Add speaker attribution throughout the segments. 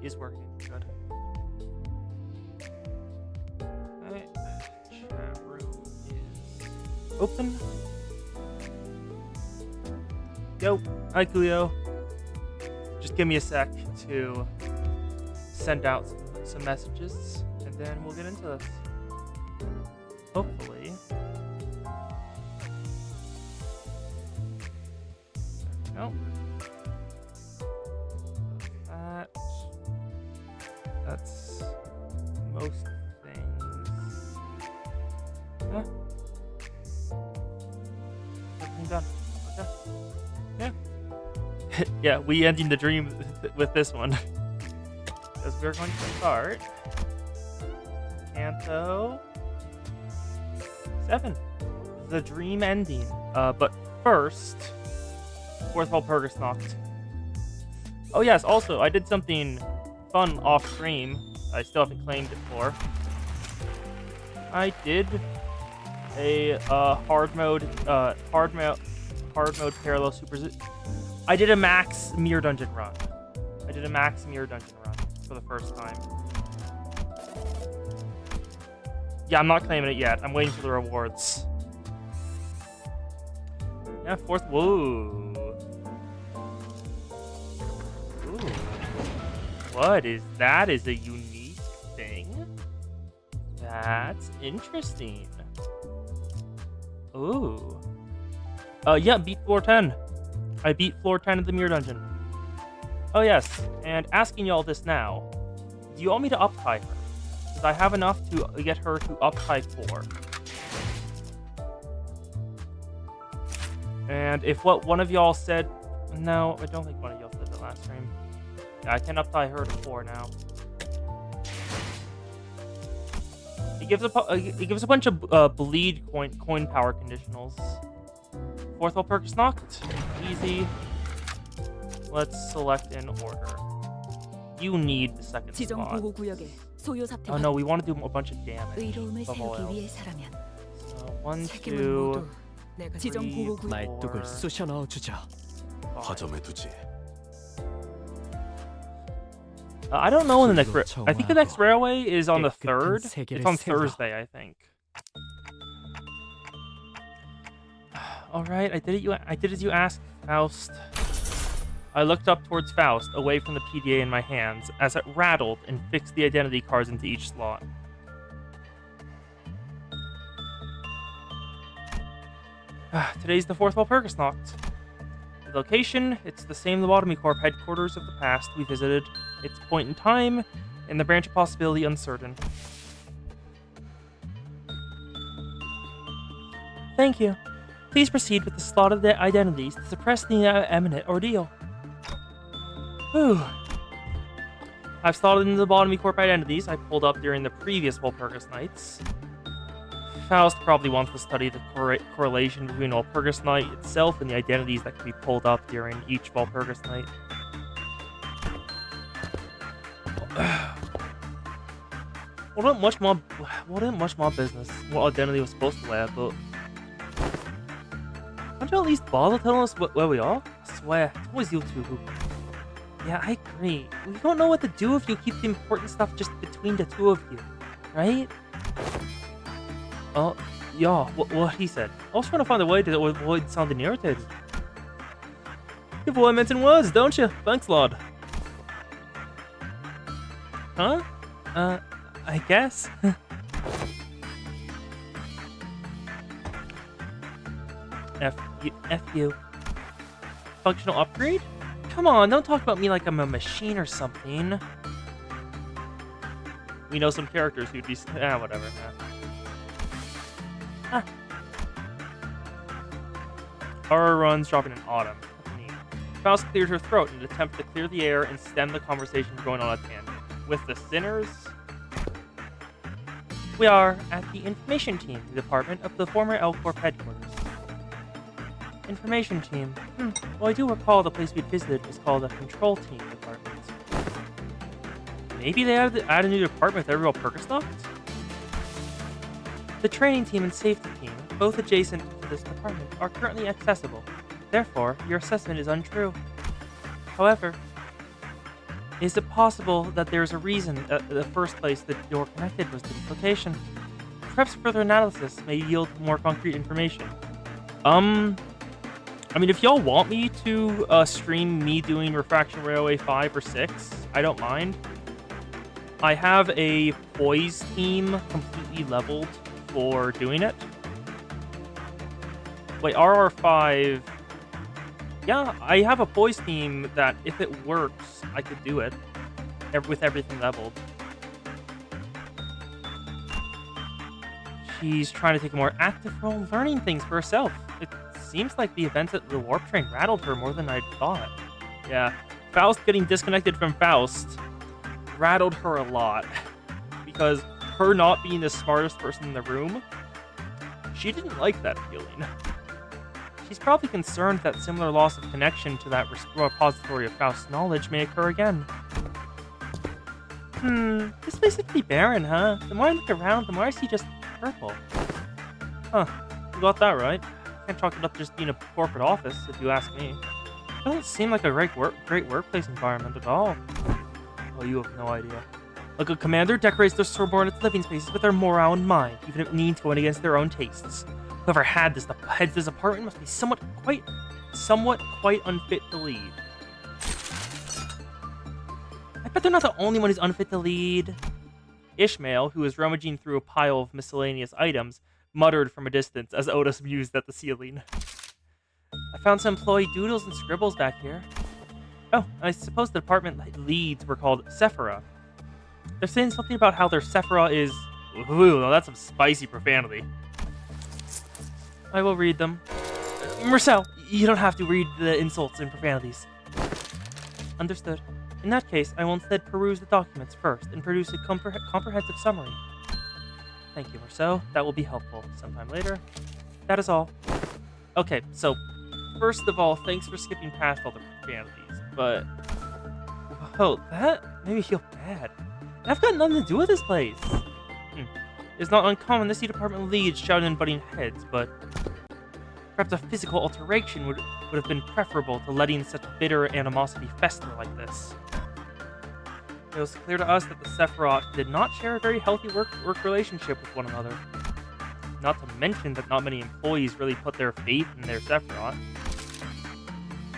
Speaker 1: is working. Good. Okay. Chat room is open. Yo. Hi, Kuyo. Just give me a sec to send out some messages, and then we'll get into this. Hopefully. There we go. That's most things. Huh? Everything done. Okay. Yeah. Yeah, we ending the dream with this one. Because we're going to start Canto 7. The dream ending. But first, fourth Walpurgisnacht. Oh yes, also, I did something fun off stream. I still haven't claimed it for. I did a hard mode parallel super. I did a max mirror dungeon run. For the first time. Yeah, I'm not claiming it yet. I'm waiting for the rewards. Yeah, fourth. Whoa. Ooh. What is that? Is a unique thing? That's interesting. Ooh. Yeah, beat floor 10. I beat floor 10 of the mirror dungeon. Oh yes, and asking y'all this now. Do you want me to up-tie her? Because I have enough to get her to up-tie 4. And if what one of y'all said... No, I don't think one of y'all said that last stream. Yeah, I can up-tie her to 4 now. It gives a bunch of bleed coin power conditionals. Fourth Walpurgisnacht. Easy. Let's select in order. You need the second spot. Oh no, we want to do a bunch of damage. Above all else. So 1, 2, 3, 4. I don't know when the next. I think the next railway is on the 3rd. It's on Thursday, I think. All right, I did it. I did as you asked, Faust. I looked up towards Faust, away from the PDA in my hands, as it rattled and fixed the identity cards into each slot. Today's the fourth Walpurgisnacht. The location, it's the same Lobotomy Corp headquarters of the past we visited. Its point in time, and the branch of possibility uncertain. Thank you. Please proceed with the slot of the identities to suppress the imminent ordeal. Whew. I've slotted into the Lobotomy Corp identities I pulled up during the previous Walpurgisnights. Faust probably wants to study the correlation between Walpurgisnight itself and the identities that can be pulled up during each Walpurgisnight. Wasn't much more business what identity was supposed to wear, but why don't you at least bother telling us where we are? I swear, it's always you two who... Yeah, I agree. We don't know what to do if you keep the important stuff just between the two of you, right? Oh, yeah, what he said. I was trying to find a way to avoid sounding irritated. You have meant in words, don't you? Thanks, Lord. Huh? I guess. F you. Functional upgrade? Come on, don't talk about me like I'm a machine or something. We know some characters who'd be... whatever. Horror runs dropping in autumn. That's neat. Faust cleared her throat in an attempt to clear the air and stem the conversation going on at hand. With the sinners... We are at the Information Team department of the former L Corp headquarters. Information Team. Well, I do recall the place we'd visited was called the Control Team department. Maybe they add a new department with every Walpurgisnacht? The Training Team and Safety Team, both adjacent to this department, are currently accessible. Therefore, your assessment is untrue. However, Is it possible that there's a reason that the first place the door connected was to this location? Perhaps further analysis may yield more concrete information. Um, I mean, if y'all want me to stream me doing Refraction Railway 5 or 6, I don't mind. I have a poise team completely leveled for doing it. Wait, RR5... Yeah, I have a poise team that, if it works, I could do it. With everything leveled. She's trying to take a more active role learning things for herself. It seems like the events at the warp train rattled her more than I'd thought. Yeah, Faust getting disconnected from Faust rattled her a lot. Because her not being the smartest person in the room, she didn't like that feeling. She's probably concerned that similar loss of connection to that repository of Faust's knowledge may occur again. This place is pretty barren, huh? The more I look around, the more I see just purple. Huh, you got that right. Can't chalk it up to just being a corporate office, if you ask me. It doesn't seem like a great workplace environment at all. Oh, you have no idea. A good commander decorates their subordinates' living spaces with their morale in mind, even if it means going against their own tastes. Whoever heads this apartment must be somewhat quite unfit to lead. I bet they're not the only one who's unfit to lead. Ishmael, who was rummaging through a pile of miscellaneous items, muttered from a distance as Otis mused at the ceiling. I found some employee doodles and scribbles back here. Oh, I suppose the department leads were called Sephira. They're saying something about how their Sephira is... Ooh, that's some spicy profanity. I will read them. Marcel, you don't have to read the insults and profanities. Understood. In that case, I will instead peruse the documents first and produce a comprehensive summary. Thank you, Marcel. That will be helpful sometime later. That is all. Okay, so, first of all, thanks for skipping past all the profanities, but... Whoa, that made me feel bad. And I've got nothing to do with this place. It's not uncommon to see department leads shouting and butting heads, but... Perhaps a physical altercation would have been preferable to letting such bitter animosity fester like this. It was clear to us that the Sephiroth did not share a very healthy work relationship with one another. Not to mention that not many employees really put their faith in their Sephiroth.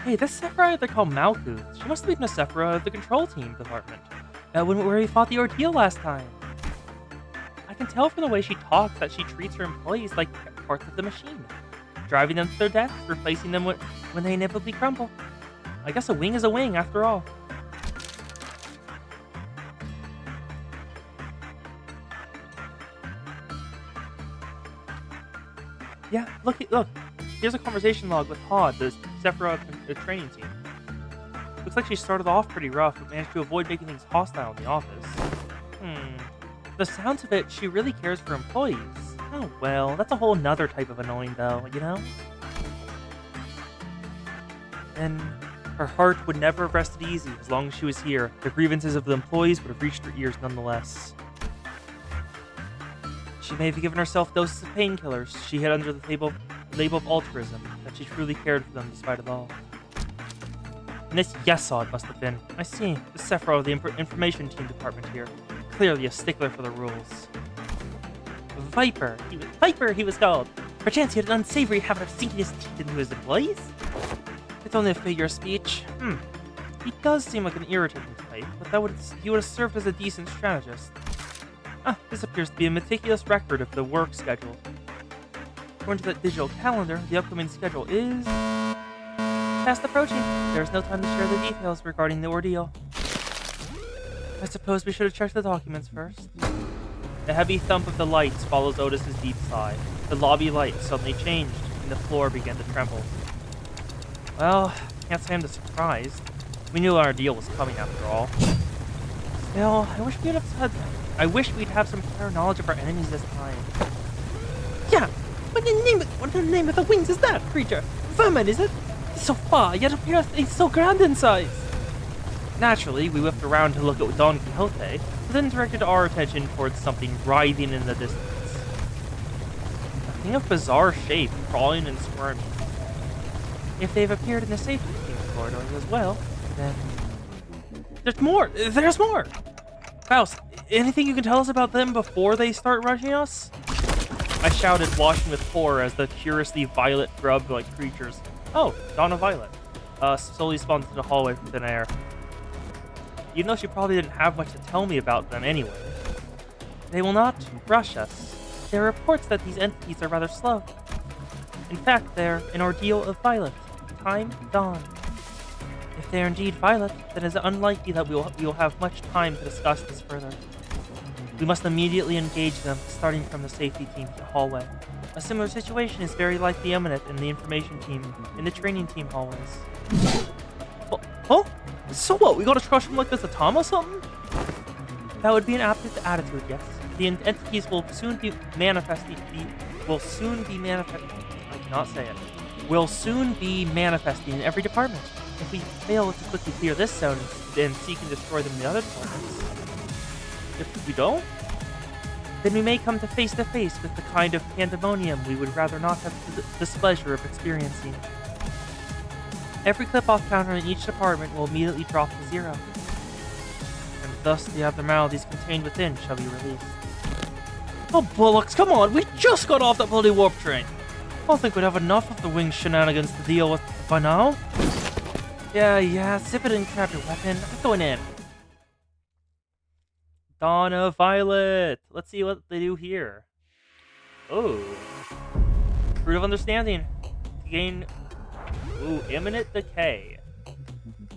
Speaker 1: Hey, this Sephiroth they call Malkuth. She must have been a Sephiroth of the control team department. Where we fought the ordeal last time. I can tell from the way she talks that she treats her employees like parts of the machine. Driving them to their deaths, replacing them when they inevitably crumble. I guess a wing is a wing, after all. Yeah, look. Here's a conversation log with Hod, the Sephiroth training team. Looks like she started off pretty rough, but managed to avoid making things hostile in the office. The sounds of it, she really cares for employees. Oh well, that's a whole nother type of annoying though, you know? And her heart would never have rested easy as long as she was here. The grievances of the employees would have reached her ears nonetheless. She may have given herself doses of painkillers she hid under the label of altruism, that she truly cared for them despite it all. And this Yesod must have been. I see, the Sephiroth of the information team department here. Clearly a stickler for the rules. Viper, he was called. Perchance he had an unsavory habit of sinking his teeth into his employees? It's only a figure of speech. He does seem like an irritating type, but he would have served as a decent strategist. This appears to be a meticulous record of the work schedule. According to that digital calendar, the upcoming schedule is... fast approaching. There is no time to share the details regarding the ordeal. I suppose we should have checked the documents first. The heavy thump of the lights follows Otis's deep sigh. The lobby lights suddenly changed, and the floor began to tremble. Well, can't say I'm surprised. We knew our deal was coming after all. Still, I wish we'd have some prior knowledge of our enemies this time. Yeah, what the name of the wings is that creature? Vermin, is it? It's so far, yet appears it's so grand in size. Naturally, we whipped around to look at Don Quixote, but then directed our attention towards something writhing in the distance. A thing of bizarre shape, crawling and squirming. If they've appeared in the safety team's corridors as well, then... There's more! There's more! Faust, anything you can tell us about them before they start rushing us? I shouted, washing with horror as the curiously violet grub-like creatures. Oh, Donna Violet. Slowly spawns into the hallway from thin air. Even though she probably didn't have much to tell me about them anyway. They will not rush us. There are reports that these entities are rather slow. In fact, they're an ordeal of violet. Time dawn. If they are indeed violet, then it is unlikely that we will have much time to discuss this further. We must immediately engage them, starting from the safety team hallway. A similar situation is very likely imminent in the information team, in the training team hallways. Oh? So what, we gotta crush them like this a Tom or something? That would be an apt attitude, yes. The entities will soon be manifesting in every department. If we fail to quickly clear this zone and seek and destroy them in the other departments. If we don't, then we may come to face with the kind of pandemonium we would rather not have the displeasure of experiencing. Every clip-off counter in each department will immediately drop to 0. And thus the abnormalities contained within shall be released. Oh, bollocks, come on! We just got off that bloody warp train! I don't think we'd have enough of the winged shenanigans to deal with by now. Yeah, zip it and grab your weapon. I'm going in. Donna Violet. Let's see what they do here. Oh. Fruit of Understanding. Gain... Ooh, imminent decay.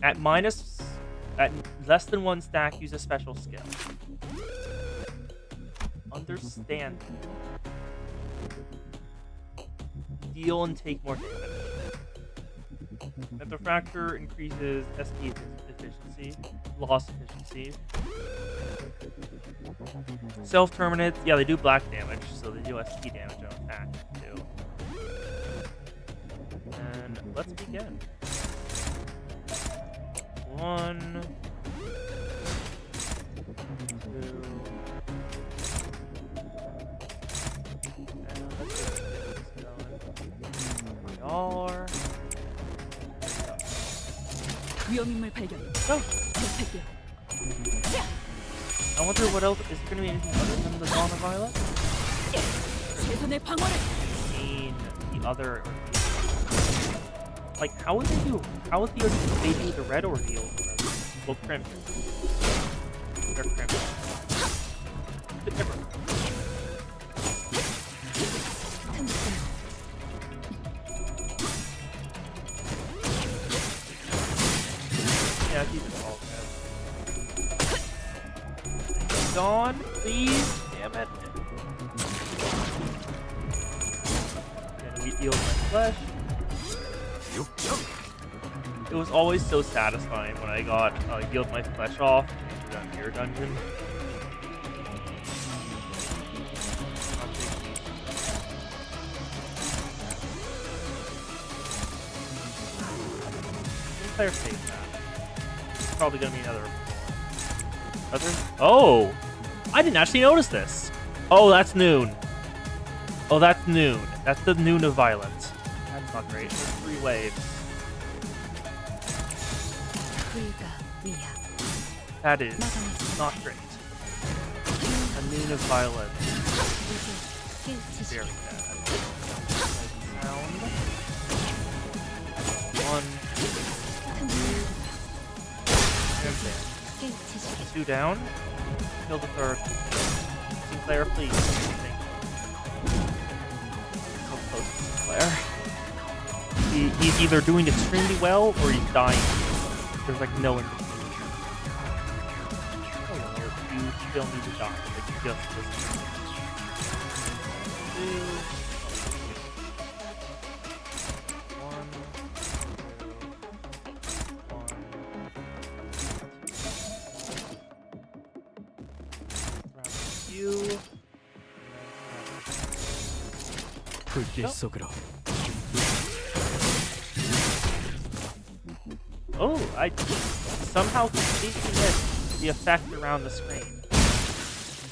Speaker 1: At less than 1 stack, use a special skill. Understanding. Deal and take more damage. Mental Fracture increases SP efficiency, loss efficiency. Self-terminate, yeah, they do black damage, so they do SP damage on attack too. And let's begin. 1, 2. And let's get this going. We are. Go. I wonder what else is going to be anything other than the Dawn of Violet? The other ordeals. Like, how would they do the red ordeals? Well, crimson. They're crimson. Yeah, these are all good. Dawn, please. Damn it. Then we heal my flesh. It was always so satisfying when I got healed my flesh off in the Mirror Dungeon. Player save that. It's probably gonna be another. Oh! I didn't actually notice this. Oh, that's noon. Oh, that's noon. That's the noon of violence. That's not great. There's 3 waves. That is not great. A noon of violence. Very bad. Sound. 1. 2 down. Kill the 3rd. Sinclair, please. Thank you. So close to Sinclair. He's either doing extremely well or he's dying. There's like no in between. Oh, you still need to die. It's just this. 2, 1. Oh, I somehow completely missed the effect around the screen.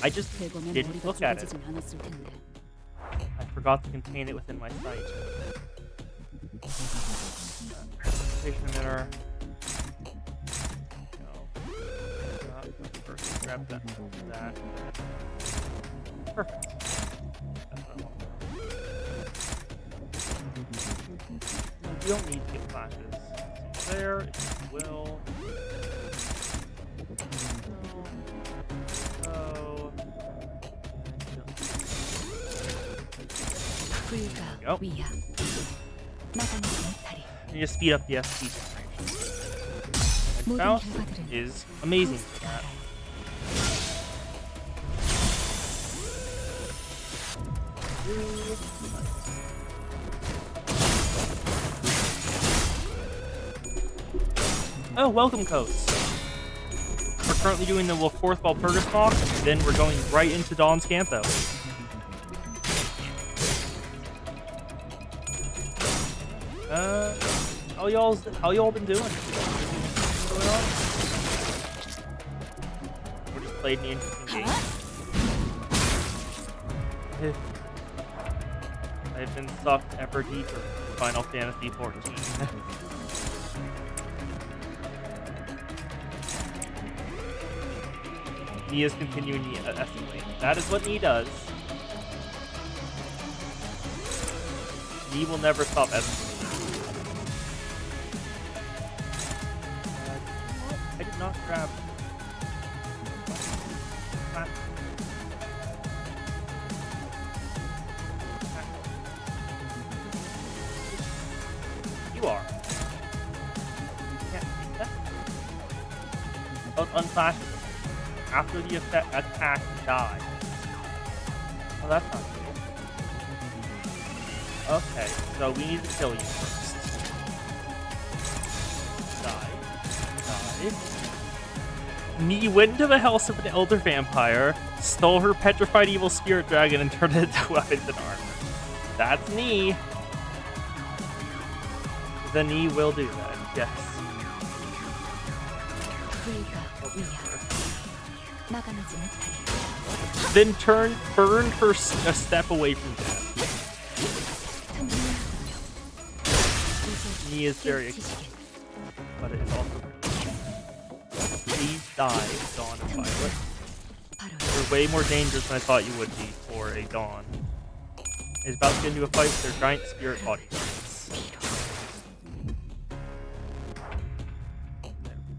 Speaker 1: I just didn't look at it. I forgot to contain it within my sight. Station emitter. No. Grab that. Perfect. That's what I want. You don't need to get flashes. There, if you will. There we go. You just speed up the SP generation. Mouse is amazing for that. Oh, welcome, Coast. We're currently doing the fourth ball Purgastalk, then we're going right into Dawn's Cantho. How y'all been doing? What's going on? We're just playing the interesting game. I've been sucked ever deeper in Final Fantasy XIV. Nii is continuing to escalate. That is what Nii does. Nii will never stop escalating. I did not grab. You are. Can't take that. Unflash. After the attack, die. Oh, that's not good. Okay, so we need to kill you first. Die. Nii went into the house of an elder vampire, stole her petrified evil spirit dragon, and turned it into weapons and armor. That's Nii. The Nii will do that, yes. Then burned her a step away from death. Nii is very excited, but it is also very exciting. Please die, Dawn and Violet. You're way more dangerous than I thought you would be for a Dawn. Is about to get into a fight with their giant spirit bodyguards.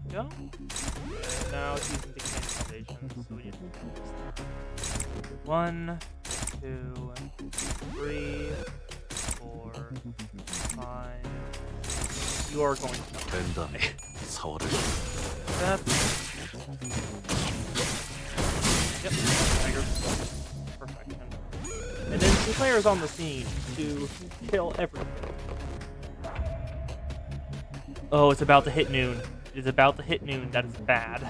Speaker 1: There we go. And now it's using decaying foundations, so we need to do this. 1, 2, 3, 4, 5. You are going to die. Step. Yep. Tiger. Perfection. And then 2 players on the scene to kill everything. Oh, it's about to hit noon. It is about to hit noon. That is bad.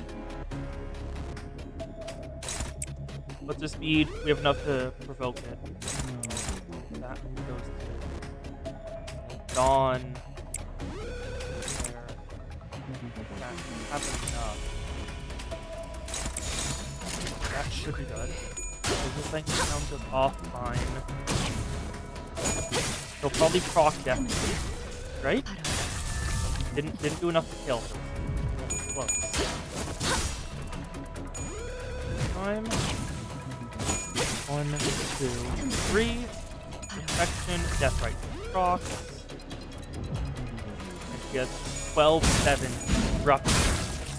Speaker 1: What's the speed? We have enough to provoke it. That one goes to Dawn. That enough. That should be good. This thing sounds just offline. He'll probably proc definitely, right? Didn't do enough to kill. Close. Time. 1, 2, 3. Protection. Death right. Proc. And she has 12-7 rough.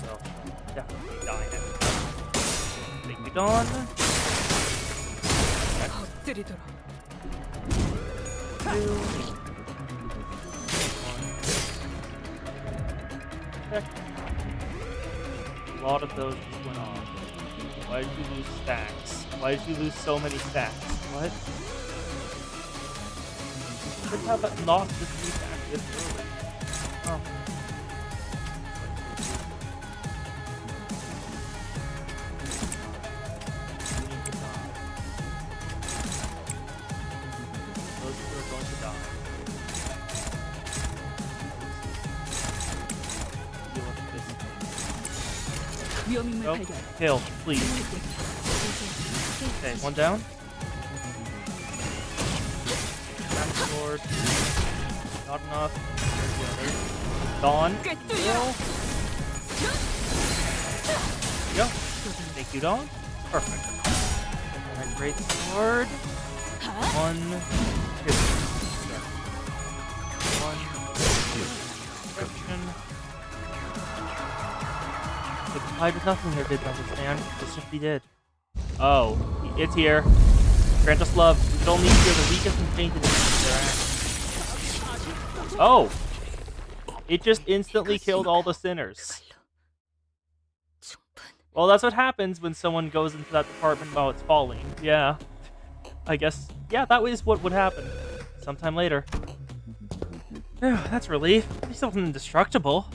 Speaker 1: So definitely dying. Thank you, Dawn. Next. 2. 1. Check. A lot of those just went off. Why did you lose stacks? Why did you lose so many stacks? What? You should have lost this stack this early. Oh. Those two are going to die. Go, kill, please. Okay, 1 down. Sword. Not enough. There's the other. Dawn. Kill. Go. Thank you, dog. Perfect. And then great sword. 1, 2. There. 1, 2. Description. It complied with nothing there, didn't understand. It simply did. Oh, it's here. Grant us love. We could only hear the weakest and faintest of their acts. Oh! It just instantly killed all the sinners. Well, that's what happens when someone goes into that department while it's falling. Yeah. I guess, yeah, that was what would happen. Sometime later. Phew, that's relief. At least it wasn't indestructible.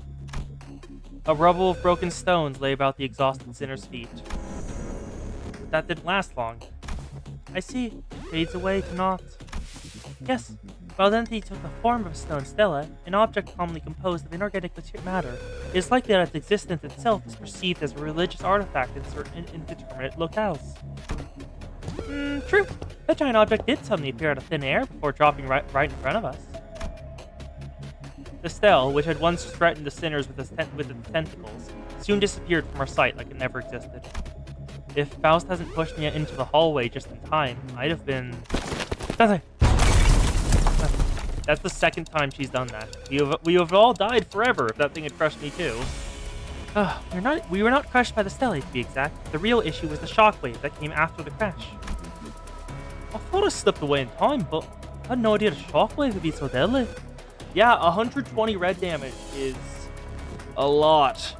Speaker 1: A rubble of broken stones lay about the exhausted sinner's feet. But that didn't last long. I see. It fades away to naught. Yes, while identity took the form of a stone stela, an object commonly composed of inorganic matter, it is likely that its existence itself is perceived as a religious artifact in certain indeterminate locales. True. That giant object did suddenly appear out of thin air before dropping right in front of us. The stele, which had once threatened the sinners with its tentacles, soon disappeared from our sight like it never existed. If Faust hasn't pushed me into the hallway just in time, I'd have been... That's the second time she's done that. We have all died forever if that thing had crushed me too. We were not crushed by the stele, to be exact. The real issue was the shockwave that came after the crash. I thought I slipped away in time, but I had no idea the shockwave would be so deadly. Yeah, 120 red damage is a lot.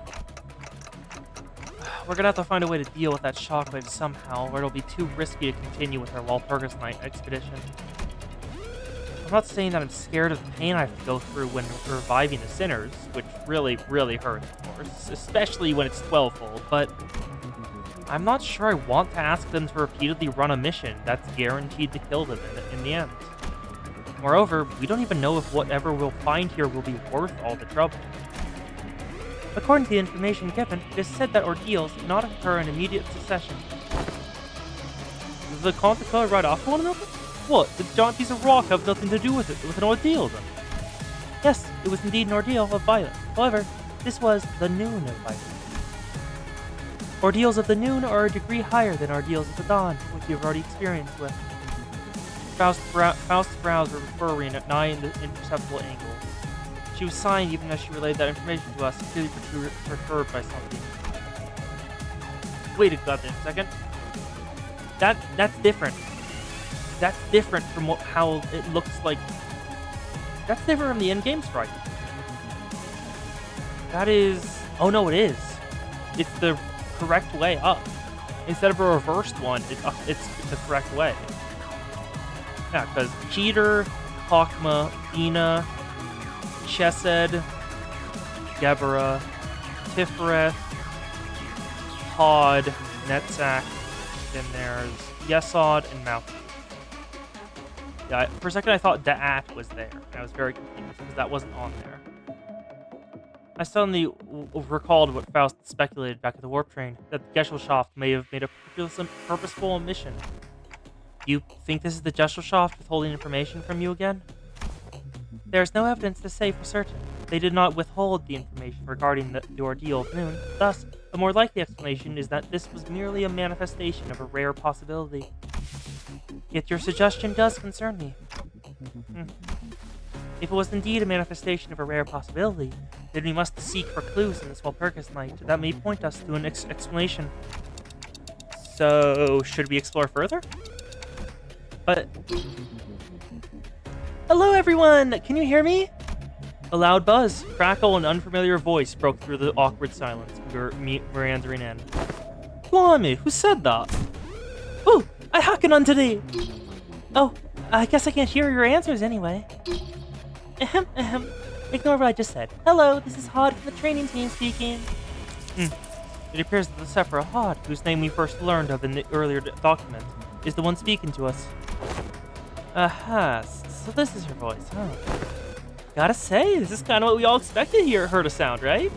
Speaker 1: We're gonna have to find a way to deal with that shockwave somehow, or it'll be too risky to continue with our Walpurgis Night expedition. I'm not saying that I'm scared of the pain I have to go through when reviving the sinners, which really, really hurts, of course, especially when it's 12-fold, but I'm not sure I want to ask them to repeatedly run a mission that's guaranteed to kill them in the end. Moreover, we don't even know if whatever we'll find here will be worth all the trouble. According to the information given, it is said that ordeals cannot occur in immediate succession. Does the Contacola ride off one another? What, did the giant piece of rock have nothing to do with it, with an ordeal then? Yes, it was indeed an ordeal of violence. However, this was the noon of violence. Ordeals of the noon are a degree higher than ordeals of the dawn, which you have already experienced with. Faust's brows were furrowing at nigh imperceptible angles. She was sighing even as she relayed that information to us, clearly perturbed by something. Wait a goddamn second. That's different. That's different from how it looks like. That's different from the endgame strike. That is... Oh no, it is. It's the correct way up. Instead of a reversed one, it's the correct way. Yeah, because Cheater, Hawkma, Ina, Chesed, Deborah, Tiferet, Pod, Netzach, then there's Yesod and Malcolm. Yeah, for a second I thought Da'at was there. I was very confused because that wasn't on there. I suddenly recalled what Faust speculated back at the warp train, that the Gesellschaft may have made a purposeful omission. Do you think this is the Gesellschaft withholding information from you again? There is no evidence to say for certain. They did not withhold the information regarding the ordeal of Noon. Thus, a more likely explanation is that this was merely a manifestation of a rare possibility. Yet your suggestion does concern me. If it was indeed a manifestation of a rare possibility, then we must seek for clues in this Walpurgis Night that may point us to an explanation. So, should we explore further? But... Hello everyone! Can you hear me? A loud buzz, crackle, and unfamiliar voice broke through the awkward silence, meandering in. Blimey, who said that? Ooh, I hacking on today! Oh, I guess I can't hear your answers anyway. Ahem, ahem. Ignore what I just said. Hello, this is Hod from the training team speaking. It appears that the Sephira Hod, whose name we first learned of in the earlier document, is the one speaking to us. Aha, so this is her voice, huh? Gotta say, this is kind of what we all expected her to sound, right?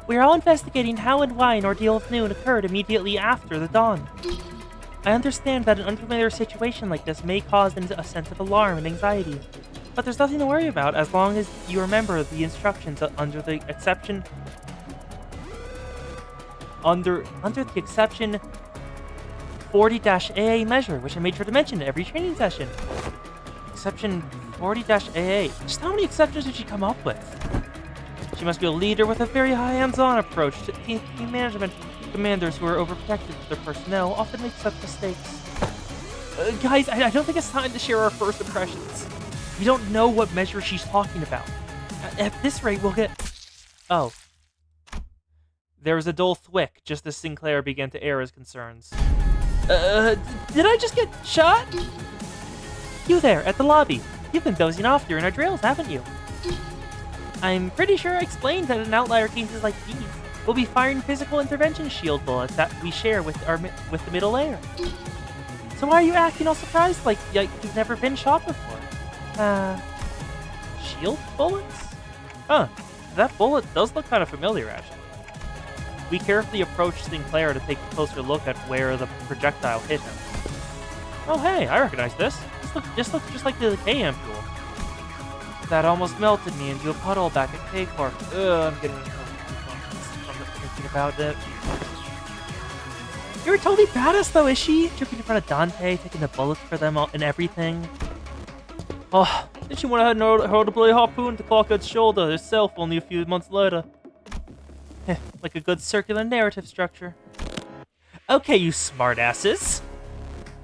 Speaker 1: We're all investigating how and why an ordeal of noon occurred immediately after the dawn. I understand that an unfamiliar situation like this may cause a sense of alarm and anxiety, but there's nothing to worry about as long as you remember the instructions under the exception. under the exception 40-AA measure, which I made sure to mention in every training session. Exception 40-AA. Just how many exceptions did she come up with? She must be a leader with a very high hands-on approach to team management. Commanders who are overprotective of their personnel often make such mistakes. Guys, I don't think it's time to share our first impressions. We don't know what measure she's talking about. At this rate, we'll get... Oh. There was a dull thwick just as Sinclair began to air his concerns. Did I just get shot? You there, at the lobby. You've been dozing off during our drills, haven't you? I'm pretty sure I explained that in outlier cases like these, we'll be firing physical intervention shield bullets that we share with the middle layer. So why are you acting all surprised like you've never been shot before? Shield bullets? Huh, that bullet does look kind of familiar, actually. We carefully approached Sinclair to take a closer look at where the projectile hit him. Oh hey, I recognize this. This looks just like the K ampule. That almost melted me into a puddle back at K-Corp. I'm getting from thinking about it. You're totally badass though, is she? Tripping in front of Dante, taking the bullets for them and everything. Oh, then she went ahead and hurled a bloody harpoon to Clark's shoulder herself only a few months later. Like a good circular narrative structure. Okay, you smartasses.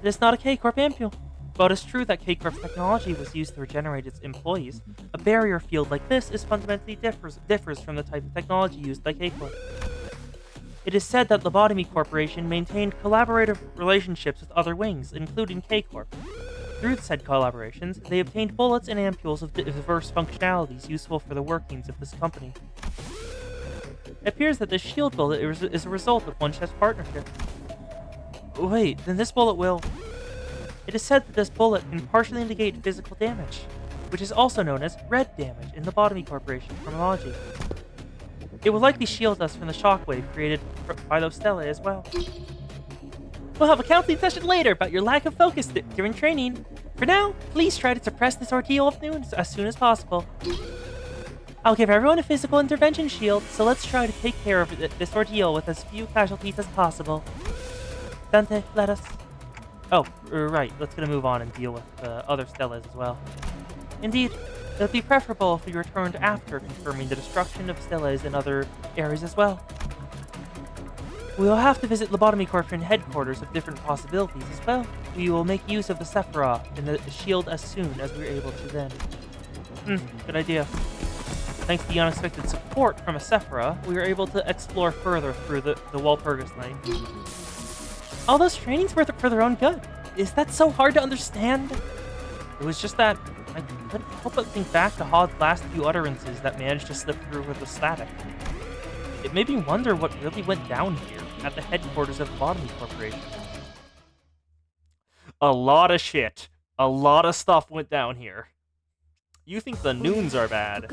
Speaker 1: It is not a K-Corp ampule. But it's true that K-Corp's technology was used to regenerate its employees. A barrier field like this is fundamentally differs from the type of technology used by K-Corp. It is said that Lobotomy Corporation maintained collaborative relationships with other wings, including K-Corp. Through said collaborations, they obtained bullets and ampules of diverse functionalities useful for the workings of this company. It appears that this shield bullet is a result of one such partnership. Wait, then this bullet will... It is said that this bullet can partially negate physical damage, which is also known as red damage in the Lobotomy Corporation terminology. It will likely shield us from the shockwave created by those stellae as well. We'll have a counseling session later about your lack of focus during training. For now, please try to suppress this ordeal of noon as soon as possible. I'll give everyone a physical intervention shield, so let's try to take care of this ordeal with as few casualties as possible. Dante, let us... Oh, right, let's gonna move on and deal with other stellaes as well. Indeed, it would be preferable if we returned after confirming the destruction of stellaes in other areas as well. We will have to visit Lobotomy Corporation headquarters of different possibilities as well. We will make use of the Sephiroth and the shield as soon as we are able to then. Good idea. Thanks to the unexpected support from a Sephiroth, we were able to explore further through the Walpurgis Night. All those trainings were for their own good. Is that so hard to understand? It was just that I couldn't help but think back to Hod's last few utterances that managed to slip through with the static. It made me wonder what really went down here at the headquarters of Lobotomy Corporation. A lot of shit. A lot of stuff went down here. You think the Noons are bad.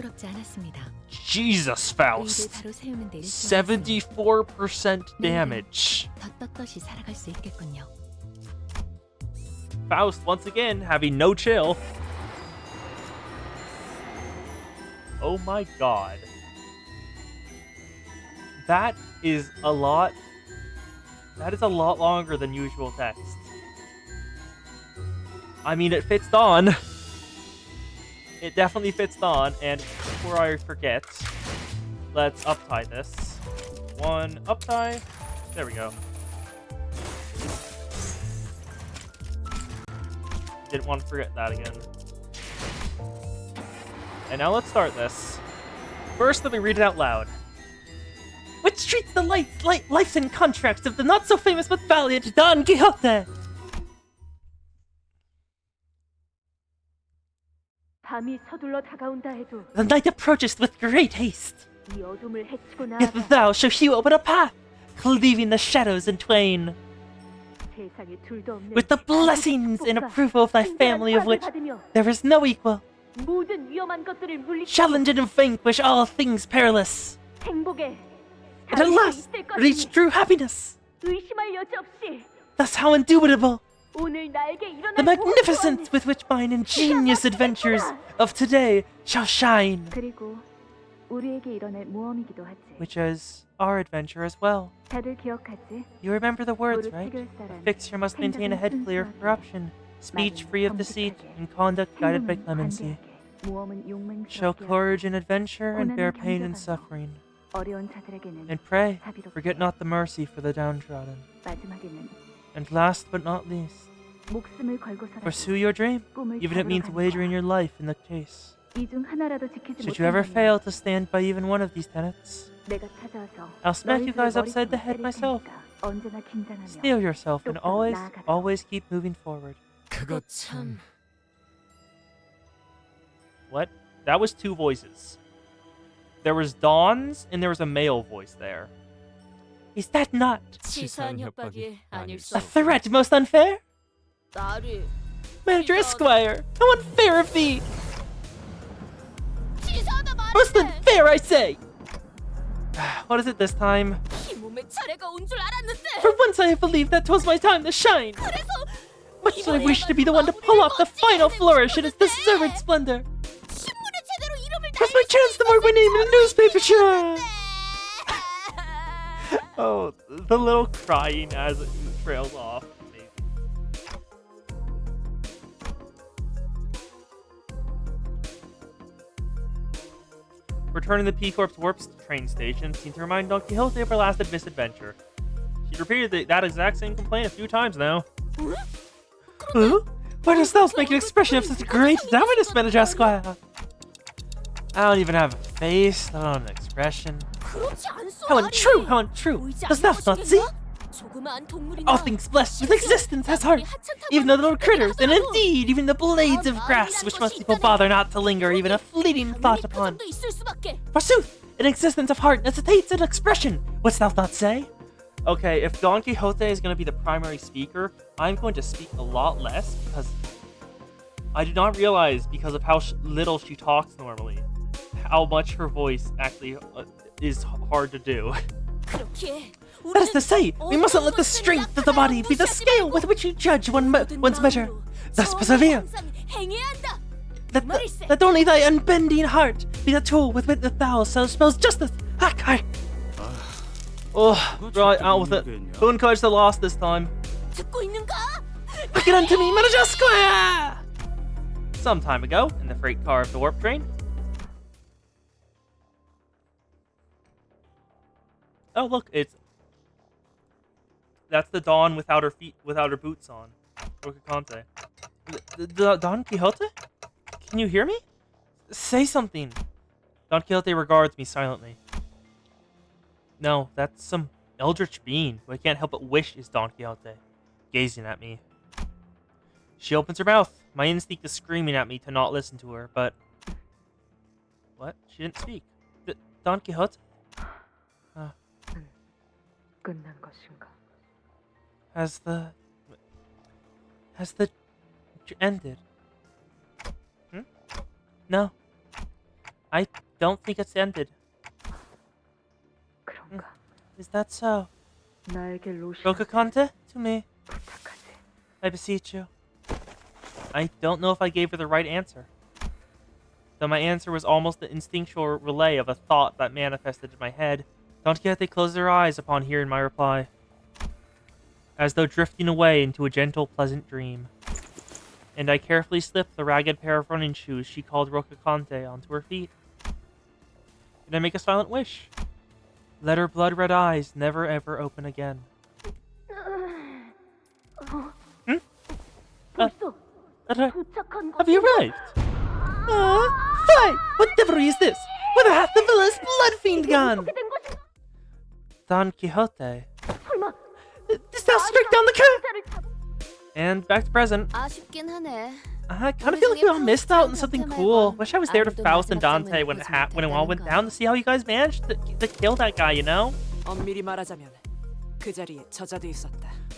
Speaker 1: Jesus, Faust. 74% damage. Faust, once again, having no chill. Oh my god. That is a lot longer than usual text. I mean, it fits Dawn. It definitely fits Dawn, and before I forget, let's up-tie this. One up-tie. There we go. Didn't want to forget that again. And now let's start this. First, let me read it out loud. Which treats the lives and contracts of the not-so-famous but valiant Don Quixote. The night approaches with great haste. Yet thou shalt hew open a path, cleaving the shadows in twain. With the blessings and approval of thy family of which there is no equal. Challenge and vanquish all things perilous. And at last, reach true happiness. Thus how indubitable the magnificence with which mine ingenious adventures of today shall shine. which is our adventure as well. You remember the words, right? A fixer must maintain a head clear of corruption, speech free of deceit, and conduct guided by clemency. Show courage in adventure and bear pain and suffering. And pray, forget not the mercy for the downtrodden. And last but not least, pursue your dream, even if it means wagering your life in the chase. Should you ever fail to stand by even one of these tenets, I'll smack you guys upside the head myself. Steel yourself and always keep moving forward. What? That was two voices. There was Dawn's and there was a male voice there. Is that not a threat most unfair? Manager Esquire, how unfair of thee! Most unfair, I say! What is it this time? For once I have believed that 'twas my time to shine! Much as I wish to be the one to pull off the final flourish in its deserved splendor! 'Twas my chance to mark my name in a newspaper show! Oh, the little crying as it trails off. Returning to P-Corp's warp train station seemed to remind Don Quixote of her last misadventure. She repeated that exact same complaint a few times now. Huh? Why dost thou make an expression of such great dominance, Manager Esquire? I don't even have a face, let alone an expression. How untrue, how untrue! Dost thou not see? All things blessed with existence has heart, even the little critters, and indeed even the blades of grass, which most people bother not to linger even a fleeting thought upon. Forsooth, an existence of heart necessitates an expression, wouldst thou not say? Okay, if Don Quixote is going to be the primary speaker, I'm going to speak a lot less, because I did not realize, because of how little she talks normally, how much her voice actually is hard to do. That is to say, we mustn't let the strength of the body be the scale with which you judge one's measure. Thus persevere. Let only thy unbending heart be the tool with which thou spells justice. Hakai. Oh, right, out with it. Who encouraged the lost this time? Look it unto me, Manager Square! Some time ago, in the freight car of the warp train. Oh, look, that's the Dawn without her boots on. Rocaconte. Don Quixote? Can you hear me? Say something. Don Quixote regards me silently. No, that's some eldritch being who I can't help but wish is Don Quixote, gazing at me. She opens her mouth. My instinct is screaming at me to not listen to her, but... What? She didn't speak. Don Quixote? Has the ended? No. I don't think it's ended. Is that so? Rocaconte, to me. I beseech you. I don't know if I gave her the right answer. Though my answer was almost the instinctual relay of a thought that manifested in my head, Don Quixote closed her eyes upon hearing my reply, as though drifting away into a gentle, pleasant dream. And I carefully slipped the ragged pair of running shoes she called Rocaconte onto her feet. Did I make a silent wish? Let her blood-red eyes never ever open again. Have you arrived? Fie! What devilry is this? Whither hath the villainous blood fiend gone? Don Quixote. Dost thou strike down the cat? And back to present. I kind of feel like we all missed out on something cool. Wish I was there to Faust and Dante when it all went down to see how you guys managed to kill that guy, you know?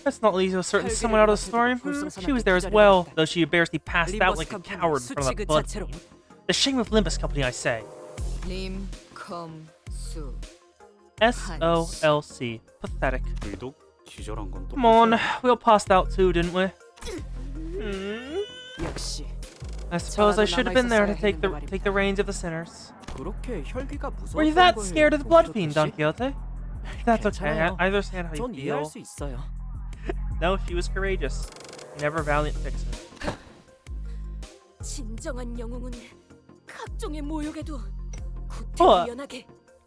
Speaker 1: Let's not leave a certain someone out of the story. She was there as well, though she embarrassly passed out like a coward in front of a blood fiend. The shame of Limbus Company, I say. SOLC. Pathetic. Come on, we all passed out too, didn't we? I suppose I should have been there to take the reins of the sinners. Were you that scared of the blood fiend, Don Quixote? That's okay. I understand how you feel. No, she was courageous. Never valiant fixer.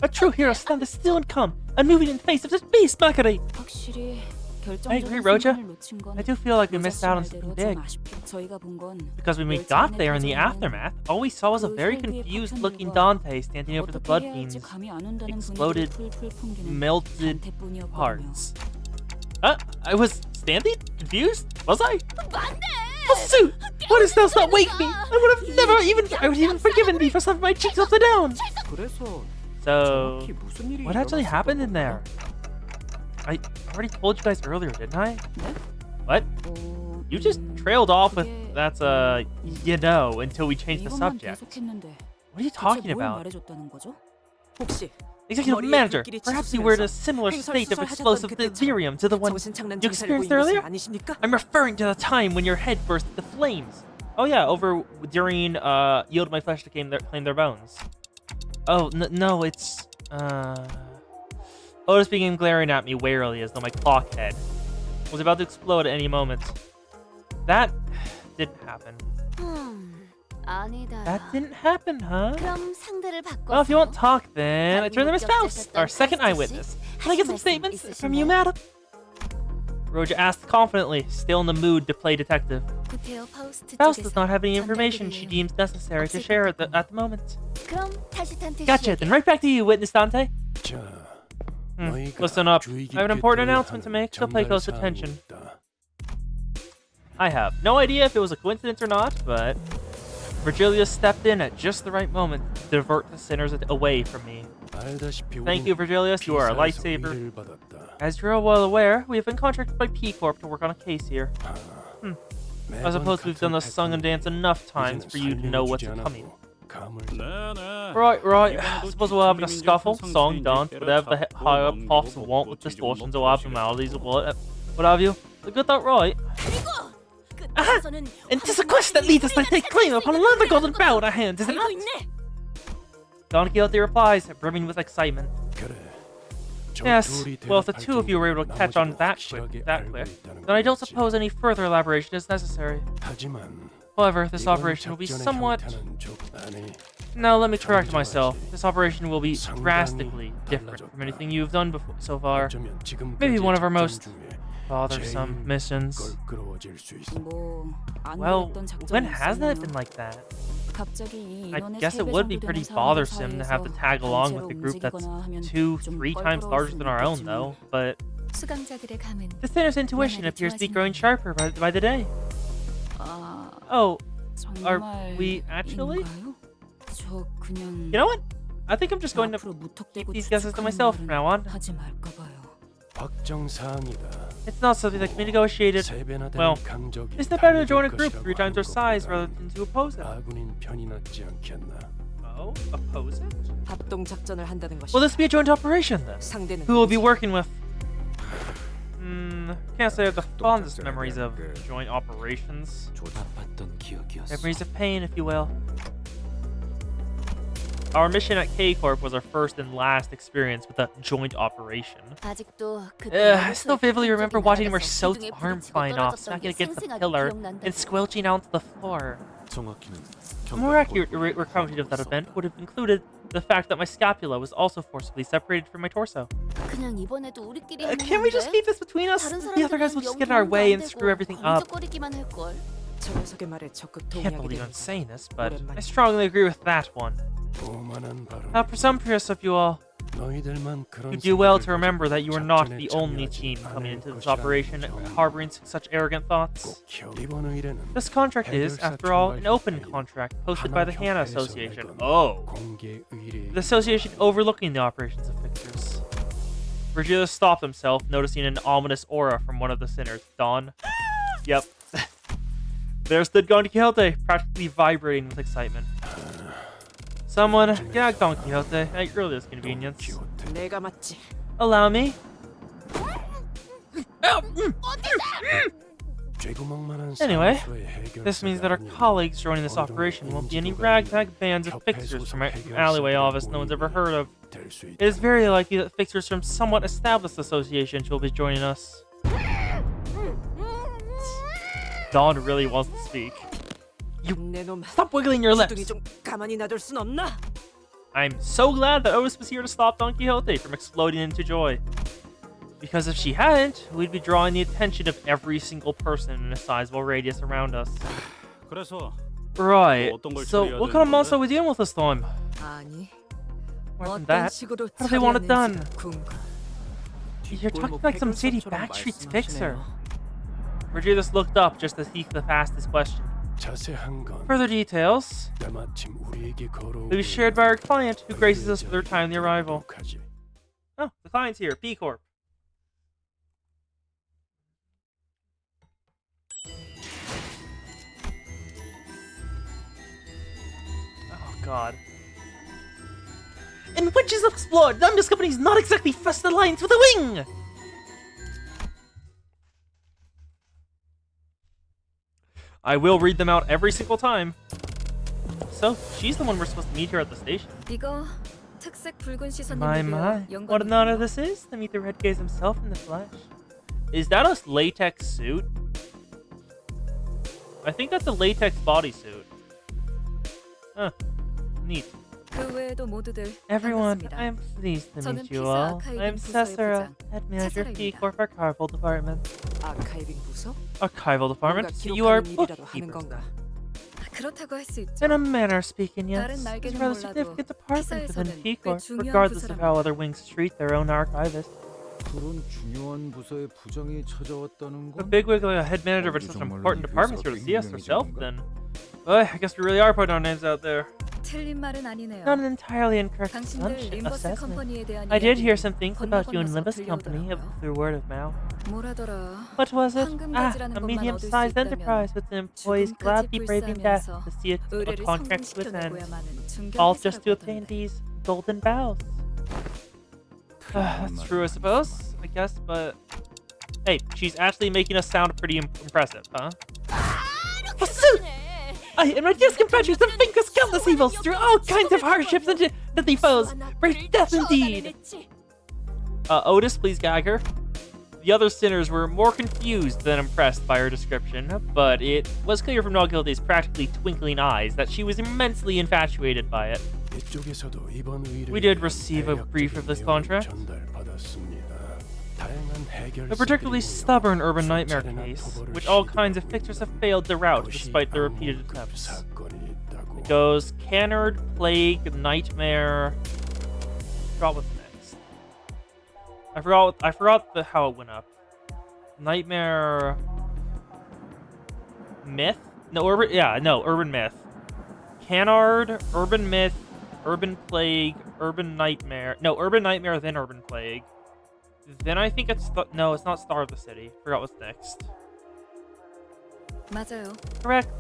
Speaker 1: A true hero stands still and calm, unmoving in face of this beast mockery. I agree, Roja. I do feel like we missed out on something big. Because when we got there in the aftermath, all we saw was a very confused-looking Dante standing over the blood fiend's exploded, melted parts. I was standing? Confused? Was I? Oh, suit! Why does thou not wake me? I would even forgiven thee for slapping my cheeks upside down! So, what actually happened in there? I already told you guys earlier, didn't I? What? You just trailed off with that's until we changed the subject. What are you talking about? Executive Manager, perhaps you were in a similar state of explosive delirium to the one you experienced earlier? I'm referring to the time when your head burst into flames. Oh yeah, during Yield My Flesh to claim their bones. Oh, no, it's Otis began glaring at me warily as though my clock head was about to explode at any moment. That didn't happen. That didn't happen, huh? Well, if you won't talk, then I turn to Miss Faust, our second eyewitness. Can I get some statements from you, madam? Roja asked confidently, still in the mood to play detective. Faust does not have any information she deems necessary to share at the moment. Gotcha, then right back to you, Witness Dante. Listen up. I have an important announcement to make, so pay close attention. I have no idea if it was a coincidence or not, but Virgilius stepped in at just the right moment to divert the sinners away from me. Thank you, Virgilius. You are a lifesaver. As you're well aware, we have been contracted by P Corp to work on a case here. I suppose we've done the song and dance enough times for you to know what's coming. Right. I suppose we'll have a scuffle, song, dance, whatever the higher-up pops want with distortions or abnormalities or what have you. I got that right. And 'tis a quest that leads us to take claim upon another golden bow in our hands, is it not? Don Quixote replies, brimming with excitement. Yes, well, if the two of you were able to catch on that quick, then I don't suppose any further elaboration is necessary. However, this operation will be somewhat... No, let me correct myself. This operation will be drastically different from anything you've done before so far. Maybe one of our most bothersome missions. Well, when hasn't it been like that? I guess it would be pretty bothersome to have to tag along with a group that's 2-3 times larger than our own, though, but the sinner's intuition appears to be growing sharper by the day. Oh, are we actually? You know what? I think I'm just going to keep these guesses to myself from now on. It's not something that can be negotiated. Well, isn't it better to join a group 3 times our size rather than to oppose it? Oh, oppose it? Will this be a joint operation then? Who will be working with? Can't say I have the fondest memories of joint operations. Memories of pain, if you will. Our mission at K-Corp was our first and last experience with a joint operation. I still vividly remember watching Mersault's arm flying off, smacking against the pillar, and squelching onto the floor. A more accurate recounting of that event would have included the fact that my scapula was also forcibly separated from my torso. Can we just keep this between us? The other guys will just get in our way and screw everything up. Can't believe I'm saying this, but I strongly agree with that one. How presumptuous of you all. You do well to remember that you are not the only team coming into this operation harboring such arrogant thoughts. This contract is, after all, an open contract posted by the Hana Association. Oh! The association overlooking the operations of fixers. Virgilius stopped himself, noticing an ominous aura from one of the sinners. Don? Yep. There stood Don Quixote, practically vibrating with excitement. Someone, gag Don Quixote at your earliest convenience. Allow me. Anyway, this means that our colleagues joining this operation won't be any ragtag bands of fixers from an alleyway office no one's ever heard of. It is very likely that fixers from somewhat established associations will be joining us. Dawn really wants to speak. You stop wiggling your lips! I'm so glad that Otis was here to stop Don Quixote from exploding into joy. Because if she hadn't, we'd be drawing the attention of every single person in a sizable radius around us. Right, so what kind of monster are we dealing with this time? More than that, how do they want it done? You're talking like some shady backstreets fixer. Virgilius looked up just as he asked his question. Further details will be shared by our client, who graces us with their timely arrival. Oh, the client's here, B Corp. Oh God. And witches explored! Limbus Company's not exactly first alliance with a wing! I will read them out every single time. So, she's the one we're supposed to meet here at the station. My, what an honor this is to meet the Red Gaze himself in the flesh. Is that a latex suit? I think that's a latex bodysuit. Huh. Neat. Everyone, I am pleased to meet you all. I am Cesara, head manager of P Corp Archival Department. Archival Department? So you are bookkeepers. In a manner of speaking, yes. It's a rather significant department within P Corp, regardless of how other wings treat their own archivists. A bigwig like a head manager of such an important department here to see us herself, then. Well, I guess we really are putting our names out there. Not an entirely incorrect assessment. I did hear some things about you in Limbus Company through word of mouth. What was it? A medium-sized enterprise with the employees gladly braving death to see a contract to its end. All just to obtain these golden boughs. That's true, I suppose. I guess, but... Hey, she's actually making us sound pretty impressive, huh? I and my dear compatriots have vanquished countless evils through all kinds of hardships and deadly foes. Brave death indeed! Otis, please gag her. The other sinners were more confused than impressed by her description, but it was clear from Don Quixote's practically twinkling eyes that she was immensely infatuated by it. We did receive a brief of this contract. A particularly stubborn urban nightmare case, which all kinds of fixers have failed to rout despite their repeated attempts. It goes Canard, Plague, Nightmare... I forgot what's next. I forgot how it went up. Nightmare... Myth? No, Urban Myth. Canard, Urban Myth, Urban Plague, Urban Nightmare... No, Urban Nightmare, then Urban Plague. Then I think it's... No, it's not Star of the City. Forgot what's next. Correct.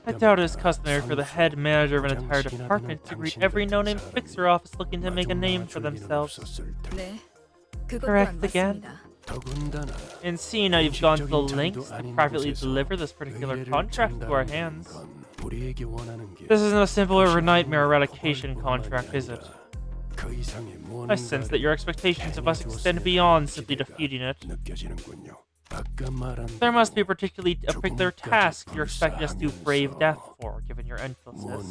Speaker 1: I doubt it is customary for the head manager of an entire department to greet every no-name fixer office looking to make a name for themselves. Correct again. And seeing how you've gone to the lengths to privately deliver this particular contract to our hands. This isn't a simple urban nightmare eradication contract, is it? I sense that your expectations of us extend beyond simply defeating it. There must be a particular task you're expecting us to brave death for, given your emphasis.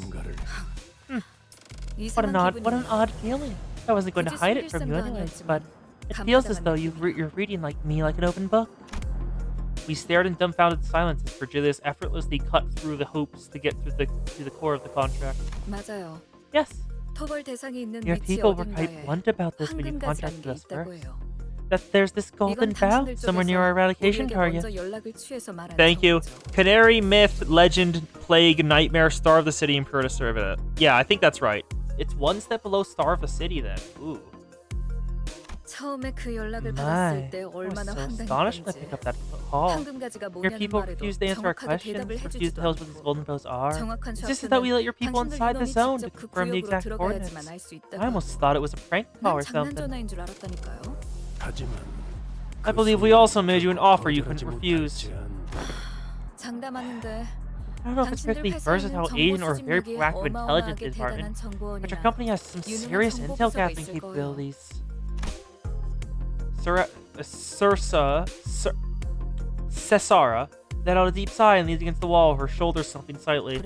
Speaker 1: What an odd feeling. I wasn't going to hide it from you anyways, but it feels as though you're reading like me like an open book. We stared in dumbfounded silence as Virgilius effortlessly cut through the hoops to get to the core of the contract. Yes. Your people were quite blunt about this when you contacted us first. That there's this golden bough somewhere near our eradication target. Thank you. Canary, Myth, Legend, Plague, Nightmare, Star of the City, and Purta Servit. Yeah, I think that's right. It's one step below Star of the City then. Ooh. My, I was so astonished when I picked up that call. Your people refused to answer our questions, refused to tell us what these golden bows are, insisted that we let your people inside the zone to confirm the exact coordinates. I almost thought it was a prank call or something. I believe we also made you an offer you couldn't refuse.
Speaker 2: 장담하는데
Speaker 1: I don't know if it's strictly versatile agent or a very proactive intelligence department, but your company has some serious intel gathering capabilities. Cesara let out a deep sigh and leaned against the wall, her shoulders slumping slightly.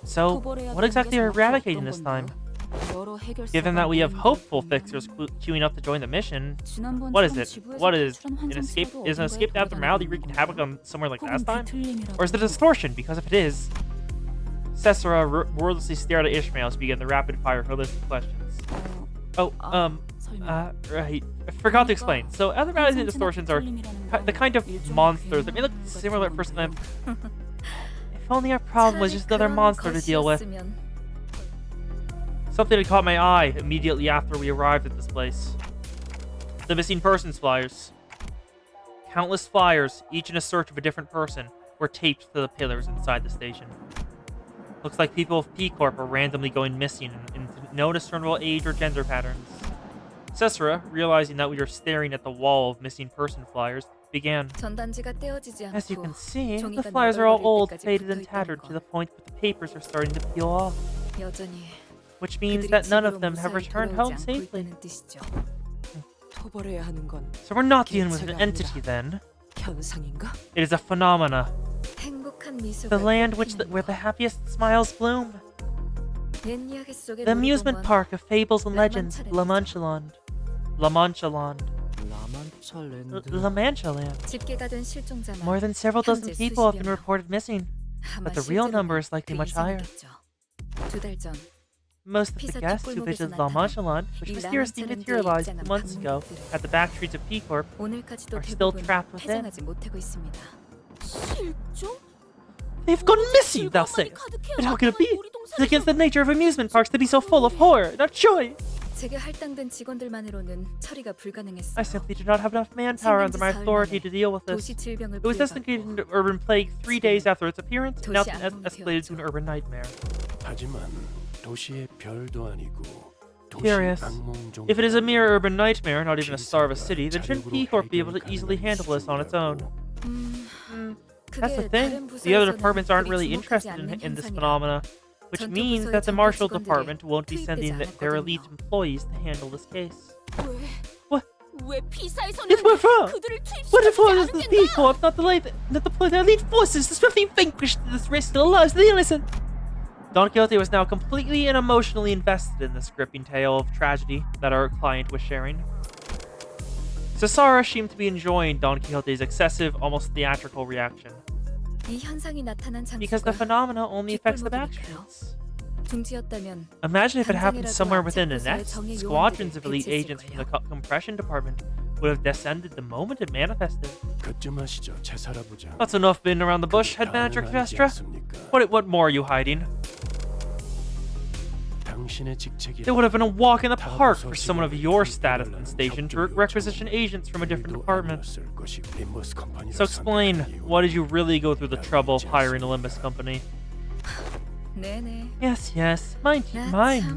Speaker 1: So, what exactly are you eradicating this time? Given that we have hopeful fixers queuing up to join the mission, what is it? What is an escape? Is an escaped abnormality wreaking havoc on somewhere like last time? Or is it a distortion? Because if it is, Cesara wordlessly stared at Ishmael as began the rapid fire her list of questions. Right. I forgot to explain. So, abnormalities and distortions are the kind of monsters that may look similar at first glance. If only our problem was just another monster to deal with. Something had caught my eye immediately after we arrived at this place. The missing persons flyers. Countless flyers, each in a search of a different person, were taped to the pillars inside the station. Looks like people of P Corp are randomly going missing in no discernible age or gender patterns. Cesara, realizing that we were staring at the wall of missing person flyers, began. As you can see, the flyers are all old, faded, and tattered to the point where the papers are starting to peel off. Which means that none of them have returned home safely. So we're not dealing with an entity then. It is a phenomena. The land where the happiest smiles bloom. The amusement park of fables and legends, La Mancha Land. More than several dozen people have been reported missing, but the real number is likely much higher. Most of the guests who visited La Mancha Land, which mysteriously materialized 2 months ago at the back streets of P Corp, are still trapped within. They've gone missing, thou sayest! But how can it be? It's against the nature of amusement parks to be so full of horror, not joy! I simply do not have enough manpower under my authority to deal with this. It was designated an urban plague 3 days after its appearance, and now it's escalated to an urban nightmare. Curious. If it is a mere urban nightmare, not even a star of a city, then shouldn't P Corp be able to easily handle this on its own? That's the thing. The other departments aren't really interested in this phenomena, which means that the Marshal Department won't be sending their elite employees to handle this case. What? It's what's wrong? What if all of the P Corp not deploy their elite forces to swiftly vanquish this risk to the lives of the innocent? Don Quixote was now completely and emotionally invested in this gripping tale of tragedy that our client was sharing. Cesara seemed to be enjoying Don Quixote's excessive, almost theatrical reaction. Because the phenomena only affects the backstreets. Imagine if it happened somewhere within a nest. Squadrons of elite agents from the compression department would have descended the moment it manifested. That's enough beating around the bush, Head Manager Castro. What more are you hiding? It would have been a walk in the park for someone of your status and station to requisition agents from a different department. So explain, why did you really go through the trouble of hiring a Limbus company? Yes, mine,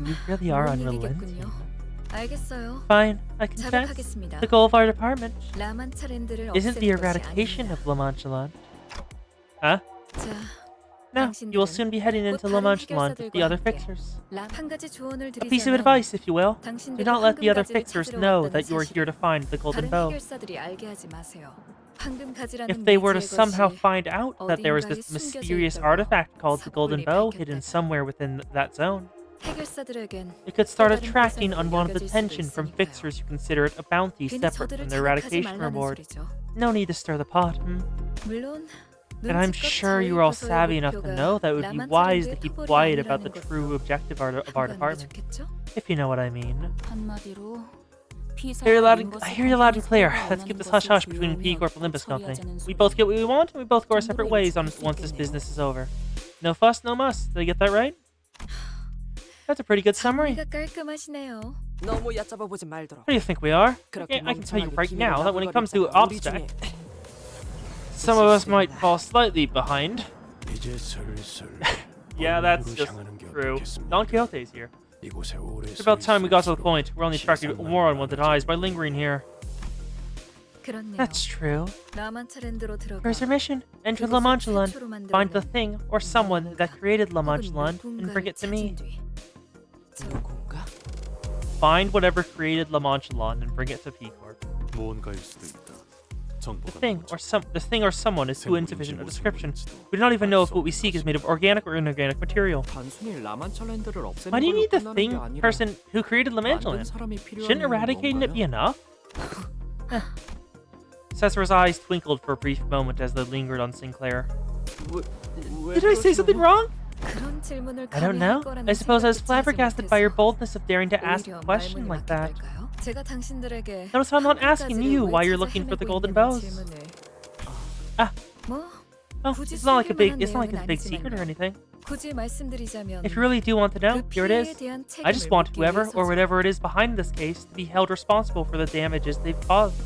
Speaker 1: you really are unrelenting. Fine, I confess. The goal of our department isn't the eradication of La Mancha Land. Huh? No, you will soon be heading into La Mancha Land with the other fixers. A piece of advice, if you will. Do not let the other fixers know that you are here to find the Golden Bow. If they were to somehow find out that there was this mysterious artifact called the Golden Bow hidden somewhere within that zone, it could start attracting unwanted attention from fixers who consider it a bounty separate from their eradication reward. No need to stir the pot, And I'm sure you're all savvy enough to know that it would be wise to keep quiet about the true objective of our department. If you know what I mean. I hear you loud and clear. Let's keep this hush-hush between P Corp and Limbus Company. We both get what we want, and we both go our separate ways once this business is over. No fuss, no muss. Did I get that right? That's a pretty good summary. What do you think we are? I can tell you right now that when it comes to OBSPEC, some of us might fall slightly behind. Yeah, that's just true. Don Quixote's here. It's about time we got to the point. We're only attracting more unwanted eyes by lingering here. That's true.
Speaker 2: 라만차랜드로 들어가
Speaker 1: Here's your mission. Enter La Mancha Land. Find the thing or someone that created La Mancha Land and bring it to me.
Speaker 2: 누군가?
Speaker 1: Find whatever created La Mancha Land and bring it to P-Corp.
Speaker 3: 무언가일 수도 있다.
Speaker 1: The thing or someone is too insufficient a description. We do not even know if what we seek is made of organic or inorganic material.
Speaker 2: 단순히 라만차랜드를 없애는
Speaker 1: Why do you
Speaker 2: 걸로
Speaker 1: need the
Speaker 2: 끝나는
Speaker 1: thing
Speaker 2: 게 아니라
Speaker 1: person who created La Mancha
Speaker 2: 만든
Speaker 1: Land?
Speaker 2: 사람이 필요한
Speaker 1: Shouldn't
Speaker 2: 이유는
Speaker 1: eradicating it be
Speaker 2: 뭔가요?
Speaker 1: enough? Cesar's eyes twinkled for a brief moment as they lingered on Sinclair. Did I say something wrong? I don't know. I suppose I was flabbergasted by your boldness of daring to ask a question like that. Notice how I'm not asking you why you're looking for the golden bows. Ah. Oh, it's not like a big secret or anything. If you really do want to know, here it is. I just want whoever or whatever it is behind this case to be held responsible for the damages they've caused.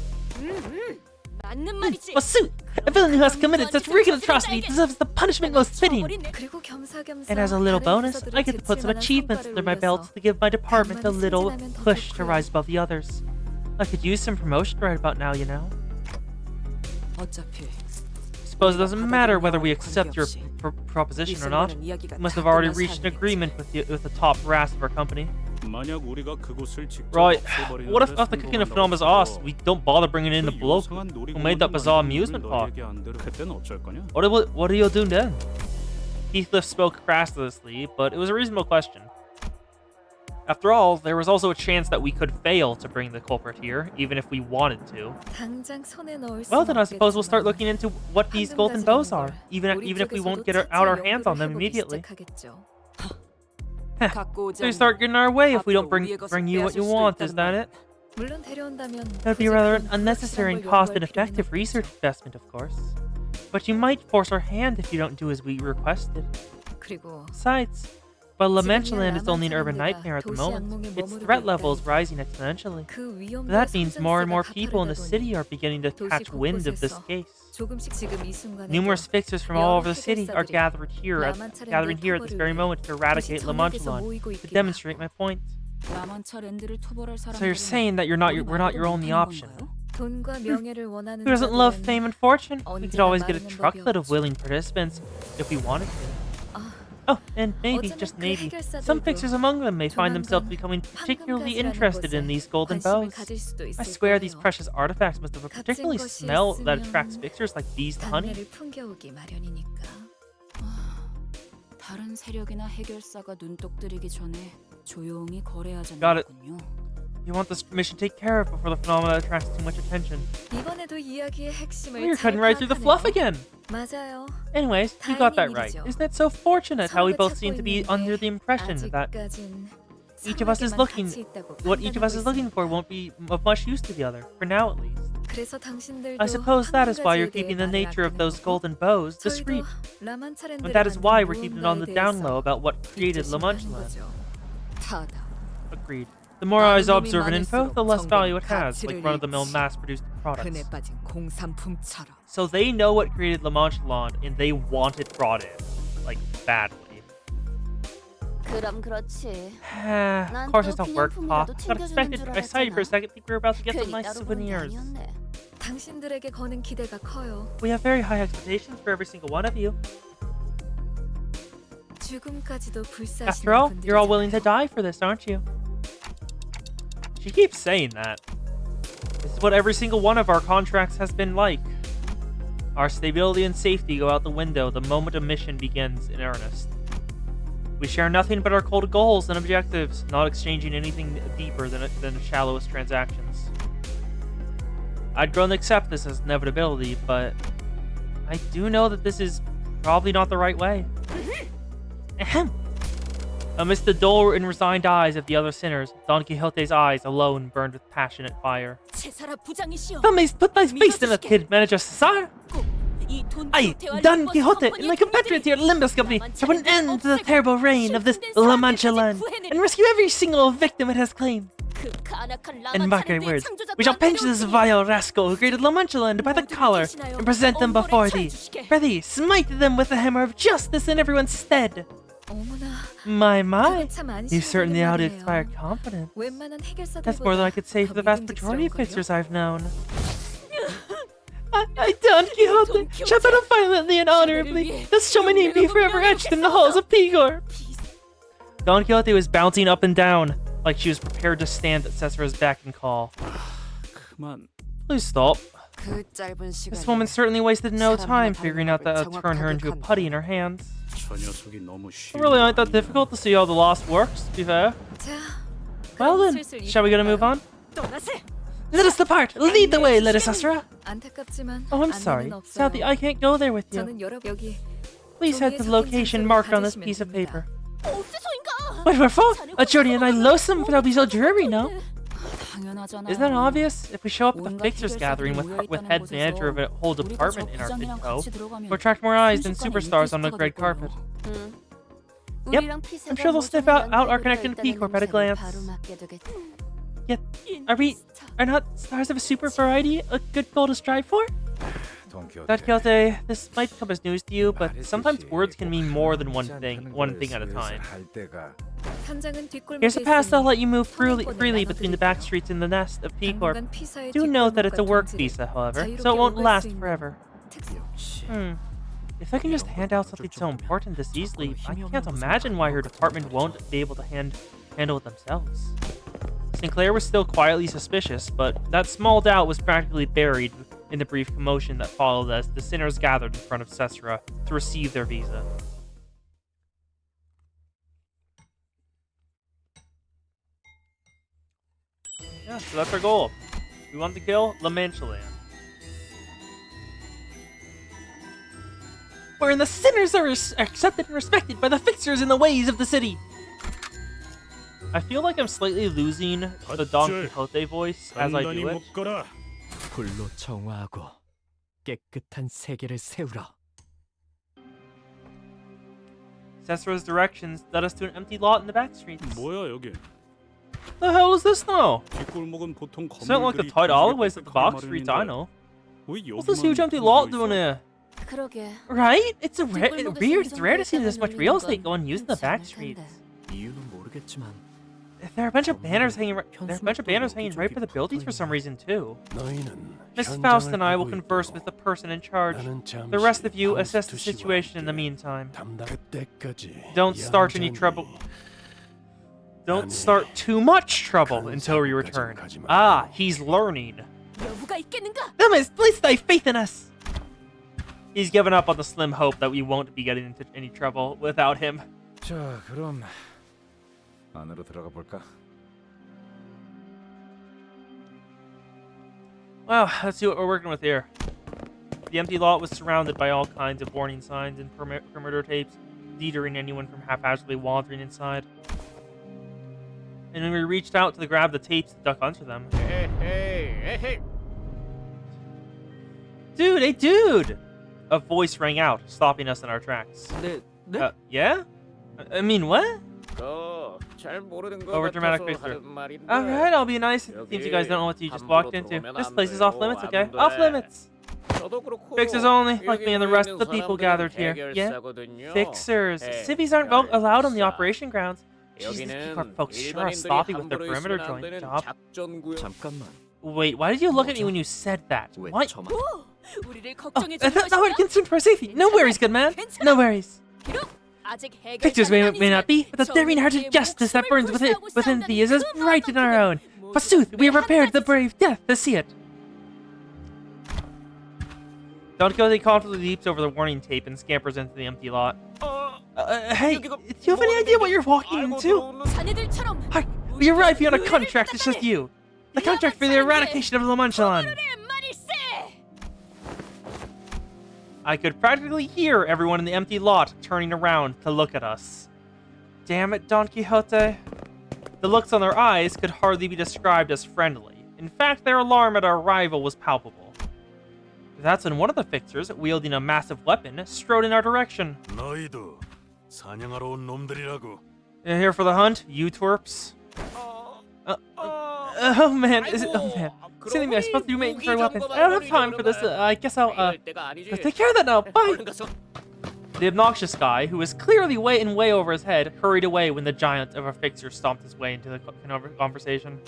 Speaker 1: A suit! A villain who has committed such wicked atrocity deserves the punishment most fitting. And as a little bonus, I get to put some achievements under my belt to give my department a little push to rise above the others. I could use some promotion right about now, you know. Suppose it doesn't matter whether we accept your proposition or not. We must have already reached an agreement with the top brass of our company. Right, what if after kicking the phenomena's ass, we don't bother bringing in the bloke who made that bizarre amusement park? What do you do then? Heathcliff spoke crasslessly, but it was a reasonable question. After all, there was also a chance that we could fail to bring the culprit here, even if we wanted to. Well then I suppose we'll start looking into what these golden bows are, even if we won't get out our hands on them immediately. So you start getting our way if we don't bring you what you want, is that it? That would be rather an unnecessary and cost-ineffective research investment, of course. But you might force our hand if you don't do as we requested. Besides, while La Mancha Land is only an urban nightmare at the moment, its threat level is rising exponentially. But that means more and more people in the city are beginning to catch wind of this case. Numerous fixers from all over the city are gathering here at this very moment to eradicate La Mancha Land, to demonstrate my point. So you're saying that we're not your only option? Who doesn't love fame and fortune? We could always get a truckload of willing participants if we wanted to. Oh, and maybe, just maybe, some fixers among them may find themselves becoming particularly interested in these golden bows. I swear these precious artifacts must have a particularly smell that attracts fixers like bees to honey. Got it. You want this mission taken care of before the phenomena attracts too much attention. Well, you're cutting right through the fluff again! Anyways, you got that right. Isn't it so fortunate how we both seem to be under the impression that what each of us is looking for won't be of much use to the other, for now at least. I suppose that is why you're keeping the nature of those golden bows discreet. And that is why we're keeping it on the down low about what created La Mancha Land. Agreed. The more eyes observe an info, the less value it has, like run-of-the-mill mass-produced products. So they know what created La Mancha Land, and they want it brought in. Like, badly. Of course it's not work, Pop. Got expected. I saw you for a second, think we were about to get some nice souvenirs. We have very high expectations for every single one of you. After all, you're all willing to die for this, aren't you? She keeps saying that. This is what every single one of our contracts has been like. Our stability and safety go out the window the moment a mission begins in earnest. We share nothing but our cold goals and objectives, not exchanging anything deeper than the shallowest transactions. I'd grown to accept this as inevitability, but I do know that this is probably not the right way. Ahem. Amidst the dull and resigned eyes of the other sinners, Don Quixote's eyes alone burned with passionate fire. Put thy face in it, kid, Manager Cesar! I, Don Quixote, and my compatriots here at Limbus Company have put an end to the terrible reign of this La Mancha Land, and rescue every single victim it has claimed. In my words, we shall pinch this vile rascal who created La Mancha Land by the collar and present them before thee. For thee, smite them with the hammer of justice in everyone's stead. My, you certainly ought to inspire confidence. That's more than I could say for the vast majority of fixers I've known. I Don Quixote, shall battle violently and honorably. Thus shall my name be forever etched in the halls of Pigor. Don Quixote was bouncing up and down, like she was prepared to stand at Cesara's beck and call.
Speaker 2: 그만.
Speaker 1: Please stop. This woman certainly wasted no time figuring out that I'd turn her into a putty in her hands. It really aren't that difficult to see how the lost works, to be fair. Well then, shall we get a move on? Let us depart! Lead the way, Lady Cesara! Oh, I'm sorry. Sadly, I can't go there with you. Please head to the location marked on this piece of paper. Wait, we're full? Jody and I lonesome, but I'll be so dreary, no? Isn't that obvious? If we show up at the Fixers gathering with head manager of a whole department in tow, we'll attract more eyes than superstars on the red carpet. Yep, I'm sure they'll sniff out our connection to P-Corp at a glance. Yet, are not stars of a super variety a good goal to strive for? Don Quixote, this might come as news to you, but sometimes words can mean more than one thing at a time. Here's a pass that'll let you move freely between the back streets and the nest of P-Corp. Do note that it's a work visa, however, so it won't last forever. If I can just hand out something so important this easily, I can't imagine why her department won't be able to handle it themselves. Sinclair was still quietly suspicious, but that small doubt was practically buried in the brief commotion that followed as the sinners gathered in front of Cesara to receive their visa. Yeah, so that's our goal. We want to kill La Mancha, wherein the sinners are accepted and respected by the fixers in the ways of the city. I feel like I'm slightly losing the Don Quixote voice as I do it.
Speaker 2: 불로 정화하고 깨끗한 세계를 세우라.
Speaker 1: Cesara's directions led us to an empty lot in the back streets.
Speaker 3: 뭐야 여기?
Speaker 1: The hell is this now?
Speaker 3: 뒷골목은 보통
Speaker 1: It's not like the
Speaker 3: 건물들이
Speaker 1: tight alleyways
Speaker 3: 뒤집혔다가
Speaker 1: of the box
Speaker 3: 마련인데
Speaker 1: streets I know.
Speaker 3: 왜
Speaker 1: What's this
Speaker 3: 여기만
Speaker 1: huge empty
Speaker 3: 텅
Speaker 1: lot
Speaker 3: 비어
Speaker 1: doing
Speaker 3: 있어?
Speaker 1: here?
Speaker 4: 그러게.
Speaker 1: Right? It's weird. It's rare to see this much real estate going used in the back streets.
Speaker 2: 이유는 모르겠지만
Speaker 1: There are a bunch of banners hanging right by the buildings for some reason too. Miss Faust and I will converse with the person in charge. The rest of you assess the situation in the meantime. Don't start any trouble. Don't start too much trouble until we return. Ah, he's learning. Limbus, place thy faith in us. He's given up on the slim hope that we won't be getting into any trouble without him.
Speaker 3: 자, 그럼 안으로 들어가 볼까?
Speaker 1: Well, let's see what we're working with here. The empty lot was surrounded by all kinds of warning signs and perimeter tapes, deterring anyone from haphazardly wandering inside. And when we reached out to grab the tapes to duck onto them.
Speaker 3: Hey!
Speaker 1: Dude! A voice rang out, stopping us in our tracks.
Speaker 2: 네?
Speaker 1: Yeah? I mean, what?
Speaker 3: 잘 모르는 거
Speaker 1: Over dramatic
Speaker 3: 같아서
Speaker 1: picture.
Speaker 3: 하는 말인데.
Speaker 1: Alright, I'll be nice. It seems you guys don't know what you just walked into. This place is off limits, okay? Off limits!
Speaker 3: 저도 그렇고
Speaker 1: Fixers only, like me and the rest of the
Speaker 3: 여기
Speaker 1: people
Speaker 3: 사람들은
Speaker 1: gathered here. Yeah?
Speaker 3: 해결사거든요.
Speaker 1: Fixers.
Speaker 3: 예,
Speaker 1: Civvies aren't allowed on the operation grounds. Jeez, these
Speaker 3: 여기는
Speaker 1: P-Corp folks sure are
Speaker 3: 일반인들이
Speaker 1: sloppy with their
Speaker 3: 함부로
Speaker 1: perimeter
Speaker 3: 있으면 안
Speaker 1: joint
Speaker 3: 되는
Speaker 1: job.
Speaker 3: 작전구역.
Speaker 2: 잠깐만.
Speaker 1: Wait, why did you look at me when you said that?
Speaker 2: 왜
Speaker 1: What?
Speaker 2: 저만?
Speaker 4: 우리를
Speaker 1: Oh,
Speaker 4: 걱정해
Speaker 1: that would concern for safety. No worries, good man. No worries. Fixers may not be, but the daring heart of justice that burns within thee is as bright in our own. Forsooth, we are prepared to brave death to see it. Don Quixote confidently leaps over the warning tape and scampers into the empty lot. Hey, do you have any idea what you're walking into? Hi, we arrived here on a contract, it's just you. The contract for the eradication of La Mancha. I could practically hear everyone in the empty lot turning around to look at us. Damn it, Don Quixote. The looks on their eyes could hardly be described as friendly. In fact, their alarm at our arrival was palpable. That's when one of the fixers, wielding a massive weapon, strode in our direction.
Speaker 5: 너희도 사냥하러 온 놈들이라고.
Speaker 1: Here for the hunt, you twerps? Oh man, silly me, I supposed to do maintenance for weapons. I don't have time for this, I guess I'll, take care of that now, bye! The obnoxious guy, who was clearly way over his head, hurried away when the giant of a fixer stomped his way into the conversation.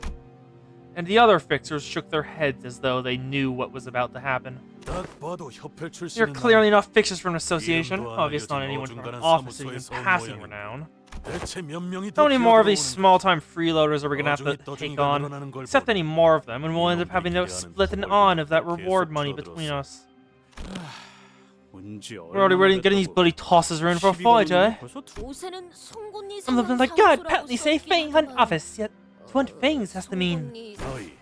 Speaker 1: And the other fixers shook their heads as though they knew what was about to happen.
Speaker 5: 딱 봐도 협회
Speaker 1: You're
Speaker 5: 출신은
Speaker 1: clearly not fixers from an association.
Speaker 5: 이름도
Speaker 1: Obviously not
Speaker 5: 알려진
Speaker 1: anyone from an
Speaker 5: 어중간한
Speaker 1: office of even
Speaker 5: 사무소에서 온
Speaker 1: passing
Speaker 5: 모양이야.
Speaker 1: renown.
Speaker 5: 대체 몇 명이
Speaker 1: How
Speaker 5: 더
Speaker 1: many more of these
Speaker 5: 기어들어오는데
Speaker 1: small-time freeloaders are we gonna have to
Speaker 5: 어중이
Speaker 1: take
Speaker 5: 떠중이가
Speaker 1: on?
Speaker 5: 늘어나는 걸
Speaker 1: Except
Speaker 5: 보니
Speaker 1: any more of them, and we'll end up having to
Speaker 5: 이놈들끼리
Speaker 1: split
Speaker 5: 하는
Speaker 1: an on of that
Speaker 5: 계속
Speaker 1: reward money
Speaker 5: 줄어들었어.
Speaker 1: between us.
Speaker 2: 뭔지
Speaker 1: We're already ready getting these bloody tosses around for a fight, eh?
Speaker 4: 요새는 송곳니
Speaker 1: Something like God, patently say Fang Hunt office, yet to hunt fangs has to mean.
Speaker 5: 너희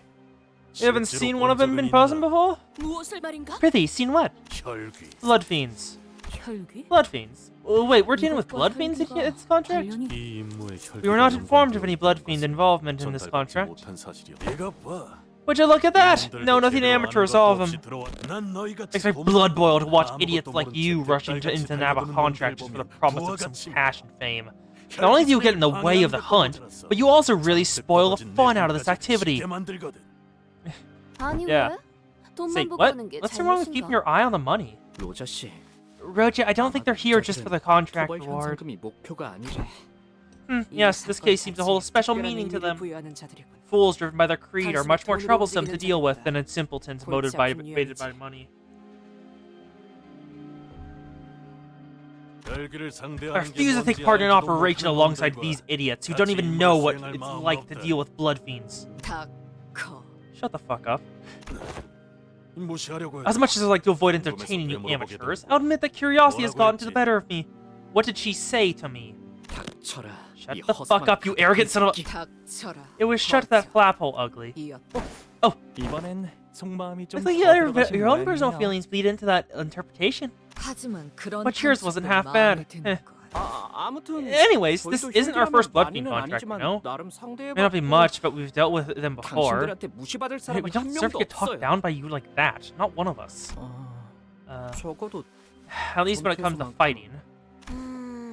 Speaker 1: You haven't
Speaker 5: 실제로
Speaker 1: seen
Speaker 5: 본
Speaker 1: one of them
Speaker 5: 적은
Speaker 1: in person
Speaker 5: 있나?
Speaker 1: before?
Speaker 4: 무엇을 말인가?
Speaker 1: Prithee, seen what?
Speaker 5: 혈귀
Speaker 1: Blood fiends.
Speaker 4: 혈귀?
Speaker 1: Blood fiends. Oh, wait, we're dealing with blood fiends in its contract?
Speaker 5: 이 임무의 혈귀가
Speaker 1: We were not
Speaker 5: 이런
Speaker 1: informed of
Speaker 5: 건데
Speaker 1: any blood fiend involvement in this
Speaker 5: 전달받지
Speaker 1: contract.
Speaker 5: 못한 사실이야. 네가 봐.
Speaker 1: Would you look at that?
Speaker 5: 이놈들도
Speaker 1: No, nothing
Speaker 5: 제대로
Speaker 1: amateurs,
Speaker 5: 아는
Speaker 1: all of
Speaker 5: 것도 없이
Speaker 1: them.
Speaker 5: 들어와. 난 너희같이
Speaker 1: Makes my
Speaker 5: 돈
Speaker 1: blood boil to watch
Speaker 5: 아무것도
Speaker 1: idiots like
Speaker 5: 모른
Speaker 1: you
Speaker 5: 채
Speaker 1: rushing
Speaker 5: 뱃살같이
Speaker 1: into nab a
Speaker 5: 달려드는
Speaker 1: contract just for the
Speaker 5: 놈들
Speaker 1: promise of
Speaker 5: 보면
Speaker 1: some
Speaker 5: 부하같이
Speaker 1: cash and fame. Not only do you get in the way of the hunt, but you also really spoil the fun out of this activity.
Speaker 4: 아니
Speaker 1: Yeah.
Speaker 4: 왜? 돈만
Speaker 1: Say,
Speaker 4: 보고
Speaker 1: what?
Speaker 4: 하는 게
Speaker 1: What's wrong with keeping
Speaker 4: 잘못인가?
Speaker 1: your eye on the money?
Speaker 2: 로저 씨.
Speaker 1: Roja, I don't think they're here just for the contract
Speaker 2: 토벌
Speaker 1: reward.
Speaker 2: 현상금이 목표가 아니래.
Speaker 1: Yes, this case seems to hold a special meaning to them. Fools driven by their creed are much more troublesome to deal with than simpletons motivated by money. I refuse to take part in an operation alongside these idiots who don't even know what it's like to deal with blood fiends.
Speaker 4: 닥커.
Speaker 1: Shut the fuck up.
Speaker 5: 무시하려고
Speaker 1: As much as I like to avoid entertaining you amateurs, I'll admit that curiosity has gotten to the better of me. What did she say to me?
Speaker 2: 닥쳐라.
Speaker 1: Shut the fuck up, you arrogant son of a...
Speaker 4: 닥쳐라.
Speaker 1: It was shut that flap hole, ugly.
Speaker 4: 이었다.
Speaker 2: 이번엔 속마음이 좀
Speaker 1: Looks like your own personal feelings bleed into that interpretation.
Speaker 4: 하지만 그런
Speaker 1: But yours wasn't
Speaker 4: 탐욕도
Speaker 1: half bad.
Speaker 4: 마음에 드는 것.
Speaker 2: 아무튼
Speaker 1: Anyways, this isn't our first blood fiend contract, you know?
Speaker 2: 나름 상대해봤고
Speaker 1: May not be much, but we've dealt with them before.
Speaker 2: 당신들한테 무시받을
Speaker 1: Hey,
Speaker 2: 사람은
Speaker 1: we
Speaker 2: 한
Speaker 1: don't deserve to
Speaker 2: 명도
Speaker 1: get talked
Speaker 2: 없어요.
Speaker 1: down by you like that. Not one of us.
Speaker 2: 적어도
Speaker 1: At least when it comes to fighting.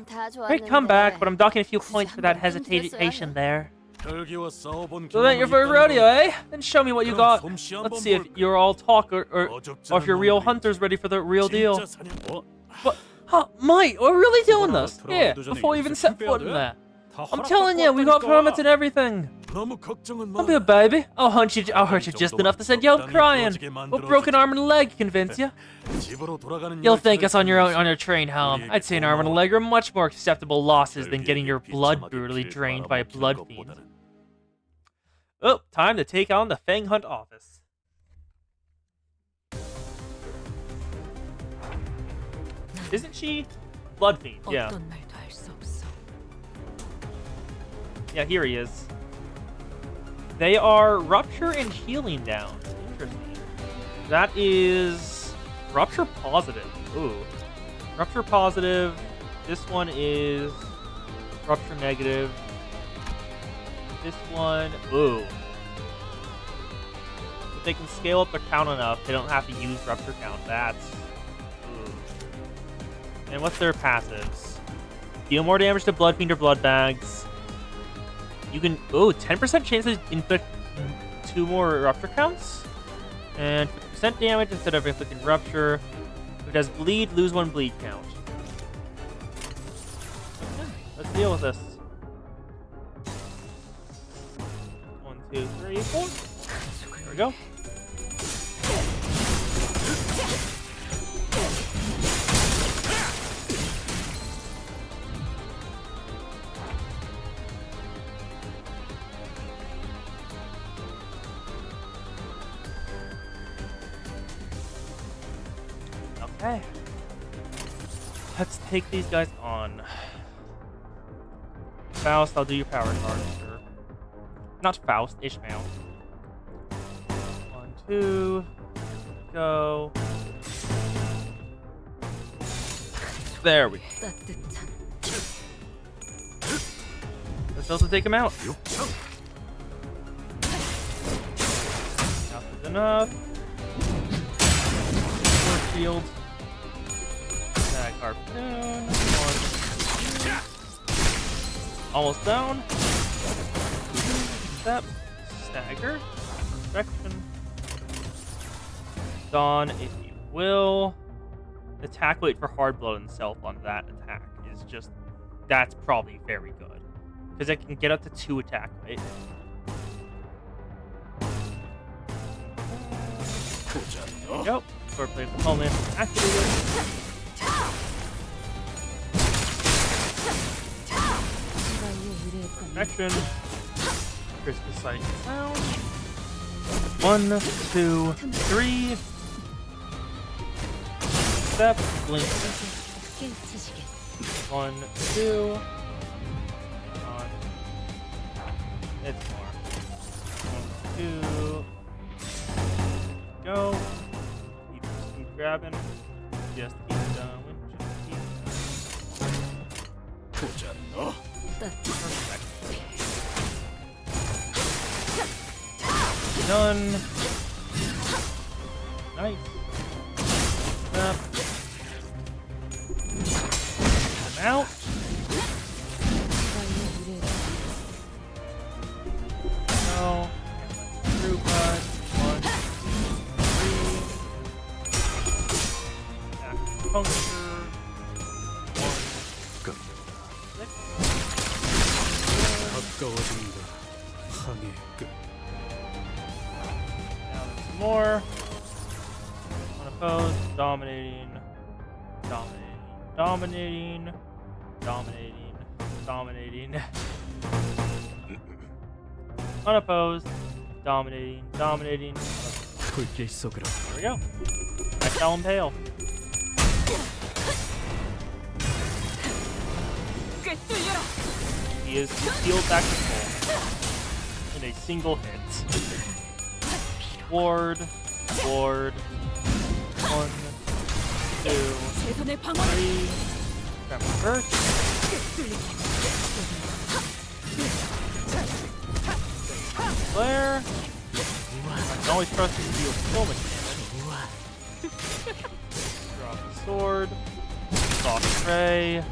Speaker 4: 다 좋았는데.
Speaker 1: Great comeback, but I'm docking a few points for that hesitation there.
Speaker 5: 혈기와 싸워본
Speaker 1: So that your first rodeo, eh? Then show me what you got.
Speaker 5: 솜씨
Speaker 1: Let's
Speaker 5: 한번
Speaker 1: see if
Speaker 5: 볼까?
Speaker 1: you're all talk or
Speaker 5: 어줍잖은
Speaker 1: if you're real
Speaker 5: 놈들이
Speaker 1: hunters ready for the real deal.
Speaker 5: 진짜 사냥-
Speaker 1: What? Huh, mate, we're really doing
Speaker 5: 이거나
Speaker 1: this?
Speaker 5: 들어가기도
Speaker 1: Yeah,
Speaker 5: 전에
Speaker 1: before we even
Speaker 5: 이렇게
Speaker 1: set
Speaker 5: 준비해야
Speaker 1: foot in
Speaker 5: 돼?
Speaker 1: there.
Speaker 5: 다
Speaker 1: I'm
Speaker 5: 허락받고
Speaker 1: telling you, we got
Speaker 5: 왔다니까.
Speaker 1: permits and everything.
Speaker 5: 너무 걱정은 마.
Speaker 1: Don't be a baby. I'll hurt you just enough to send you out crying. A broken arm and a leg convince you.
Speaker 5: 집으로 돌아가는
Speaker 1: You'll thank
Speaker 5: 열차를
Speaker 1: us on your
Speaker 5: 타면서
Speaker 1: train home.
Speaker 5: 우리에게
Speaker 1: I'd say an arm and a
Speaker 5: 고마워.
Speaker 1: leg are much more acceptable losses than
Speaker 5: 혈기에게
Speaker 1: getting your blood
Speaker 5: 비참하게
Speaker 1: brutally
Speaker 5: 길
Speaker 1: drained by a
Speaker 5: 빨아먹히는
Speaker 1: blood fiend.
Speaker 5: 것보다는
Speaker 1: Oh, time to take on the Fang Hunt office. Isn't she blood fiend? Yeah.
Speaker 4: 어떤 말도 할 수 없어.
Speaker 1: Yeah, here he is. They are Rupture and Healing down. Interesting. That is Rupture positive. Ooh. Rupture positive. This one is Rupture negative. This one, ooh. If they can scale up their count enough, they don't have to use Rupture count. That's, ooh. And what's their passives? Deal more damage to Blood Fiend or Blood Bags. You can, 10% chance to inflict 2 more Rupture counts. And 50% damage instead of inflicting Rupture. If it does bleed, lose 1 bleed count. Okay, let's deal with this. 1, 2, 3, 4. There we go. Okay. Let's take these guys on. Faust, I'll do your power card, sure. Not Faust, Ishmael. 1, 2, go. There we go.
Speaker 4: 따뜻한.
Speaker 1: Let's also take him out. Enough is enough. Force shield. Attack harpoon. 1, 2. Almost down. Step. Stagger. Perfection. Dawn, if you will. Attack weight for hard blow itself on that attack is just... That's probably very good. Because it can get up to 2 attack weight. There we go. Swordplate component activated. Action. Crystal sight sound. 1, 2, 3. Step. Blink. 1, 2. On. It's more. 1, 2. Go. Keep grabbing. Just keep going. Just keep. Perfect. Done. Nice. Up. I'm out. No. Through cut. 1, 3. Acupuncture. 1.
Speaker 5: 가까워진다. 항해 끝.
Speaker 1: Now there's more. Unopposed, dominating, dominating, dominating, dominating, dominating. Unopposed, dominating, dominating.
Speaker 2: 불길 속으로.
Speaker 1: There we go. I shall impale. He is healed back to full in a single hit. Ward, ward. 1, 2, 3. Grab him first. Flare. I can always trust him to deal so much damage. Drop the sword. Soft spray.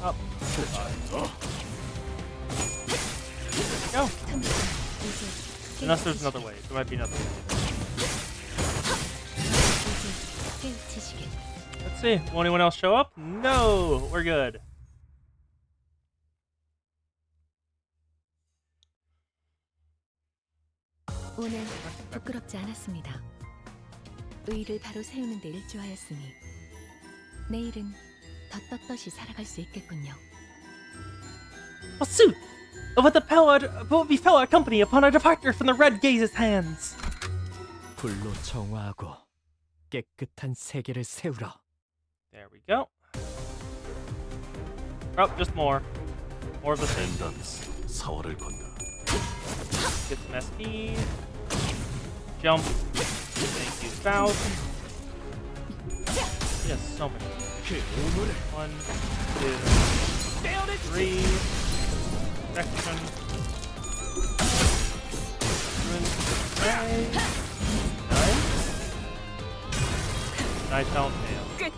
Speaker 1: Up. Go. Unless there's another way. There might be another way. Let's see. Will anyone else show up? No! We're good.
Speaker 4: 오늘 부끄럽지 않았습니다. 의를 바로 세우는 데 일조하였으니 내일은 더 떳떳이 살아갈 수 있겠군요.
Speaker 1: Pursuit of what befell our company upon our departure from the Red Gaze's hands.
Speaker 2: 불로 정화하고 깨끗한 세계를 세우라.
Speaker 1: There we go. Oh, just more. More of the same.
Speaker 5: 벤던스 사월을 건다.
Speaker 1: Get some SP. Jump. Thank you, Spout. He has so many. 1, 2, 3. Section. Nice. Nice down tail. 2, 3.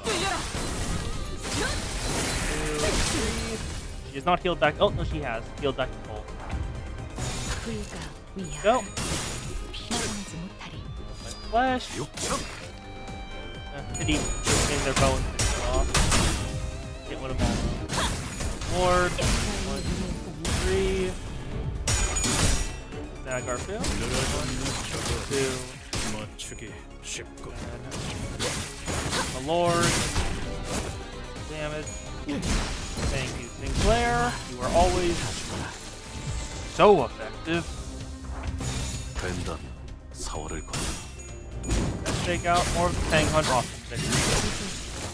Speaker 1: She is not healed back. Oh, no, she has. Healed back to full. Go. Flash. Pity getting their bow and finish off. Get one of them all. Ward. 1, 3. Now Garfield. 1, 2.
Speaker 5: 맞추기 쉽고.
Speaker 1: The Lord. Damage. Thank you, Sinclair. You are always so effective.
Speaker 5: 벤던 사월을 건다.
Speaker 1: Let's take out more of the Fang Hunt offense.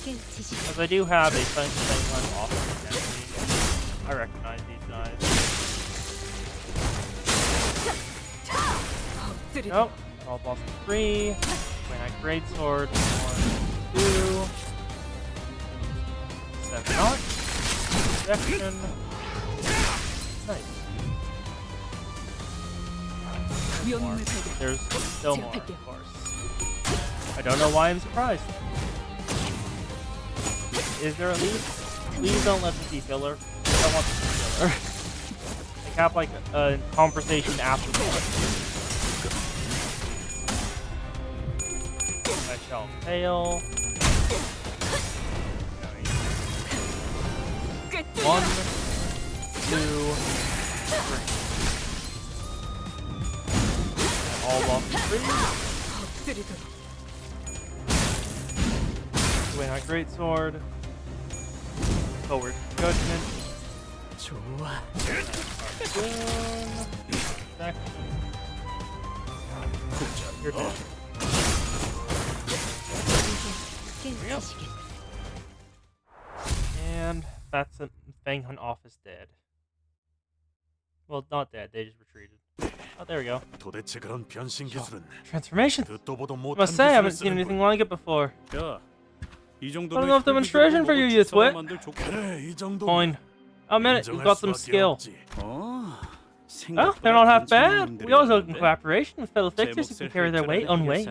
Speaker 1: Because I do have a Fang Hunt offense enemy. I recognize these guys. Nope. All boss 3. Granite Greatsword. 1, 2. 7 not. Section. Nice. There's still more, of course. I don't know why I'm surprised. Is there a lead? Please don't let this be filler. I don't want this to be filler. Like, have like a conversation afterwards. I shall fail. Nice. 1, 2, 3. All fall off the tree. Wait, not great sword. Forward judgment.
Speaker 2: 좋아.
Speaker 1: Back. You're dead. And that's a Fang Hunt office dead. Well, not dead. They just retreated. Oh, there we go.
Speaker 5: 도대체 그런 변신 기술은
Speaker 1: Transformation.
Speaker 5: 듣도 보도
Speaker 1: I
Speaker 5: 못한
Speaker 1: must say, I haven't
Speaker 5: 기술을
Speaker 1: seen
Speaker 5: 쓰는
Speaker 1: anything
Speaker 5: 걸.
Speaker 1: like it before.
Speaker 5: 야, 이 정도면
Speaker 1: Not enough demonstration for you, you twit.
Speaker 5: 그래, 이 정도.
Speaker 1: Coin. Oh, man, you've got some skill.
Speaker 5: 어,
Speaker 1: Oh, they're not half bad. We always look in cooperation with fellow fixers who can carry their weight on weight.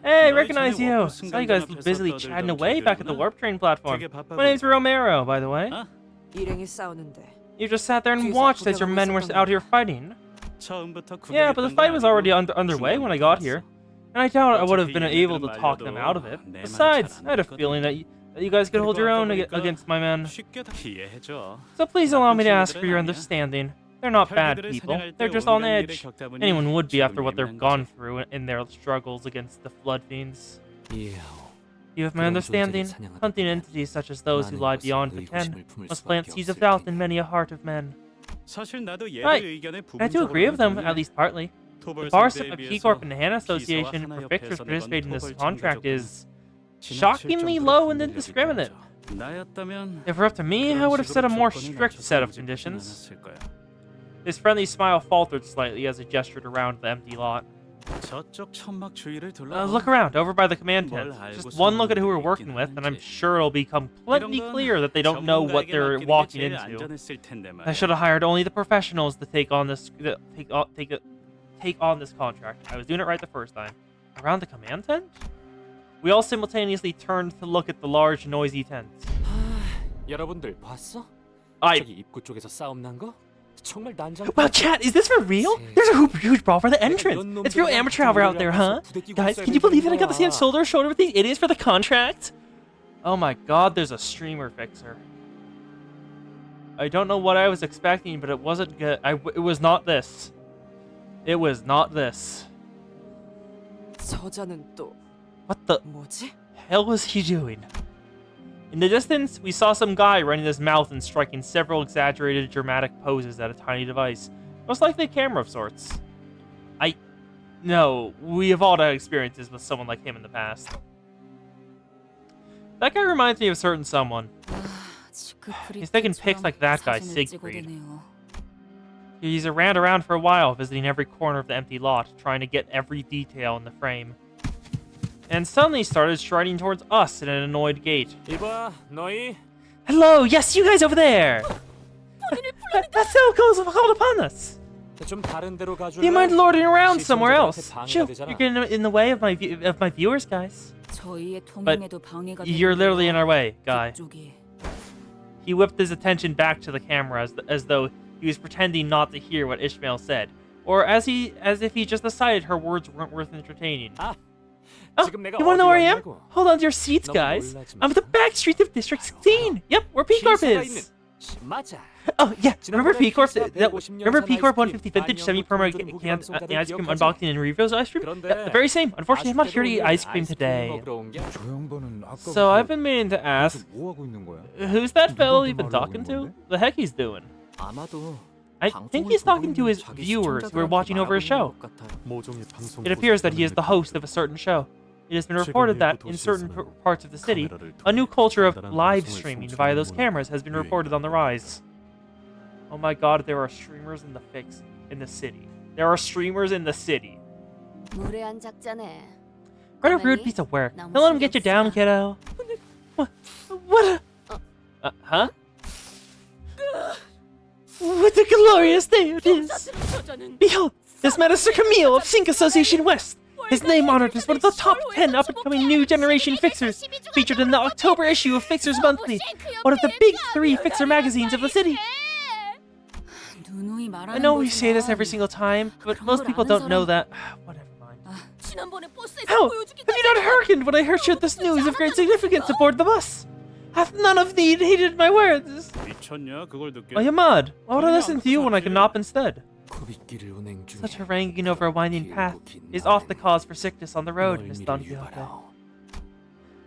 Speaker 1: Hey, recognize you. Saw you guys busily chatting away back at the warp train platform. My name's Romero, by the way.
Speaker 6: 일행이 싸우는데
Speaker 1: You just sat there and watched as your men were out here fighting. Yeah, but the fight was already underway when I got here. And I doubt I would have been able to talk them out of it. Besides, I had a feeling that you guys could hold your own against my men. So please allow me to ask for your understanding. They're not bad people. They're just on edge. Anyone would be after what they've gone through in their struggles against the Flood Fiends. You have my understanding. Hunting entities such as those who lie beyond the Ten must plant seeds of doubt in many a heart of men. Right. I do agree with them, at least partly. The bar of P Corp and the Han Association for fixers participating in this contract is shockingly low and indiscriminate. If it were up to me, I would have set a more strict set of conditions. His friendly smile faltered slightly as he gestured around the empty lot. Look around, over by the command tent. Just one look at who we're working with, and I'm sure it'll become plenty clear that they don't know what they're walking into. I should have hired only the professionals to take on this contract. I was doing it right the first time. Around the command tent? We all simultaneously turned to look at the large, noisy tent.
Speaker 2: 여러분들 봤어?
Speaker 1: I.
Speaker 2: 저기 입구 쪽에서 싸움 난 거? 정말 난장.
Speaker 1: Wow, chat, is this for real? There's a huge brawl for the entrance. It's real amateur hour out there, huh? Guys, can you believe that I got to stand shoulder to shoulder with these idiots for the contract? Oh my god, there's a streamer fixer. I don't know what I was expecting, but it wasn't good. It was not this. It was not this.
Speaker 6: 저자는 또
Speaker 1: What the
Speaker 6: 뭐지?
Speaker 1: hell was he doing? In the distance, we saw some guy running his mouth and striking several exaggerated dramatic poses at a tiny device. Most likely a camera of sorts. No, we have all had experiences with someone like him in the past. That guy reminds me of a certain someone. He's taking pics like that guy, Siegfried. He's around for a while, visiting every corner of the empty lot, trying to get every detail in the frame. And suddenly started striding towards us in an annoyed gait.
Speaker 2: 이봐, 너희.
Speaker 1: Hello, yes, you guys over there! That's how called upon us!
Speaker 2: 좀 다른 데로
Speaker 1: Do you mind
Speaker 2: 가줄래?
Speaker 1: lording around somewhere else?
Speaker 2: 방해가
Speaker 1: Shoot,
Speaker 2: 되잖아.
Speaker 1: you're getting in the way of my viewers, guys.
Speaker 6: 저희의
Speaker 1: But
Speaker 6: 통행에도 방해가
Speaker 1: you're literally in our way, guy.
Speaker 6: 그쪽이.
Speaker 1: He whipped his attention back to the camera as though he was pretending not to hear what Ishmael said, or as if he just decided her words weren't worth entertaining. Oh,
Speaker 2: 지금 내가
Speaker 1: you wanna know where I am?
Speaker 2: 어디 왔냐고.
Speaker 1: Hold on to your seats,
Speaker 2: 너무
Speaker 1: guys.
Speaker 2: 놀라지
Speaker 1: I'm at the back street of District 16. Yep, where P Corp
Speaker 2: 기사가
Speaker 1: is.
Speaker 2: 있는- 맞아.
Speaker 1: Oh yeah, remember P Corp?
Speaker 2: 지난번에
Speaker 1: Remember P Corp 150 vintage
Speaker 2: 안녕,
Speaker 1: semi-perma
Speaker 2: 돈
Speaker 1: can
Speaker 2: 후기
Speaker 1: ice cream
Speaker 2: 방송가들
Speaker 1: unboxing and reviews ice cream?
Speaker 2: 그런데
Speaker 1: Yeah, the very same. Unfortunately, I'm not here to eat ice cream today.
Speaker 2: 먹으러 온 게?
Speaker 3: 저 양반은 아까
Speaker 1: So I've been meaning to ask,
Speaker 3: 뭐 하고 있는 거야?
Speaker 1: who's that fellow
Speaker 3: 누구한테
Speaker 1: you've been
Speaker 3: 말하고
Speaker 1: talking
Speaker 3: 있는
Speaker 1: to?
Speaker 3: 건데?
Speaker 1: The heck he's doing?
Speaker 2: 아마도
Speaker 1: I think he's talking to his
Speaker 2: 자기
Speaker 1: viewers who are
Speaker 2: 시청자들한테
Speaker 1: watching over his show.
Speaker 2: 말하고 있는 것 같아요.
Speaker 5: 모종의 방송
Speaker 1: It appears that he is the host of a certain show. It has been reported that in certain parts of the city, a new culture of live streaming via those cameras has been reported on the rise. Oh my god, there are streamers in the city. There are streamers in the city.
Speaker 6: 무례한 작자네.
Speaker 1: What a rude piece of work. Don't let him get you down, kiddo. What huh? What a glorious day it is!
Speaker 6: 저자는
Speaker 1: Behold, this man is Sir Camille of Sync Association West. His name honored as one of the top 10 up-and-coming new generation fixers, featured in the October issue of Fixers Monthly, one of the big 3 fixer magazines of the city.
Speaker 6: 누누이 말하는
Speaker 1: I know we say this
Speaker 6: 거지만
Speaker 1: every single time, but most people don't know that. Whatever, mind.
Speaker 6: 지난번에 버스에서
Speaker 1: How?
Speaker 6: 보여주기
Speaker 1: Have you not hearkened when I shared this news of great significance aboard the bus? Hath none of thee heeded my words?
Speaker 5: 미쳤냐? 그걸 듣게.
Speaker 1: Are you mad? Why would I listen to you when I can nop instead?
Speaker 2: 빗길을 운행 중에
Speaker 1: Such haranguing over a winding path is oft the cause for sickness on the road, Miss Don Quixote.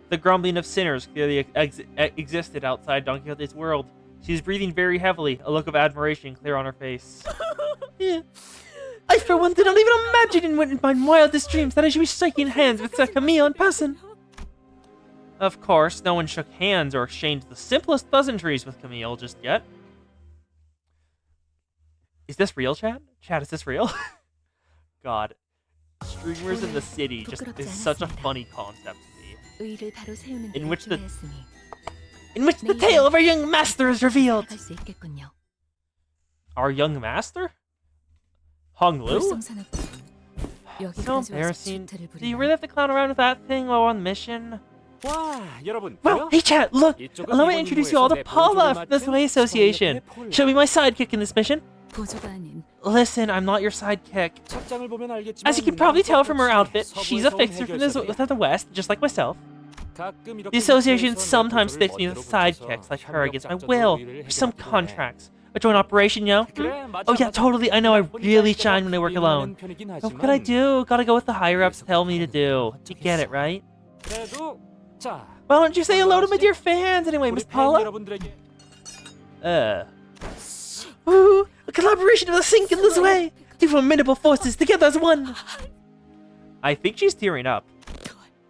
Speaker 1: The grumbling of sinners clearly existed outside Don Quixote's world. She was breathing very heavily, a look of admiration clear on her face. Yeah. I, for one, did not even imagine in my wildest dreams that I should be shaking hands with Sir Camille in person. Of course, no one shook hands or exchanged the simplest pleasantries with Camille just yet. Is this real, Chad? Chad, is this real? God. Streamers in the city just is such a funny concept to me.
Speaker 4: 의의를 바로 세우는 데
Speaker 1: In which the
Speaker 4: 일조하였으니
Speaker 1: tale of our young master is revealed.
Speaker 4: 할 수 있겠군요.
Speaker 1: Our young master? Hung Lu?
Speaker 4: 불성사납군.
Speaker 1: So
Speaker 4: 여기까지 와서
Speaker 1: embarrassing.
Speaker 4: 주태를
Speaker 1: Do you
Speaker 4: 부리나?
Speaker 1: really have to clown around with that thing while on mission?
Speaker 2: 와, 여러분.
Speaker 1: Well, hey Chad, look!
Speaker 2: 이쪽은
Speaker 1: Allow me to
Speaker 2: 이번
Speaker 1: introduce you all to
Speaker 2: 임무에서 내
Speaker 1: Paula
Speaker 2: 보조를
Speaker 1: from the
Speaker 2: 맡은
Speaker 1: Sway Association.
Speaker 2: 스파이의
Speaker 1: She'll be my sidekick in this mission.
Speaker 4: 보조가 아닌
Speaker 1: Listen, I'm not your sidekick.
Speaker 2: 착장을 보면 알겠지만
Speaker 1: As you can probably tell from her outfit, she's a
Speaker 2: 서부에서 온
Speaker 1: fixer from the West, just like myself.
Speaker 2: 가끔 이렇게
Speaker 1: The association
Speaker 2: 임무에서 내
Speaker 1: sometimes
Speaker 2: 보조를
Speaker 1: sticks me with
Speaker 2: 어디로
Speaker 1: sidekicks
Speaker 2: 붙여서
Speaker 1: like her against my
Speaker 2: 협력
Speaker 1: will,
Speaker 2: 작전으로
Speaker 1: for some
Speaker 2: 일을 해봤는데.
Speaker 1: contracts. A joint operation, you know?
Speaker 2: 그래, 맞아,
Speaker 1: Oh yeah,
Speaker 2: 맞아.
Speaker 1: totally, I know I
Speaker 2: 혼자
Speaker 1: really
Speaker 2: 할 때가
Speaker 1: shine when I work alone.
Speaker 2: 편이긴
Speaker 1: But what can I
Speaker 2: 하지만
Speaker 1: do? Gotta go with the higher-ups tell me to do. You get it, right?
Speaker 2: 그래도 자,
Speaker 1: Why don't you say hello to my dear fans anyway,
Speaker 2: 우리
Speaker 1: Miss
Speaker 2: 팬
Speaker 1: Paula?
Speaker 2: 여러분들에게
Speaker 1: Woo! A collaboration of the Sink and the Sway! Two formidable forces together as one! I think she's tearing up.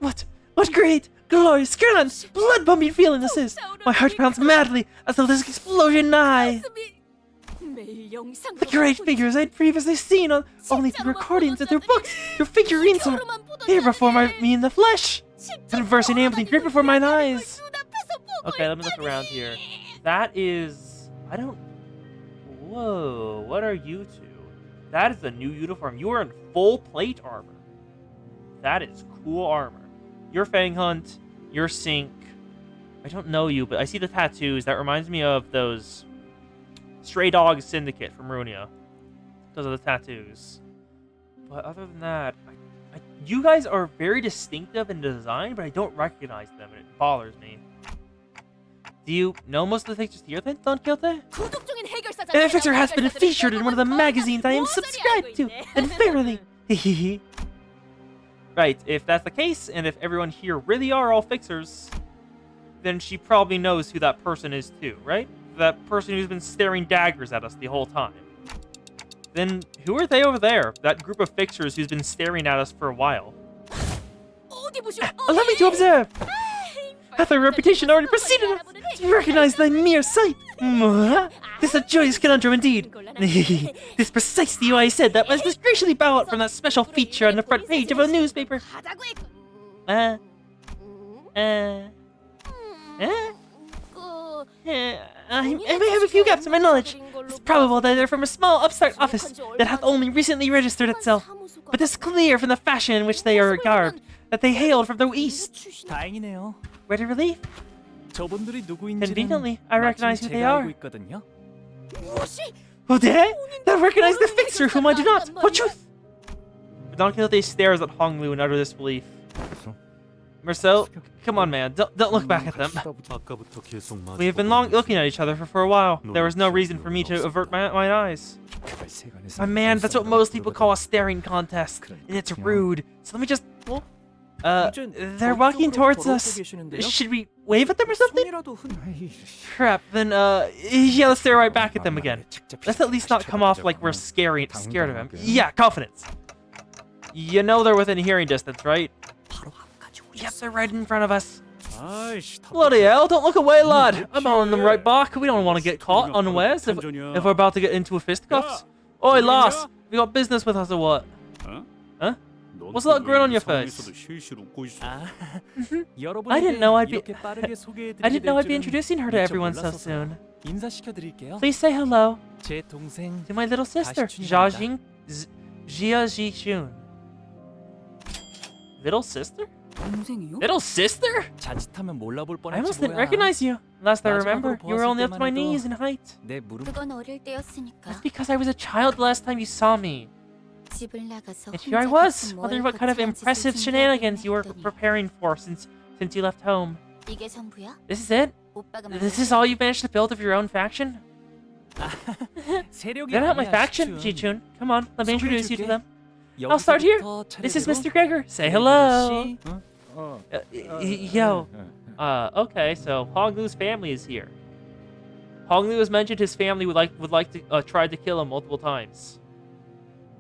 Speaker 1: What great, glorious, grand, blood-pumping feeling this is! My heart pounds madly as though there's an explosion nigh!
Speaker 6: 매일 영상으로
Speaker 1: The great figures I'd previously seen only through recordings and through books, through figurines are here before me in the flesh! Conversing amply right before mine eyes! Okay, let me look around here. That is... I don't... Whoa, what are you two? That is a new uniform. You are in full plate armor. That is cool armor. You're Fang Hunt. You're Sink. I don't know you, but I see the tattoos. That reminds me of those Stray Dogs Syndicate from Runia. Those are the tattoos. But other than that, you guys are very distinctive in design, but I don't recognize them, and it bothers me. Do you know most of the fixtures here then, Don Quixote?
Speaker 6: 도덕적인 해결사자.
Speaker 1: And the fixture has been featured in one of the magazines I am subscribed to, and verily. Right, if that's the case, and if everyone here really are all fixers, then she probably knows who that person is too, right? That person who's been staring daggers at us the whole time. Then who are they over there? That group of fixers who's been staring at us for a while.
Speaker 6: 어디 보시오.
Speaker 1: Allow me to observe! Hath our reputation already preceded us to recognize thy mere sight? This is a joyous conundrum indeed. This precisely why I said that must disgracefully bow out from that special feature on the front page of a newspaper. I may have a few gaps in my knowledge. It's probable that they're from a small upstart office that hath only recently registered itself. But it's clear from the fashion in which they are garbed that they hailed from the east.
Speaker 5: 다행이네요.
Speaker 1: Ready relief?
Speaker 5: 저분들이 누구인지는
Speaker 1: Conveniently, I recognize who
Speaker 5: 마침
Speaker 1: they
Speaker 5: 제가
Speaker 1: are.
Speaker 5: 알고 있거든요.
Speaker 1: Oh, did I? Thou recognize the fixer whom I do not. What truth? Don Quixote stares at Hong Lu in utter disbelief. Marcel, come on, man. Don't look back at them.
Speaker 5: 아까부터 계속 마주
Speaker 1: We have been looking at each other for a while. There was no reason for me to avert my eyes. My man, that's what most people call a staring contest. And it's rude. So let me just... they're walking towards us. Should we wave at them or something? Crap, then, yeah, let's stare right back at them again. Let's at least not come off like we're scared of him. Yeah, confidence. You know they're within hearing distance, right? Yep, they're right in front of us.
Speaker 5: 아이씨,
Speaker 1: Bloody hell, don't look away, lad. I'm on them right back. We don't want to get caught unawares if we're about to get into a fisticuffs. Oi, lass, you got business with us or what? Huh? What's that grin on your face? I didn't know I'd be introducing her to everyone so soon.
Speaker 5: 인사시켜드릴게요.
Speaker 1: Please say hello
Speaker 5: 제 동생
Speaker 1: to my little sister,
Speaker 5: 다시준입니다.
Speaker 1: Jia Jixun. Little sister?
Speaker 6: 동생이요?
Speaker 1: Little sister?
Speaker 5: 자칫하면 몰라볼
Speaker 1: I almost
Speaker 5: 뻔했지
Speaker 1: didn't
Speaker 5: 뭐야.
Speaker 1: recognize you. Last I
Speaker 5: 마지막으로
Speaker 1: remember, you were
Speaker 5: 보았을
Speaker 1: only up to my
Speaker 5: 때만
Speaker 1: knees
Speaker 5: 해도
Speaker 1: in height.
Speaker 5: 내 무릎
Speaker 6: 그건 어릴 때였으니까.
Speaker 1: That's because I was a child the last time you saw me.
Speaker 6: 집을 나가서
Speaker 1: And here I was, wondering what kind of impressive shenanigans you were preparing for since you left home.
Speaker 6: 이게 전부야?
Speaker 1: This is it?
Speaker 6: 오빠가
Speaker 1: This is all you managed to build of your own faction?
Speaker 5: 세력이
Speaker 1: They're not my
Speaker 5: 아니야,
Speaker 1: faction,
Speaker 5: 시춘.
Speaker 1: Ji-chun. Come on, let me introduce you to
Speaker 5: 소개해줄게.
Speaker 1: them. I'll start here.
Speaker 5: 여기서부터
Speaker 1: This is
Speaker 5: 차례대로
Speaker 1: Mr. Gregor. Say
Speaker 5: 그레고르
Speaker 1: hello.
Speaker 5: 씨.
Speaker 1: Yo. Okay, so Honglu's family is here. Honglu has mentioned his family would like to try to kill him multiple times.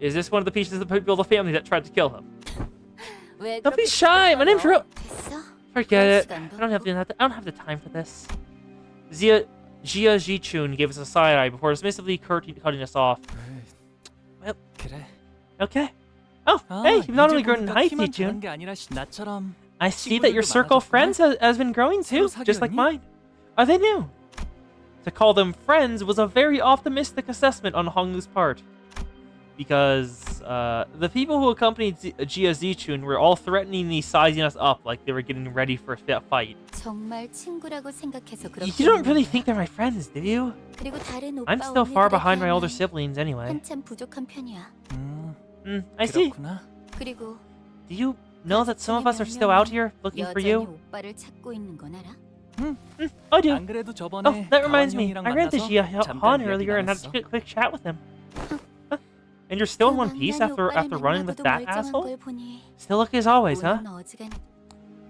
Speaker 1: Is this one of the pieces of the people of the family that tried to kill him? Don't be shy. My name's Ro.
Speaker 6: 됐어?
Speaker 1: Forget it.
Speaker 6: 시간도
Speaker 1: I don't have the time for this. Jia Ji-chun gave us a side eye before dismissively cutting us off.
Speaker 5: 그래.
Speaker 1: Okay. Oh,
Speaker 5: 아,
Speaker 1: hey, you've not
Speaker 5: 이제
Speaker 1: only grown in
Speaker 5: 보니까
Speaker 1: height,
Speaker 5: 키만
Speaker 1: Ji-chun.
Speaker 5: 자란 게 아니라 나처럼
Speaker 1: I see that your
Speaker 5: 친구들도
Speaker 1: circle of friends has been growing too,
Speaker 5: 새로
Speaker 1: just like
Speaker 5: 사귀었니?
Speaker 1: mine. Are they new? To call them friends was a very optimistic assessment on Honglu's part. Because the people who accompanied Jia Zichun were all threateningly sizing us up like they were getting ready for a fight.
Speaker 6: 정말 친구라고 생각해서 그렇게
Speaker 1: You don't really
Speaker 6: 했는데.
Speaker 1: think they're my friends, do you?
Speaker 6: 그리고 다른 오빠
Speaker 1: I'm still far
Speaker 6: 언니들에
Speaker 1: behind my older
Speaker 6: 비하면
Speaker 1: siblings anyway.
Speaker 6: 한참 부족한 편이야.
Speaker 1: I see.
Speaker 5: 그렇구나.
Speaker 6: 그리고
Speaker 1: Do you know that some of us are still out here looking for
Speaker 6: 여전히
Speaker 1: you?
Speaker 6: 오빠를 찾고 있는 건 알아?
Speaker 1: I do.
Speaker 5: 안 그래도 저번에
Speaker 1: Oh, that reminds me.
Speaker 5: 가완 형이랑
Speaker 1: I ran into
Speaker 5: 만나서
Speaker 1: Jia
Speaker 5: 잠깐
Speaker 1: Han
Speaker 5: 이야기
Speaker 1: earlier and had
Speaker 5: 나눴어.
Speaker 1: a quick chat with him. Huh. And you're still in one piece after running with that asshole? Still lucky as always, huh?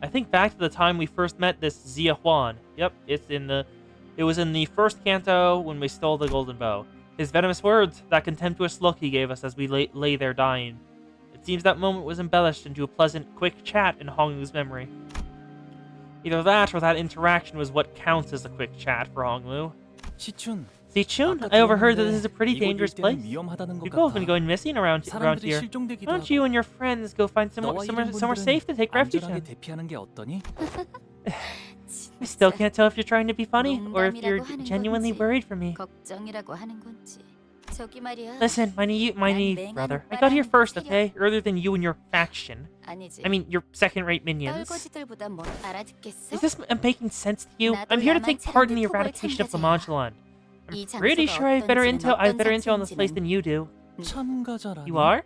Speaker 1: I think back to the time we first met this Jia Huan. Yep, it was in the first canto when we stole the golden bow. His venomous words, that contemptuous look he gave us as we lay there dying. It seems that moment was embellished into a pleasant, quick chat in Honglu's memory. Either that or that interaction was what counts as a quick chat for Honglu.
Speaker 5: 시춘.
Speaker 1: Zichun,
Speaker 5: 아까
Speaker 1: I overheard that
Speaker 5: 들었는데
Speaker 1: this is a pretty
Speaker 5: 이곳
Speaker 1: dangerous
Speaker 5: 일대는
Speaker 1: place.
Speaker 5: 위험하다는 것
Speaker 1: People have been
Speaker 5: 같아.
Speaker 1: going missing around
Speaker 5: 사람들이
Speaker 1: here.
Speaker 5: 실종되기도
Speaker 1: Why don't you
Speaker 5: 하고.
Speaker 1: and your friends go find somewhere
Speaker 5: 너와 이런
Speaker 1: somewhere
Speaker 5: 분들은
Speaker 1: safe to take refuge
Speaker 5: 안전하게
Speaker 1: in?
Speaker 5: 대피하는 게 어떠니?
Speaker 1: I still can't tell if you're trying to be funny or if you're
Speaker 6: 농담이라고 하는
Speaker 1: genuinely
Speaker 6: 건지,
Speaker 1: worried for me.
Speaker 6: 걱정이라고 하는 건지. 저기 말이야.
Speaker 1: Listen, my naive brother. I got here first, okay? Earlier than you and your faction.
Speaker 6: 아니지.
Speaker 1: I mean, your second-rate minions.
Speaker 6: 떨거지들보다 뭘 알아듣겠어?
Speaker 1: Is this making sense to you?
Speaker 6: 나도
Speaker 1: I'm here to take
Speaker 6: 야만
Speaker 1: part in the
Speaker 6: 사람들
Speaker 1: eradication of the
Speaker 6: 토벌
Speaker 1: Modulan.
Speaker 6: 이
Speaker 1: I'm pretty
Speaker 6: 장소가
Speaker 1: sure I have better
Speaker 6: 어떤지는
Speaker 1: intel. I have
Speaker 6: 어떤
Speaker 1: better intel on this place
Speaker 6: 장소인지는
Speaker 1: than you do.
Speaker 5: 참가자라니.
Speaker 1: You are?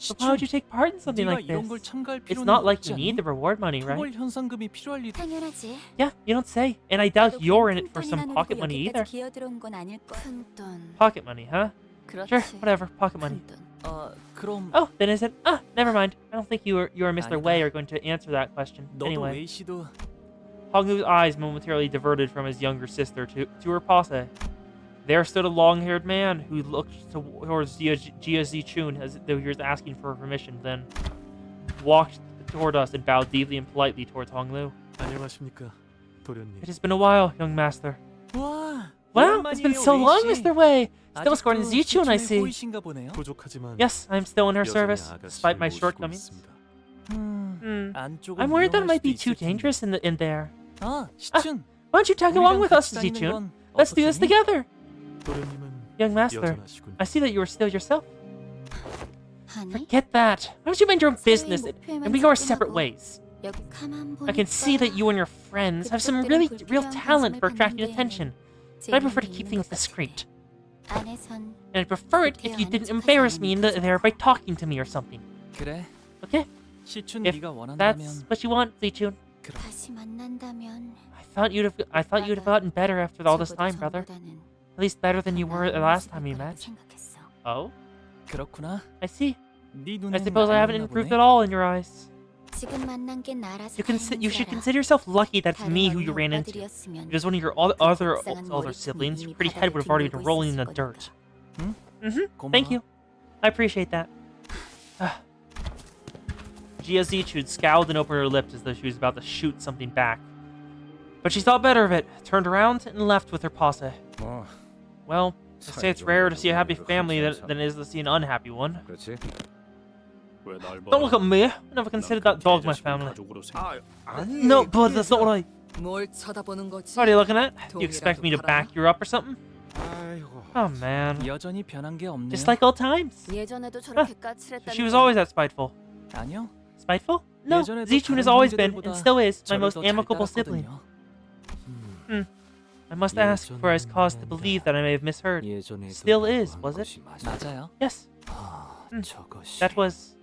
Speaker 1: So why would you take part in something
Speaker 5: 네가
Speaker 1: like
Speaker 5: 이런 걸
Speaker 1: this?
Speaker 5: 참가할
Speaker 1: It's
Speaker 5: 필요는
Speaker 1: not like you
Speaker 5: 없지
Speaker 1: need
Speaker 5: 않니?
Speaker 1: the reward money, right?
Speaker 5: 토벌 현상금이 필요할 일.
Speaker 6: 당연하지.
Speaker 1: Yeah, you don't say. And I doubt
Speaker 6: 나도
Speaker 1: you're
Speaker 6: 그냥
Speaker 1: in it for
Speaker 6: 푼돈이나
Speaker 1: some
Speaker 6: 노리고
Speaker 1: pocket money either.
Speaker 6: 여기까지 기어들어온 건 아닐 거야. 푼돈.
Speaker 1: Pocket money, huh?
Speaker 6: 그렇지.
Speaker 1: Sure, whatever. Pocket money.
Speaker 6: 푼돈.
Speaker 5: 그럼
Speaker 1: Oh, then is it? Never mind. I don't think you or Mr.
Speaker 5: 아니다.
Speaker 1: Wei are going to answer that question.
Speaker 5: 너도
Speaker 1: Anyway,
Speaker 5: 웨이 씨도
Speaker 1: Honglu's eyes momentarily diverted from his younger sister to her posse. There stood a long-haired man who looked towards Jia Zichun as though he was asking for permission, then walked toward us and bowed deeply and politely towards Honglu.
Speaker 2: 안녕하십니까, 도련님.
Speaker 1: It has been a while, young master.
Speaker 5: 와.
Speaker 1: Wow, it's been so long, Mr. Wei. Still escorting
Speaker 5: 아직도
Speaker 1: Zichun, I
Speaker 5: 시춘의
Speaker 1: see.
Speaker 5: 호의신가 보네요.
Speaker 2: 부족하지만
Speaker 1: Yes, I am still in her
Speaker 2: 여전히
Speaker 1: service,
Speaker 2: 아가씨를
Speaker 1: despite my
Speaker 2: 모시고
Speaker 1: shortcomings.
Speaker 2: 있습니다.
Speaker 5: 안쪽은
Speaker 1: I'm worried that it
Speaker 5: 위험할
Speaker 1: might be
Speaker 5: 수도
Speaker 1: too
Speaker 5: 있을 텐데.
Speaker 1: dangerous in there.
Speaker 5: 아, 시춘.
Speaker 1: Why don't you tag along
Speaker 5: 우리랑
Speaker 1: with us,
Speaker 5: 같이 다니는
Speaker 1: Zichun?
Speaker 5: 건
Speaker 1: Let's do this
Speaker 5: 어떻겠니?
Speaker 1: together.
Speaker 2: 도련님은
Speaker 1: Young master,
Speaker 2: 여전하시군.
Speaker 1: I see that you are still yourself.
Speaker 6: 아니.
Speaker 1: Forget that. Why don't you mind your own business
Speaker 6: 목표에만
Speaker 1: and we go our separate
Speaker 6: 집중하고
Speaker 1: ways?
Speaker 6: 여기 가만
Speaker 1: I can see that you and your friends have some real talent for attracting attention, but I prefer to keep things discreet.
Speaker 6: 안에선
Speaker 1: And I'd prefer it if you didn't embarrass me in there by talking to me or something.
Speaker 5: 그래.
Speaker 1: Okay?
Speaker 5: 시춘
Speaker 1: If
Speaker 5: 네가 원한다면
Speaker 1: That's what you want, Zichun.
Speaker 6: 다시 만난다면
Speaker 1: I thought you'd have gotten better after all this
Speaker 6: 적어도
Speaker 1: time, brother.
Speaker 6: 전보다는
Speaker 1: At least better than you were the
Speaker 6: 나은
Speaker 1: last time
Speaker 6: 모습일
Speaker 1: we
Speaker 6: 거라고
Speaker 1: met.
Speaker 6: 생각했어.
Speaker 1: Oh?
Speaker 5: 그렇구나.
Speaker 1: I see.
Speaker 5: 네
Speaker 1: I
Speaker 5: 눈엔
Speaker 1: suppose I haven't
Speaker 5: 아니었나
Speaker 1: improved
Speaker 5: 보네.
Speaker 1: at all in your eyes.
Speaker 6: 지금 만난 게 나라서
Speaker 1: You should consider yourself lucky that it's me who you ran into. If it was one of your other older siblings, your pretty head would have already been rolling in the dirt.
Speaker 5: 고마워.
Speaker 1: Thank you. I appreciate that. Jia Zichud scowled and opened her lips as though she was about to shoot something back. But she thought better of it, turned around, and left with her posse.
Speaker 3: 뭐
Speaker 1: Well, I say it's rarer to see a happy family than it is to see an unhappy one.
Speaker 3: 그렇지?
Speaker 1: Don't look at me. I never considered that dog my family.
Speaker 3: 아, 아니.
Speaker 1: No, but that's not what I...
Speaker 7: 뭘 쳐다보는 거지?
Speaker 1: What are you looking at? You expect me to back you up or something?
Speaker 3: 아이고.
Speaker 1: Oh, man.
Speaker 5: 여전히 변한 게 없네요.
Speaker 1: Just like old times.
Speaker 6: 예전에도 저렇게 까칠했다는
Speaker 1: She was
Speaker 6: 건
Speaker 1: always that spiteful.
Speaker 5: 아니요.
Speaker 1: Spiteful? No,
Speaker 5: 예전에도
Speaker 1: Zichun has
Speaker 5: 다른
Speaker 1: always been,
Speaker 5: 형제들보다
Speaker 1: and still is, my
Speaker 5: 저를
Speaker 1: most
Speaker 5: 더잘
Speaker 1: amicable sibling.
Speaker 5: 따랐거든요.
Speaker 1: I must ask, for I was cause to believe that I may have misheard.
Speaker 2: 예전에도
Speaker 1: Still is, was it?
Speaker 5: 맞아요.
Speaker 1: Yes,
Speaker 2: 저것이
Speaker 1: that was...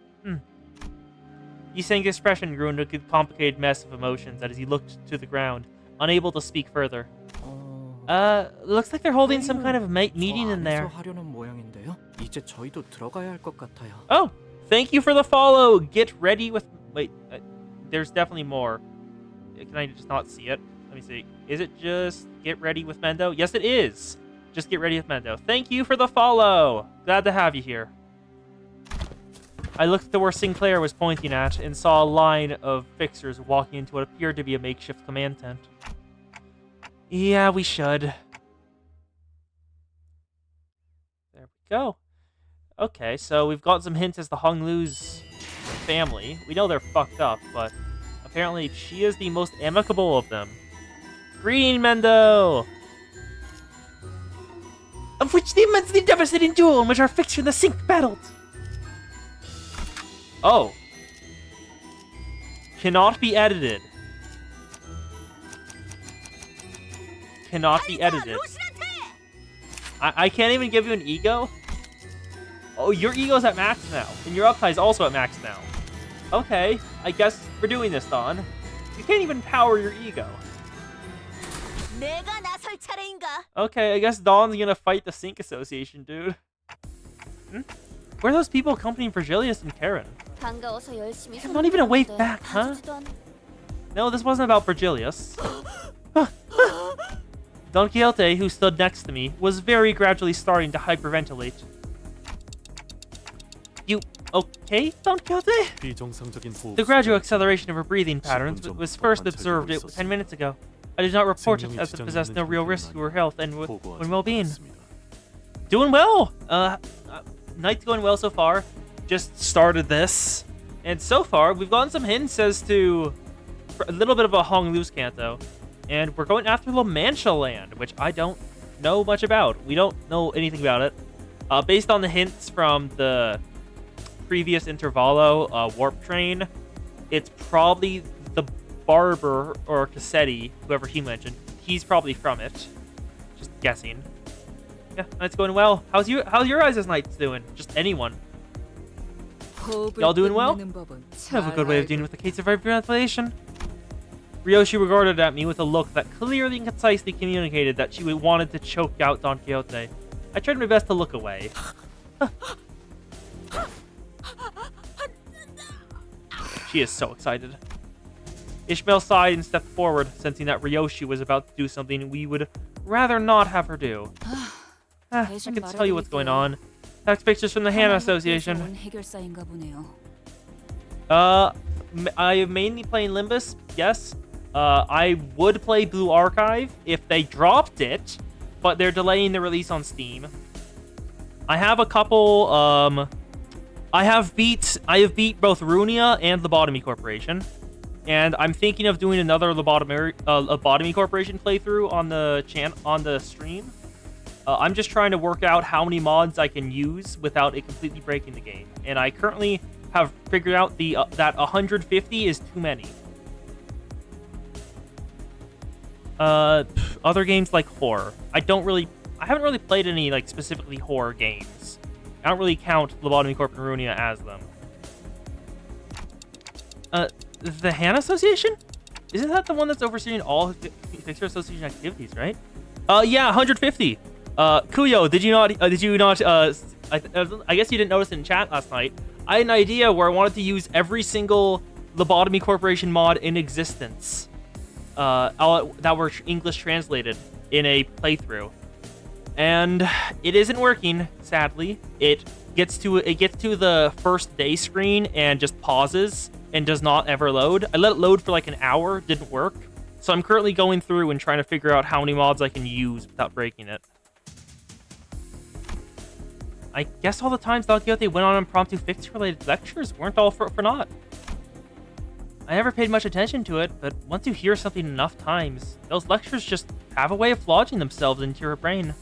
Speaker 1: Yiseng's expression grew into a complicated mess of emotions as he looked to the ground, unable to speak further. Looks like they're holding some kind of meeting in there.
Speaker 2: 하려는 모양인데요. 이제 저희도 들어가야 할 것 같아요.
Speaker 1: Oh, thank you for the follow. Get ready with... Wait, there's definitely more. Can I just not see it? Let me see. Is it just get ready with Mendo? Yes, it is. Just get ready with Mendo. Thank you for the follow. Glad to have you here. I looked to where Sinclair was pointing at and saw a line of fixers walking into what appeared to be a makeshift command tent. Yeah, we should. There we go. Okay, so we've got some hints as to Hong Lu's family. We know they're fucked up, but apparently she is the most amicable of them. Greeting, Mendo! Of which the immensely devastating duel in which our fixture and the sink battled. Oh. Cannot be edited. Cannot be edited. I can't even give you an ego? Oh, your ego's at max now. And your uptime is also at max now. Okay, I guess we're doing this, Dawn. You can't even power your ego. Okay, I guess Dawn's gonna fight the Sink Association, dude. Where are those people accompanying Virgilius and Karen? Not even a wave back, huh? No, this wasn't about Virgilius. Don Quixote, who stood next to me, was very gradually starting to hyperventilate. You okay, Don Quixote? The gradual acceleration of her breathing patterns was first observed 10 minutes ago. I did not report it as it possessed no real risk to her health and well-being. Doing well! Night's going well so far. Just started this. And so far, we've gotten some hints as to a little bit of a Hong Lu's Canto. And we're going after La Mancha land, which I don't know much about. We don't know anything about it. Based on the hints from the previous Intervallo warp train, it's probably the Barber or Cassetti, whoever he mentioned. He's probably from it. Just guessing. Yeah, night's going well. How's your guys' nights doing? Just anyone. Y'all doing well? I have a good way of dealing with the case of hyperventilation. Ryoshi regarded at me with a look that clearly and concisely communicated that she wanted to choke out Don Quixote. I tried my best to look away. She is so excited. Ishmael sighed and stepped forward, sensing that Ryoshi was about to do something we would rather not have her do. I can tell you what's going on. Text pictures from the Hana Association. I am mainly playing Limbus, yes. I would play Blue Archive if they dropped it, but they're delaying the release on Steam. I have a couple, I have beat both Runia and Lobotomy Corporation, and I'm thinking of doing another Lobotomy Corporation playthrough on the stream. I'm just trying to work out how many mods I can use without it completely breaking the game, and I currently have figured out that 150 is too many. Other games like horror. I haven't really played any like specifically horror games. I don't really count Lobotomy Corp and Runia as them. The Hana Association? Isn't that the one that's overseeing all Fixer Association activities, right? Yeah, 150. Kuyo, did you not, I guess you didn't notice in chat last night. I had an idea where I wanted to use every single Lobotomy Corporation mod in existence. That were English translated in a playthrough. And it isn't working, sadly. It gets to the first day screen and just pauses and does not ever load. I let it load for like an hour, didn't work. So I'm currently going through and trying to figure out how many mods I can use without breaking it. I guess all the times Don Quixote went on impromptu fix-related lectures weren't all for naught. I never paid much attention to it, but once you hear something enough times, those lectures just have a way of lodging themselves into your brain.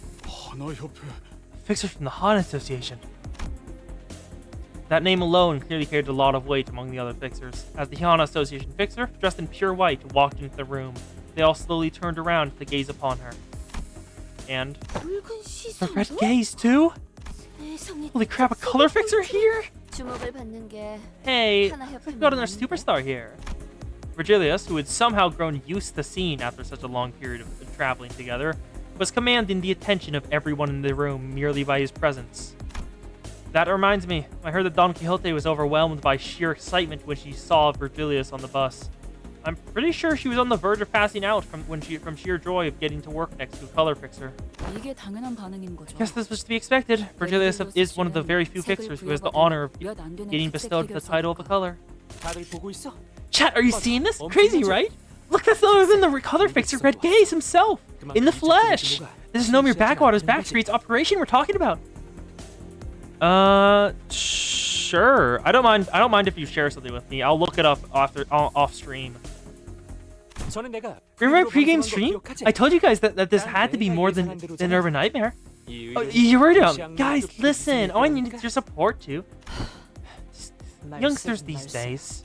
Speaker 1: Fixer from the Han Association. That name alone clearly carried a lot of weight among the other fixers. As the Han Association fixer, dressed in pure white, walked into the room, they all slowly turned around to gaze upon her. And the red gaze too? Holy crap, a color fixer here? Hey, we've got another superstar here. Virgilius, who had somehow grown used to the scene after such a long period of traveling together, was commanding the attention of everyone in the room merely by his presence. That reminds me, I heard that Don Quixote was overwhelmed by sheer excitement when she saw Virgilius on the bus. I'm pretty sure she was on the verge of passing out from sheer joy of getting to work next to a color fixer.
Speaker 4: 이게 당연한 반응인 거죠.
Speaker 1: Guess this was to be expected. Virgilius is one of the very few fixers who has the honor of getting bestowed the title of a color.
Speaker 2: 다들 보고 있어?
Speaker 1: Chat, are you seeing this? Crazy, right? Look, that's none other than the color fixer Red Gaze himself, in the flesh. This is no mere Backwater's Backstreet's operation we're talking about. Sure. I don't mind if you share something with me. I'll look it up off stream. Remember my pregame stream? I told you guys that this had to be more than Urban Nightmare. Oh, you heard him. Guys, listen. Oh, I need your support too. Youngsters these days.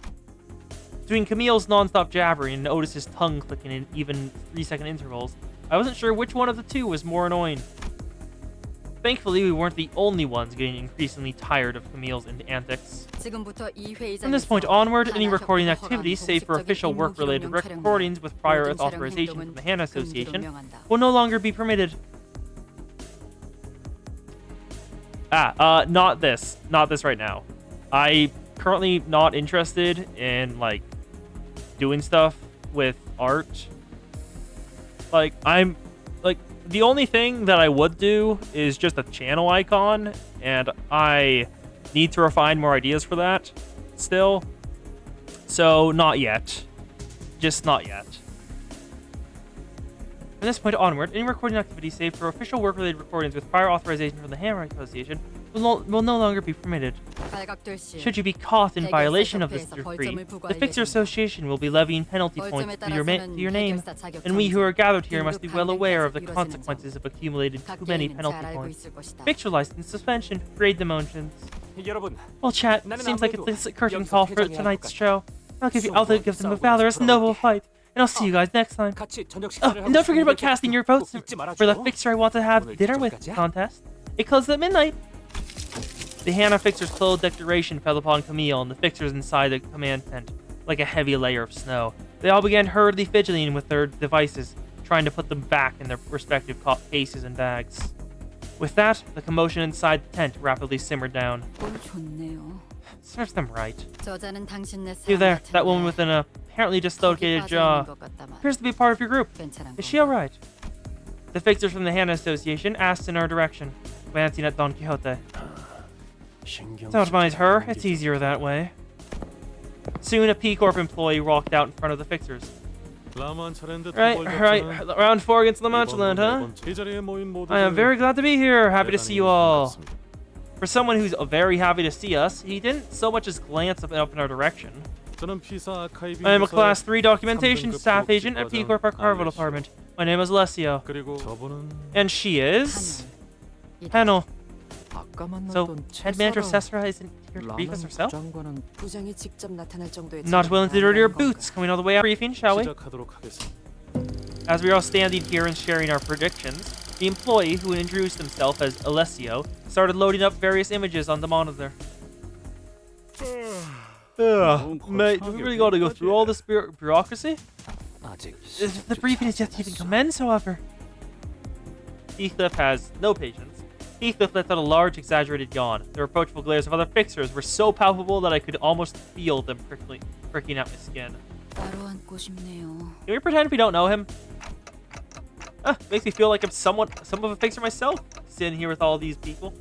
Speaker 1: Between Camille's non-stop jabbering and Otis's tongue clicking in even 3-second intervals, I wasn't sure which one of the two was more annoying. Thankfully, we weren't the only ones getting increasingly tired of Camille's antics. From this point onward, any recording activities, save for official work-related recordings with prior authorization from the HANA Association, will no longer be permitted. Not this. Not this right now. I'm currently not interested in, like, doing stuff with art. Like, the only thing that I would do is just a channel icon, and I need to refine more ideas for that still. So, not yet. Just not yet. From this point onward, any recording activity save for official work-related recordings with prior authorization from the HANA Association will no longer be permitted. Should you be caught in violation of this decree, the Fixer Association will be levying penalty points to your name, and we who are gathered here must be well aware of the consequences of accumulating too many penalty points. Fixer license suspension, grade demotions. Well, chat, seems like it's a curtain call for tonight's show. I'll give them a valorous, noble fight, and I'll see you guys next time. Oh, and don't forget about casting your votes for the Fixer I want to have dinner with contest. It closes at midnight. The HANA Fixer's clothed declaration fell upon Camille and the Fixers inside the command tent, like a heavy layer of snow. They all began hurriedly fidgeting with their devices, trying to put them back in their respective cases and bags. With that, the commotion inside the tent rapidly simmered down. Serves them right. You there, that woman with an apparently dislocated jaw, appears to be part of your group. Is she alright? The Fixers from the HANA Association asked in our direction, glancing at Don Quixote. Don't mind her, it's easier that way. Soon a P-Corp employee walked out in front of the Fixers. Right, round 4 against La Mancha Land, huh? I am very glad to be here, happy to see you all. For someone who's very happy to see us, he didn't so much as glance up in our direction. I am a Class 3 documentation staff agent at P-Corp Archival Department. My name is Alessio. And she is... Henel. So, head manager Cesara isn't here to brief us herself? Not willing to dirty your boots. Coming all the way out briefing, shall we? As we are all standing here and sharing our predictions, the employee, who introduced himself as Alessio, started loading up various images on the monitor. Mate, do we really gotta go through all this bureaucracy? The briefing is yet to even commence, however. Heathcliff has no patience. Heathcliff let out a large, exaggerated yawn. The reproachful glares of other Fixers were so palpable that I could almost feel them pricking at my skin. Can we pretend we don't know him? Makes me feel like I'm some of a Fixer myself, sitting here with all these people.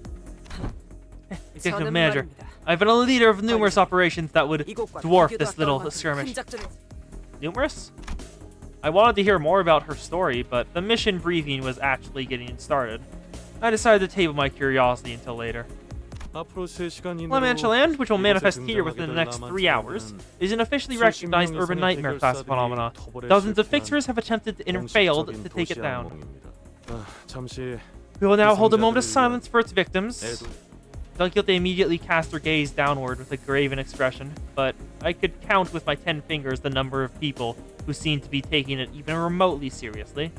Speaker 1: Executive Manager, I've been a leader of numerous operations that would dwarf this little skirmish. Numerous? I wanted to hear more about her story, but the mission briefing was actually getting started. I decided to table my curiosity until later. La Mancha Land, which will manifest here within the next 3 hours, is an officially recognized urban nightmare class phenomena. Dozens of Fixers have attempted and failed to take it down. We will now hold a moment of silence for its victims. Don Quixote immediately cast her gaze downward with a graven expression, but I could count with my 10 fingers the number of people who seemed to be taking it even remotely seriously.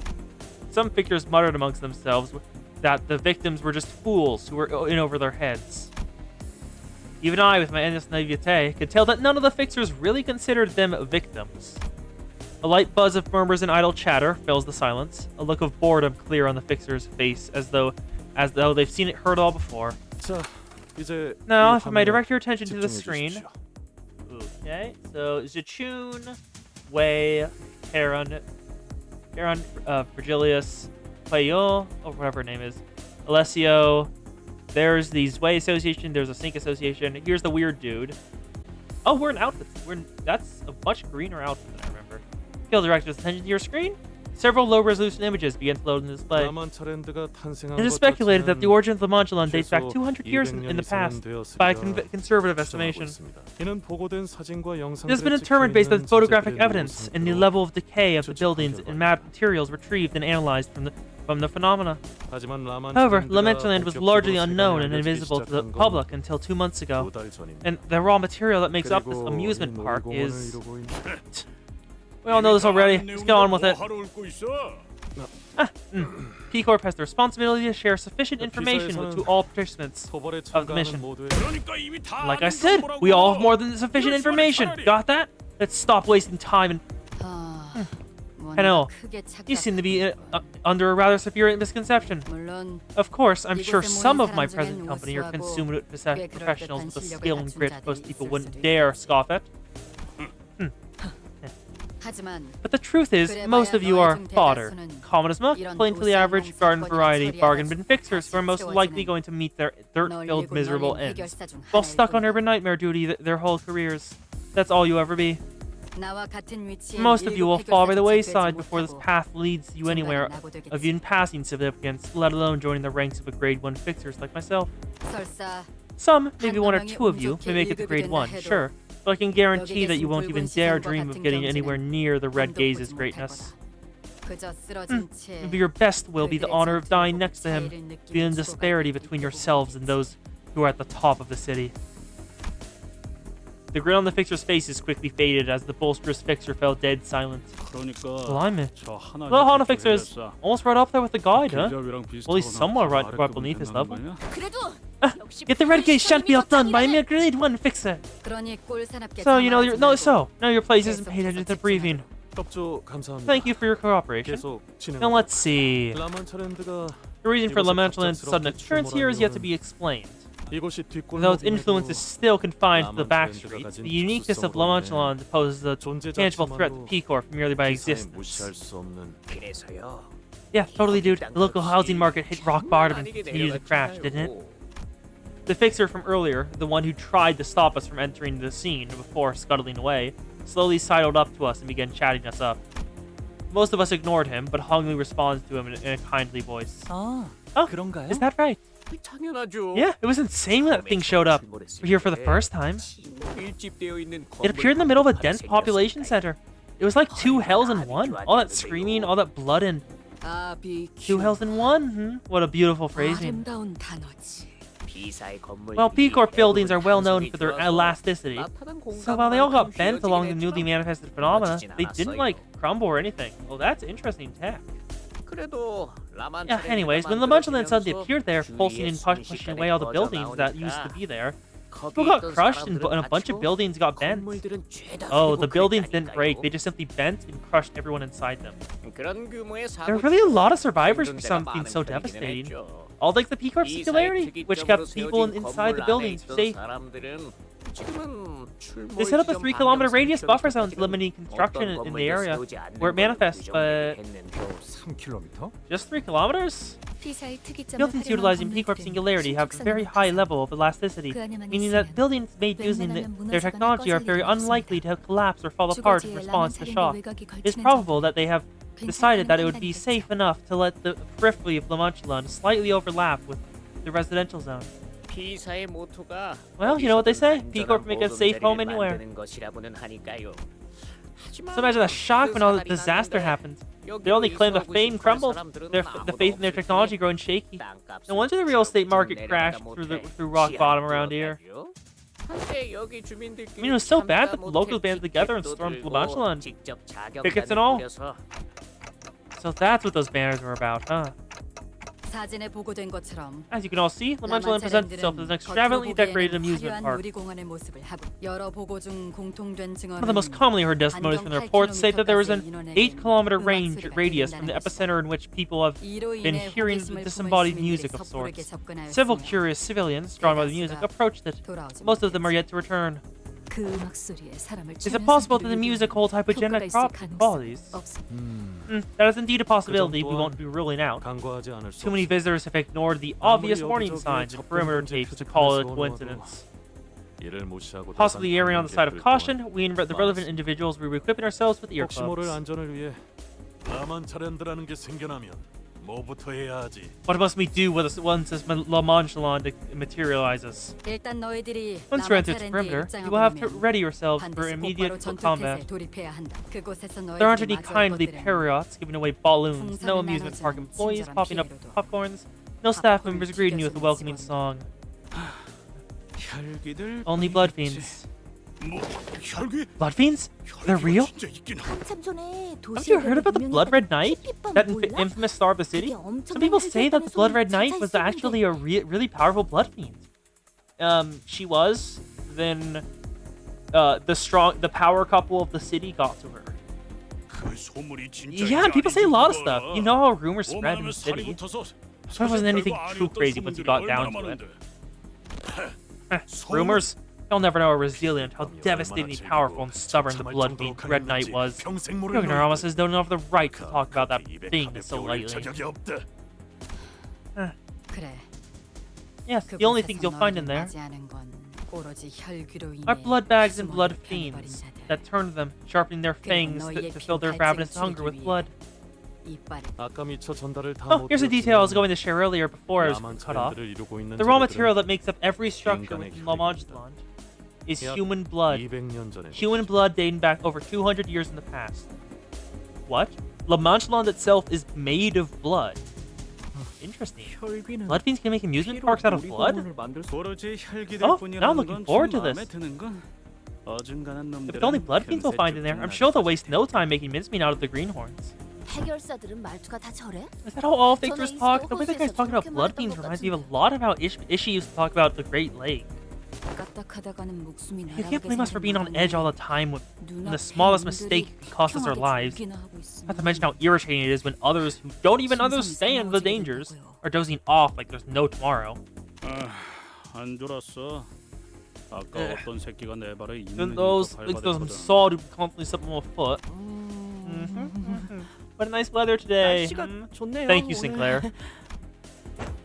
Speaker 1: Some Fixers muttered amongst themselves that the victims were just fools who were in over their heads. Even I, with my endless naivete, could tell that none of the Fixers really considered them victims. A light buzz of murmurs and idle chatter fills the silence. A look of boredom clear on the fixer's face, as though they've seen it heard all before.
Speaker 3: 자, 이제
Speaker 1: Now,
Speaker 3: 이
Speaker 1: if I may
Speaker 3: 화면에
Speaker 1: direct your attention to the
Speaker 3: 집중해
Speaker 1: screen.
Speaker 3: 주십시오.
Speaker 1: Okay, so Zichun, Wei, Heron, Virgilius, Payo, or whatever her name is, Alessio. There's the Zwei Association. There's a Sync Association. Here's the weird dude. Oh, we're in outfits. That's a much greener outfit than I remember. Skill director's attention to your screen. Several low-resolution images begin to load in the display. It is speculated that the origin of the Modulan dates back 200 years in the past by a conservative estimation. It has been determined based on photographic evidence and the level of decay of the buildings and materials retrieved and analyzed from the phenomena. However, Lamentoland was largely unknown and invisible to the public until 2 months ago, and the raw material that makes up this amusement park is... We all know this already. Let's get on with it. P Corp has the responsibility to share sufficient information to all participants of the mission. Like I said, we all have more than sufficient information. Got that? Let's stop wasting time and... I know. You seem to be under a rather severe misconception. Of course, I'm sure some of my present company are consumed with professionals with a skill and grit most people wouldn't dare scoff at. But the truth is, most of you are fodder. Common as muck, plain to the average, garden variety, bargain bin fixers who are most likely going to meet their dirt-filled miserable ends. While stuck on urban nightmare duty their whole careers. That's all you ever be. Most of you will fall by the wayside before this path leads you anywhere of even passing significance, let alone joining the ranks of a grade 1 fixers like myself. Some, maybe 1 or 2 of you, may make it to grade 1, sure, but I can guarantee that you won't even dare dream of getting anywhere near the Red Gaze's greatness. Maybe your best will be the honor of dying next to him, feeling the disparity between yourselves and those who are at the top of the city. The grin on the fixer's face is quickly faded as the bolsterous fixer fell dead silent. Blimey. Well, Hana fixer is almost right up there with the guide, huh? Well, he's somewhere right beneath his level. Get the Red Gaze shan't be outdone by a mere grade 1 fixer. So, you know, your place isn't paid attention to the briefing. Thank you for your cooperation. Now let's see. The reason for Lamentoland's sudden occurrence here is yet to be explained. Though its influence is still confined to the back streets, the uniqueness of Lamentoland poses a tangible threat to P-Corp merely by existence. Yeah, totally, dude. The local housing market hit rock bottom and continued to crash, didn't it? The fixer from earlier, the one who tried to stop us from entering the scene before scuttling away, slowly sidled up to us and began chatting us up. Most of us ignored him, but Honglu responded to him in a kindly voice.
Speaker 5: 아,
Speaker 1: Oh,
Speaker 5: 그런가요?
Speaker 1: is that right? Yeah, it was insane when that thing showed up. We're here for the first time. It appeared in the middle of a dense population center. It was like 2 hells in one. All that screaming, all that blood, and 2 hells in one? What a beautiful phrasing. Well, P-Corp buildings are well known for their elasticity. So while they all got bent along the newly manifested phenomena, they didn't, like, crumble or anything. Well, that's interesting tech. Yeah, anyways, when Lamentoland suddenly appeared there, pulsing and pushing away all the buildings that used to be there, people got crushed and a bunch of buildings got bent. Oh, the buildings didn't break, they just simply bent and crushed everyone inside them. There were really a lot of survivors for something so devastating. All thanks to P-Corp Singularity, which kept people inside the buildings safe. They set up a 3-kilometer radius buffer zone limiting construction in the area where it manifests, but...
Speaker 3: 3km?
Speaker 1: Just 3 kilometers? Buildings utilizing P-Corp Singularity have a very high level of elasticity, meaning that buildings made using their technology are very unlikely to collapse or fall apart in response to shock. It is probable that they have decided that it would be safe enough to let the periphery of Lamentoland slightly overlap with the residential zone. Well, you know what they say, P-Corp make a safe home anywhere. So imagine the shock when all the disaster happened. They only claim the fame crumbled, the faith in their technology growing shaky. No wonder the real estate market crashed through rock bottom around here. I mean, it was so bad that the locals banded together and stormed Lamentoland. Pickets and all. So that's what those banners were about, huh?
Speaker 4: 사진에 보고된 것처럼
Speaker 1: As you can all see, Lamanchaland presents itself as an extravagantly decorated amusement park.
Speaker 4: 놀이공원의 모습을 하고 여러 보고 중 공통된 증언은
Speaker 1: One of the most commonly heard testimonies from the reports say that there was an 8-kilometer radius from the epicenter in which people have been hearing disembodied music of sorts. Several curious civilians, drawn by the music, approached it. Most of them are yet to return.
Speaker 4: 그 음악 소리에 사람을
Speaker 1: Is it possible that the music holds hypogenic qualities? That is indeed a possibility we won't be ruling out.
Speaker 3: 간과하지 않을 수
Speaker 1: Too many
Speaker 3: 없어.
Speaker 1: visitors have ignored the obvious warning signs and perimeter tapes to call it a coincidence.
Speaker 3: 이를 무시하고
Speaker 1: Possibly erring on the side of caution, we and the relevant individuals will be equipping ourselves with
Speaker 3: 혹시 모를
Speaker 1: earplugs.
Speaker 3: 안전을 위해 라만차랜드라는 게 생겨나면 뭐부터 해야 하지?
Speaker 1: What must we do once this Lamanchaland materializes?
Speaker 4: 일단 너희들이
Speaker 1: Once you're into its
Speaker 4: 라마차랜드에
Speaker 1: perimeter,
Speaker 4: 입장하고
Speaker 1: you will have to
Speaker 4: 나면
Speaker 1: ready yourselves for
Speaker 4: 반드시
Speaker 1: immediate
Speaker 4: 곧바로
Speaker 1: combat.
Speaker 4: 전투켓에 돌입해야 한다. 그곳에서
Speaker 1: There aren't any
Speaker 4: 너희들이 마주할
Speaker 1: kindly
Speaker 4: 것들은
Speaker 1: parrots giving away balloons, no
Speaker 4: 풍선을
Speaker 1: amusement park
Speaker 4: 나눠주는
Speaker 1: employees
Speaker 4: 친절한
Speaker 1: popping up
Speaker 4: 피해로도
Speaker 1: popcorns, no staff
Speaker 4: popcorn을
Speaker 1: members greeting you with a
Speaker 4: 튀겨주는
Speaker 1: welcoming
Speaker 4: 직원들.
Speaker 1: song.
Speaker 2: 혈기들
Speaker 1: Only blood fiends.
Speaker 3: 뭐 혈귀?
Speaker 1: Blood fiends? They're real?
Speaker 3: 진짜 있긴 하.
Speaker 6: 한참 전에
Speaker 1: Haven't you heard about the Blood Red Knight? That infamous star of the city? Some people say that the Blood Red Knight was actually a really powerful blood fiend. She was. Then, the power couple of the city got to her.
Speaker 3: 그 소문이 진짜
Speaker 1: Yeah, and people say a lot of stuff. You know how rumors spread in the city. There wasn't anything too crazy once you got down to it. Rumors? You'll never know how resilient, how devastatingly powerful and stubborn the Blood Fiend Red Knight was. Ignoramuses don't have the right to talk about that thing so lightly.
Speaker 4: 그래.
Speaker 1: Yes, the only things you'll find in there are blood bags and blood fiends that turn them, sharpening their fangs to fill their ravenous hunger with blood.
Speaker 3: 아까 미처 전달을 다
Speaker 1: Oh, here's a detail I was going to share earlier before I was cut off.
Speaker 3: 라만차랜드를 이루고 있는
Speaker 1: The raw
Speaker 3: 재료들은
Speaker 1: material that makes up every structure
Speaker 3: 인간의
Speaker 1: within
Speaker 3: 혈액입니다.
Speaker 1: Lamanchaland is
Speaker 3: 약
Speaker 1: human blood.
Speaker 3: 200년 전에
Speaker 1: Human blood dating back over 200 years in the past. What? Lamanchaland itself is made of blood. Interesting.
Speaker 2: 혈기는
Speaker 1: Blood fiends can make amusement parks out of blood?
Speaker 2: 오로지 혈기들
Speaker 1: Oh, now I'm looking forward to this. If it's only blood fiends we'll find in there, I'm sure they'll waste no time making mincemeat out of the greenhorns.
Speaker 6: 해결사들은 말투가 다 저래?
Speaker 1: Is that how all figures talk? The way that guy's talking about blood fiends reminds me of a lot of how Ishii used to talk about the Great Lake. You can't blame us for being on edge all the time when the smallest mistake can cost us our lives. Not to mention how irritating it is when others who don't even understand the dangers are dozing off like there's no tomorrow.
Speaker 7: 안 졸았어. 아까 어떤 새끼가 내 발에
Speaker 1: Then
Speaker 7: 있는
Speaker 1: those
Speaker 7: 힘껏
Speaker 1: like those
Speaker 7: 밟아댔거든.
Speaker 1: saw to constantly step on my foot. What a nice weather today.
Speaker 2: 좋네요.
Speaker 1: Thank you, Sinclair.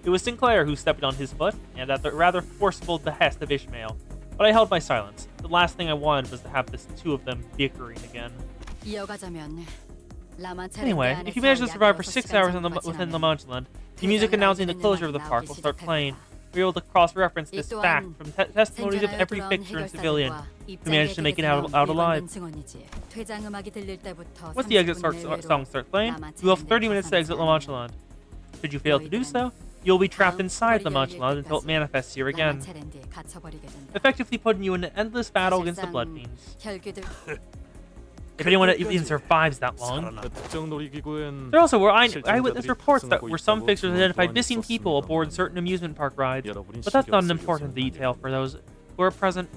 Speaker 1: It was Sinclair who stepped on his foot, and at the rather forcible behest of Ishmael. But I held my silence. The last thing I wanted was to have the two of them bickering again. Anyway, if you manage to survive for 6 hours within Lamanchaland, the music announcing the closure of the park will start playing. We're able to cross-reference this fact from testimonies of every picture and civilian who managed to make it out alive. Once the exit song starts playing, you will have 30 minutes to exit Lamanchaland. Should you fail to do so, you'll be trapped inside Lamanchaland until it manifests here again, effectively putting you in an endless battle against the blood fiends. If anyone even survives that long.
Speaker 3: 그 특정 놀이기구엔
Speaker 1: There also were eyewitness reports that were some fixers identified missing people aboard certain amusement park rides, but that's not an important detail for those who are present.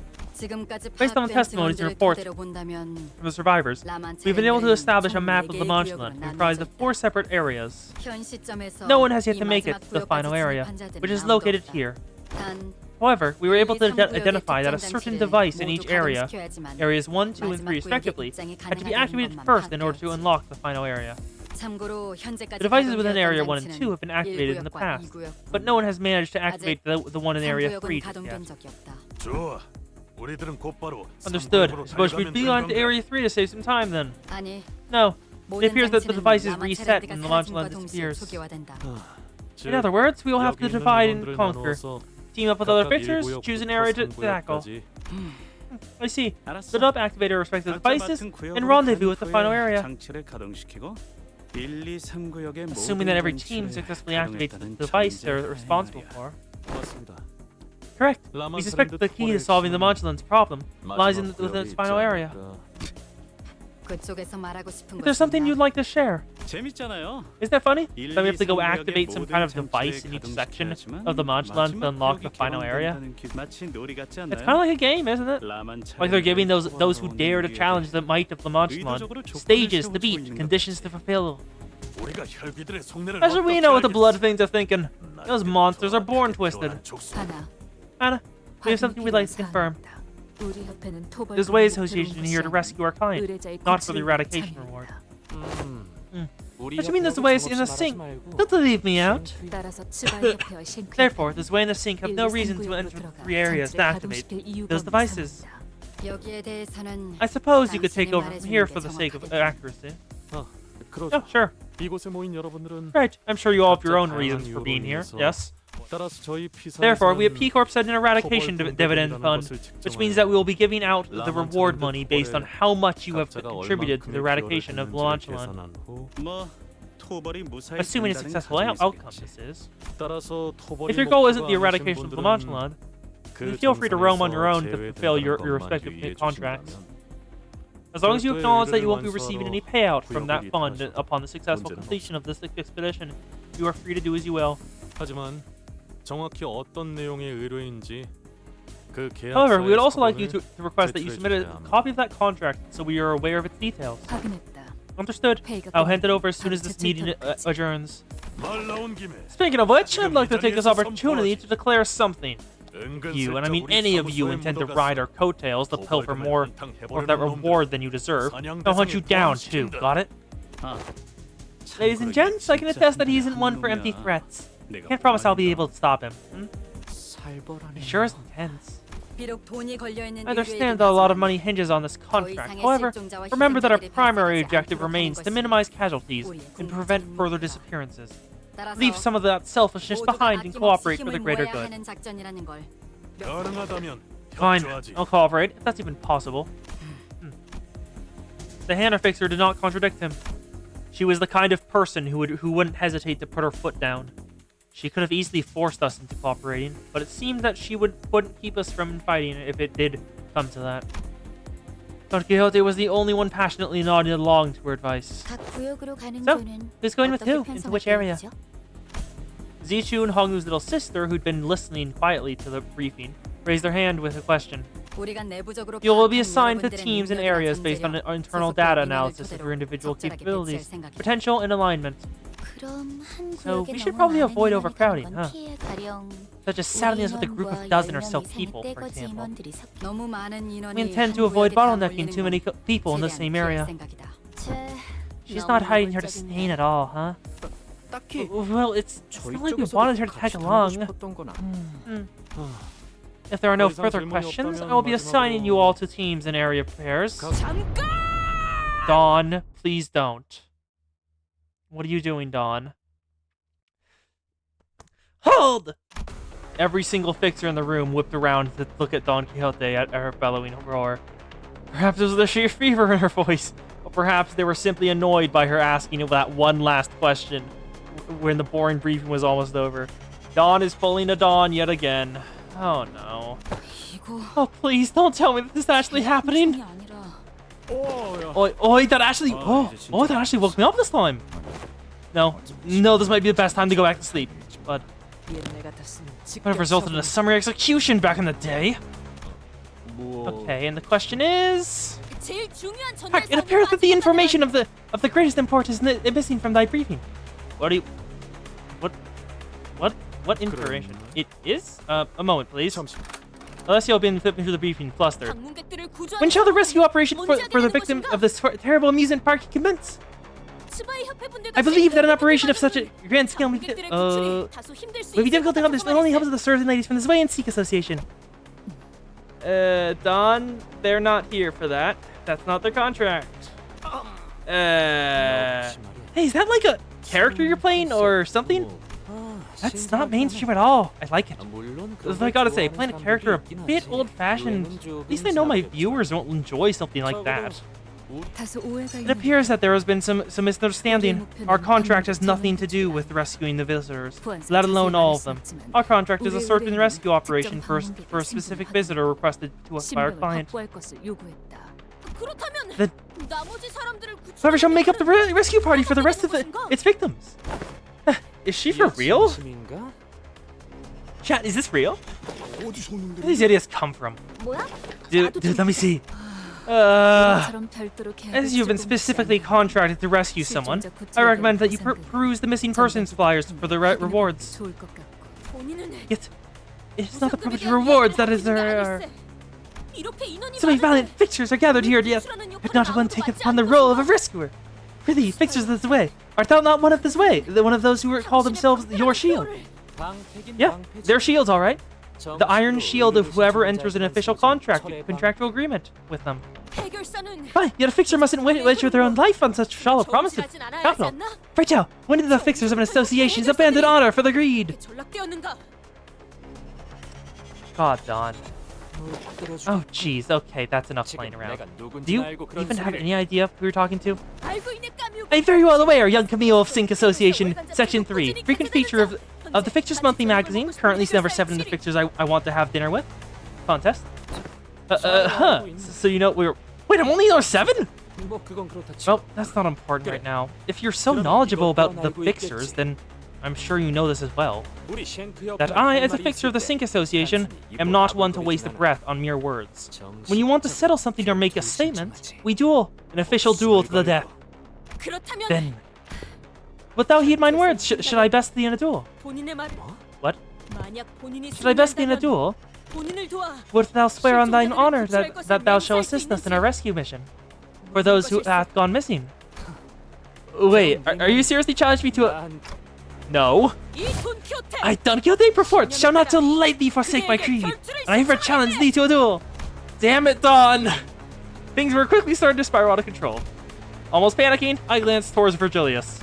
Speaker 4: Based on the testimonies and reports
Speaker 1: From the survivors, we've been able to establish a map of Lamanchaland comprised of 4 separate areas. No one has yet to make it to the final area, which is located here. However, we were able to identify that a certain device in each area, areas 1, 2, and 3 respectively, had to be activated first in order to unlock the final area. The devices within Area 1 and 2 have been activated in the past, but no one has managed to activate the one in Area 3 just yet.
Speaker 3: 좋아. 우리들은 곧바로
Speaker 1: Understood.
Speaker 3: 삼부로
Speaker 1: Suppose we
Speaker 3: 달가면
Speaker 1: beeline to
Speaker 3: 들어가면
Speaker 1: Area 3 to save some time then. No. It appears that the device is reset when Lamanchaland disappears. In other words, we will have to divide and conquer. Team up with other fixers, choose an area to tackle. I see. Split up, activate our respective devices, and rendezvous with the final area. Assuming that every team successfully activates the device they're responsible for.
Speaker 3: 맞습니다.
Speaker 1: Correct. We suspect that the key to solving the Lamanchaland's problem lies within its final area.
Speaker 4: 그쪽에서 말하고 싶은
Speaker 1: If there's something you'd like to share.
Speaker 7: 재밌잖아요.
Speaker 1: Isn't that funny?
Speaker 7: 1,
Speaker 1: Then we have to go
Speaker 7: 2, 3
Speaker 1: activate some kind of device in each section of the Munchland to unlock the final area.
Speaker 7: 마치 놀이 같지
Speaker 1: It's kind of like a game, isn't it?
Speaker 7: 라만
Speaker 1: Like they're giving those who dare to challenge the might of the Munchland stages to beat, conditions to fulfill.
Speaker 3: 우리가 혈귀들의 속내를
Speaker 1: As we
Speaker 3: 어떻게
Speaker 1: know what the
Speaker 3: 알겠어?
Speaker 1: blood things are thinking. Those monsters are born twisted.
Speaker 6: 하나.
Speaker 1: Anna, we have something we'd like to confirm. There's Way Association here to rescue our kind, not for the eradication reward. What do you mean there's ways in the sink? Don't leave me out. Therefore, there's way in the sink have no reason to enter three areas to activate those devices.
Speaker 4: 여기에 대해서는
Speaker 1: I suppose you could take over from here for the sake of accuracy.
Speaker 3: 그러죠.
Speaker 1: Oh, sure.
Speaker 3: 이곳에 모인 여러분들은
Speaker 1: Right. I'm sure you all have your own reasons for being here. Yes.
Speaker 3: 따라서 저희 피사
Speaker 1: Therefore, we at P Corp set an eradication dividend fund, which means that we will be giving out the reward money based on how much you have contributed to the eradication of Launchland.
Speaker 7: 뭐 토벌이 무사히
Speaker 1: Assuming a
Speaker 7: 된다는
Speaker 1: successful
Speaker 7: 가정이지.
Speaker 1: outcome, this is.
Speaker 3: 따라서 토벌이
Speaker 1: If your goal isn't the
Speaker 3: 목표가 아니신
Speaker 1: eradication of the
Speaker 3: 분들은
Speaker 1: Launchland, then feel free to roam on your own to fulfill your respective contracts. As long as you acknowledge that you won't be receiving any payout from that fund upon the successful completion of this expedition, you are free to do as you will.
Speaker 3: 하지만 정확히 어떤 내용의 의뢰인지 그
Speaker 1: However, we would also like you
Speaker 3: 계약서의
Speaker 1: to request that you submit a copy of that contract so we are aware of its details.
Speaker 6: 확인했다.
Speaker 1: Understood. I'll hand it over as soon as this meeting adjourns.
Speaker 3: 말 나온 김에
Speaker 1: Speaking of which, I'd like to take this opportunity to declare something. You, and I mean any of you, intend to ride our coattails to pilfer more of that reward than you deserve. I'll hunt you down too, got it?
Speaker 7: 아,
Speaker 1: Ladies and gents, I can attest that he isn't one for empty threats. Can't promise I'll be able to stop him. He sure is intense.
Speaker 4: 비록 돈이 걸려 있는
Speaker 1: I understand that a lot of money hinges on this contract. However, remember that our primary objective remains to minimize casualties and prevent further disappearances. Leave some of that selfishness behind and cooperate for the greater good.
Speaker 3: 가능하다면
Speaker 1: Fine,
Speaker 3: 협조하지.
Speaker 1: I'll cooperate, if that's even possible. The Hannah fixer did not contradict him. She was the kind of person who wouldn't hesitate to put her foot down. She could have easily forced us into cooperating, but it seemed that she wouldn't keep us from fighting if it did come to that. Don Quixote was the only one passionately nodding along to her advice.
Speaker 6: 각 구역으로 가는
Speaker 1: So,
Speaker 6: 조는
Speaker 1: who's going with who?
Speaker 6: 어떻게
Speaker 1: Into which area?
Speaker 6: 편성할
Speaker 1: Zichu and Hongwoo's little sister, who'd been listening quietly to the briefing, raised their hand with a question. You will be assigned to teams and areas based on internal data analysis of your individual capabilities, potential, and alignment.
Speaker 6: 그럼 한
Speaker 1: So,
Speaker 6: 구역에
Speaker 1: we should
Speaker 6: 너무
Speaker 1: probably
Speaker 6: 많은
Speaker 1: avoid
Speaker 6: 인원이
Speaker 1: overcrowding,
Speaker 6: 가는
Speaker 1: huh?
Speaker 6: 피해 가령
Speaker 1: Such as settling us with a group of
Speaker 6: 우리
Speaker 1: dozen or
Speaker 6: 인원과
Speaker 1: so
Speaker 6: 10명
Speaker 1: people,
Speaker 6: 이상의
Speaker 1: for
Speaker 6: 떼거지
Speaker 1: example.
Speaker 6: 임원들이 섞여
Speaker 4: 너무 많은 인원이
Speaker 1: We intend to
Speaker 4: 한
Speaker 1: avoid
Speaker 4: 구역에 다
Speaker 1: bottlenecking too many
Speaker 4: 몰리는
Speaker 1: people in the
Speaker 4: 건
Speaker 1: same
Speaker 4: 최대한
Speaker 1: area.
Speaker 4: 피할 생각이다.
Speaker 1: She's not hiding here to stain at all, huh?
Speaker 2: 딱히
Speaker 1: Well, it's
Speaker 2: 저희
Speaker 1: not like we
Speaker 2: 쪽에서도
Speaker 1: wanted her to
Speaker 2: 같이
Speaker 1: tag
Speaker 2: 다니고
Speaker 1: along.
Speaker 2: 싶었던 거나.
Speaker 1: If there are no
Speaker 3: 더 이상
Speaker 1: further
Speaker 3: 질문이
Speaker 1: questions,
Speaker 3: 없다면
Speaker 1: I will be assigning you all to teams and area pairs. Dawn, please don't. What are you doing, Dawn? Hold! Every single fixer in the room whipped around to look at Don Quixote at her bellowing roar. Perhaps it was the sheer fever in her voice, or perhaps they were simply annoyed by her asking that one last question when the boring briefing was almost over. Dawn is pulling a Dawn yet again. Oh no.
Speaker 4: 이거
Speaker 1: Oh please, don't tell me that this is actually happening.
Speaker 4: 이 아니라
Speaker 1: Oi, that actually, that actually woke me up this time. No, this might be the best time to go back to sleep. But would have resulted in a summary execution back in the day. Okay, and the question is,
Speaker 6: 제일 중요한
Speaker 1: heck, it appears that the information of the greatest import is missing from thy briefing. What information? It is? A moment, please. Alessio been flipping through the briefing flustered. When shall the rescue operation for the victim of this terrible amusement park commence? I believe that an operation of such a grand scale would be difficult to accomplish, but only helps the sirs and ladies from the Sway and Seek Association. Don, they're not here for that. That's not their contract. Hey, is that like a character you're playing or something? That's not mainstream at all. I like it. As I gotta say, playing a character a bit old-fashioned. At least I know my viewers won't enjoy something like that.
Speaker 4: 다소 오해가
Speaker 1: It appears that there has been some misunderstanding. Our contract has nothing to do with rescuing the visitors, let alone all of them. Our contract is a search and rescue operation for a specific visitor requested to us by our client.
Speaker 6: 나머지 사람들을
Speaker 1: Whoever shall make up the rescue party for the rest of its victims. Is she for real? Chat, is this real? Where do these idiots come from?
Speaker 6: 뭐야?
Speaker 1: Dude, let me see. As you've been specifically contracted to rescue someone, I recommend that you peruse the missing persons flyers for the rewards.
Speaker 6: 본인은
Speaker 1: Yet, it's not the purpose of rewards that is there.
Speaker 6: 이렇게 인원이
Speaker 1: So many valiant fixers are gathered here, yet if not one
Speaker 6: take
Speaker 1: taketh upon the role of a rescuer. Prithee, fixers of this way, art thou not one of this way? One of those who call themselves your shield? Yeah, they're shields, all right. The iron shield of whoever enters an official contractual agreement with them.
Speaker 6: 해결사는
Speaker 1: Fine, yet a fixer mustn't wager their own life on such shallow promises.
Speaker 6: 정치하진 않아야 하지
Speaker 1: Capital.
Speaker 6: 않나?
Speaker 1: Right now, when did the fixers of an association abandon honor for the greed?
Speaker 6: 전락되었는가?
Speaker 1: God, Don. Oh, jeez. Okay, that's enough playing around. Do you even have any idea who you're talking to?
Speaker 6: 알고 있는 까뮤.
Speaker 1: I'm very well aware, young Camille of Sync Association, Section 3. Frequent feature of the Fixtures Monthly magazine. Currently number 7 in the Fixtures I want to have dinner with. Contest. So you know we're... Wait, I'm only number 7? Well, that's not important right now. If you're so knowledgeable about the Fixers, then I'm sure you know this as well. That I, as a fixer of the Sync Association, am not one to waste a breath on mere words. When you want to settle something or make a statement, we duel. An official duel to the death.
Speaker 6: 그렇다면
Speaker 1: Then... Wilt thou heed mine words? Should I best thee in a duel?
Speaker 6: 본인의 말을
Speaker 1: What?
Speaker 6: 만약 본인이
Speaker 1: Should I best thee in a
Speaker 6: 승리한다면
Speaker 1: duel?
Speaker 6: 본인을 도와.
Speaker 1: Wouldst thou swear on thine honor that thou shalt assist us in our rescue mission? For those who hath gone missing. Wait, are you seriously challenging me to a... No.
Speaker 6: 이 돈키호테.
Speaker 1: I, Don Quixote purport, shall not too lightly forsake my creed, and I ever challenge thee to a duel. Damn it, Don. Things were quickly starting to spiral out of control. Almost panicking, I glanced towards Virgilius.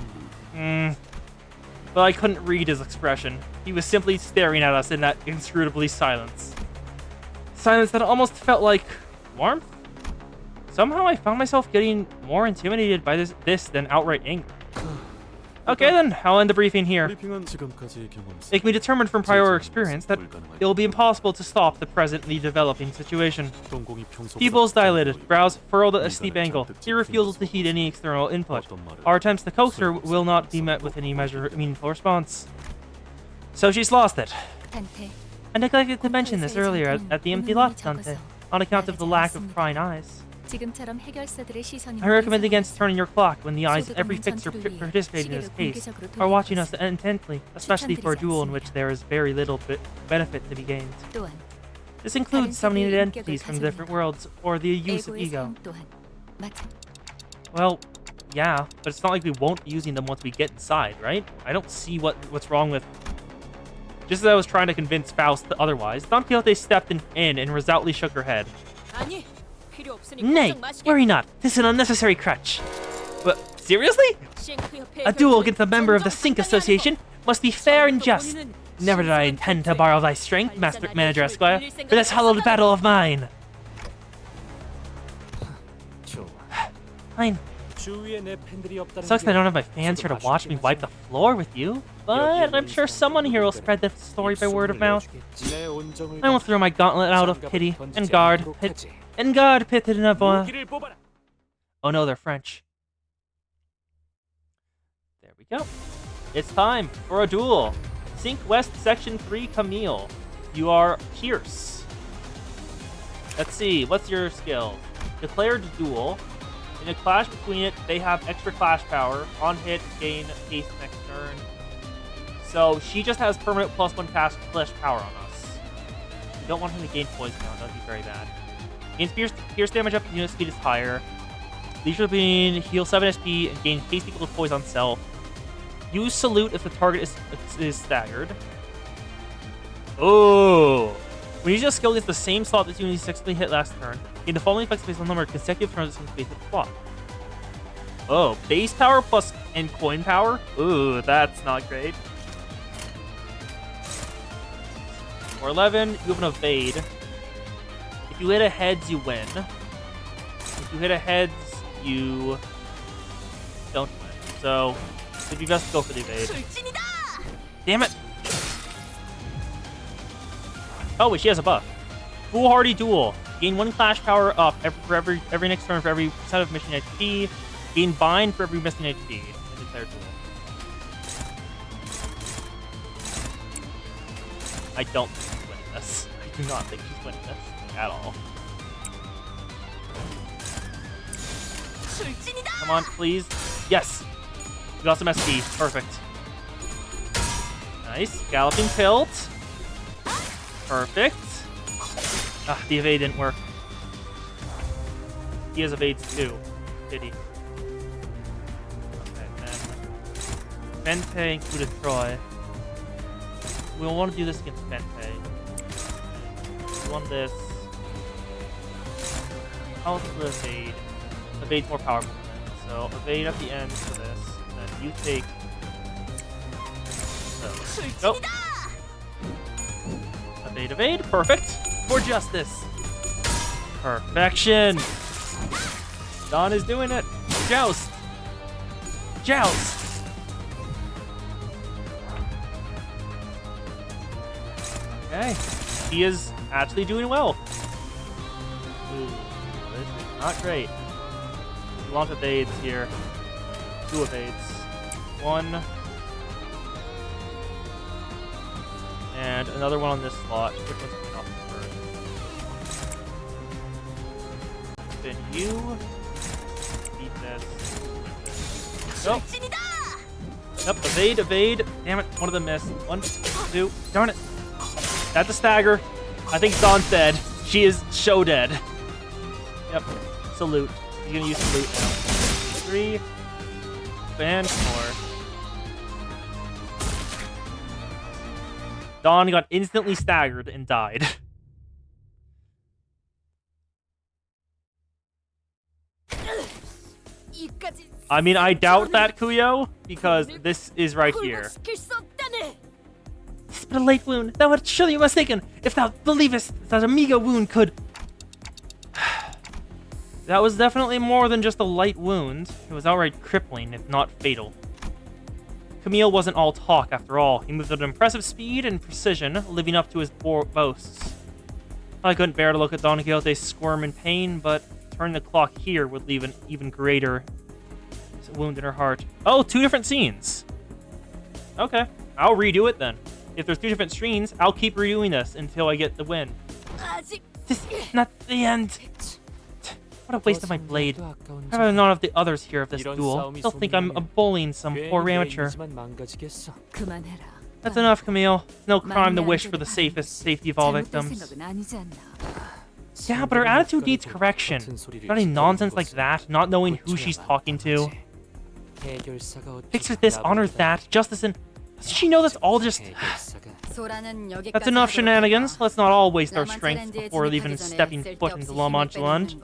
Speaker 1: But I couldn't read his expression. He was simply staring at us in that inscrutably silence. Silence that almost felt like warmth? Somehow I found myself getting more intimidated by this than outright anger. Okay then, I'll end the briefing here. It can be determined from prior experience that it will be impossible to stop the presently developing situation. Pupils dilated, brows furrowed at a steep angle. He refusal to heed any external input. Our attempts to coax her will not be met with any meaningful response. So she's lost it. I neglected to mention this earlier at the empty lot, Dante, on account of the lack of prying eyes.
Speaker 4: 지금처럼 해결사들의 시선이
Speaker 1: I recommend against turning your clock when the eyes of every fixer participating in this case are watching us intently, especially for a duel in which there is very little benefit to be gained.
Speaker 4: 또한
Speaker 1: This includes summoning identities from different worlds or the use of
Speaker 4: 에고의
Speaker 1: ego.
Speaker 4: 사용 또한 마찬.
Speaker 1: Well, yeah, but it's not like we won't be using them once we get inside, right? I don't see what's wrong with... Just as I was trying to convince Faust otherwise, Don Quixote stepped in and resolutely shook her head.
Speaker 6: 아니, 필요 없으니
Speaker 1: Nay,
Speaker 6: 걱정 마시게.
Speaker 1: worry not. This is an unnecessary crutch. But seriously?
Speaker 6: 싱크협회의
Speaker 1: A duel
Speaker 6: 결정을
Speaker 1: against a member of the Sync Association must be fair and just. Never did I intend to borrow thy strength, Master Manager Esquire, for this hallowed battle of mine. Fine. Sucks that I don't have my fans here to watch me wipe the floor with you, but I'm sure someone here will spread the story by word of mouth. I will throw my gauntlet out of pity and guard pitted in a voix. Oh no, they're French. There we go. It's time for a duel. Sync West Section 3 Camille. You are Pierce. Let's see, what's your skill? Declared duel. In a clash between it, they have extra clash power. On hit, gain haste next turn. So she just has permanent +1 cast clash power on us. We don't want him to gain poison now, that'd be very bad. Gains pierce damage up to unit speed is higher. Leisure being heal 7 SP and gain haste equal to poison self. Use salute if the target is staggered. Oh! When you use a skill against the same slot that you successfully hit last turn, gain the following effects based on the number of consecutive turns in space of the slot. Oh, base power plus and coin power? Ooh, that's not great. For 11, you have an evade. If you hit a heads, you win. If you hit a heads, you don't win. So, it'd be best to go for the evade. Damn it! Oh, wait, she has a buff. Foolhardy Duel. Gain 1 clash power up every next turn for every percent of mission HP. Gain bind for every missing HP. And declare duel. I don't think she's winning this. I do not think she's winning this at all. Come on, please. Yes. We got some SP. Perfect. Nice. Galloping Tilt. Perfect. Ah, the evade didn't work. He has evades too. Did he? Okay, then Bente included Troy. We'll want to do this against Bente. We want this. I'll do the evade. Evade's more powerful than so evade at the end for this. And then you take. So, go. Evade, evade. Perfect. For justice. Perfection. Dawn is doing it. Joust. Joust. Okay. He is actually doing well. Ooh, this is not great. We want evades here. 2 evades. 1. And another one on this slot. Which one's coming off first? Then you beat this. Go. Yep, evade, evade. Damn it, one of them missed. 1, 2. Darn it. That's a stagger. I think Dawn's dead. She is show dead. Yep. Salute. He's gonna use salute now. 3. And 4. Dawn got instantly staggered and died. I mean, I doubt that, Kuyo, because this is right here. It's but a light wound. Thou art surely mistaken, if thou believest that a meager wound could... That was definitely more than just a light wound. It was outright crippling, if not fatal. Camille wasn't all talk, after all. He moved at an impressive speed and precision, living up to his boasts. I couldn't bear to look at Don Quixote squirm in pain, but turning the clock here would leave an even greater wound in her heart. Oh, 2 different scenes. Okay, I'll redo it then. If there's 2 different screens, I'll keep redoing this until I get the win. This is not the end. What a waste of my blade. How none of the others here of this duel still think I'm bullying some poor amateur. That's enough, Camille. It's no crime to wish for the safety of all victims. Yeah, but her attitude needs correction. Not any nonsense like that, not knowing who she's talking to. Fixes this, honors that, justice and... Doesn't she know that's all just... That's enough shenanigans. Let's not all waste our strength before even stepping foot into La Mancha Land.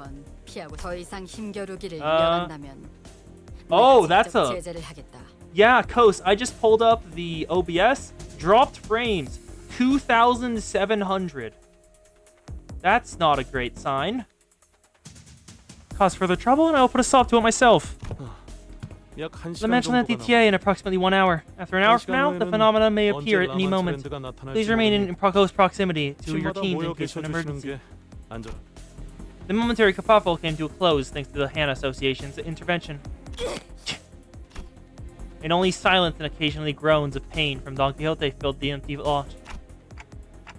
Speaker 1: Oh, that's a... Yeah, Kos, I just pulled up the OBS. Dropped frames. 2,700. That's not a great sign. Cause further trouble, and I will put a stop to it myself. Dimension at DTA in approximately 1 hour. After an hour from now, the phenomena may appear at any moment. Please remain in close proximity to your teams in case of an emergency. The momentary kerfuffle came to a close thanks to the Han Association's intervention. And only silence and occasionally groans of pain from Don Quixote filled the empty lot.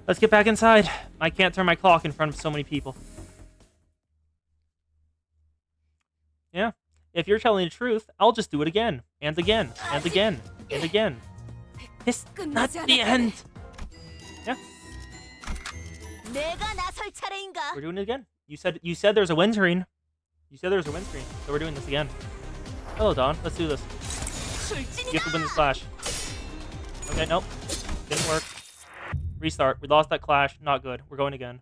Speaker 1: Let's get back inside. I can't turn my clock in front of so many people. Yeah. If you're telling the truth, I'll just do it again. And again. And again. And again. It's not the end. Yeah. We're doing it again. You said there's a win screen. You said there's a win screen. So we're doing this again. Hello, Don. Let's do this. You have to win this clash. Okay, nope. Didn't work. Restart. We lost that clash. Not good. We're going again.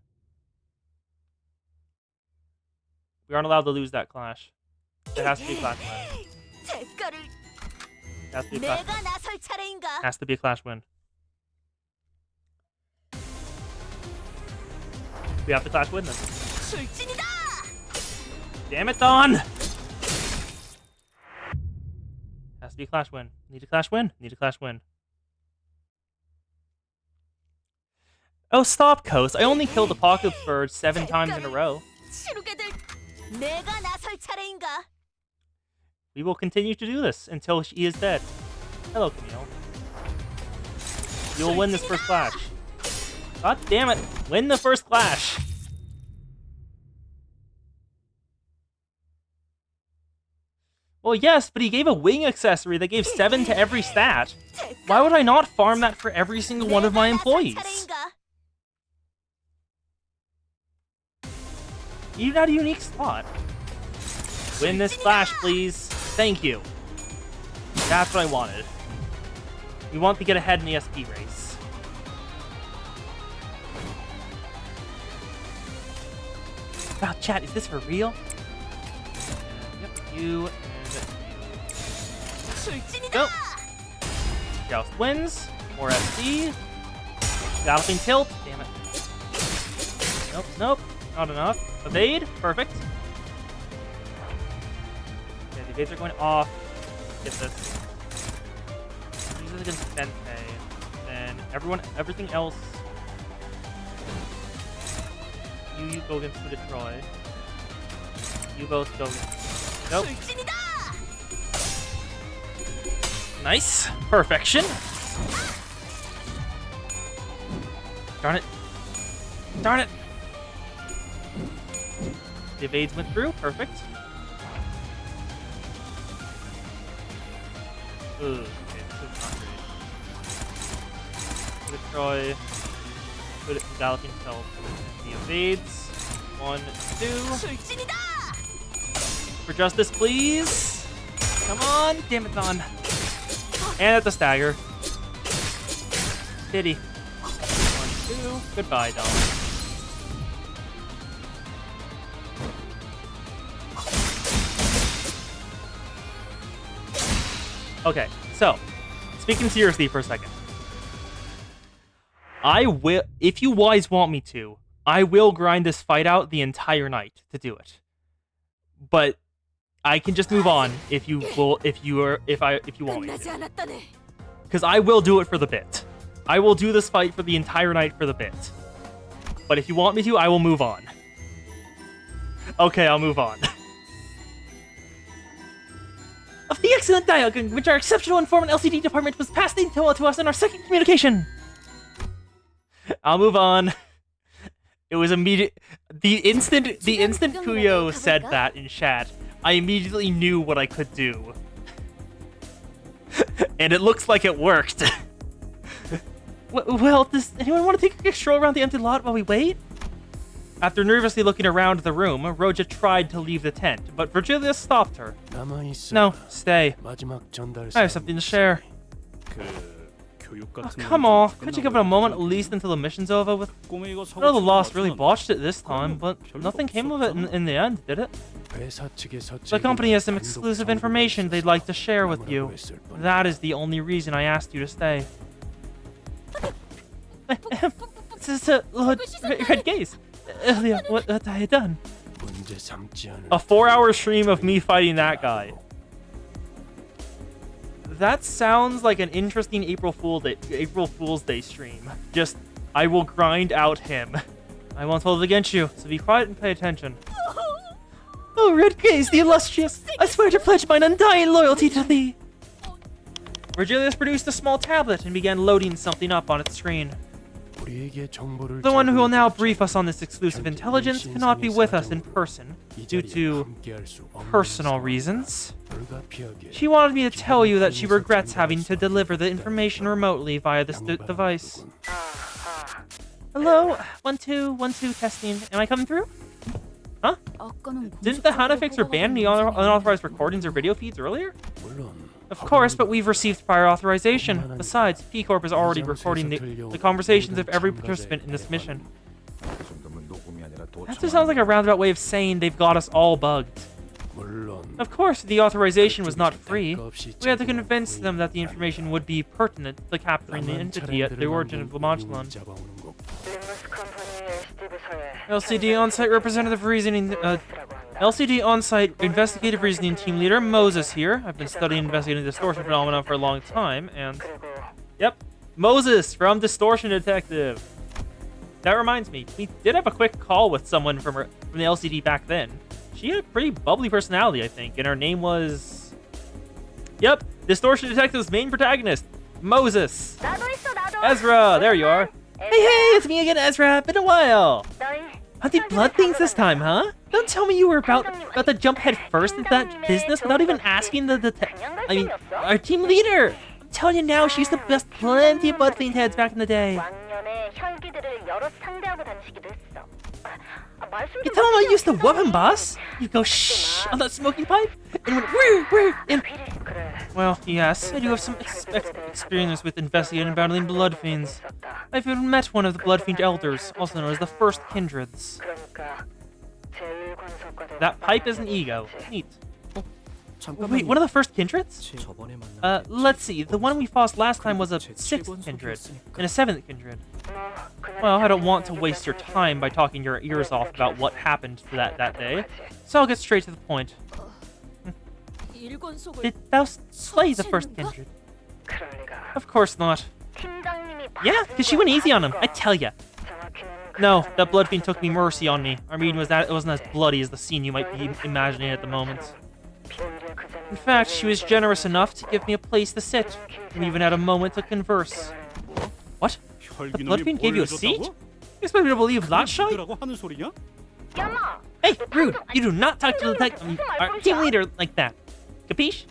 Speaker 1: We aren't allowed to lose that clash. It has to be a clash win. Has to be a clash win. Has to be a clash win. We have to clash win this. Damn it, Don! Has to be a clash win. Need a clash win. Need a clash win. Oh, stop, Coast. I only killed Apocalypse Bird 7 times in a row.
Speaker 6: 치르게 될 내가 나설 차례인가?
Speaker 1: We will continue to do this until she is dead. Hello, Camille. You will win this first clash. God damn it. Win the first clash. Well, yes, but he gave a wing accessory that gave 7 to every stat. Why would I not farm that for every single one of my employees? You got a unique slot. Win this clash, please. Thank you. That's what I wanted. We want to get ahead in the SP race. Wow, chat, is this for real? Yep, you and you. Go. Joust wins. More SD. Galloping tilt. Damn it. Nope, nope. Not enough. Evade. Perfect. Okay, the evades are going off. Get this. Use this against Sensei. Then everything else. You go against the Troy. You both go against. Nope. Nice. Perfection. Darn it. Darn it. The evades went through. Perfect. Ugh, okay, this is not great. Put it Troy. Put it Galloping Tilt. The evades. 1, 2. For justice, please. Come on. Damn it, Don. And at the stagger. Pity. 1, 2. Goodbye, Don. Okay, so, speaking seriously for a second. I will, if you guys want me to, I will grind this fight out the entire night to do it. But I can just move on if you will, if you want me to. Because I will do it for the bit. I will do this fight for the entire night for the bit. But if you want me to, I will move on. Okay, I'll move on. Of the excellent dialogue in which our exceptional informant LCD department was passed intel to us in our second communication. I'll move on. It was immediate. The instant Kuyo said that in chat, I immediately knew what I could do. And it looks like it worked. Well, does anyone want to take a stroll around the empty lot while we wait? After nervously looking around the room, Roja tried to leave the tent, but Virgilia stopped her. No, stay. I have something to share. Oh, come on, could you give it a moment at least until the mission's over with? I know the Lost really botched it this time, but nothing came of it in the end, did it? The company has some exclusive information they'd like to share with you. That is the only reason I asked you to stay. This is Lord Red Gaze. Earlier, what I had done. A 4-hour stream of me fighting that guy. That sounds like an interesting April Fool's Day stream. Just, I will grind out him. I won't hold it against you, so be quiet and pay attention. Oh, Red Gaze, the illustrious! I swear to pledge mine undying loyalty to thee! Virgilius produced a small tablet and began loading something up on its screen. The one who will now brief us on this exclusive intelligence cannot be with us in person due to personal reasons. She wanted me to tell you that she regrets having to deliver the information remotely via this device. Hello? 1, 2, 1, 2, testing. Am I coming through? Huh? Didn't the Hana fixer ban the unauthorized recordings or video feeds earlier? Of course, but we've received prior authorization. Besides, P Corp is already recording the conversations of every participant in this mission. That just sounds like a roundabout way of saying they've got us all bugged. Of course, the authorization was not free. We had to convince them that the information would be pertinent to capturing the entity at the origin of Lamantulon. LCD on-site representative reasoning, LCD on-site investigative reasoning team leader Moses here. I've been studying investigating distortion phenomena for a long time, and yep, Moses from Distortion Detective. that reminds me, we did have a quick call with someone from the LCD back then. She had a pretty bubbly personality, I think, and her name was... Yep, Distortion Detective's main protagonist, Moses. Ezra, there you are. Hey, it's me again, Ezra. Been a while. Hunting blood things this time, huh? Don't tell me you were about to jump head first into that business without even asking our team leader. I'm telling you now, she used to bust plenty of blood fiend heads back in the day. You tell him I used to whoop him, boss. You go shh on that smoking pipe, and went where, and... Well, yes, I do have some experience with investigating and battling blood fiends. I've even met one of the blood fiend elders, also known as the First Kindreds. That pipe is an ego. Neat. Wait, one of the First Kindreds?
Speaker 2: 저번에 만난
Speaker 1: Let's see. The one we fought last time was a 6th Kindred and a 7th Kindred. Well, I don't want to waste your time by talking your ears off about what happened to that day, so I'll get straight to the point. Did thou slay the First Kindred? Of course not. Yeah, because she went easy on him, I tell ya. No, that blood fiend took me mercy on me. I mean, it wasn't as bloody as the scene you might be imagining at the moment. In fact, she was generous enough to give me a place to sit. We even had a moment to converse. What? The blood fiend gave you a seat? You expect me to believe that shite?
Speaker 7: 하는 소리냐?
Speaker 1: Hey, rude! You do not talk to our team leader like that. Capiche?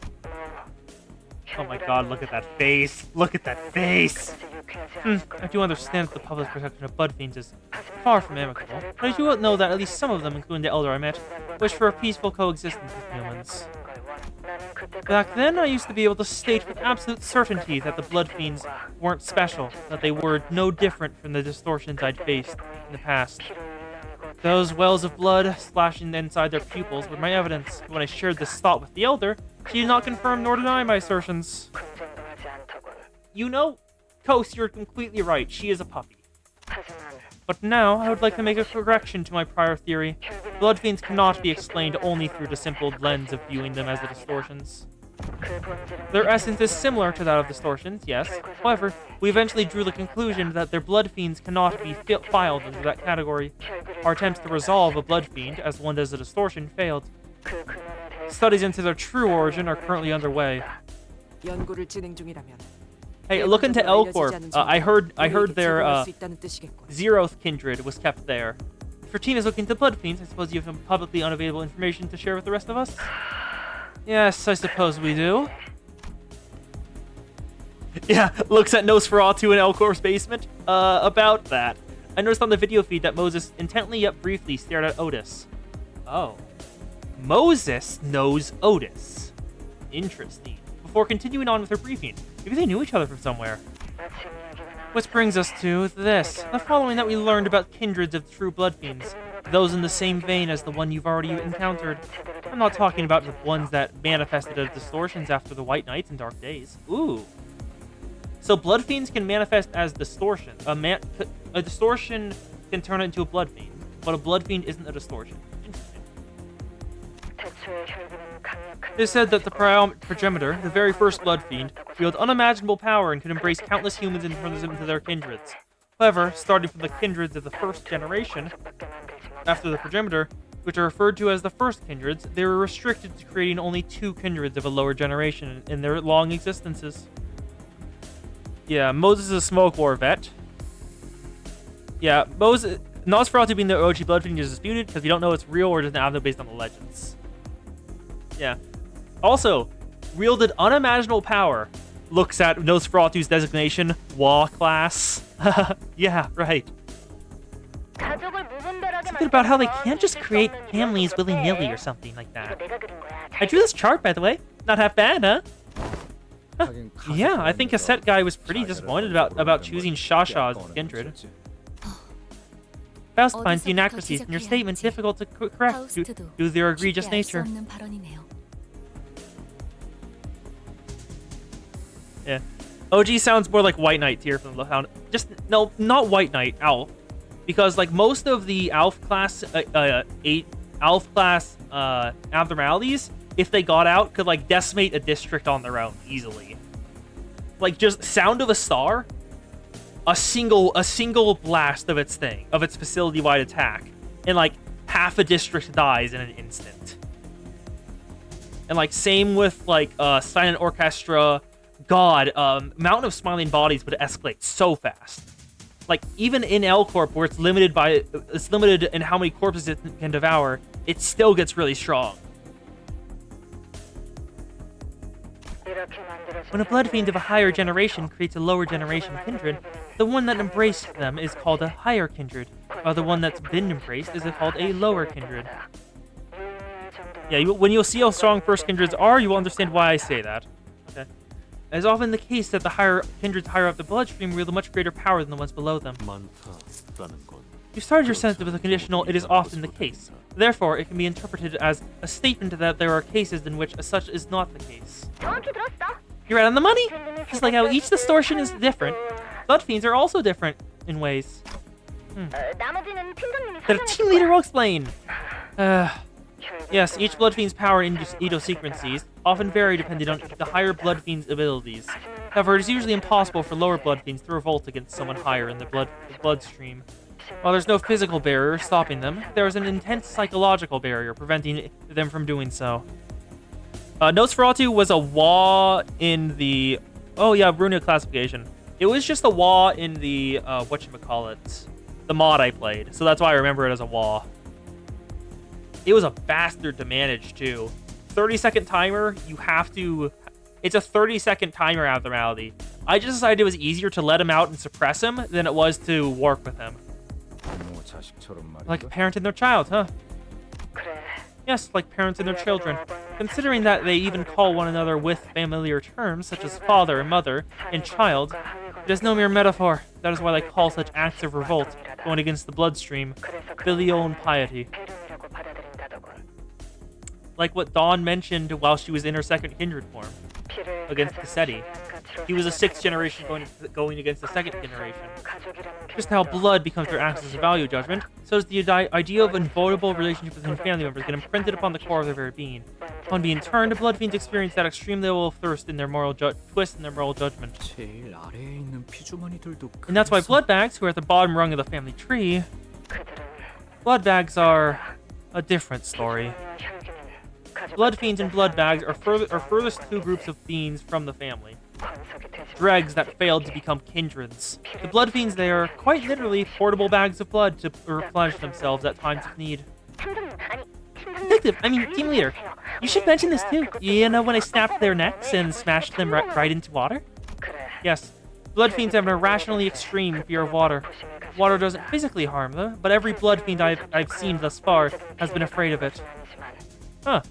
Speaker 1: Oh my god, look at that face. Look at that face. I do understand that the public protection of blood fiends is far from amicable, but I do know that at least some of them, including the elder I met, wish for a peaceful coexistence with humans. Back then, I used to be able to state with absolute certainty that the blood fiends weren't special, that they were no different from the distortions I'd faced in the past. Those wells of blood splashing inside their pupils were my evidence. When I shared this thought with the elder, she did not confirm nor deny my assertions. You know, Coast, you're completely right. She is a puppy. But now, I would like to make a correction to my prior theory. Blood fiends cannot be explained only through the simple lens of viewing them as the distortions. Their essence is similar to that of distortions, yes. However, we eventually drew the conclusion that their blood fiends cannot be filed into that category. Our attempts to resolve a blood fiend, as one does a distortion, failed. Studies into their true origin are currently underway.
Speaker 8: 연구를 진행 중이라면
Speaker 1: Hey, look into Elcor. I heard their Zeroth Kindred was kept there. If your team is looking to blood fiends, I suppose you have some publicly unavailable information to share with the rest of us? Yes, I suppose we do. Yeah, looks at Nosferatu in Elcor's basement. About that. I noticed on the video feed that Moses intently yet briefly stared at Otis. Oh. Moses knows Otis. Interesting. Before continuing on with her briefing, maybe they knew each other from somewhere. Which brings us to this. The following that we learned about kindreds of true blood fiends. Those in the same vein as the one you've already encountered. I'm not talking about the ones that manifested as distortions after the White Nights and Dark Days. Ooh. So blood fiends can manifest as distortion. A distortion can turn into a blood fiend, but a blood fiend isn't a distortion. Interesting. It is said that the progenitor, the very first blood fiend, wields unimaginable power and could embrace countless humans and turn them into their kindreds. However, starting from the kindreds of the first generation, after the progenitor, which are referred to as the first kindreds, they were restricted to creating only 2 kindreds of a lower generation in their long existences. Yeah, Moses is a smoke war vet. Yeah, Nosferatu being the OG blood fiend is disputed because we don't know it's real or just now based on the legends. Yeah. Also, wielded unimaginable power. Looks at Nosferatu's designation, Wa class. Yeah, right. Something about how they can't just create families willy-nilly or something like that. I drew this chart, by the way. Not half bad, huh? Yeah, I think Cassette Guy was pretty disappointed about choosing Shasha as kindred. Faust finds the inaccuracies in your statement difficult to correct due to their egregious nature. Yeah. OG sounds more like White Knight here from the sound. No, not White Knight, Alf. Because like most of the Alf class abnormalities, if they got out, could like decimate a district on their own easily. Like just Sound of a Star. a single blast of its facility-wide attack, and like half a district dies in an instant. And like same with like Silent Orchestra, God, Mountain of Smiling Bodies would escalate so fast. Like even in L Corp, where it's limited in how many corpses it can devour, it still gets really strong. When a blood fiend of a higher generation creates a lower generation kindred, the one that embraced them is called a higher kindred, while the one that's been embraced is called a lower kindred. Yeah, when you'll see how strong first kindreds are, you will understand why I say that. Okay. As often the case that the higher kindreds higher up the bloodstream wield a much greater power than the ones below them.
Speaker 3: 많다라는 건
Speaker 1: You started your sentence with a conditional, it is often the case. Therefore, it can be interpreted as a statement that there are cases in which such is not the case. You're right on the money! Just like how each distortion is different, blood fiends are also different in ways. The team leader will explain. Yes, each blood fiend's power in idiosyncrasies often vary depending on the higher blood fiend's abilities. However, it is usually impossible for lower blood fiends to revolt against someone higher in the bloodstream. While there's no physical barrier stopping them, there is an intense psychological barrier preventing them from doing so. Nosferatu was a Wa in the... Oh yeah, Runa classification. It was just a Wa in the, whatchamacallit, the mod I played. So that's why I remember it as a Wa. It was a bastard to manage, too. 30-second timer, you have to... It's a 30-second timer abnormality. I just decided it was easier to let him out and suppress him than it was to work with him. Like a parent and their child, huh? Yes, like parents and their children. Considering that they even call one another with familiar terms, such as father, mother, and child, it is no mere metaphor. That is why they call such acts of revolt, going against the bloodstream, filial piety. Like what Dawn mentioned while she was in her second kindred form, against Cassetti. He was a 6th generation going against the 2nd generation. Just how blood becomes their axis of value judgment, so does the idea of invulnerable relationship within family members get imprinted upon the core of their very being. Upon being turned, the blood fiends experience that extreme level of thirst in their moral twist in their moral judgment.
Speaker 2: 제일 아래에 있는 피주머니들도
Speaker 1: And that's why blood bags, who are at the bottom rung of the family tree, blood bags are a different story. Blood fiends and blood bags are furthest two groups of fiends from the family. Dregs that failed to become kindreds. The blood fiends, they are quite literally portable bags of blood to replenish themselves at times of need. Detective, team leader, you should mention this too. You know when I snapped their necks and smashed them right into water? Yes, blood fiends have an irrationally extreme fear of water. Water doesn't physically harm them, but every blood fiend I've seen thus far has been afraid of it. Huh.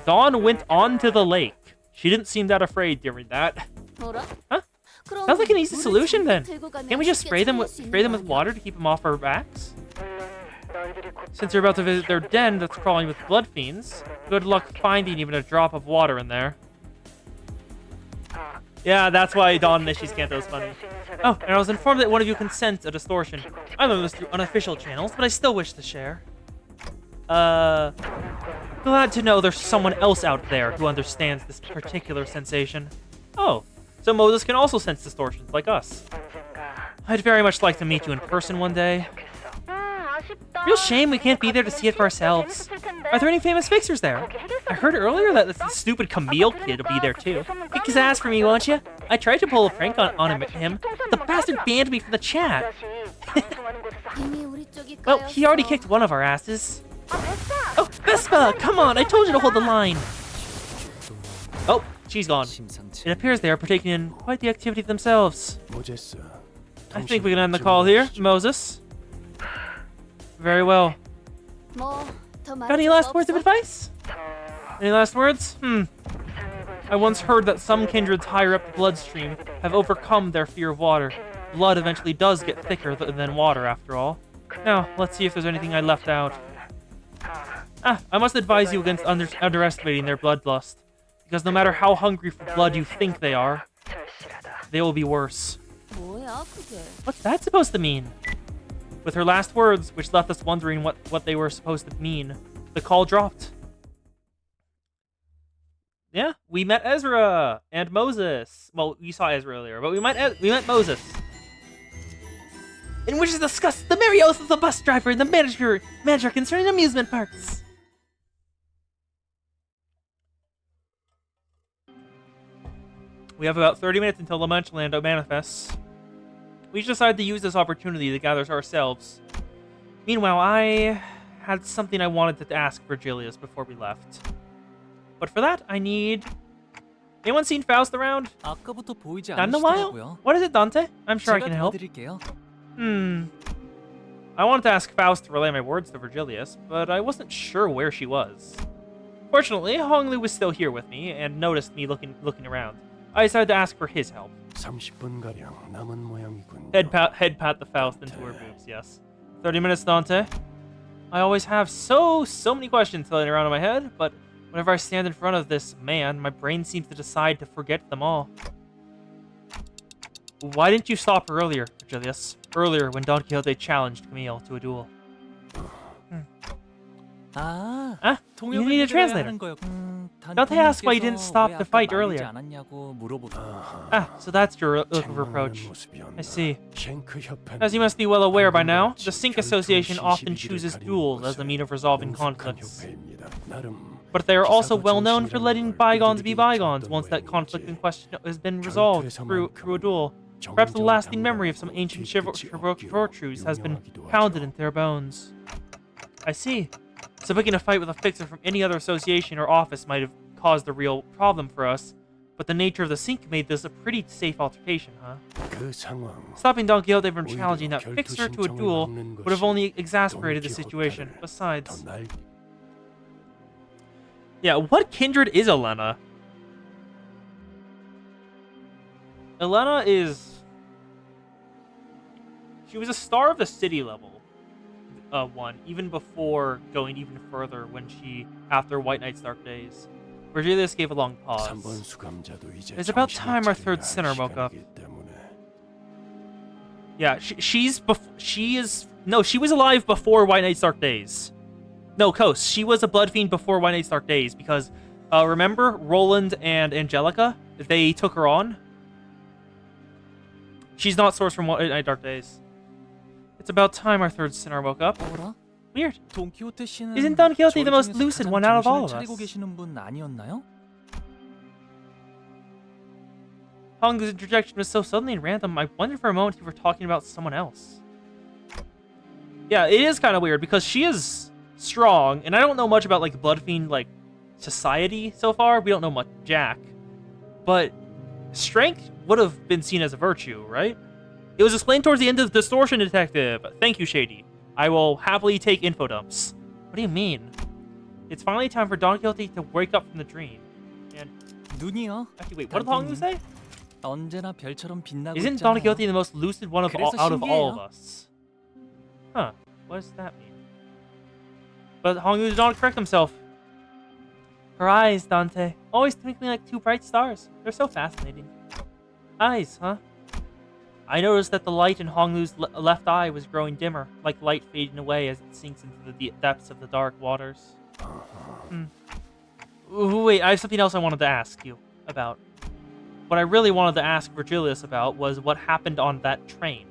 Speaker 1: Dawn went onto the lake. She didn't seem that afraid during that. Huh? Sounds like an easy solution then. Can't we just spray them with water to keep them off our backs? Since you're about to visit their den that's crawling with blood fiends, good luck finding even a drop of water in there. Yeah, that's why Dawn Nishi's Kanto is funny. Oh, and I was informed that one of you can sense a distortion. I learned this through unofficial channels, but I still wish to share. Glad to know there's someone else out there who understands this particular sensation. Oh, so Moses can also sense distortions like us. I'd very much like to meet you in person one day. Real shame we can't be there to see it for ourselves. Are there any famous fixers there? I heard earlier that the stupid Camille kid will be there too. Kick his ass for me, won't you? I tried to pull a prank on him. The bastard banned me from the chat. Well, he already kicked one of our asses. Oh, Vespa! Come on, I told you to hold the line. Oh, she's gone. It appears they are partaking in quite the activity themselves. I think we can end the call here, Moses. Very well. Got any last words of advice? Any last words? I once heard that some kindreds higher up the bloodstream have overcome their fear of water. Blood eventually does get thicker than water, after all. Now, let's see if there's anything I left out. I must advise you against underestimating their bloodlust, because no matter how hungry for blood you think they are, they will be worse. What's that supposed to mean? With her last words, which left us wondering what they were supposed to mean, the call dropped. Yeah, we met Ezra and Moses. Well, we saw Ezra earlier, but we met Moses. in which is discussed the merry oath of the bus driver and the manager concerning amusement parks. We have about 30 minutes until Lamanchland manifests. We decided to use this opportunity to gather ourselves. Meanwhile, I had something I wanted to ask Virgilius before we left. But for that, I need... Anyone seen Faust around?
Speaker 5: 아까부터 보이지
Speaker 1: Not in a while?
Speaker 5: 않으시더라고요.
Speaker 1: What is it, Dante? I'm sure I
Speaker 5: 제가
Speaker 1: can help.
Speaker 5: 도와드릴게요.
Speaker 1: I wanted to ask Faust to relay my words to Virgilius, but I wasn't sure where she was. Fortunately, Honglu was still here with me and noticed me looking around. I decided to ask for his help.
Speaker 3: 30분가량 남은 모양이군요.
Speaker 1: Head pat the Faust into her boobs, yes. 30 minutes, Dante. I always have so many questions floating around in my head, but whenever I stand in front of this man, my brain seems to decide to forget them all. Why didn't you stop earlier, Virgilius? Earlier, when Don Quixote challenged Camille to a duel.
Speaker 5: 아,
Speaker 1: You need a translator. Don't they ask why you didn't stop the fight earlier?
Speaker 5: 않았냐고
Speaker 1: So that's your look of reproach. I see. As you must be well aware by now, the Sync Association often chooses duels as a means of resolving conflicts. But they are also well known for letting bygones be bygones once that conflict in question has been resolved through a duel. Perhaps the lasting memory of some ancient virtues has been pounded into their bones. I see. So picking a fight with a fixer from any other association or office might have caused a real problem for us, but the nature of the Sync made this a pretty safe altercation, huh? Stopping Don Quixote from challenging that fixer to a duel would have only exasperated the situation. Besides... Yeah, what kindred is Elena? Elena is... She was a star of the city level. One, even before going even further when after White Knight's Dark Days. Virgilius gave a long pause. It's about time our third sinner woke up. Yeah, she was alive before White Knight's Dark Days. No, Kos, she was a blood fiend before White Knight's Dark Days because, remember Roland and Angelica? They took her on. She's not sourced from White Knight's Dark Days. It's about time our third sinner woke up. Weird. Isn't Don Quixote the most lucid one out of all of us? Hong's interjection was so suddenly and random, I wondered for a moment if you were talking about someone else. Yeah, it is kind of weird because she is strong, and I don't know much about like Blood Fiend like society so far. We don't know much Jack, but strength would have been seen as a virtue, right? It was explained towards the end of Distortion Detective. Thank you, Shady. I will happily take info dumps. What do you mean? It's finally time for Don Quixote to wake up from the dream. And actually, wait, what did Honglu say? Isn't Don Quixote the most lucid one out of all of us? Huh? What does that mean? But Honglu did not correct himself. Her eyes, Dante, always twinkling like two bright stars. They're so fascinating. Eyes, huh? I noticed that the light in Honglu's left eye was growing dimmer, like light fading away as it sinks into the depths of the dark waters. Wait, I have something else I wanted to ask you about. What I really wanted to ask Virgilius about was what happened on that train.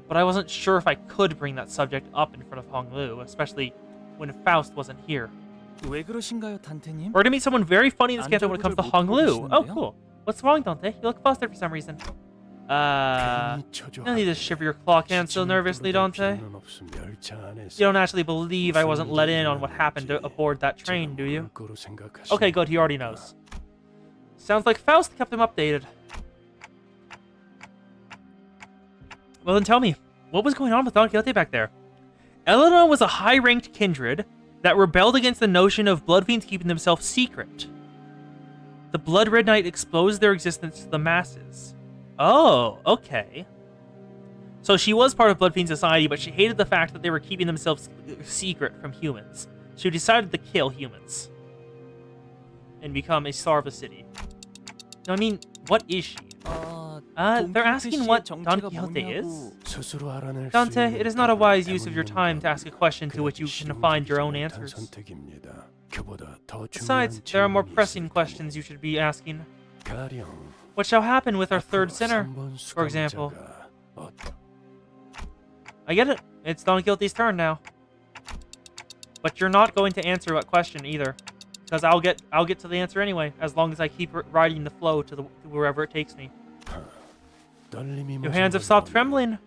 Speaker 1: But I wasn't sure if I could bring that subject up in front of Honglu, especially when Faust wasn't here. We're gonna meet someone very funny in this campaign when it comes to Honglu. Oh, cool. What's wrong, Dante? You look flustered for some reason. You don't need to shiver your clock hand so nervously, Dante. You don't actually believe I wasn't let in on what happened aboard that train, do you? Okay, good, he already knows. Sounds like Faust kept him updated. Well then tell me, what was going on with Don Quixote back there? Elena was a high-ranked kindred that rebelled against the notion of blood fiends keeping themselves secret. The Blood Red Knight exposed their existence to the masses. Oh, okay. So she was part of Blood Fiend Society, but she hated the fact that they were keeping themselves secret from humans. She decided to kill humans. And become a star of the city. I mean, what is she? They're asking what Don Quixote is? Dante, it is not a wise use of your time to ask a question to which you can find your own answers. Besides, there are more pressing questions you should be asking. What shall happen with our third sinner, for example? I get it. It's Don Quixote's turn now. But you're not going to answer that question either. Because I'll get to the answer anyway, as long as I keep riding the flow to wherever it takes me. Your hands have stopped trembling.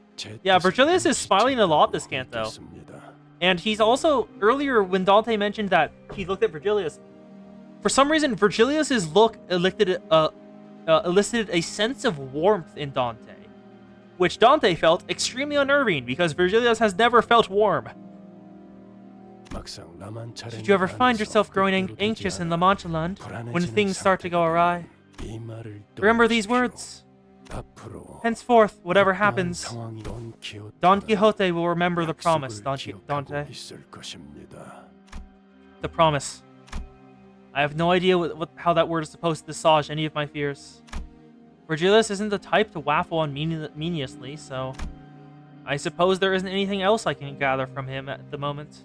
Speaker 1: Yeah, Virgilius is smiling a lot this canto. And he's also, earlier when Dante mentioned that he looked at Virgilius, for some reason Virgilius's look elicited a sense of warmth in Dante, which Dante felt extremely unnerving because Virgilius has never felt warm. Should you ever find yourself growing anxious in La Mancha land when things start to go awry, remember these words. Henceforth, whatever happens, Don Quixote will remember the promise, Dante. The promise. I have no idea how that word is supposed to assuage any of my fears. Virgilius isn't the type to waffle on meaninglessly, so I suppose there isn't anything else I can gather from him at the moment.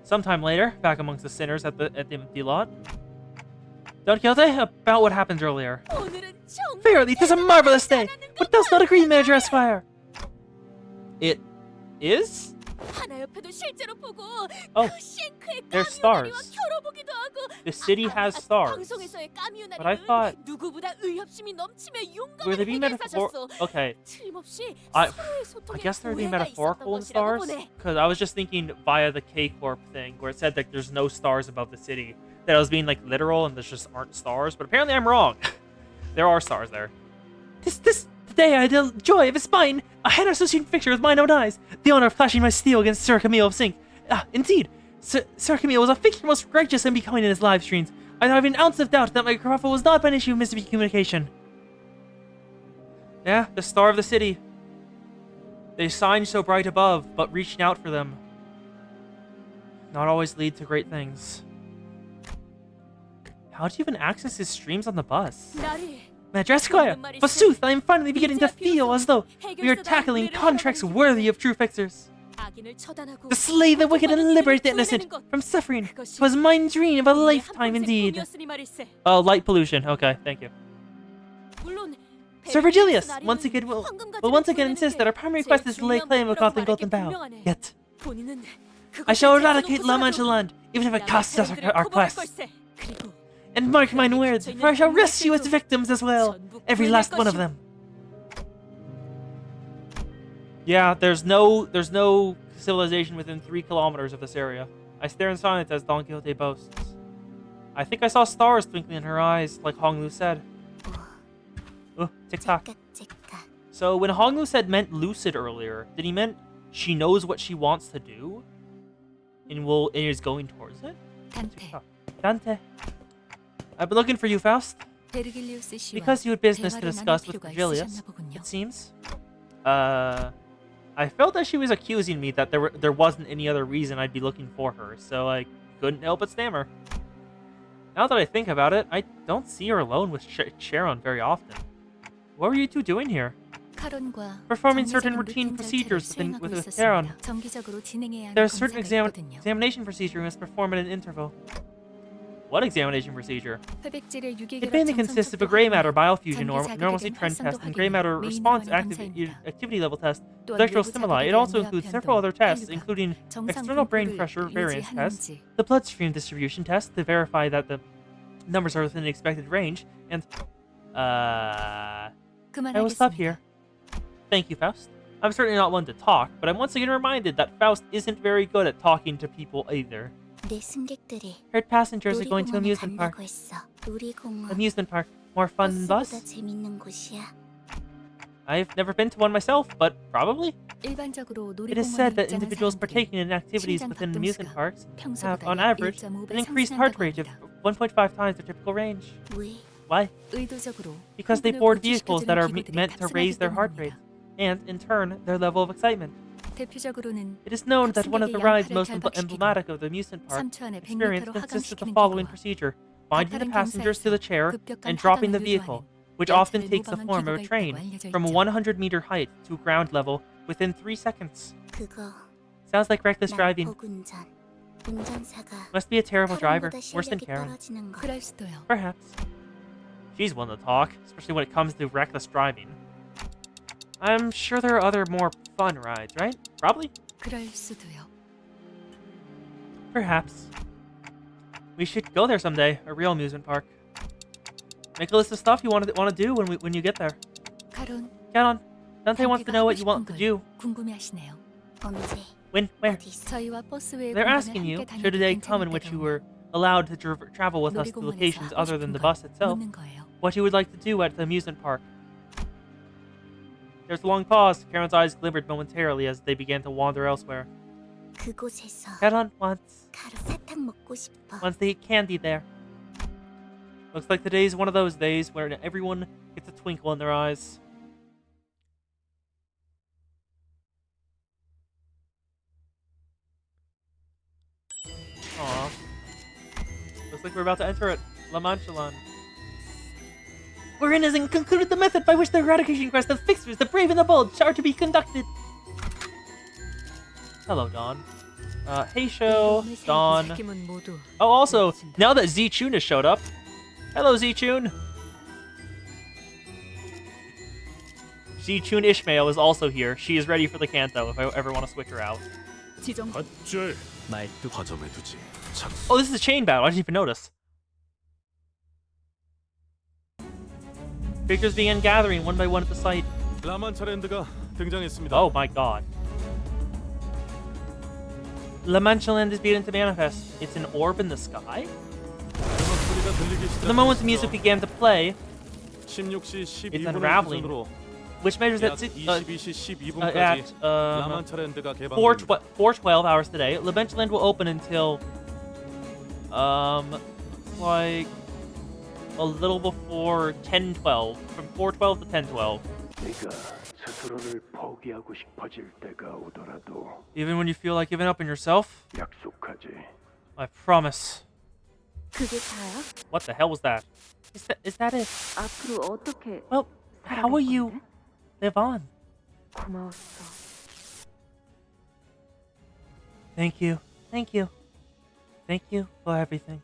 Speaker 1: Sometime later, back amongst the sinners at the empty lot. Don Quixote, about what happened earlier. Verily, 'tis a marvelous day! What does not agree, Major Esquire? It is? Oh, there's stars. The city has stars. But I thought... Were they being metaphorical? Okay. I guess they're being metaphorical in stars? Because I was just thinking via the K-Corp thing, where it said that there's no stars above the city. That I was being like literal and there just aren't stars. But apparently I'm wrong. There are stars there. This day I had the joy of espying a hand association picture with mine own eyes. The honor of clashing my steel against Sir Camille of Sink. Indeed, Sir Camille was a figure most righteous and becoming in his live streams. I have an ounce of doubt that my kerfuffle was not by an issue of miscommunication. Yeah, the star of the city. They shine so bright above, but reaching out for them not always lead to great things. How do you even access his streams on the bus? Major Esquire, forsooth, I am finally beginning to feel as though we are tackling contracts worthy of true fixers. To slay the wicked and liberate the innocent from suffering was my dream of a lifetime indeed. Oh, light pollution. Okay, thank you. Sir Virgilius once again will once again insist that our primary quest is to lay claim of Gotland Golden Bough. Yet, I shall eradicate La Mancha land, even if it costs us our quest. And mark mine words, for I shall rescue its victims as well, every last one of them. Yeah, there's no civilization within 3 kilometers of this area. I stare in silence as Don Quixote boasts. I think I saw stars twinkling in her eyes, like Honglu said. Oh, tick-tock. So when Honglu said meant lucid earlier, did he meant she knows what she wants to do? And is going towards it? Dante. I've been looking for you, Faust. Because you had business to discuss with Virgilius, it seems. I felt that she was accusing me that there wasn't any other reason I'd be looking for her, so I couldn't help but stammer. Now that I think about it, I don't see her alone with Sharon very often. What were you two doing here? Performing certain routine procedures with Sharon. There's a certain examination procedure we must perform at an interval. What examination procedure? It mainly consists of a gray matter biofusion normalcy trend test and gray matter response activity level test with electrical stimuli. It also includes several other tests, including external brain pressure variance tests, the bloodstream distribution test to verify that the numbers are within the expected range, and I will stop here. Thank you, Faust. I'm certainly not one to talk, but I'm once again reminded that Faust isn't very good at talking to people either. Heard passengers are going to amusement park. Amusement park, more fun than bus? I've never been to one myself, but probably. It is said that individuals partaking in activities within amusement parks have, on average, an increased heart rate of 1.5 times their typical range. Why? Because they board vehicles that are meant to raise their heart rate, and, in turn, their level of excitement. It is known that one of the rides most emblematic of the amusement park experience consists of the following procedure: binding the passengers to the chair and dropping the vehicle, which often takes the form of a train, from a 100-meter height to ground level within 3 seconds. Sounds like reckless driving. Must be a terrible driver, worse than Karen. Perhaps. She's one to talk, especially when it comes to reckless driving. I'm sure there are other more fun rides, right? Probably.
Speaker 4: 그럴 수도요.
Speaker 1: Perhaps. We should go there someday. A real amusement park. Make a list of stuff you want to do when you get there.
Speaker 4: 카론,
Speaker 1: Get on. Dante wants to
Speaker 4: 함께
Speaker 1: know
Speaker 4: 가고
Speaker 1: what you want
Speaker 4: 싶은
Speaker 1: to do.
Speaker 4: 걸 궁금해하시네요.
Speaker 6: 언제?
Speaker 1: When? Where?
Speaker 6: 어디 있어?
Speaker 4: 저희와 버스웨이
Speaker 1: They're
Speaker 4: 공간을
Speaker 1: asking you,
Speaker 4: 함께 다녀도
Speaker 1: should a day come in which you were allowed to travel with us to
Speaker 4: 놀이공원에서
Speaker 1: locations
Speaker 4: 하고
Speaker 1: other than
Speaker 4: 싶은
Speaker 1: the
Speaker 4: 걸
Speaker 1: bus itself,
Speaker 4: 묻는 거예요.
Speaker 1: what you would like to do at the amusement park. There's a long pause. Karen's eyes glimmered momentarily as they began to wander elsewhere.
Speaker 6: 그곳에서
Speaker 1: Karen wants
Speaker 6: 가루 사탕 먹고 싶어.
Speaker 1: to eat candy there. Looks like today's one of those days where everyone gets a twinkle in their eyes. Aww. Looks like we're about to enter it. La Manchalan. Wherein has concluded the method by which the eradication quest of fixers, the brave and the bold, are to be conducted. Hello, Dawn. Hey, Show, Dawn. Oh, also, now that Z-Chun has showed up. Hello, Z-Chun. Z-Chun Ishmael is also here. She is ready for the Kanto if I ever want to switch her out.
Speaker 3: 밧줄
Speaker 5: 말뚝.
Speaker 3: 가점해 두지. 착수.
Speaker 1: Oh, this is a chain battle. I didn't even notice. Figures began gathering one by one at the site.
Speaker 3: 라만차랜드가 등장했습니다.
Speaker 1: Oh my god. La Mancha Land is beginning to manifest. It's an orb in the sky?
Speaker 3: 음악 소리가 들리기
Speaker 1: The moment the music
Speaker 3: 시작했어.
Speaker 1: began to play,
Speaker 3: 16시
Speaker 1: It's
Speaker 3: 12분을
Speaker 1: unraveling.
Speaker 3: 기준으로
Speaker 1: which measures
Speaker 3: 약
Speaker 1: at,
Speaker 3: 22시 12분까지
Speaker 1: at
Speaker 3: ラ만차랜드가
Speaker 1: 4:12
Speaker 3: 개방됩니다.
Speaker 1: hours today, La Mancha Land will open until like a little before 10:12, from 4:12 to 10:12.
Speaker 9: 네가 스스로를 포기하고 싶어질 때가 오더라도
Speaker 1: Even when you feel like giving up on yourself,
Speaker 9: 약속하지.
Speaker 1: I promise.
Speaker 6: 그게 다야?
Speaker 1: What the hell was that? Is that it?
Speaker 6: 앞으로 어떻게
Speaker 1: Well, how will you live on?
Speaker 6: 고마웠어.
Speaker 1: Thank you. Thank you. Thank you for everything.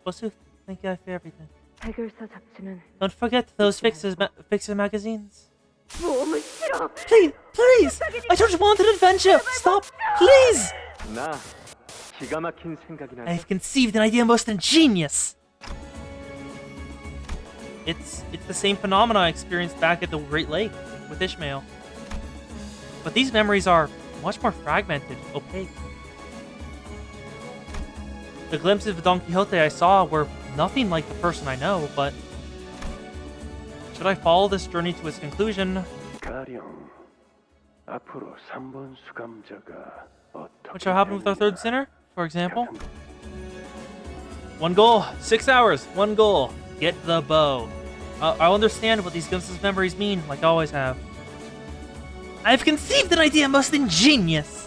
Speaker 1: Bosu, thank you for everything.
Speaker 6: 해결사 잡지는
Speaker 1: Don't forget those Fixer magazines.
Speaker 6: 모험을 싫어.
Speaker 1: Please! I just wanted adventure! Stop! Please!
Speaker 9: 나 기가 막힌 생각이 나서
Speaker 1: I've conceived an idea most ingenious! It's the same phenomena I experienced back at the Great Lake with Ishmael. But these memories are much more fragmented, opaque. The glimpses of Don Quixote I saw were nothing like the person I know, but should I follow this journey to its conclusion,
Speaker 9: 가령 앞으로 3번 수감자가 어떻게
Speaker 1: what shall happen with our third sinner, for example?
Speaker 9: 같은
Speaker 1: One goal, 6 hours, one goal, get the bow. I'll understand what these glimpses of memories mean, like I always have. I've conceived an idea most ingenious!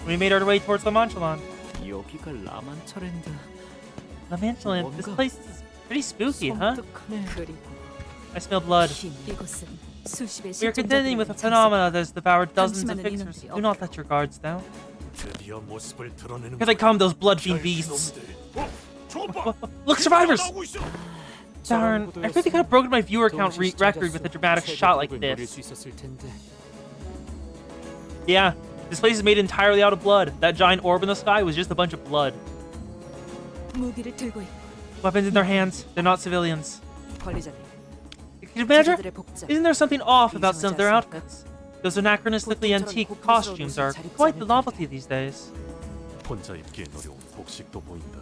Speaker 1: We made our way towards La Manchalan.
Speaker 2: 여기가 라만차랜드.
Speaker 1: La Manchalan, this place is pretty spooky, huh?
Speaker 2: 섬뜩하네.
Speaker 4: 그리고
Speaker 1: I smell blood.
Speaker 4: 이곳은 수십의
Speaker 1: We are contending with a phenomena that has devoured dozens of fixers. Do not let your guards down.
Speaker 3: 드디어 모습을 드러내는
Speaker 1: Here they come, those blood-fiend beasts. Look, survivors! Darn, I really could have broken my viewer count record with a dramatic shot like this. Yeah, this place is made entirely out of blood. That giant orb in the sky was just a bunch of blood.
Speaker 4: 무기를 들고 있고
Speaker 1: Weapons in their hands, they're not civilians.
Speaker 8: 관리자님,
Speaker 1: Can you imagine?
Speaker 8: 제자들의 복장.
Speaker 1: Isn't there something off about some of their outfits? Those anachronistically antique costumes are quite the novelty these days.
Speaker 3: 혼자 입기엔 어려운 복식도 보인다.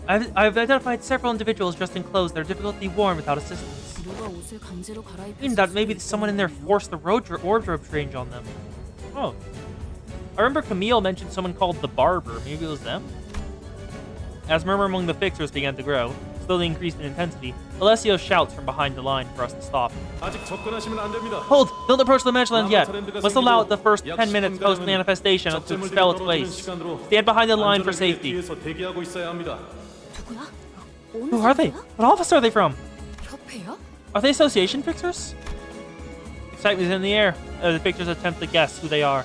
Speaker 1: I've identified several individuals dressed in clothes that are difficult to be worn without assistance.
Speaker 4: 누가 옷을 강제로 갈아입혔을
Speaker 1: Meaning that maybe
Speaker 4: 수도
Speaker 1: someone in there forced the wardrobe change on them. Oh. I remember Camille mentioned someone called the Barber. Maybe it was them? As murmur among the fixers began to grow, slowly increased in intensity, Alessio shouts from behind the line for us to stop.
Speaker 3: 아직 접근하시면 안 됩니다.
Speaker 1: Hold! Don't approach the Manchaland yet! Let's allow it the first 10 minutes post-manifestation to dispel its waste. Stand behind the line for safety.
Speaker 3: 위해서 대기하고 있어야 합니다.
Speaker 4: 누구야?
Speaker 1: Who are they? What office are they from?
Speaker 4: 협회야?
Speaker 1: Are they association fixers? Excitement is in the air as the fixers attempt to guess who they are.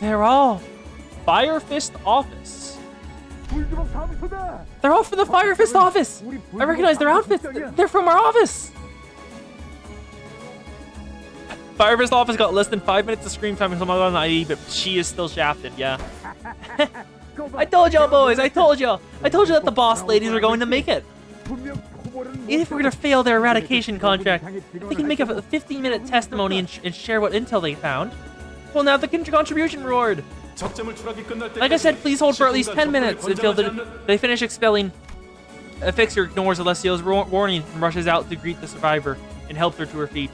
Speaker 1: They're all Fire Fist Office. They're all from the Fire Fist office. I recognize their outfits. They're from our office. Fire Fist office got less than 5 minutes of screen time until my on the IE, but she is still shafted. Yeah. I told y'all, boys. I told y'all. I told you that the boss ladies are going to make it. Even if we're gonna fail their eradication contract, if they can make a 15-minute testimony and share what intel they found, we'll now have the contribution reward. Like I said, please hold for at least 10 minutes until they finish expelling. A fixer ignores Alessio's warning and rushes out to greet the survivor and help her to her feet.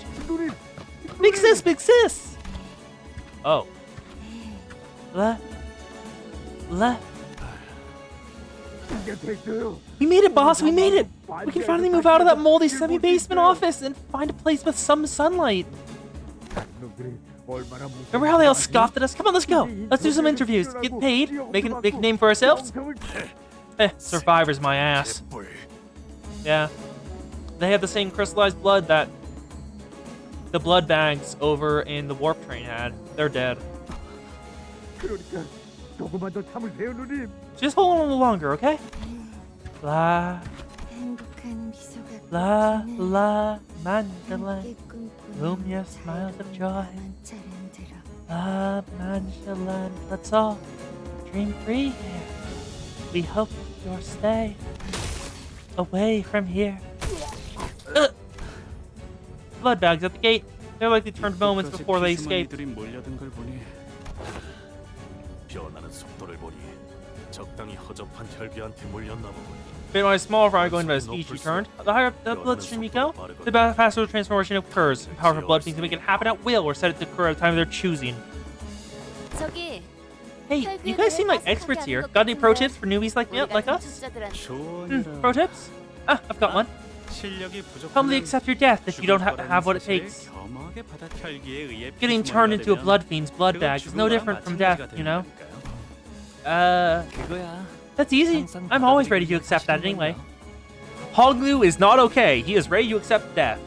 Speaker 1: Big sis, big sis! Oh. We made it, boss, we made it! We can finally move out of that moldy semi-basement office and find a place with some sunlight. Remember how they all scoffed at us? Come on, let's go! Let's do some interviews, get paid, make a name for ourselves. Survivor's my ass. Yeah. They have the same crystallized blood that the blood bags over in the warp train had. They're dead. Just hold on a little longer, okay? La la la Mandala, whom your smiles of joy. La Mandala, let's all dream free here. We hope you'll stay away from here. Blood bags at the gate. They're like they turned moments before they escaped. Bit my small fry going by the speed she turned. The higher up the bloodstream you go, the faster the transformation occurs. Powerful blood seems to make it happen at will or set it to occur at a time of their choosing. Hey, you guys seem like experts here. Got any pro tips for newbies like us? Pro tips? Ah, I've got one. Humbly accept your death if you don't have what it takes. Getting turned into a blood fiend's blood bag is no different from death, you know? That's easy. I'm always ready to accept that anyway. Honglu is not okay. He is ready to accept death.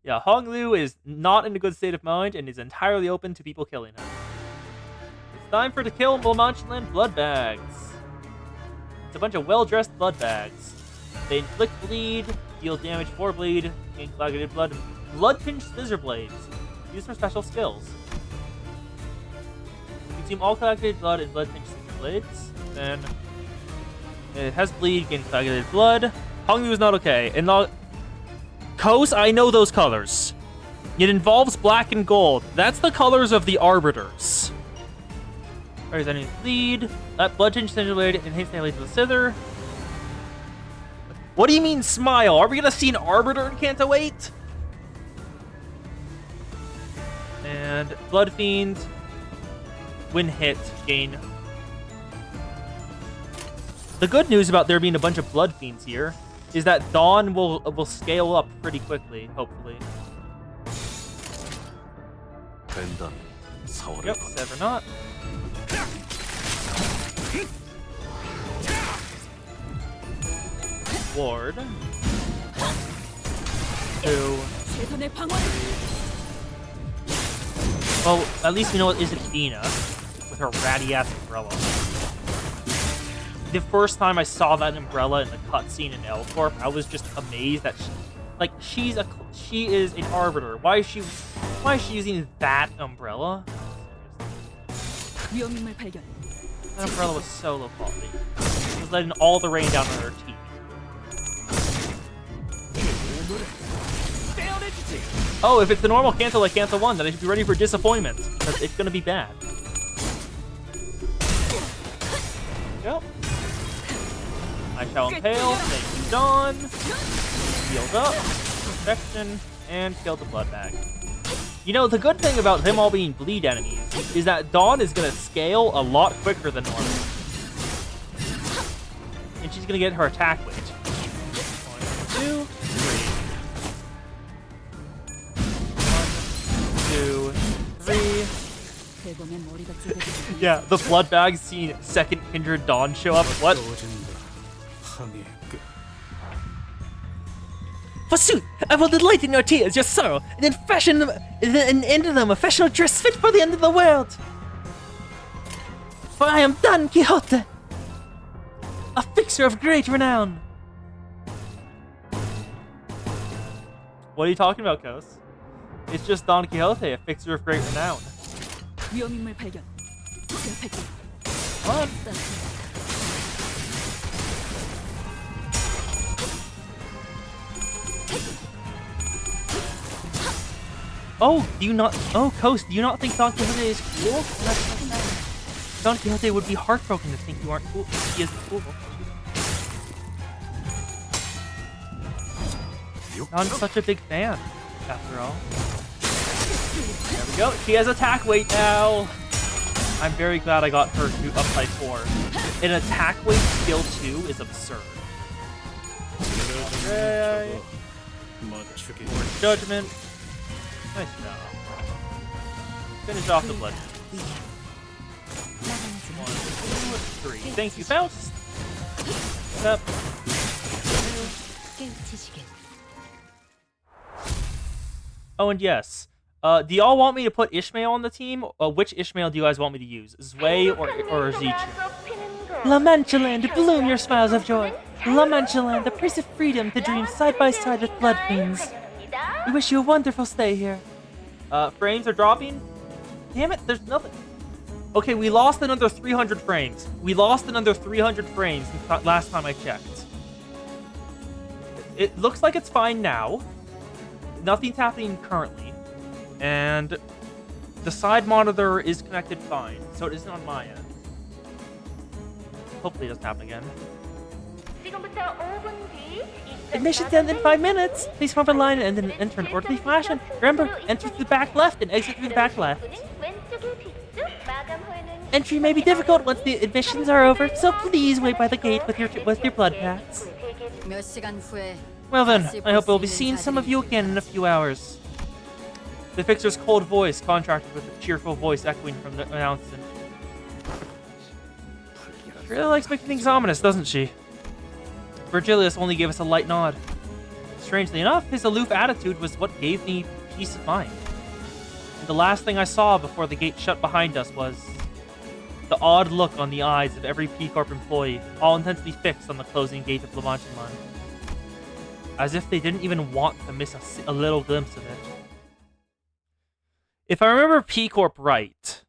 Speaker 1: Yeah, Honglu is not in a good state of mind and is entirely open to people killing him. It's time for the kill Blanchelin blood bags. It's a bunch of well-dressed blood bags. They inflict bleed, deal damage for bleed, gain coagulated blood, blood pinch scissor blades. Used for special skills. Consume all coagulated blood and blood pinch scissor blades. Then it has bleed, gain coagulated blood. Honglu is not okay. And Kos, I know those colors. It involves black and gold. That's the colors of the Arbiters. There's any bleed. That blood tinge scissor blade and haste leads to the scissor. What do you mean smile? Are we gonna see an Arbiter in Canto 8? And Blood Fiend, when hit, gain. The good news about there being a bunch of Blood Fiends here is that Dawn will scale up pretty quickly, hopefully. Yep, Sever Not. Ward. 1, 2. Well, at least we know it isn't Dina with her ratty ass umbrella. The first time I saw that umbrella in the cutscene in L-Corp, I was just amazed that she is an Arbiter. Why is she using that umbrella? That umbrella was so low quality. It was letting all the rain down on her teeth. Oh, if it's the normal Canto like Canto 1, then I should be ready for disappointment. Because it's gonna be bad. Yep. I shall impale. Thank you, Dawn. Healed up. Perfection. And killed the blood bag. You know, the good thing about them all being bleed enemies is that Dawn is gonna scale a lot quicker than normal. And she's gonna get her attack weight. 1, 2, 3. 1, 2, 3. Yeah, the blood bag seeing second Kindred Dawn show up. What? Forsooth, I will delight in your tears, your sorrow, and then fashion them, and end them a fashionable dress fit for the end of the world. For I am Don Quixote, a fixer of great renown. What are you talking about, Kos? It's just Don Quixote, a fixer of great renown.
Speaker 4: 위험인물 발견. 제압할게.
Speaker 1: Come on. Oh, do you not? Oh, Coast, do you not think Don Quixote is cool? That's so sad. Don Quixote would be heartbroken to think you aren't cool. He isn't cool. Don's such a big fan, after all. There we go. She has attack weight now. I'm very glad I got her to up by 4. An attack weight skill 2 is absurd. Okay.
Speaker 7: 맞추기.
Speaker 1: Judgment. Nice job. Finish off the blood. 1, 2, 3. Thank you, Faust. Step. Oh, and yes. Do y'all want me to put Ishmael on the team? Which Ishmael do you guys want me to use? Zwei or Zichu? La Mancha Land, bloom your smiles of joy. La Mancha Land, the price of freedom to dream side by side with blood fiends. We wish you a wonderful stay here. Frames are dropping? Damn it, there's nothing. Okay, we lost another 300 frames. We lost another 300 frames since last time I checked. It looks like it's fine now. Nothing's happening currently. And the side monitor is connected fine, so it isn't on my end. Hopefully it doesn't happen again. Admission ends in 5 minutes. Please form a line and then enter an orderly fashion. Remember, enter through the back left and exit through the back left. Entry may be difficult once the admissions are over, so please wait by the gate with your blood packs. Well then, I hope we'll be seeing some of you again in a few hours. The fixer's cold voice contrasted with a cheerful voice echoing from the announcement. She really likes making things ominous, doesn't she? Virgilius only gave us a light nod. Strangely enough, his aloof attitude was what gave me peace of mind. And the last thing I saw before the gate shut behind us was the odd look on the eyes of every P-Corp employee, all intensely fixed on the closing gate of La Mancha Land. As if they didn't even want to miss a little glimpse of it. If I remember P-Corp right,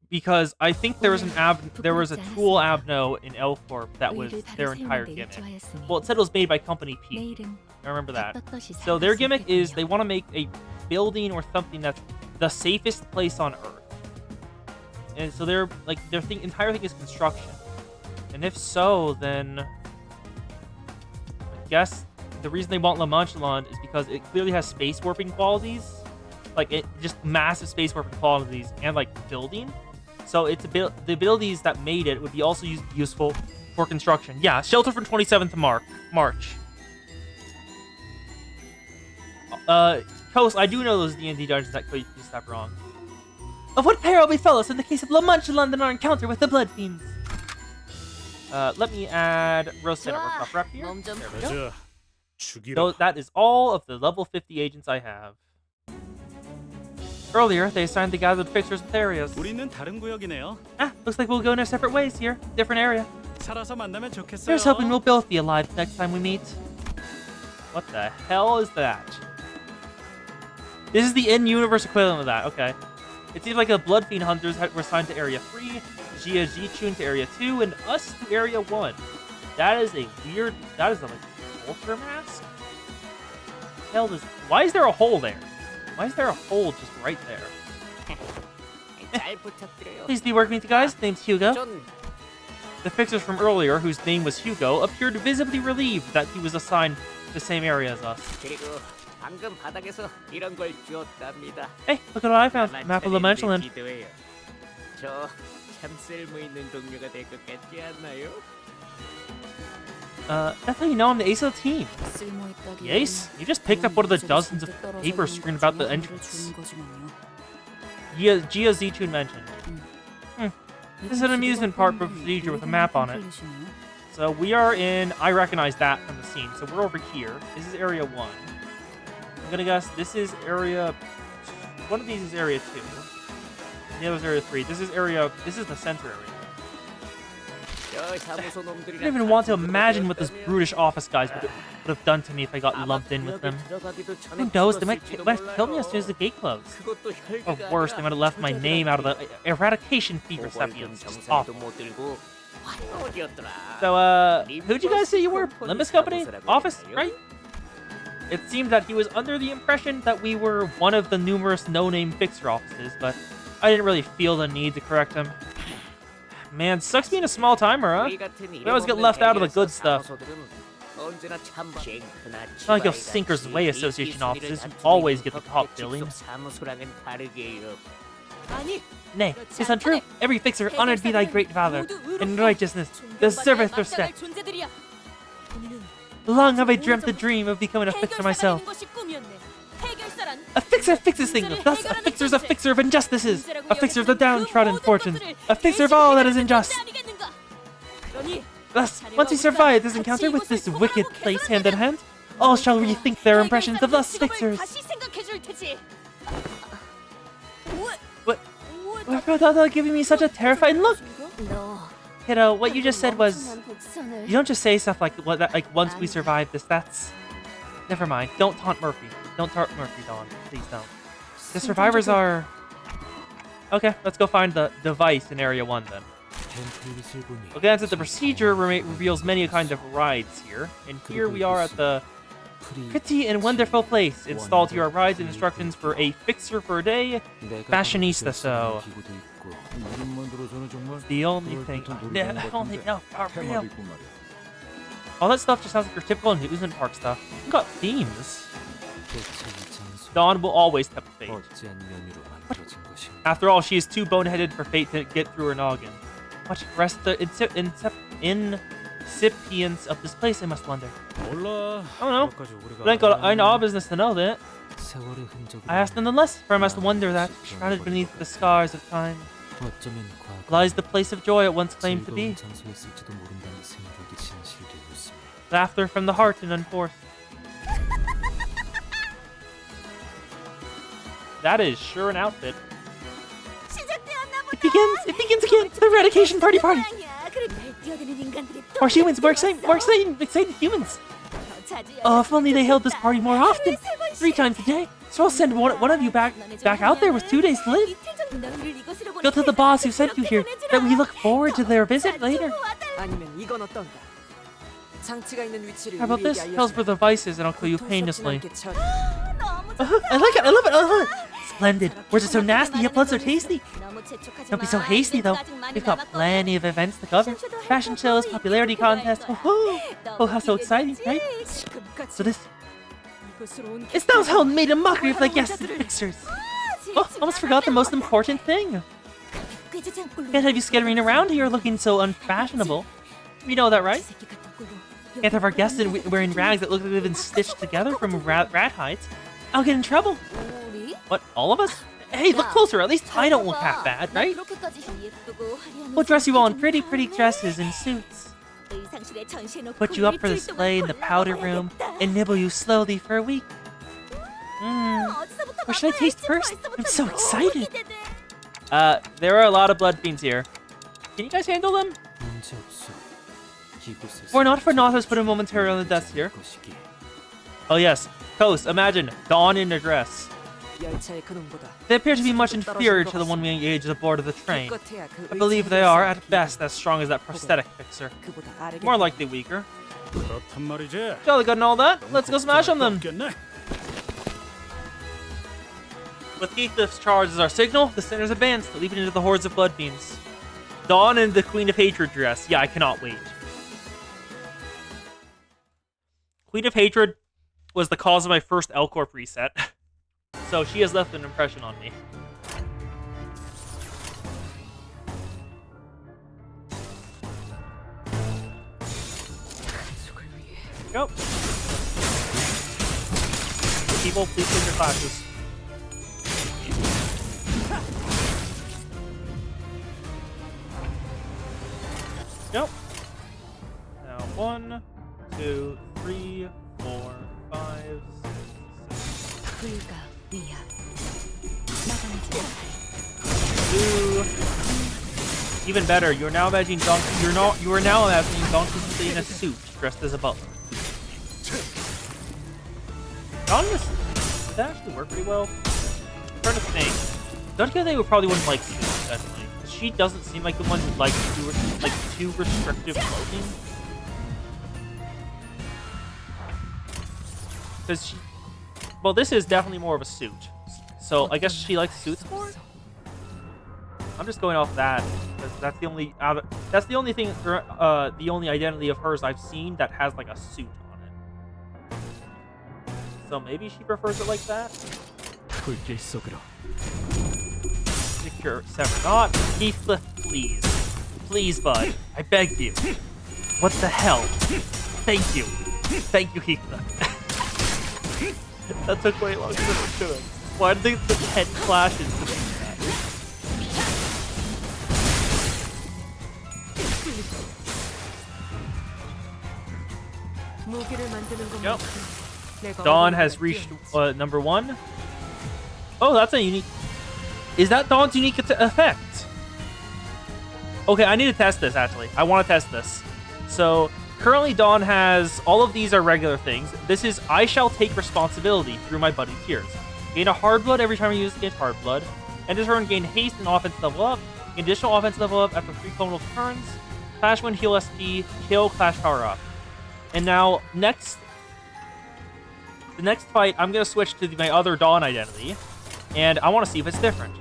Speaker 1: because I think there was a tool Abno in L-Corp that was their entire gimmick. Well, it said it was made by Company P. I remember that. So their gimmick is they want to make a building or something that's the safest place on Earth. And so their entire thing is construction. And if so, then I guess the reason they want La Mancha Land is because it clearly has space warping qualities. Like, it just massive space warping qualities and, like, building. So it's the abilities that made it would be also useful for construction. Yeah, shelter from 27th March. Coast, I do know those D&D dungeons that you just have wrong. Of what peril befell us in the case of La Mancha Land and our encounter with the Blood Fiends? Let me add Rose Network buff rep here. There we go.
Speaker 7: 가자. 죽이라.
Speaker 1: So that is all of the level 50 agents I have. Earlier, they assigned the gathered fixtures with areas.
Speaker 7: 우리는 다른 구역이네요.
Speaker 1: Looks like we'll go in our separate ways here. Different area.
Speaker 7: 살아서 만나면 좋겠어요.
Speaker 1: Here's hoping we'll both be alive next time we meet. What the hell is that? This is the in-universe equivalent of that. Okay. It seems like the Blood Fiend Hunters were assigned to Area 3, Gia Zichun to Area 2, and us to Area 1. That is a weird... That is a, like, culture mask? Hell is... Why is there a hole there? Why is there a hole just right there? Please be working with you guys. Name's Hugo. The fixers from earlier, whose name was Hugo, appeared visibly relieved that he was assigned the same area as us. Hey, look at what I found. Map of La Mancha Land. That's how you know I'm the ace of the team. The ace? You just picked up one of the dozens of papers screened about the entrance. Gia Zichun mentioned. This is an amusement park procedure with a map on it. So we are in... I recognize that from the scene. So we're over here. This is Area 1. I'm gonna guess this is Area... One of these is Area 2. Yeah, that was area 3. This is the center area. I don't even want to imagine what those brutish office guys would have done to me if I got lumped in with them. Who knows, they might kill me as soon as the gate closed. Or worse, they might have left my name out of the eradication fee recipients. Just awful. So, who'd you guys say you were? Limbus Company? Office, right? It seemed that he was under the impression that we were one of the numerous no-name fixer offices, but I didn't really feel the need to correct him. Man, sucks being a small timer, huh? We always get left out of the good stuff. It's not like those Sinker's Way Association offices who always get the top billings. Nay, it's untrue. Every fixer honored be thy great valor, and righteousness deserveth respect. Long have I dreamt the dream of becoming a fixer myself. A fixer fixes things, thus a fixer's a fixer of injustices, a fixer of the downtrodden fortunes, a fixer of all that is unjust. Thus, once we survive this encounter with this wicked place hand in hand, all shall rethink their impressions of us fixers. What? Without giving me such a terrified look? Kiddo, what you just said was... You don't just say stuff like once we survive this, that's... Never mind. Don't taunt Murphy. Don't taunt Murphy, Dawn. Please don't. The survivors are... Okay, let's go find the device in Area 1 then. We'll glance at the procedure reveals many kind of rides here. And here we are at the pretty and wonderful place. Installed here are rides and instructions for a fixer for a day. Fashionista, so... The only thing... real. All that stuff just sounds like your typical amusement park stuff. We've got themes. Dawn will always tempt fate. After all, she is too boneheaded for fate to get through her noggin. What rest the incipients of this place, I must wonder. I don't know. But ain't got our business to know that. I ask nonetheless, for I must wonder that, shrouded beneath the scars of time, lies the place of joy it once claimed to be. Laughter from the heart and unforced. That is sure an outfit. It begins again! The eradication party! More humans, more exciting humans! Oh, if only they held this party more often! 3 times a day! So I'll send one of you back out there with 2 days to live! Go tell the boss who sent you here that we look forward to their visit later! How about this? Tell us where the device is and I'll kill you painlessly. I like it! I love it! Splendid! Words are so nasty, yet blood's so tasty! Don't be so hasty, though. We've got plenty of events to cover. Fashion shows, popularity contests. Oh, how so exciting, right? So this... It sounds how made a mockery of the guests and fixers. Oh, almost forgot the most important thing. Can't have you skittering around here looking so unfashionable. You know that, right? Can't have our guests wearing rags that look like they've been stitched together from rat hides. I'll get in trouble. What, all of us? Hey, look closer. At least I don't look half bad, right? We'll dress you all in pretty dresses and suits. Put you up for display in the powder room and nibble you slowly for a week. What should I taste first? I'm so excited. There are a lot of blood fiends here. Can you guys handle them? For not, let's put him momentarily on the desk here. Oh yes, Coast, imagine, Dawn in a dress. They appear to be much inferior to the one we engaged aboard of the train. I believe they are, at best, as strong as that prosthetic fixer. More likely weaker. Jolly good and all that, let's go smash on them! With Heathcliff's charge as our signal, the sinners advance, leaping into the hordes of blood fiends. Dawn in the Queen of Hatred dress. Yeah, I cannot wait. Queen of Hatred was the cause of my first L-Corp reset. So she has left an impression on me. Go. People, please take your classes. Go. Now 1, 2, 3, 4, 5, 6, 7. Ooh. Even better, you're now imagining Donkey. You are now imagining Donkey in a suit, dressed as a butler. Does that actually work pretty well? I'm trying to think. Don't you think we probably wouldn't like suits, actually? She doesn't seem like the one who likes too restrictive clothing. Because she, well, this is definitely more of a suit. So I guess she likes suits more. I'm just going off that because that's the only thing, the only identity of hers I've seen that has like a suit on it. So maybe she prefers it like that.
Speaker 5: 불길 속으로.
Speaker 1: Secure, sever not. Heathcliff, please, bud. I begged you. What the hell? Thank you, Heathcliff. That took way longer than it should have. Why did the head clashes to do that? Yep. Dawn has reached number 1. Oh, that's a unique. Is that Dawn's unique effect? Okay, I need to test this actually. I want to test this. So currently Dawn has all of these are regular things. This is I shall take responsibility through my buddy Tears. Gain a hard blood every time you use against hard blood. End of turn, gain haste and offense level up. Additional offense level up after 3 tonal turns. Clash when heal SP, kill clash power up. And now the next fight, I'm gonna switch to my other Dawn identity, and I want to see if it's different.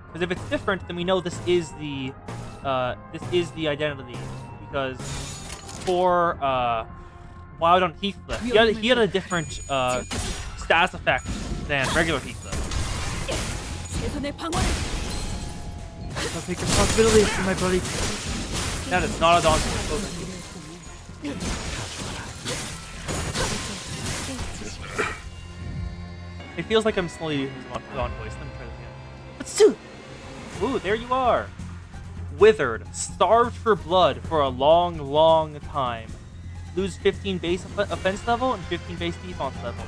Speaker 1: Because if it's different, then we know this is the identity. Because for Wild on Heathcliff, he had a different stats effect than regular Heathcliff. I'll take responsibility for my buddy. That is not a Dawn. It feels like I'm slowly using his Dawn voice. Let me try this again. Let's do it! Ooh, there you are. Withered. Starved for blood for a long, long time. Lose 15 base offense level and 15 base defense level.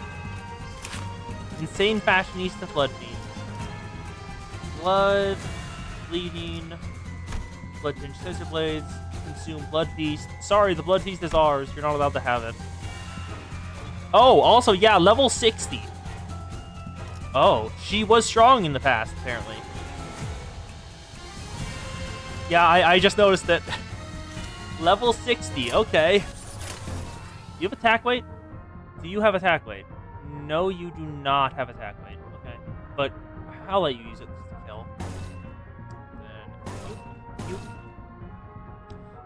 Speaker 1: Insane fashionista blood fiend. Blood. Bleeding. Blood tinge scissor blades. Consume blood feast. Sorry, the blood feast is ours. You're not allowed to have it. Oh, also, yeah, level 60. Oh, she was strong in the past, apparently. Yeah, I just noticed that. Level 60, okay. Do you have attack weight? Do you have attack weight? No, you do not have attack weight. Okay. But I'll let you use it to kill. Then you.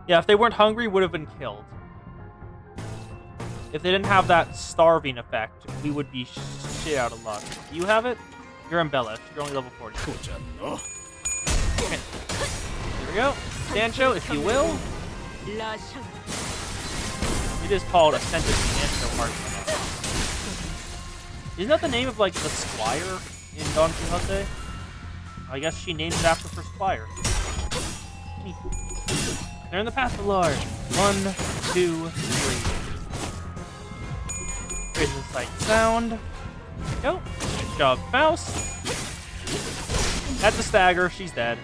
Speaker 1: Yeah, if they weren't hungry, would have been killed. If they didn't have that starving effect, we would be shit out of luck. You have it? You're embellished. You're only level 40. Okay. Here we go. Sancho, if you will. It is called Ascended Sancho Heart. Isn't that the name of, like, the squire in Don Quixote? I guess she named it after her squire. They're in the path of the Lord. 1, 2, 3. Raise the sight sound. Go. Good job, Faust. That's a stagger. She's dead.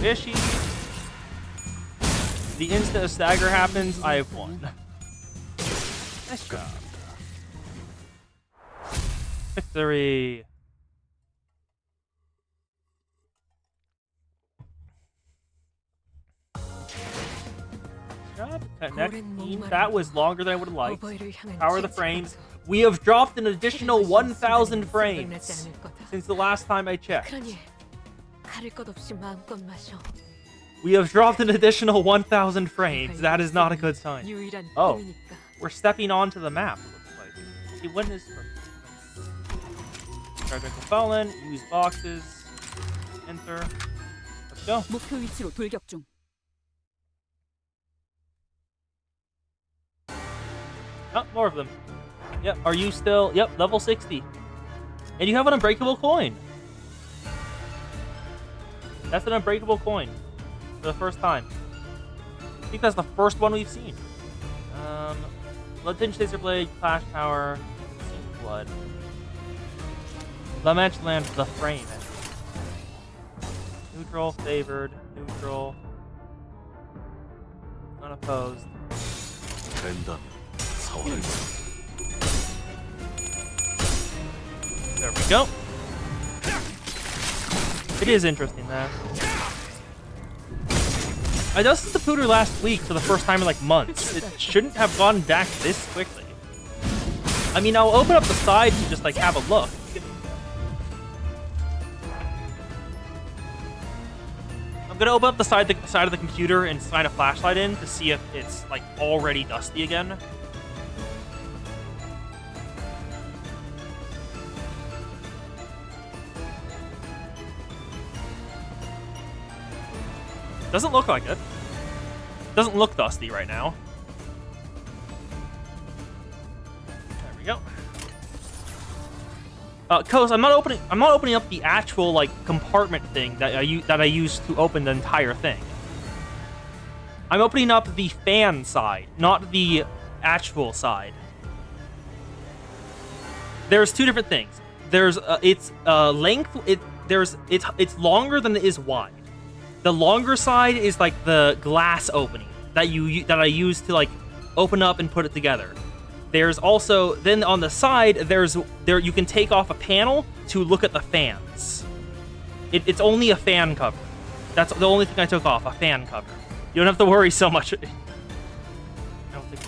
Speaker 1: Fishy. The instant a stagger happens, I have won. Nice job. Victory. Next team. That was longer than I would have liked. Power the frames. We have dropped an additional 1,000 frames since the last time I checked. We have dropped an additional 1,000 frames. That is not a good sign. Oh, we're stepping onto the map, it looks like. See, when is Dragon Fallen, use boxes, enter. Let's go.
Speaker 4: 목표 위치로 돌격 중.
Speaker 1: Oh, more of them. Yep, are you still... Yep, level 60. And you have an unbreakable coin. That's an unbreakable coin. For the first time. I think that's the first one we've seen. Blood Tinge Scissor Blade, Clash Power, Blood. Lament land the frame. Neutral, favored, neutral. Unopposed.
Speaker 3: 된다면 사활을
Speaker 1: There we go. It is interesting, though. I dusted the pooter last week for the first time in like months. It shouldn't have gone back this quickly. I mean, I'll open up the side to just like have a look. I'm gonna open up the side of the computer and shine a flashlight in to see if it's like already dusty again. Doesn't look like it. Doesn't look dusty right now. There we go. Coast, I'm not opening up the actual like compartment thing that I use to open the entire thing. I'm opening up the fan side, not the actual side. There's two different things. There's it's length. It's longer than it is wide. The longer side is like the glass opening that I use to like open up and put it together. There's also then on the side there you can take off a panel to look at the fans. It's only a fan cover. That's the only thing I took off, a fan cover. You don't have to worry so much. I don't think.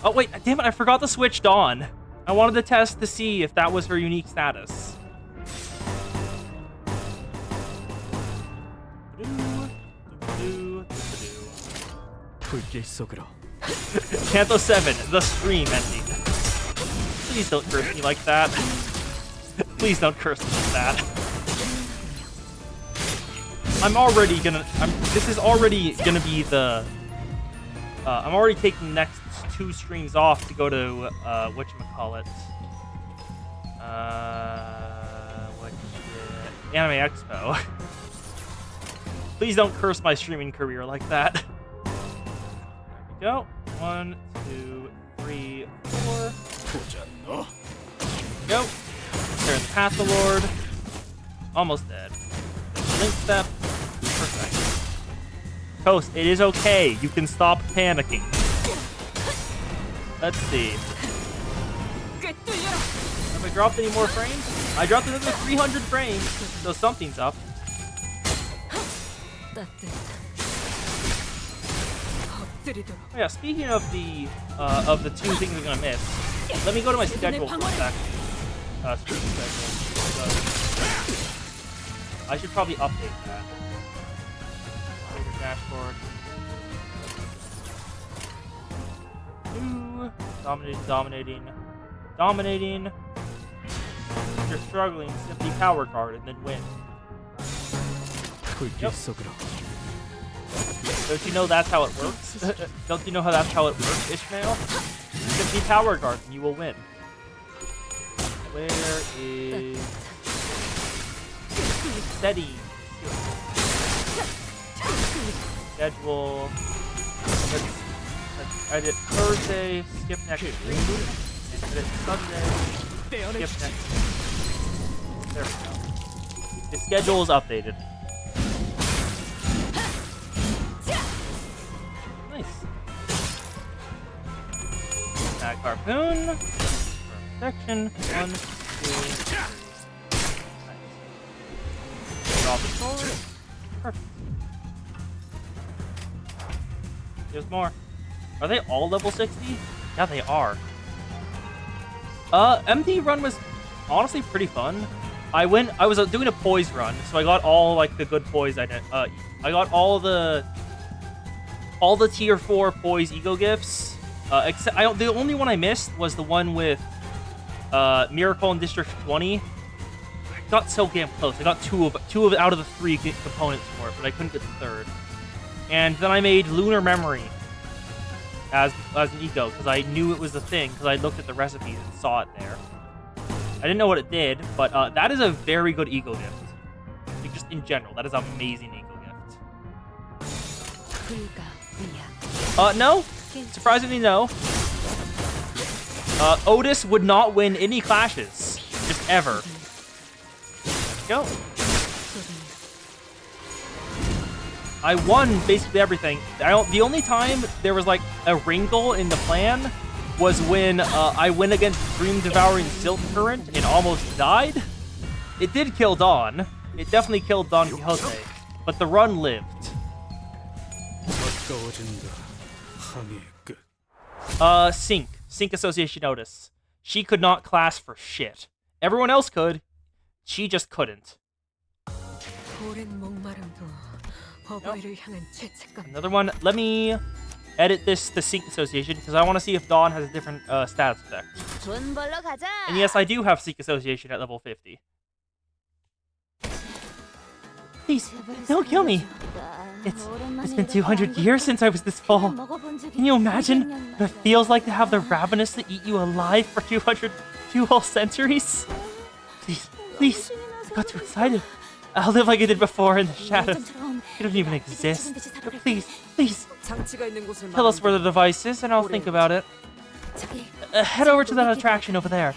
Speaker 1: Oh wait, damn it! I forgot the switched on. I wanted to test to see if that was her unique status.
Speaker 5: 불길 속으로.
Speaker 1: Canto 7, the stream ending. Please don't curse me like that. Please don't curse me like that. This is already gonna be the... I'm already taking the next 2 streams off to go to, whatchamacallit. Anime Expo. Please don't curse my streaming career like that. Go. 1, 2, 3, 4. Go. Turn the Path the Lord. Almost dead. Link step. Perfect. Toast, it is okay. You can stop panicking. Let's see. Have I dropped any more frames? I dropped another 300 frames, so something's up. Oh yeah, speaking of the 2 things I'm gonna miss, let me go to my schedule for a sec. Stream schedule. I should probably update that. Dashboard. 2. Dominating. If you're struggling, simply power guard and then win.
Speaker 5: 불길 속으로.
Speaker 1: Don't you know that's how it works? Don't you know how that's how it works, Ishmael? Simply power guard and you will win. Where is settings? Schedule. Let's edit Thursday, skip next week, and edit Sunday, skip next week. There we go. The schedule is updated. Nice. Add harpoon. Protection. 1, 2, 3. Nice. Draw the sword. Perfect. There's more. Are they all level 60? Yeah, they are. MD run was honestly pretty fun. I was doing a poise run, so I got all like the good poise. I got all the tier 4 poise ego gifts. Except the only one I missed was the one with Miracle in District 20. I got so damn close. I got two of out of the 3 components for it, but I couldn't get the 3rd. And then I made Lunar Memory as an ego, because I knew it was a thing, because I looked at the recipes and saw it there. I didn't know what it did, but that is a very good ego gift. Like, just in general, that is an amazing ego gift. No. Surprisingly, no. Otis would not win any clashes. Just ever. go. I won basically everything. The only time there was like a wrinkle in the plan was when I went against Dream Devouring Silk Current and almost died. It did kill Dawn. It definitely killed Don Quixote, but the run lived. Sync Association Notice. She could not class for shit. Everyone else could. She just couldn't. Another one. Let me edit this to Sync Association because I want to see if Dawn has a different status effect. And yes, I do have Sync Association at level 50. Please, don't kill me. It's been 200 years since I was this full. Can you imagine what it feels like to have the ravenous to eat you alive for 2 whole centuries? Please, I got too excited. I'll live like I did before in the shadows. You don't even exist. Please, tell us where the device is and I'll think about it. Head over to that attraction over there.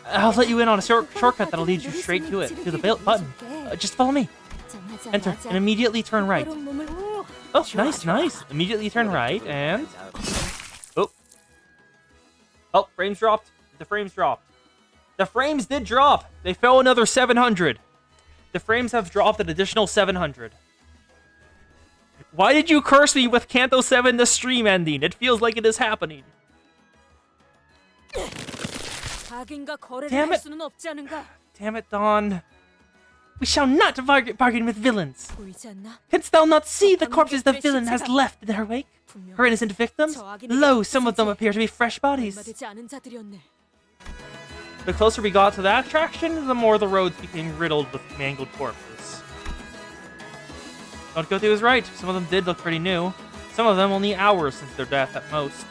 Speaker 1: I'll let you in on a shortcut that'll lead you straight to it, to the button. Just follow me. Enter and immediately turn right. Oh, nice. Immediately turn right and... Oh, frames dropped. The frames dropped. The frames did drop. They fell another 700. The frames have dropped an additional 700. Why did you curse me with Canto 7 the stream ending? It feels like it is happening. Damn it. Damn it, Dawn. We shall not bargain with villains. Canst thou not see the corpses the villain has left in her wake? Her innocent victims? Lo, some of them appear to be fresh bodies. The closer we got to that attraction, the more the roads became riddled with mangled corpses. Don Quixote was right. Some of them did look pretty new. Some of them only hours since their death at most.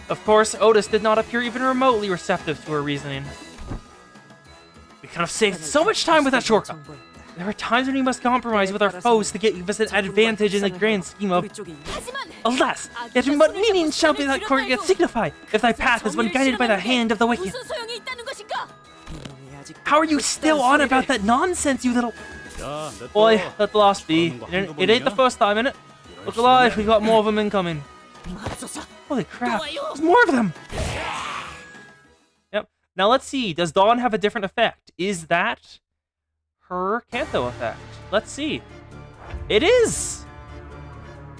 Speaker 1: Of course, Otis did not appear even remotely receptive to her reasoning. We could have saved so much time with that shortcut. There are times when we must compromise with our foes to give us an advantage in the grand scheme of... Alas, yet what meaning shall be that yet signify, if thy path is one guided by the hand of the wicked? How are you still on about that nonsense, you little... Boy, let the lost be. It ain't the first time, innit? Look alive, we got more of them incoming. Holy crap, there's more of them! Yep. Now let's see, does Dawn have a different effect? Is that her Canto effect? Let's see. It is!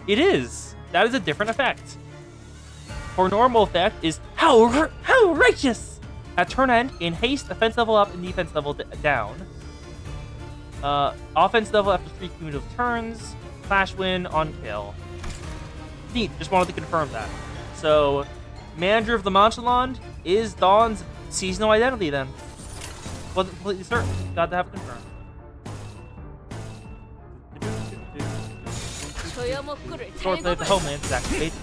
Speaker 1: It is. That is a different effect. Her normal effect is how righteous! At turn end, in haste, offense level up and defense level down. Offense level after 3 cumulative turns. Flash win on kill. Neat, just wanted to confirm that. So, manager of the Monchalon is Dawn's seasonal identity then. Wasn't completely certain. Got to have it confirmed. Short live the homeland is activated.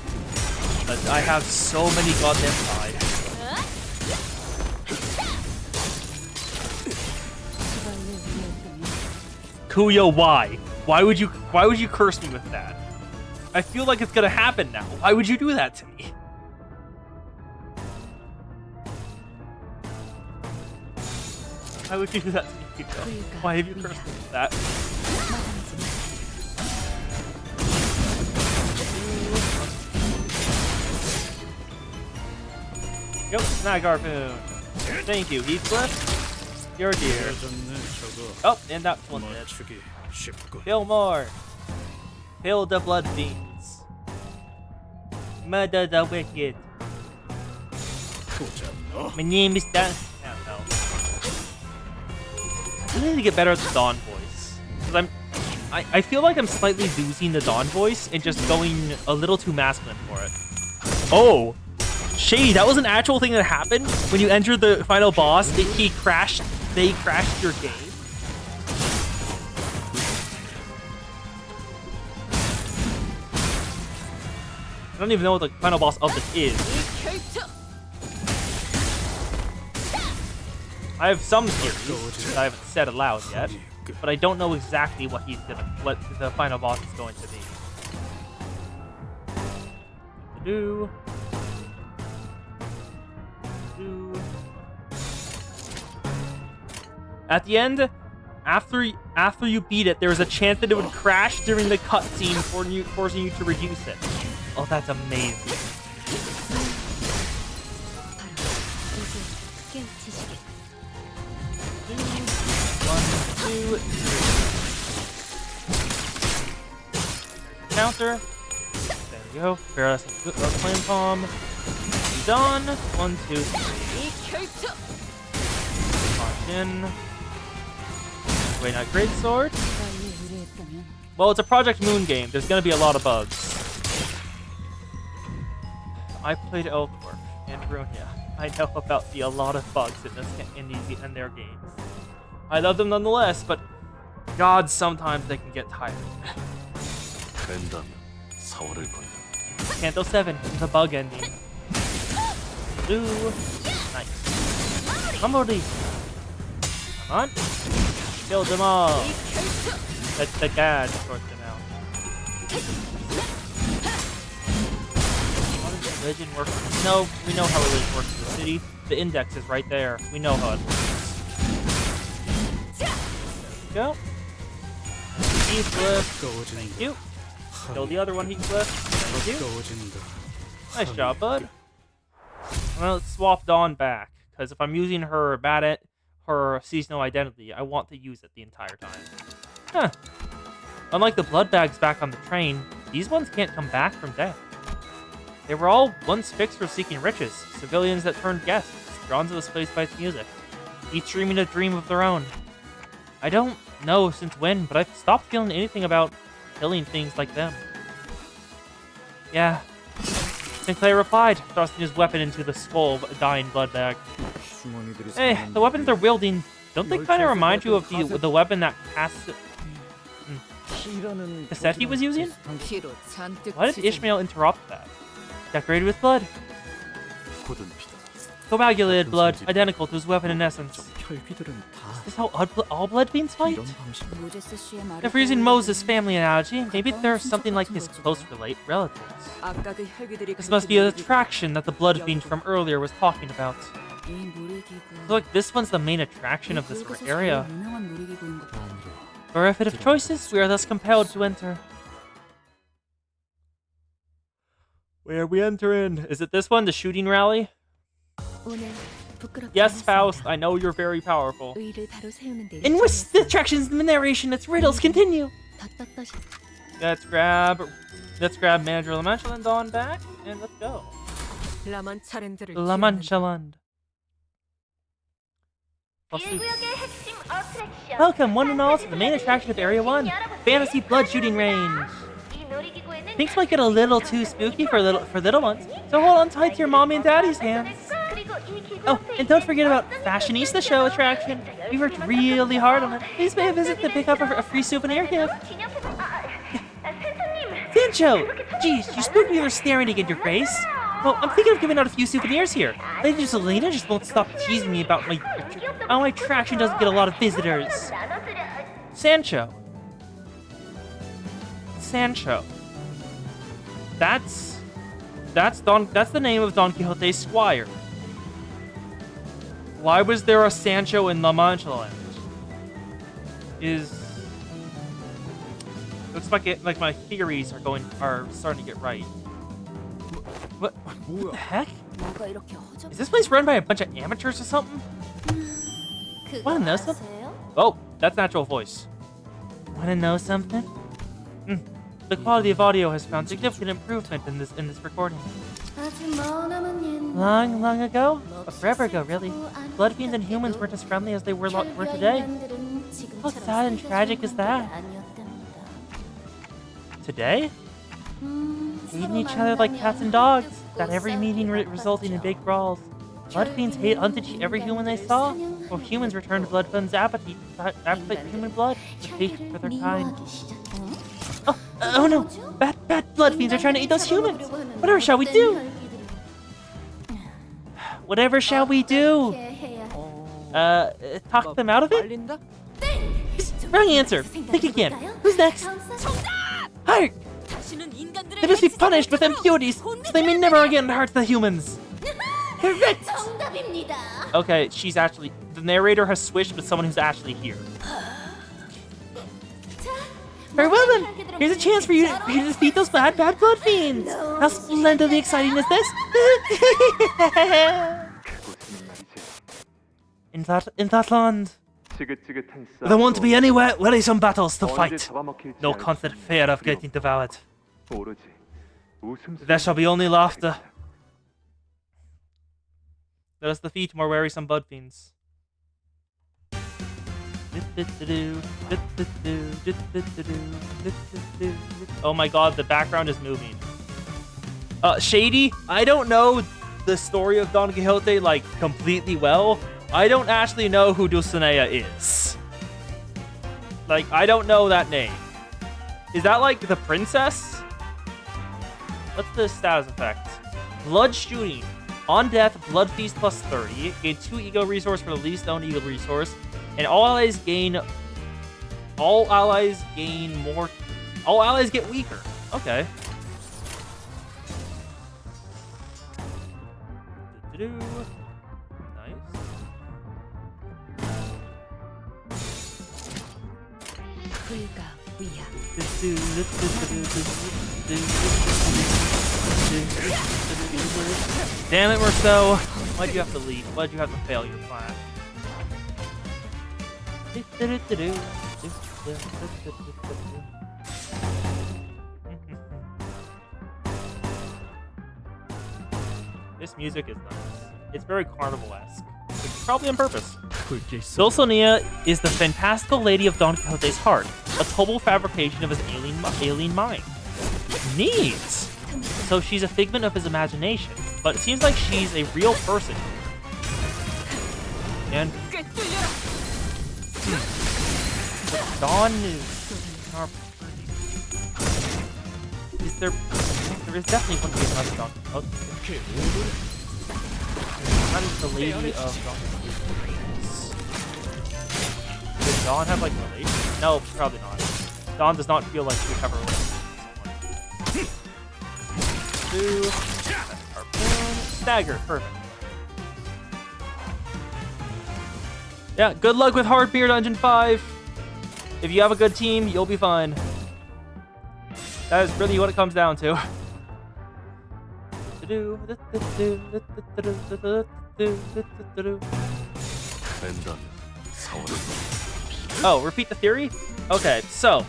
Speaker 1: But I have so many goddamn ties. Kuyo, why? Why would you curse me with that? I feel like it's gonna happen now. Why would you do that to me? Why would you do that to me, Kuyo? Why have you cursed me with that? Yep, snag harpoon. Thank you, Heathcliff. You're dear. Oh, and that one did. Kill more. Kill the blood fiends. Murder the wicked. My name is Dan. No. I need to get better at the Dawn voice. Because I feel like I'm slightly losing the Dawn voice and just going a little too masculine for it. Oh! Shady, that was an actual thing that happened when you entered the final boss. They crashed your game. I don't even know what the final boss of this is. I have some theories that I haven't said aloud yet, but I don't know exactly what the final boss is going to be. At the end, after you beat it, there was a chance that it would crash during the cutscene, forcing you to reduce it. Oh, that's amazing. One, two, three. Counter. There we go. Fearless Flame Palm. Done. 1, 2, 3. Launch in. Wait, not Great Sword. Well, it's a Project Moon game. There's gonna be a lot of bugs. I played Elkworth and Runia. I know about a lot of bugs in their games. I love them nonetheless, but God, sometimes they can get tired.
Speaker 3: 된다면 사활을 건다.
Speaker 1: Kanto 7, the bug ending. Blue. Nice. Mamori. Come on. Kill them all. Let the dad sort them out. How does religion work? No, we know how religion works in the city. The index is right there. We know how it works. There we go. He flipped. Thank you. Kill the other one he flipped. Thank you. Nice job, bud. Well, let's swap Dawn back, because if I'm using her her seasonal identity, I want to use it the entire time. Huh. Unlike the blood bags back on the train, these ones can't come back from death. They were all once fixed for seeking riches, civilians that turned guests, drawn to this place by its music, each dreaming a dream of their own. I don't know since when, but I've stopped feeling anything about killing things like them. Yeah. Sinclair replied, thrusting his weapon into the skull of a dying blood bag. Hey, the weapons they're wielding, don't they kind of remind you of the weapon that Kaseki was using? Why did Ishmael interrupt that? Decorated with blood. Coagulated blood, identical to his weapon in essence. Is this how all blood fiends fight? If we're using Moses' family analogy, maybe there's something like his close relatives. This must be an attraction that the blood fiend from earlier was talking about. Look, this one's the main attraction of this area. Bereft of choices, we are thus compelled to enter. Where we enter in? Is it this one, the shooting rally? Yes, Faust, I know you're very powerful. In which the attractions in the narration, its riddles continue. Let's grab Manager La Mancha and Dawn back, and let's go. La Mancha Land. Welcome, one and all, to the main attraction of Area 1, Fantasy Blood Shooting Range. Things might get a little too spooky for little ones, so hold on tight to your mommy and daddy's hands. Oh, and don't forget about Fashionista Show attraction. We worked really hard on it. Please pay a visit to pick up a free souvenir gift. Sancho! Geez, you spooked me with staring to get your face. Well, I'm thinking of giving out a few souvenirs here. Lady Selena just won't stop teasing me about my attraction doesn't get a lot of visitors. Sancho. That's the name of Don Quixote's squire. Why was there a Sancho in La Mancha Land? Looks like my theories are starting to get right. What the heck? Is this place run by a bunch of amateurs or something? Wanna know something? Oh, that's natural voice. Wanna know something? The quality of audio has found significant improvement in this recording. Long ago? Forever ago, really. Blood fiends and humans weren't as friendly as they were today. How sad and tragic is that? Today? Hating each other like cats and dogs, that every meeting resulting in big brawls. Blood fiends hunted every human they saw, while humans returned blood fiends' appetite for human blood, with hatred for their kind. Oh no! Bad blood fiends are trying to eat those humans! Whatever shall we do? Whatever shall we do? Talk them out of it? Wrong answer! Think again. Who's next? Hark! They must be punished with impurities, so they may never again hurt the humans. Correct! Okay, the narrator has switched with someone who's actually here. Very well then. Here's a chance for you to defeat those bad blood fiends. How splendidly exciting is this?
Speaker 9: 무슨 말이지?
Speaker 1: in that land,
Speaker 9: 지긋지긋한
Speaker 1: there won't be any wearisome battles to
Speaker 9: 언제
Speaker 1: fight.
Speaker 9: 잡아먹힐지
Speaker 1: No
Speaker 9: 알지.
Speaker 1: constant fear of getting devoured.
Speaker 9: 오로지 웃음소리.
Speaker 1: There shall be only laughter. Let us defeat more wearisome blood fiends. Oh my god, the background is moving. Shady, I don't know the story of Don Quixote like completely well. I don't actually know who Dulcinea is. Like, I don't know that name. Is that like the princess? What's the status effect? Blood shooting. On death, blood feast plus 30. Gain 2 ego resource for the least owned ego resource. And all allies gain more. All allies get weaker. Okay. Nice. Damn it, Marceau. Why'd you have to leave? Why'd you have to fail your plan? This music is nice. It's very carnival-esque. It's probably on purpose.
Speaker 5: 붉게 쏘
Speaker 1: Dulcinea is the fantastical lady of Don Quixote's heart, a total fabrication of his alien mind. Neat! So she's a figment of his imagination, but it seems like she's a real person. And Dawn is there is definitely going to be another Don Quixote. That is the lady of Don Quixote. Does Dawn have like a relation? No, probably not. Dawn does not feel like she would have a relation with someone. 2. Harpoon. Stagger. Perfect. Yeah, good luck with Hardbeer Dungeon 5. If you have a good team, you'll be fine. That is really what it comes down to. Oh, repeat the theory? Okay, so,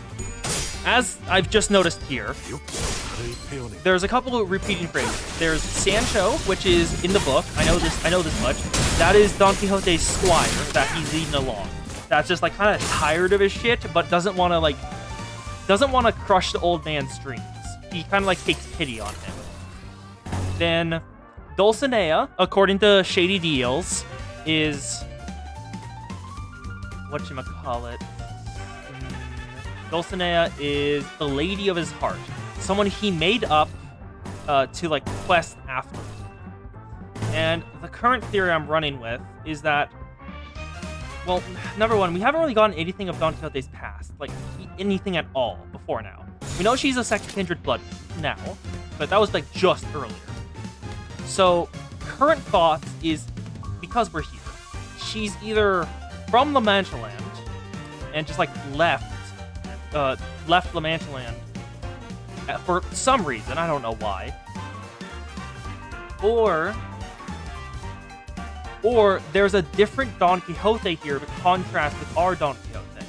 Speaker 1: as I've just noticed here, there's a couple of repeating phrases. There's Sancho, which is in the book. I know this much. That is Don Quixote's squire that he's leading along. That's just like kind of tired of his shit, but doesn't want to crush the old man's dreams. He kind of like takes pity on him. Then Dulcinea, according to Shady Deals, is whatchamacallit. Dulcinea is the lady of his heart. Someone he made up to like quest after. And the current theory I'm running with is that, well, number one, we haven't really gotten anything of Don Quixote's past, like anything at all before now. We know she's a second kindred blood now, but that was like just earlier. So current thoughts is, because we're here, she's either from La Mancha Land and just like left La Mancha Land for some reason, I don't know why, or there's a different Don Quixote here to contrast with our Don Quixote.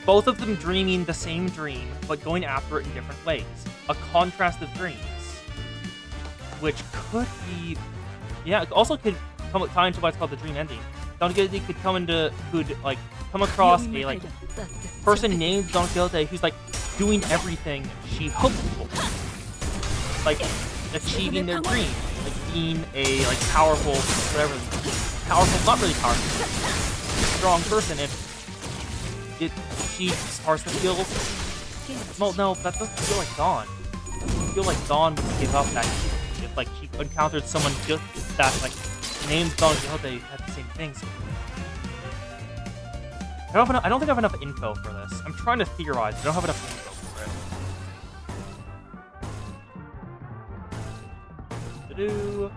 Speaker 1: Both of them dreaming the same dream, but going after it in different ways. A contrast of dreams. Which could be... Yeah, it also could tie into what's called the dream ending. Don Quixote could come across a person named Don Quixote who's like doing everything she hoped for. Like achieving their dream. Like being a like powerful, whatever, not really powerful, strong person, and she starts to feel, well, no, that doesn't feel like Dawn. It doesn't feel like Dawn would give up that easily. If like she encountered someone just that like named Don Quixote had the same things. I don't think I have enough info for this. I'm trying to theorize, but I don't have enough info for it. To-do.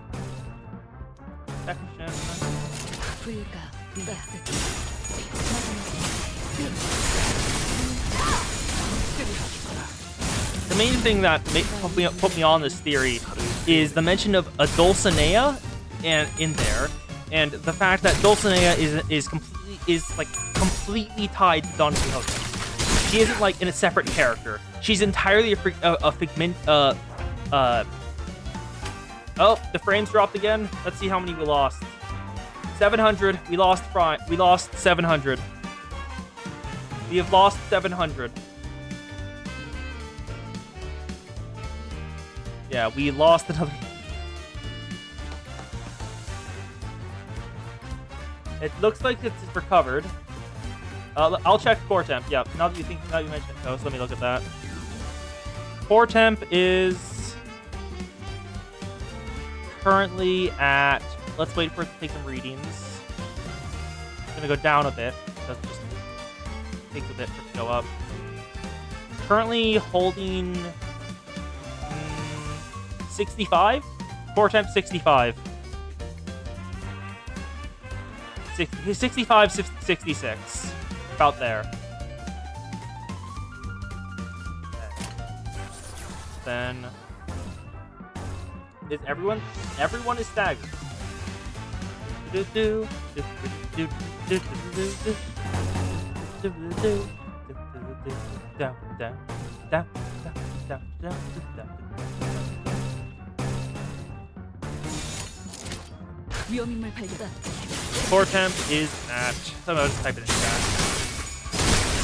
Speaker 1: Section. the main thing that put me on this theory is the mention of a Dulcinea and in there, and the fact that Dulcinea is completely tied to Don Quixote. She isn't like in a separate character. She's entirely a figment. Oh, the frames dropped again. Let's see how many we lost. 700. We lost 700. We have lost 700. Yeah, we lost another. It looks like it's recovered. I'll check core temp. Yeah, now that you mentioned it, so let me look at that. Core temp is currently at. Let's wait for it to take some readings. It's gonna go down a bit. That just takes a bit for it to go up. Currently holding 65. Core temp 65. 65, 66. About there. Okay. Then is everyone is staggered.
Speaker 4: 위험인물 발견.
Speaker 1: Core temp is at. Somehow just type it in chat.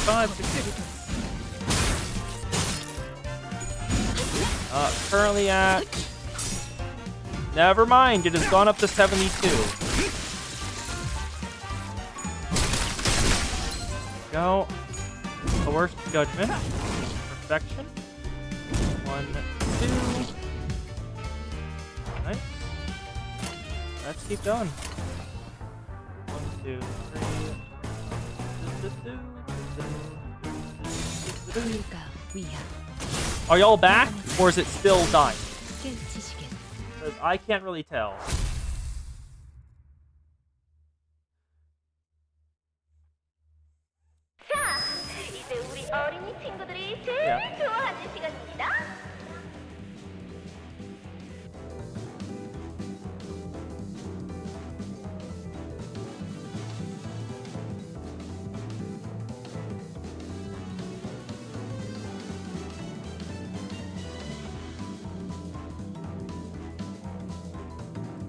Speaker 1: 5, 6, currently at. Never mind, it has gone up to 72. Go. Coerced judgment. Perfection. 1, 2. Nice. Let's keep going. 1, 2, 3. Are y'all back, or is it still dying? Because I can't really tell. Yeah.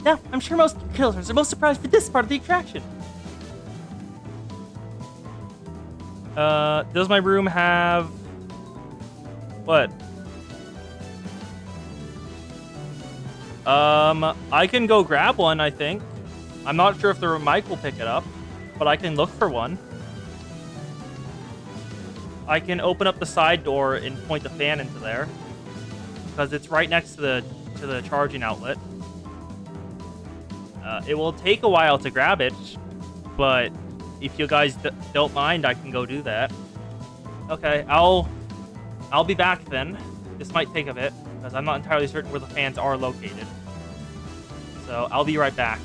Speaker 1: Now, I'm sure most killers are most surprised for this part of the attraction. Does my room have... What? I can go grab one, I think. I'm not sure if the mic will pick it up, but I can look for one. I can open up the side door and point the fan into there, because it's right next to the charging outlet. It will take a while to grab it, but if you guys don't mind, I can go do that. Okay, I'll be back then. This might take a bit, because I'm not entirely certain where the fans are located. So I'll be right back.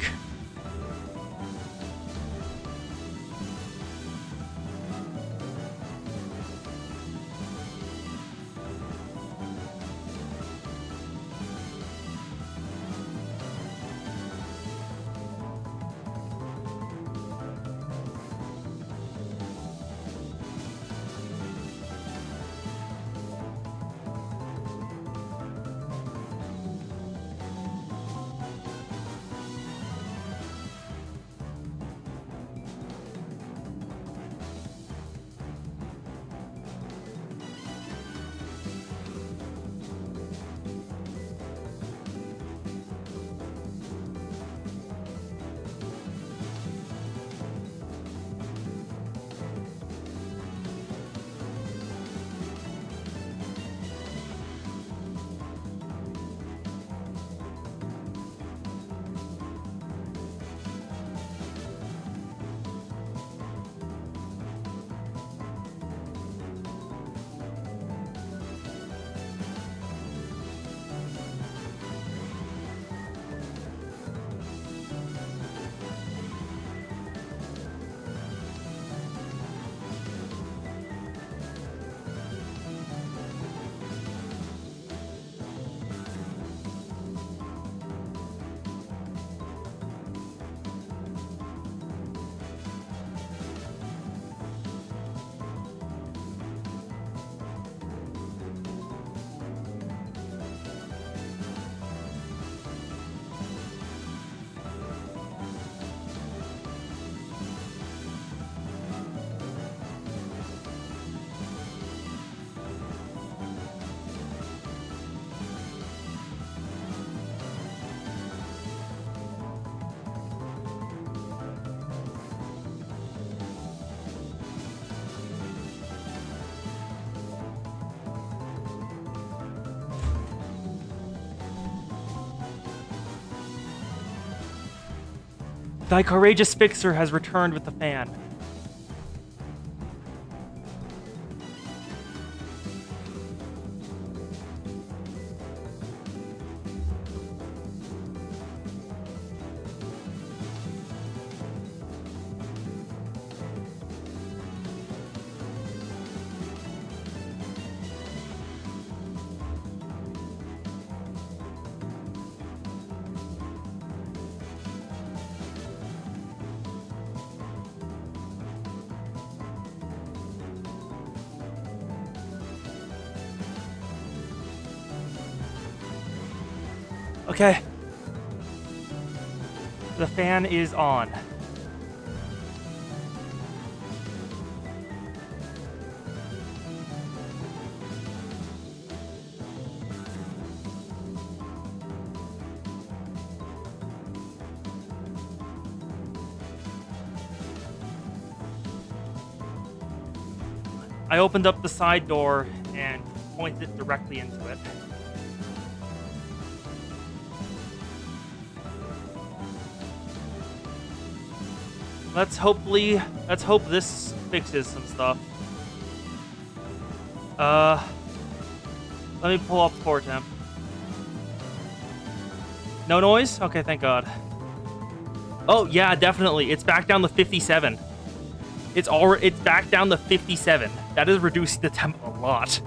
Speaker 1: Thy courageous fixer has returned with the fan. Okay. The fan is on. I opened up the side door and pointed it directly into it. Let's hope this fixes some stuff. Let me pull up the core temp. No noise? Okay, thank God. Oh yeah, definitely. It's back down to 57. It's back down to 57. That is reducing the temp a lot.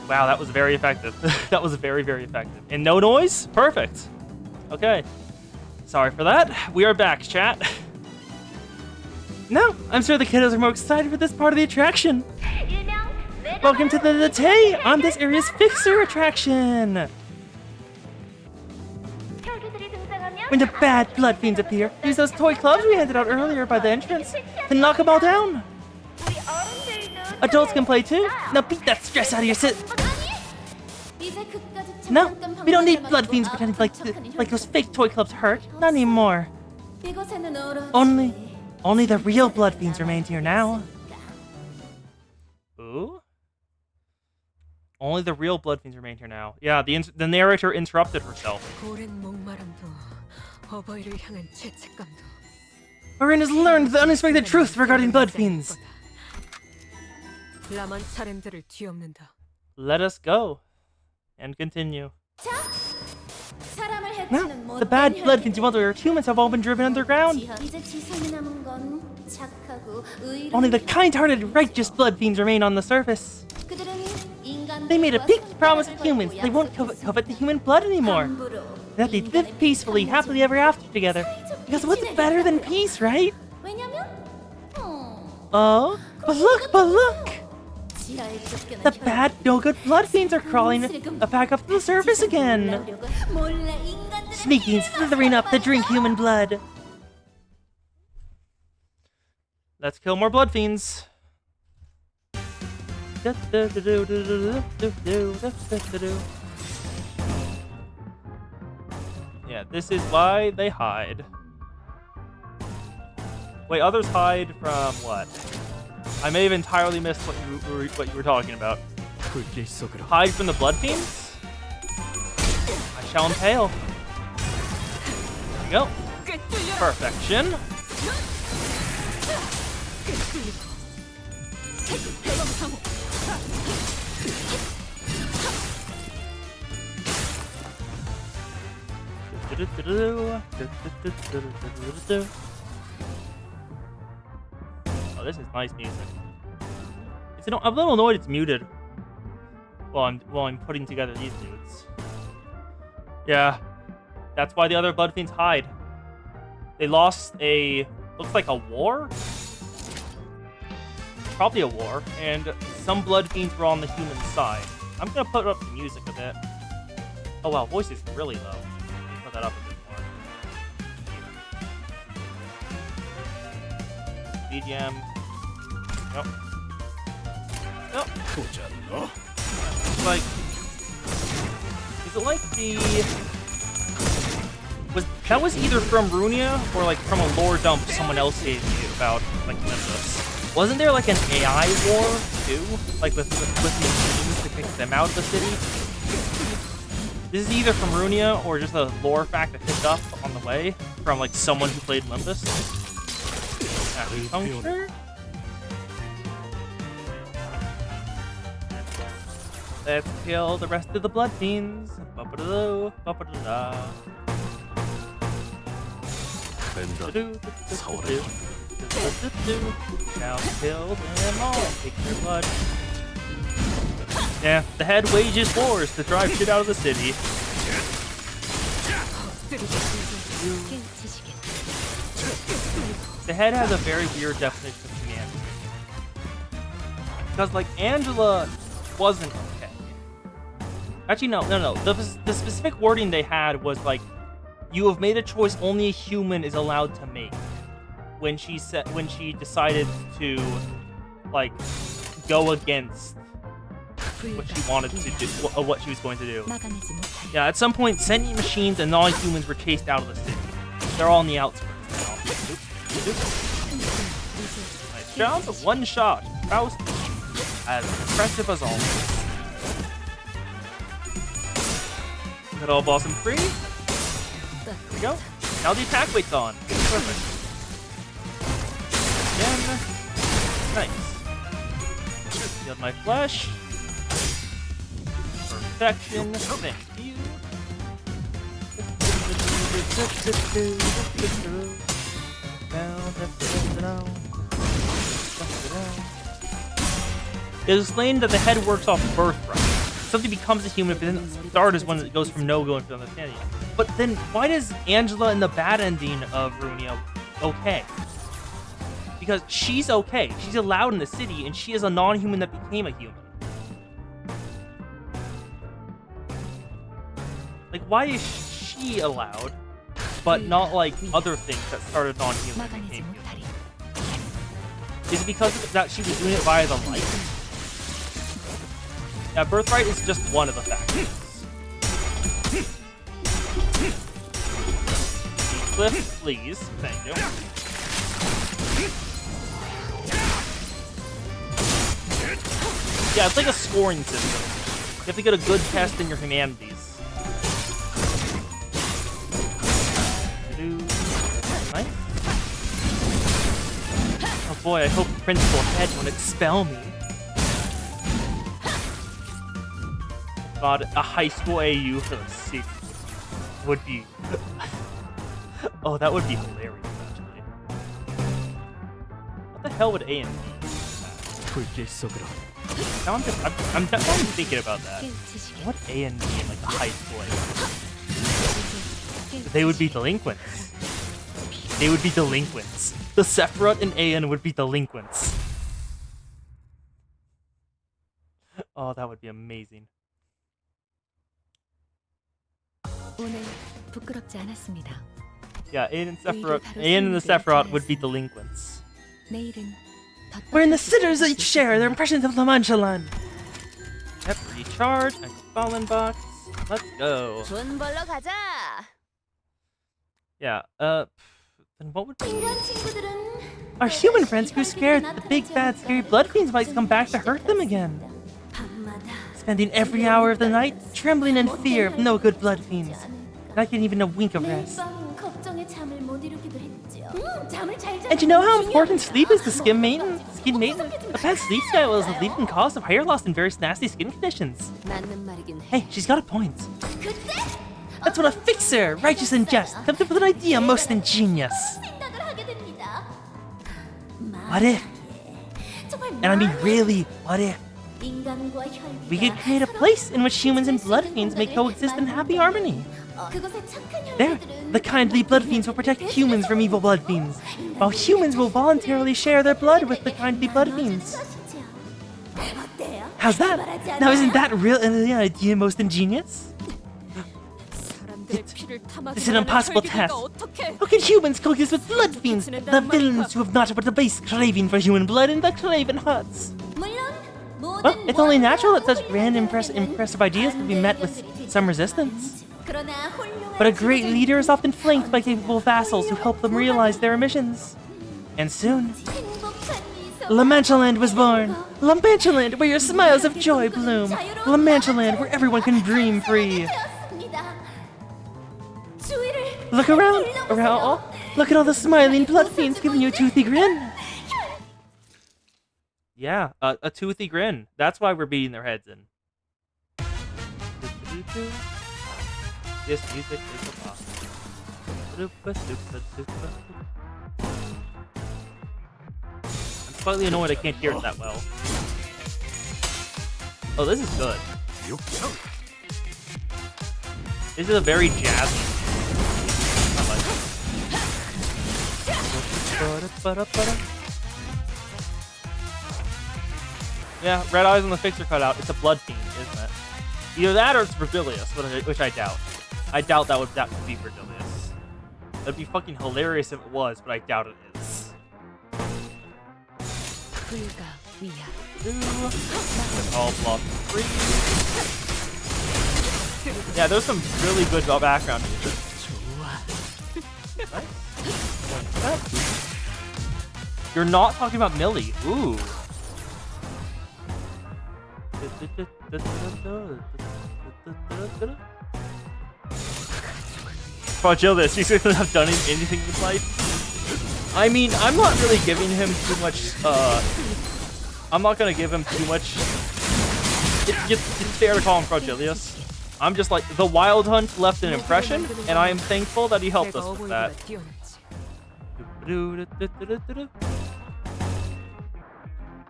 Speaker 1: Wow, that was very effective. That was very, very effective. And no noise? Perfect. Okay. Sorry for that. We are back, chat. No, I'm sure the kiddos are more excited for this part of the attraction. Welcome to the Tay on this area's Fixer attraction. When the bad blood fiends appear, use those toy clubs we handed out earlier by the entrance to knock them all down. Adults can play too. Now beat that stress out of your No, we don't need blood fiends pretending like those fake toy clubs hurt. Not anymore. Only the real blood fiends remain here now. Ooh? Only the real blood fiends remain here now. Yeah, the narrator interrupted herself. Orin has learned the unexpected truth regarding blood fiends. Let us go. And continue. Now, the bad blood fiends you want are humans have all been driven underground. Only the kind-hearted, righteous blood fiends remain on the surface. They made a big promise to humans. They won't covet the human blood anymore. That they live peacefully, happily ever after together. Because what's better than peace, right? Oh, but look! The bad, no-good blood fiends are crawling back up to the surface again. Sneaking, slithering up to drink human blood. Let's kill more blood fiends. Yeah, this is why they hide. Wait, others hide from what? I may have entirely missed what you were talking about. Hide from the blood fiends? I shall impale. There we go. Perfection. Oh, this is nice music. I'm a little annoyed it's muted while I'm putting together these dudes. Yeah, that's why the other blood fiends hide. They lost looks like a war? Probably a war, and some blood fiends were on the human side. I'm gonna put up the music a bit. Oh wow, voice is really low. Let me put that up a bit more. BGM. Nope. Like, is it like that was either from Runia or like from a lore dump someone else gave me about like Limbus? Wasn't there like an AI war too, like with machines to kick them out of the city? This is either from Runia or just a lore fact I picked up on the way from like someone who played Limbus. Acupuncture? Let's kill the rest of the blood fiends. Ba-ba-da-do, ba-ba-da-da.
Speaker 3: 벤더 서울에
Speaker 1: Now kill them all. Take their blood. Yeah, the head wages wars to drive shit out of the city. The head has a very weird definition of humanity. Because, like, Angela wasn't okay. Actually, no. The specific wording they had was, like, you have made a choice only a human is allowed to make. When she decided to, like, go against what she wanted to do, what she was going to do. Yeah, at some point, sentient machines and non-humans were chased out of the city. They're all on the outskirts now. Nice job. One shot. Faust. As impressive as always. Got all Blossom free. There we go. Now the attack weight's on. Perfect. Again. Nice. Healed my flesh. Perfection. Thank you. It was explained that the head works off birthright. Something becomes a human if it doesn't start as one that goes from no going to understanding. But then why does Angela in the bad ending of Runia okay? Because she's okay. She's allowed in the city, and she is a non-human that became a human. Like, why is she allowed, but not, like, other things that started non-human and became human? Is it because that she was doing it via the light? Yeah, birthright is just one of the factors. Cliff, please. Thank you. Yeah, it's like a scoring system. You have to get a good test in your humanities. Nice. Oh boy, I hope Principal Head won't expel me. God, a high school AU for the city would be... Oh, that would be hilarious, actually. What the hell would A and B?
Speaker 5: 불길 속으로.
Speaker 1: Now I'm definitely thinking about that. What A and B in like the high school AU? They would be delinquents. They would be delinquents. The Sephiroth and AN would be delinquents. Oh, that would be amazing. Yeah, AN and the Sephiroth would be delinquents. Wherein the sitters each share their impressions of La Mancha Land. Yep, recharge and fallen box. Let's go.
Speaker 6: 돈 벌러 가자.
Speaker 1: Yeah, then what would be... Our human friends grew scared that the big bad scary blood fiends might come back to hurt them again. Spending every hour of the night trembling in fear of no good blood fiends. Not getting even a wink of rest. And you know how important sleep is to skin maintenance? A bad sleep style is a leading cause of hair loss and various nasty skin conditions. Hey, she's got a point. That's when a fixer, righteous and just, comes up with an idea most ingenious. What if? And I mean really, what if? We could create a place in which humans and blood fiends may coexist in happy harmony. There, the kindly blood fiends will protect humans from evil blood fiends, while humans will voluntarily share their blood with the kindly blood fiends. How's that? Now isn't that really idea most ingenious? It's an impossible task. How can humans coexist with blood fiends, the villains who have naught but the base craving for human blood in the craven hearts? Well, it's only natural that such grand, impressive ideas would be met with some resistance. But a great leader is often flanked by capable vassals who help them realize their missions. And soon, La Mancha Land was born. La Mancha Land, where your smiles of joy bloom. La Mancha Land, where everyone can dream free. Look around! Oh, look at all the smiling blood fiends giving you a toothy grin! Yeah, a toothy grin. That's why we're beating their heads in. This music is a boss. I'm slightly annoyed I can't hear it that well. Oh, this is good. This is a very jazzy. I like it. Yeah, red eyes on the fixer cutout. It's a blood fiend, isn't it? Either that or it's Verdilius, which I doubt. I doubt that would be Verdilius. That'd be fucking hilarious if it was, but I doubt it is. All block 3. Yeah, there's some really good background music. Nice. You're not talking about Millie. Ooh. Fragilius, you certainly have done anything in his life. I mean, I'm not really giving him too much, I'm not gonna give him too much. It's fair to call him Fragilius. I'm just like, the Wild Hunt left an impression, and I am thankful that he helped us with that.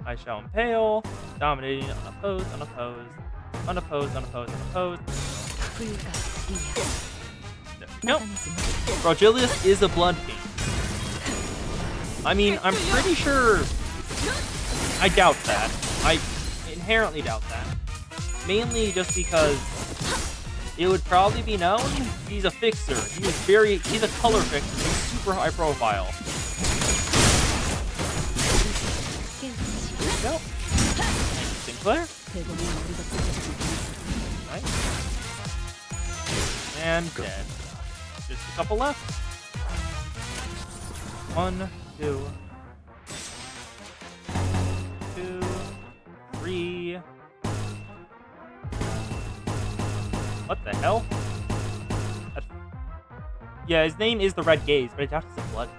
Speaker 1: I shall impale, dominating, unopposed, unopposed, unopposed, unopposed, unopposed. Nope. Fragilius is a blood fiend. I mean, I'm pretty sure. I doubt that. I inherently doubt that. Mainly just because it would probably be known he's a fixer. He's a color fixer. He's super high profile. Nope. Sinclair. Nice. And dead. Just a couple left. 1, 2, 2, 3. What the hell? Yeah, his name is the Red Gaze, but I doubt it's a blood.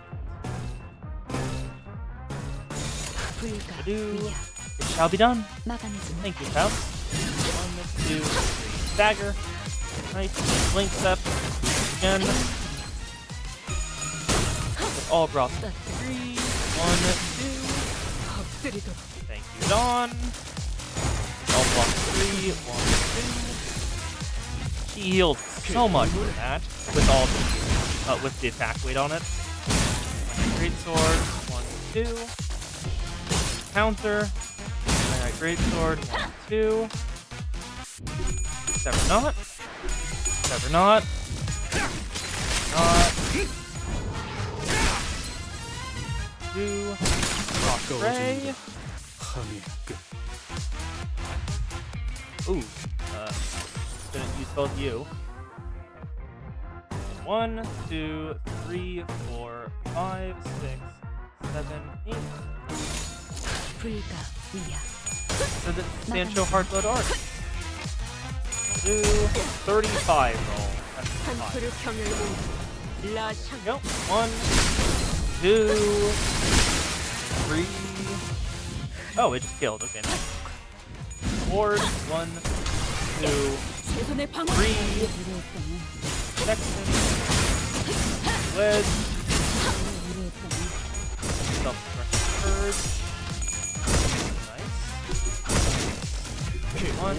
Speaker 1: It shall be done. Thank you, House. 1, 2, 3. Dagger. Nice. Blink step. Again. With all brought 3. 1, 2. Thank you, Dawn. All block 3. 1, 2. She healed so much with that. With all with the attack weight on it. Great sword. 1, 2. Counter. Great sword. 1, 2. Sever not. Sever not. Not. 2. Rock Ray. Ooh. Gonna use both you. 1, 2, 3, 4, 5, 6, 7, 8. So the Sancho Hardblood Arc. 35 roll. That's fine. Go. 1, 2, 3. Oh, it just killed. Okay, nice. Ward. 1, 2, 3. Section. Wedge. Self-destruct Purge. 1,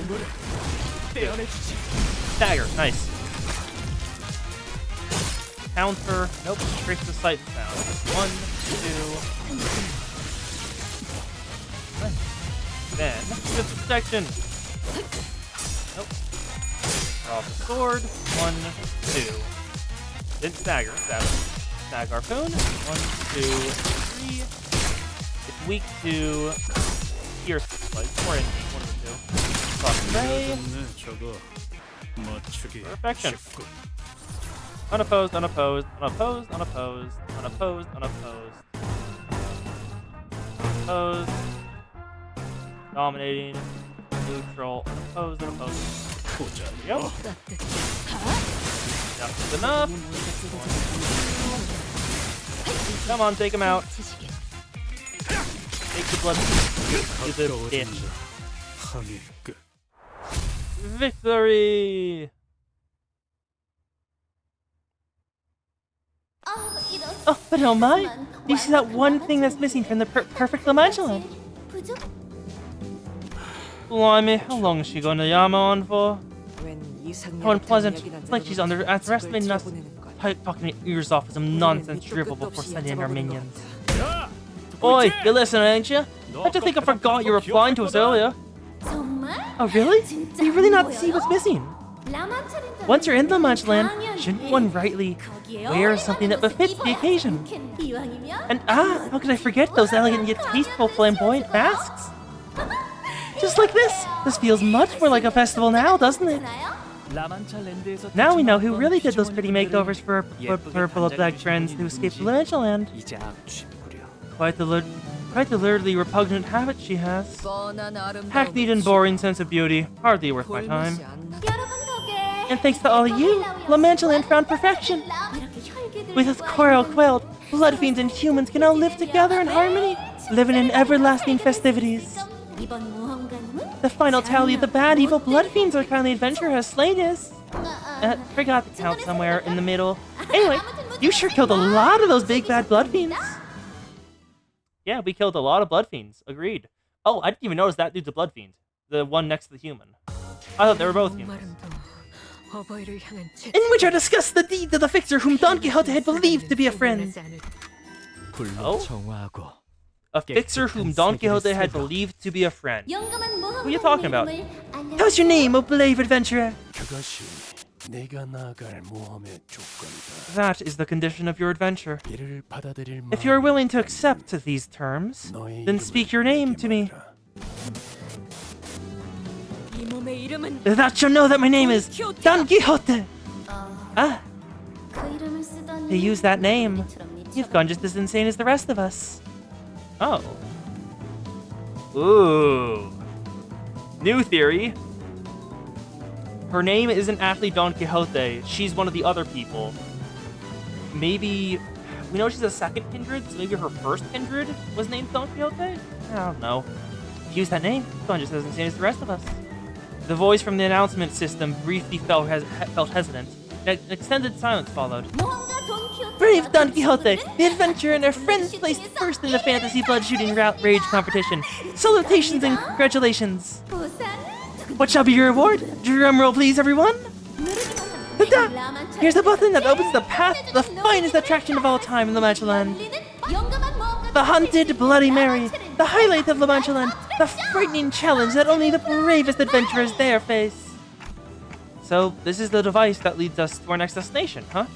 Speaker 1: 2. Dagger, nice. Counter, nope, straight to the sight sound. 1, 2. Nice. Then, just protection. Nope. Draw the sword. 1, 2. Then stagger, Stag Harpoon. 1, 2, 3. It's weak to pierce, like, or anything, one of the two. Perfection. Unopposed, unopposed, unopposed, unopposed, unopposed, unopposed. Unopposed. Dominating. Neutral. Unopposed, unopposed. There we go. That's enough. Come on, take him out. Take the blood. You the bitch.
Speaker 7: 항해 끝.
Speaker 1: Victory! Oh, but oh my! You see that one thing that's missing from the perfect Lamantulan? Blimey, how long is she going to yam on for? How unpleasant. It's like she's underestimating us. Talking your ears off with some nonsense drivel before sending in our minions. Oi, you're listening, ain't you? I just think I forgot you were replying to us earlier. Oh, really? Do you really not see what's missing? Once you're in Lamantulan, shouldn't one rightly wear something that befits the occasion? And how could I forget those elegant yet tasteful flamboyant masks? Just like this. This feels much more like a festival now, doesn't it? Now we know who really did those pretty makeovers for our black friends who escaped Lamantulan.
Speaker 2: 이제 앞치구려.
Speaker 1: Quite the literally repugnant habit she has. Hackneyed and boring sense of beauty. Hardly worth my time. And thanks to all of you, Lamantulan found perfection. With its coral quelled, blood fiends and humans can all live together in harmony, living in everlasting festivities. The final tally of the bad, evil blood fiends our kindly adventurer has slain is... forgot the count somewhere in the middle. Anyway, you sure killed a lot of those big bad blood fiends. Yeah, we killed a lot of blood fiends. Agreed. Oh, I didn't even notice that dude's a blood fiend. The one next to the human. I thought they were both humans. In which I discussed the deed of the fixer whom Don Quixote had believed to be a friend. Oh? A fixer whom Don Quixote had believed to be a friend. Who are you talking about? How's your name, O brave adventurer?
Speaker 5: 그것이 내가 나아갈 모험의 조건이다.
Speaker 1: That is the condition of your adventure.
Speaker 5: 이를 받아들일
Speaker 1: If you are willing to accept these terms, then speak your name to me. That shall know that my name is Don Quixote. Ah, to use that name, you've gone just as insane as the rest of us. Oh. Ooh. New theory. Her name isn't actually Don Quixote. She's one of the other people. Maybe... We know she's a second kindred, so maybe her first kindred was named Don Quixote? I don't know. To use that name, you've gone just as insane as the rest of us. The voice from the announcement system briefly felt hesitant. An extended silence followed. Brave Don Quixote, the adventurer and our friends placed first in the fantasy blood-shooting rage competition. Salutations and congratulations. What shall be your reward? Drum roll, please, everyone. Ta-da! Here's the button that opens the path to the finest attraction of all time in Lamantulan. The Haunted Bloody Mary, the highlight of Lamantulan, the frightening challenge that only the bravest adventurers dare face. So, this is the device that leads us to our next destination, huh?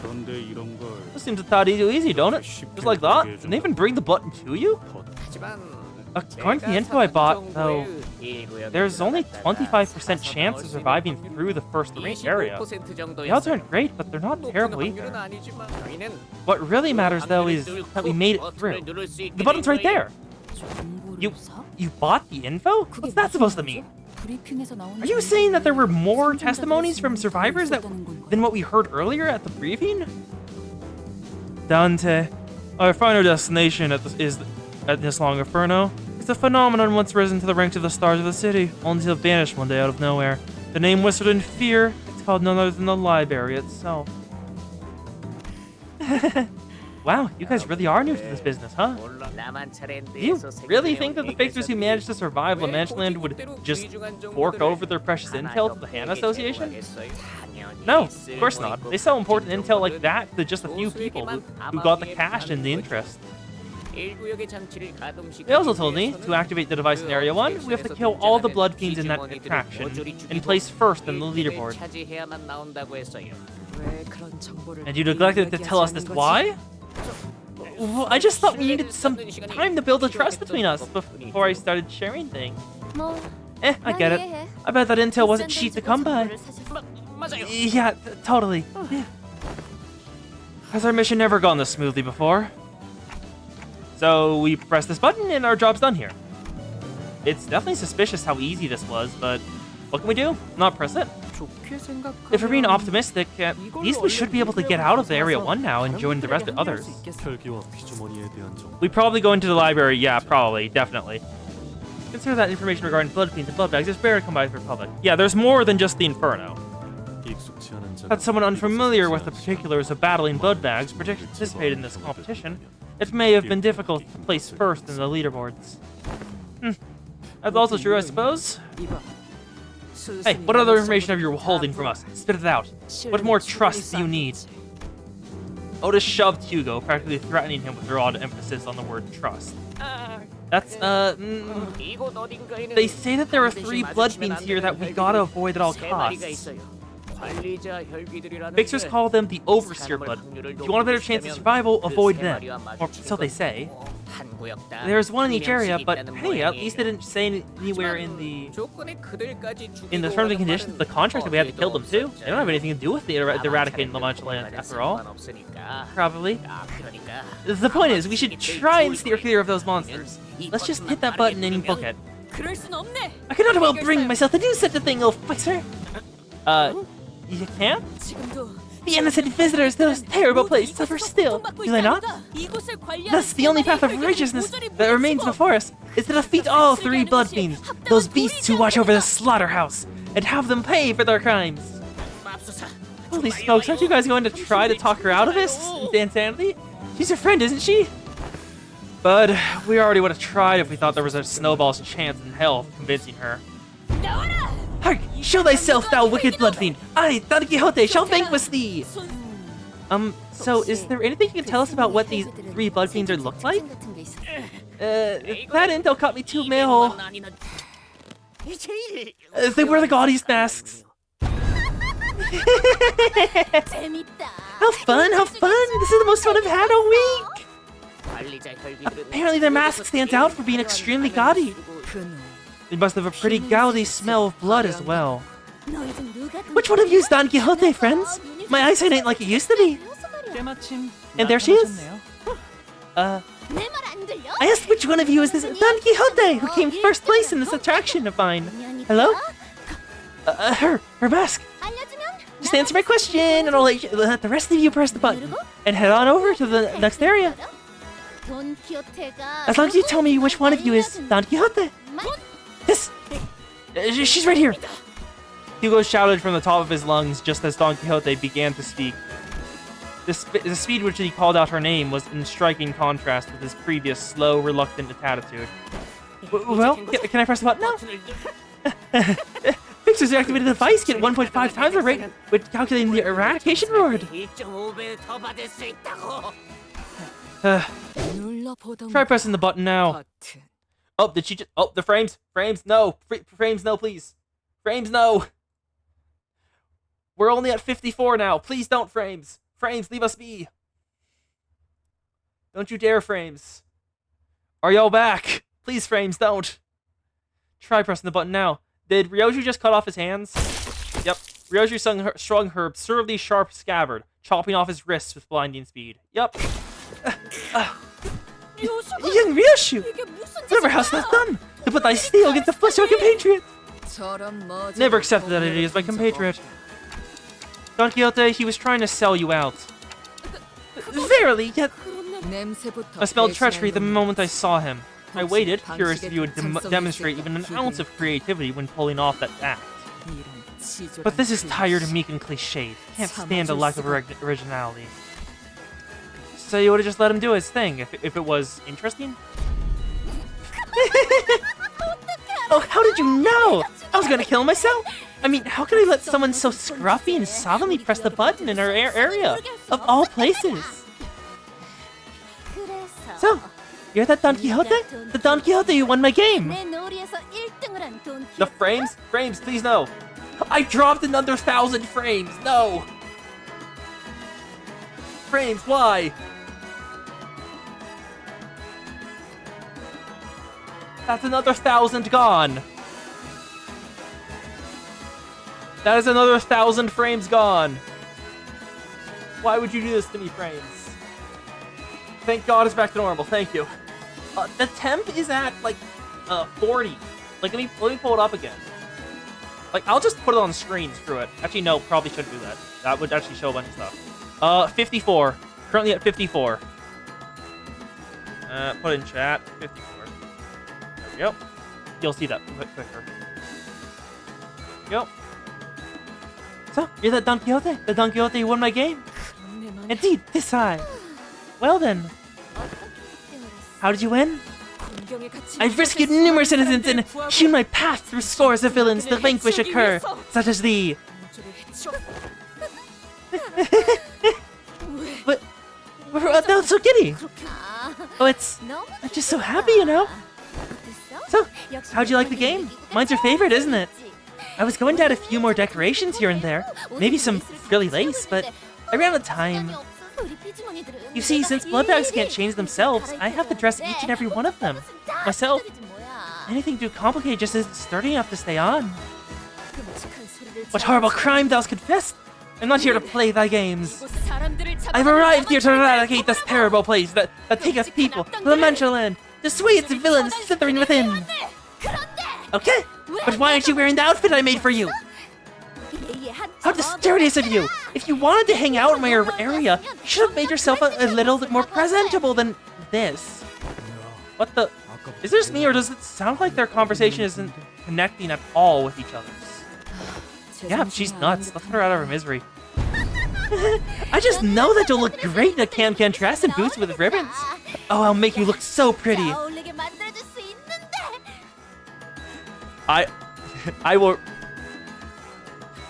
Speaker 7: 그런데 이런 걸
Speaker 1: This seems a tad easy, don't it? Just like that? Didn't they even bring the button to you? According to the info I bought, though, there's only 25% chance of surviving through the first area. The odds aren't great, but they're not terrible either. What really matters, though, is that we made it through. The button's right there! You bought the info? What's that supposed to mean? Are you saying that there were more testimonies from survivors than what we heard earlier at the briefing? Dante, our final destination at this long inferno. It's a phenomenon once risen to the ranks of the stars of the city, only to vanish one day out of nowhere. The name whispered in fear, it's called none other than the library itself. Wow, you guys really are new to this business, huh? Do you really think that the fixers who managed to survive Lamantulan would just fork over their precious intel to the Han Association? No, of course not. They sell important intel like that to just a few people who got the cash and the interest. They also told me, to activate the device in Area 1, we have to kill all the blood fiends in that attraction and place first in the leaderboard. And you neglected to tell us this why? Well, I just thought we needed some time to build a trust between us before I started sharing things. I get it. I bet that intel wasn't cheap to come by. Yeah, totally. Has our mission never gone this smoothly before? So we press this button and our job's done here. It's definitely suspicious how easy this was, but what can we do? Not press it?
Speaker 2: 좋게 생각하면
Speaker 1: If we're being optimistic, these we should be able to get out of the Area 1 now and join the rest of others.
Speaker 5: 혈기와 피주머니에 대한 정보.
Speaker 1: We probably go into the library. Yeah, probably. Definitely. Consider that information regarding blood fiends and blood bags is rare to come by the Republic. Yeah, there's more than just the Inferno.
Speaker 5: 익숙치 않은 자가
Speaker 1: Had someone unfamiliar with the particulars of battling blood bags participate in this competition, it may have been difficult to place first in the leaderboards. That's also true, I suppose.
Speaker 8: 이봐.
Speaker 1: Hey, what other information are you holding from us? Spit it out. What more trust do you need? Otis shoved Hugo, practically threatening him with broad emphasis on the word trust. That's, They say that there are 3 blood fiends here that we gotta avoid at all costs. Fixers call them the Overseer blood. If you want a better chance of survival, avoid them. Or so they say. There's one in each area, but hey, at least they didn't say anywhere in the terms and conditions of the contract that we had to kill them too. They don't have anything to do with the eradicating La Mancha land after all. Probably. The point is, we should try and steer clear of those monsters. Let's just hit that button and book it.
Speaker 4: 그럴 순 없네.
Speaker 1: I cannot well bring myself to do such a thing, old fixer. You can't?
Speaker 4: 지금도
Speaker 1: The innocent visitors to this terrible place suffer still, do they not?
Speaker 4: 이곳을 관리하는
Speaker 1: Thus, the only path of righteousness that remains before us is to defeat all 3 blood fiends, those beasts who watch over the slaughterhouse, and have them pay for their crimes. Holy smokes, aren't you guys going to try to talk her out of this insanity? She's your friend, isn't she? But we already would have tried if we thought there was a snowball's chance in hell of convincing her. Hark! Show thyself, thou wicked blood fiend! I, Don Quixote, shall vanquish thee! So is there anything you can tell us about what these 3 blood fiends are look like? That intel caught me too, Meho. They wear the gaudiest masks. How fun, how fun! This is the most fun I've had all week! Apparently their mask stands out for being extremely gaudy. They must have a pretty gaudy smell of blood as well. Which one of you is Don Quixote, friends? My eyesight ain't like it used to be. And there she is. I asked which one of you is this Don Quixote who came first place in this attraction of mine. Hello? Her mask. Just answer my question and I'll let the rest of you press the button and head on over to the next area. As long as you tell me which one of you is Don Quixote. This! She's right here! Hugo shouted from the top of his lungs just as Don Quixote began to speak. The speed which he called out her name was in striking contrast with his previous slow, reluctant attitude. Well, can I press the button now? Fixers who activated the device get 1.5 times the rate with calculating the eradication reward. Try pressing the button now. Oh, did she just... Oh, the frames. Frames, no. Frames, no, please. Frames, no. We're only at 54 now. Please don't, frames. Frames, leave us be. Don't you dare, frames. Are y'all back? Please, frames, don't. Try pressing the button now. Did Ryoju just cut off his hands? Yep. Ryoju strung her absurdly sharp scabbard, chopping off his wrists with blinding speed. Yep. Young Ryoshu! Whatever hast thou done to put thy steel against the flesh of a compatriot? Never accepted that it is my compatriot. Don Quixote, he was trying to sell you out. Verily, yet... I smelled treachery the moment I saw him. I waited, curious if you would demonstrate even an ounce of creativity when pulling off that act. But this is tired, meek, and cliched. Can't stand a lack of originality. So you would have just let him do his thing if it was interesting? Oh, how did you know? I was gonna kill myself? I mean, how could I let someone so scruffy and slovenly press the button in our area? Of all places. So, you're that Don Quixote? The Don Quixote who won my game! The frames? Frames, please no! I dropped another 1,000 frames! No! Frames, why? That's another 1,000 gone! That is another 1,000 frames gone! Why would you do this to me, frames? Thank God it's back to normal, thank you. The temp is at, like, 40. Like, let me pull it up again. Like, I'll just put it on the screen, screw it. Actually, no, probably shouldn't do that. That would actually show a bunch of stuff. 54. Currently at 54. Put in chat, 54. There we go. You'll see that quicker. There we go. So, you're the Don Quixote? The Don Quixote who won my game? Indeed, this high. Well then, how did you win? I've rescued numerous innocents and hewn my path through scores of villains to vanquish a cur, such as thee. But, that was so giddy. Oh, I'm just so happy, you know? So, how'd you like the game? Mine's your favorite, isn't it? I was going to add a few more decorations here and there, maybe some frilly lace, but I ran out of time. You see, since blood bags can't change themselves, I have to dress each and every one of them. Myself. Anything too complicated just isn't sturdy enough to stay on. What horrible crime thou'st confessed! I'm not here to play thy games. I've arrived here to eradicate this terrible place that taketh people to the Mancha land, to sway its villains slithering within. Okay, but why aren't you wearing the outfit I made for you? How discourteous of you! If you wanted to hang out in my area, you should have made yourself a little bit more presentable than this. What the? Is this me, or does it sound like their conversation isn't connecting at all with each other's? Yeah, she's nuts. Let's put her out of her misery. I just know that you'll look great in a can-can dress and boots with ribbons. Oh, I'll make you look so pretty. I will...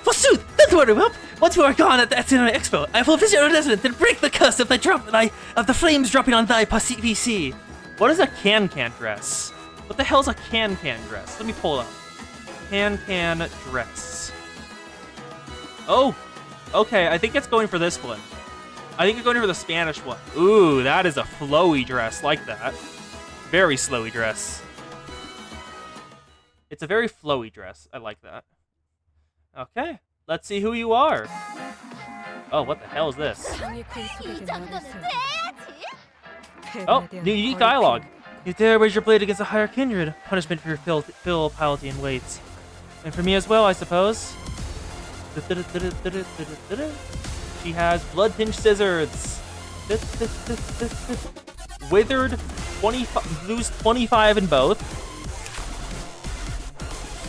Speaker 1: Forsooth, don't worry, Whelp. Once we are gone at the Cinema Expo, I will visit your residence and break the curse of the flames dropping on thy PC. What is a can-can dress? What the hell is a can-can dress? Let me pull it up. Can-can dress. Oh, okay, I think it's going for this one. I think it's going for the Spanish one. Ooh, that is a flowy dress, like that. Very flowy dress. It's a very flowy dress. I like that. Okay, let's see who you are. Oh, what the hell is this? Oh, new unique dialogue. You dare raise your blade against a higher kindred. Punishment for your filiality and weights. And for me as well, I suppose. She has blood-tinged scissors. Withered 25, lose 25 in both.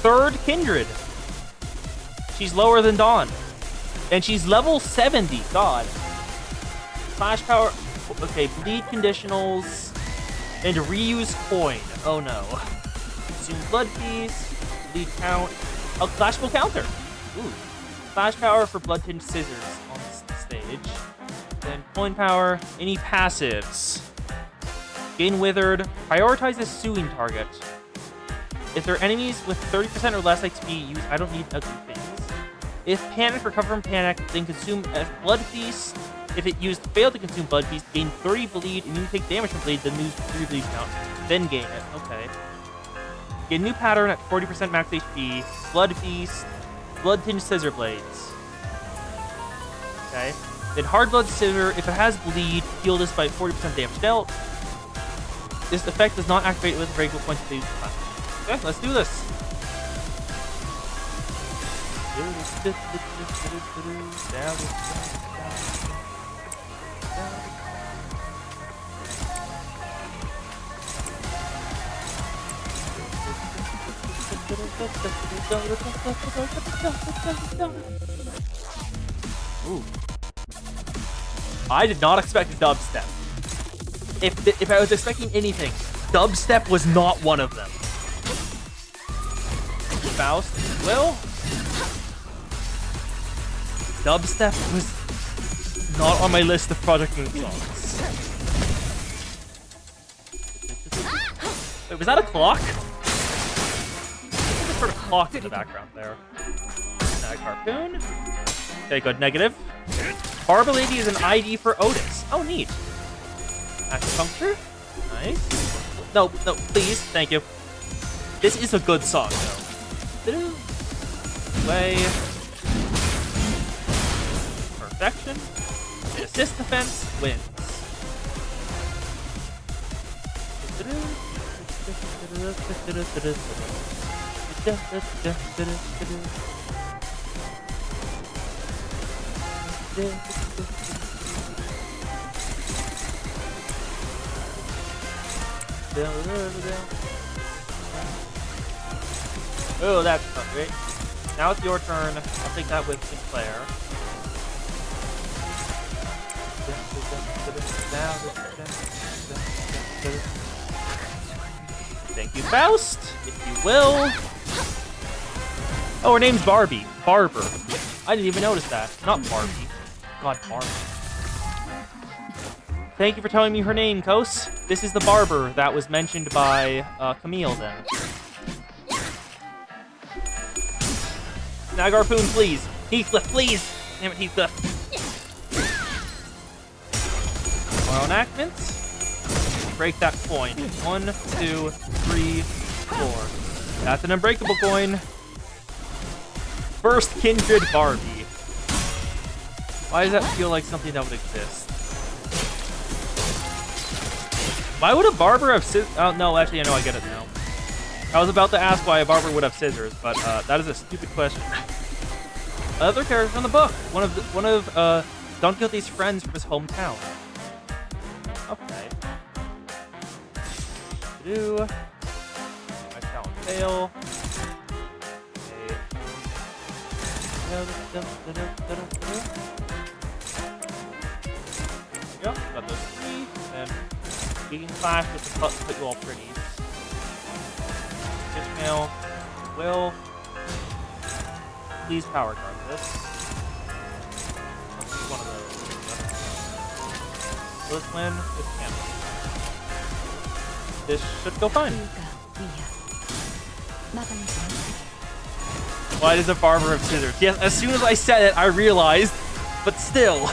Speaker 1: Third kindred. She's lower than Dawn. And she's level 70. God. Flash power. Okay, bleed conditionals. And reuse coin. Oh no. Consume blood piece. Bleed count. Oh, flashable counter. Ooh. Flash power for blood tinged scissors on this stage. Then coin power. Any passives. Gain withered. Prioritizes suing target. If they're enemies with 30% or less XP, use I don't need ugly things. If panic, recover from panic, then consume a blood feast. If it failed to consume blood feast, gain 30 bleed, and you take damage from bleed, then lose 3 bleed count. Then gain it. Okay. Get a new pattern at 40% max HP. Blood feast. Blood tinged scissor blades. Okay. Then hard blood scissor. If it has bleed, heal this by 40% damage dealt. This effect does not activate with regular points of bleed. Okay, let's do this. Ooh. I did not expect a dubstep. If I was expecting anything, dubstep was not one of them. Faust, well, dubstep was not on my list of Project Moon songs. Wait, was that a clock? There's a sort of clock in the background there. Harpoon. Okay, good. Negative. Barba Lady is an ID for Otis. Oh, neat. Acupuncture. Nice. No, please. Thank you. This is a good song, though. Way. Perfection. Assist defense wins. Oh, that's fun, great. Now it's your turn. I'll take that with Sinclair. Thank you, Faust, if you will. Oh, her name's Barbie. Barber. I didn't even notice that. Not Barbie. God, Barbie. Thank you for telling me her name, Kos. This is the barber that was mentioned by Camille then. Snag Harpoon, please. Heathcliff, please. Damn it, Heathcliff. More enactments. Break that coin. 1, 2, 3, 4. That's an unbreakable coin. First Kindred Barbie. Why does that feel like something that would exist? Why would a barber have scissors? Oh, no, actually, I know, I get it now. I was about to ask why a barber would have scissors, but that is a stupid question. Other character in the book. One of Don Quixote's friends from his hometown. Okay. Do. My talent fail. Okay. There we go. Got those 3. And Vegan Clash with the put you all pretty. Ishmael. Will. Please power guard this. One of those. Let's win. This can't. This should go fine. Why does a barber have scissors? Yes, as soon as I said it, I realized. But still.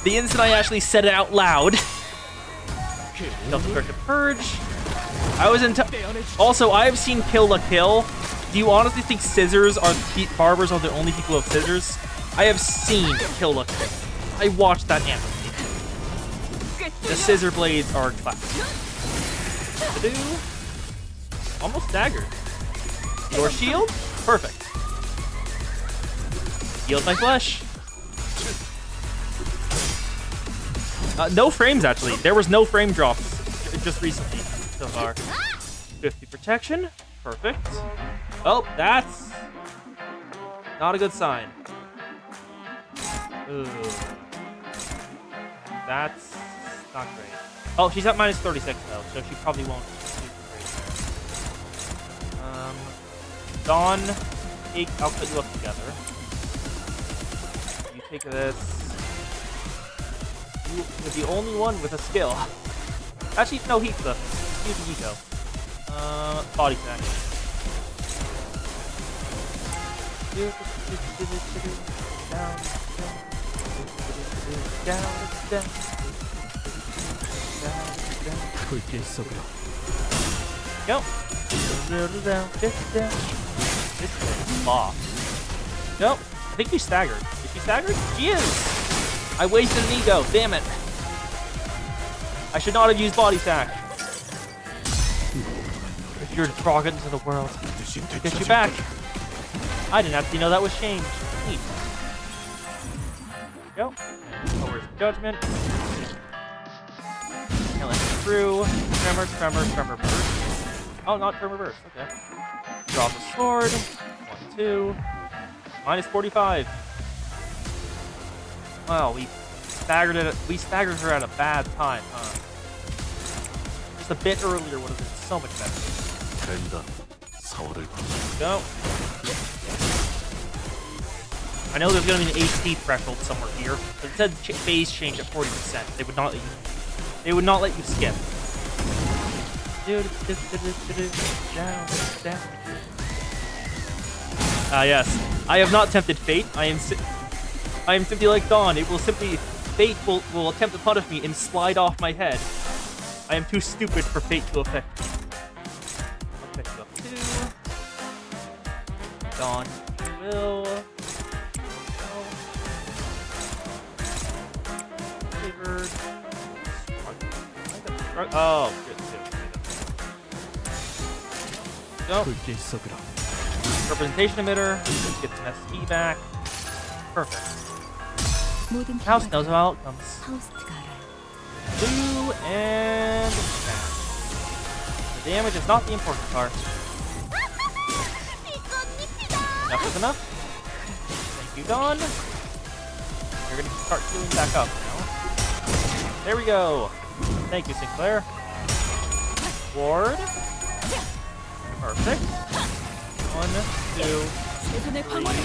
Speaker 1: The instant I actually said it out loud. Self-destructive Purge. I was into. Also, I have seen Kill la Kill. Do you honestly think scissors are barbers are the only people who have scissors? I have seen Kill la Kill. I watched that anime. The scissor blades are classic. Almost staggered. Your shield? Perfect. Healed my flesh. No frames, actually. There was no frame drops just recently so far. 50 protection. Perfect. Oh, that's not a good sign. Ooh. That's not great. Oh, she's at minus 36, though, so she probably won't do great there. Dawn, I'll put you up together. You take this. You're the only one with a skill. Actually, no, Heathcliff. Excuse me, Nico. Body sack.
Speaker 2: 불길 속으로.
Speaker 1: Go. This is boss. Nope. I think she's staggered. Is she staggered? She is. I wasted an ego. Damn it. I should not have used body sack. If you're brought into the world, get you back. I didn't actually know that was changed. Neat. There we go. Lowers judgment. Killing through. Tremor burst. Oh, not tremor burst. Okay. Draw the sword. 1, 2. Minus 45. Wow, we staggered her at a bad time, huh? Just a bit earlier would have been so much better.
Speaker 5: 된다. 4월을
Speaker 1: Go. I know there's gonna be an HP threshold somewhere here, but it said phase change at 40%. They would not let you skip. Yes. I have not tempted fate. I am simply like Dawn. Fate will attempt to punish me and slide off my head. I am too stupid for fate to affect me. I'll pick you up too. Dawn will. Favored. Oh, good too. go.
Speaker 2: 불길 속으로.
Speaker 1: Representation emitter. Let's get some SP back. Perfect.
Speaker 6: 모든
Speaker 1: House knows how it comes.
Speaker 6: 파우스트가 알아요.
Speaker 1: Blue and smash. The damage is not the important part. Enough is enough. Thank you, Dawn. You're gonna start healing back up now. There we go. Thank you, Sinclair. Ward. Perfect. 1, 2,
Speaker 4: 최선의
Speaker 1: 3.
Speaker 4: 방어를.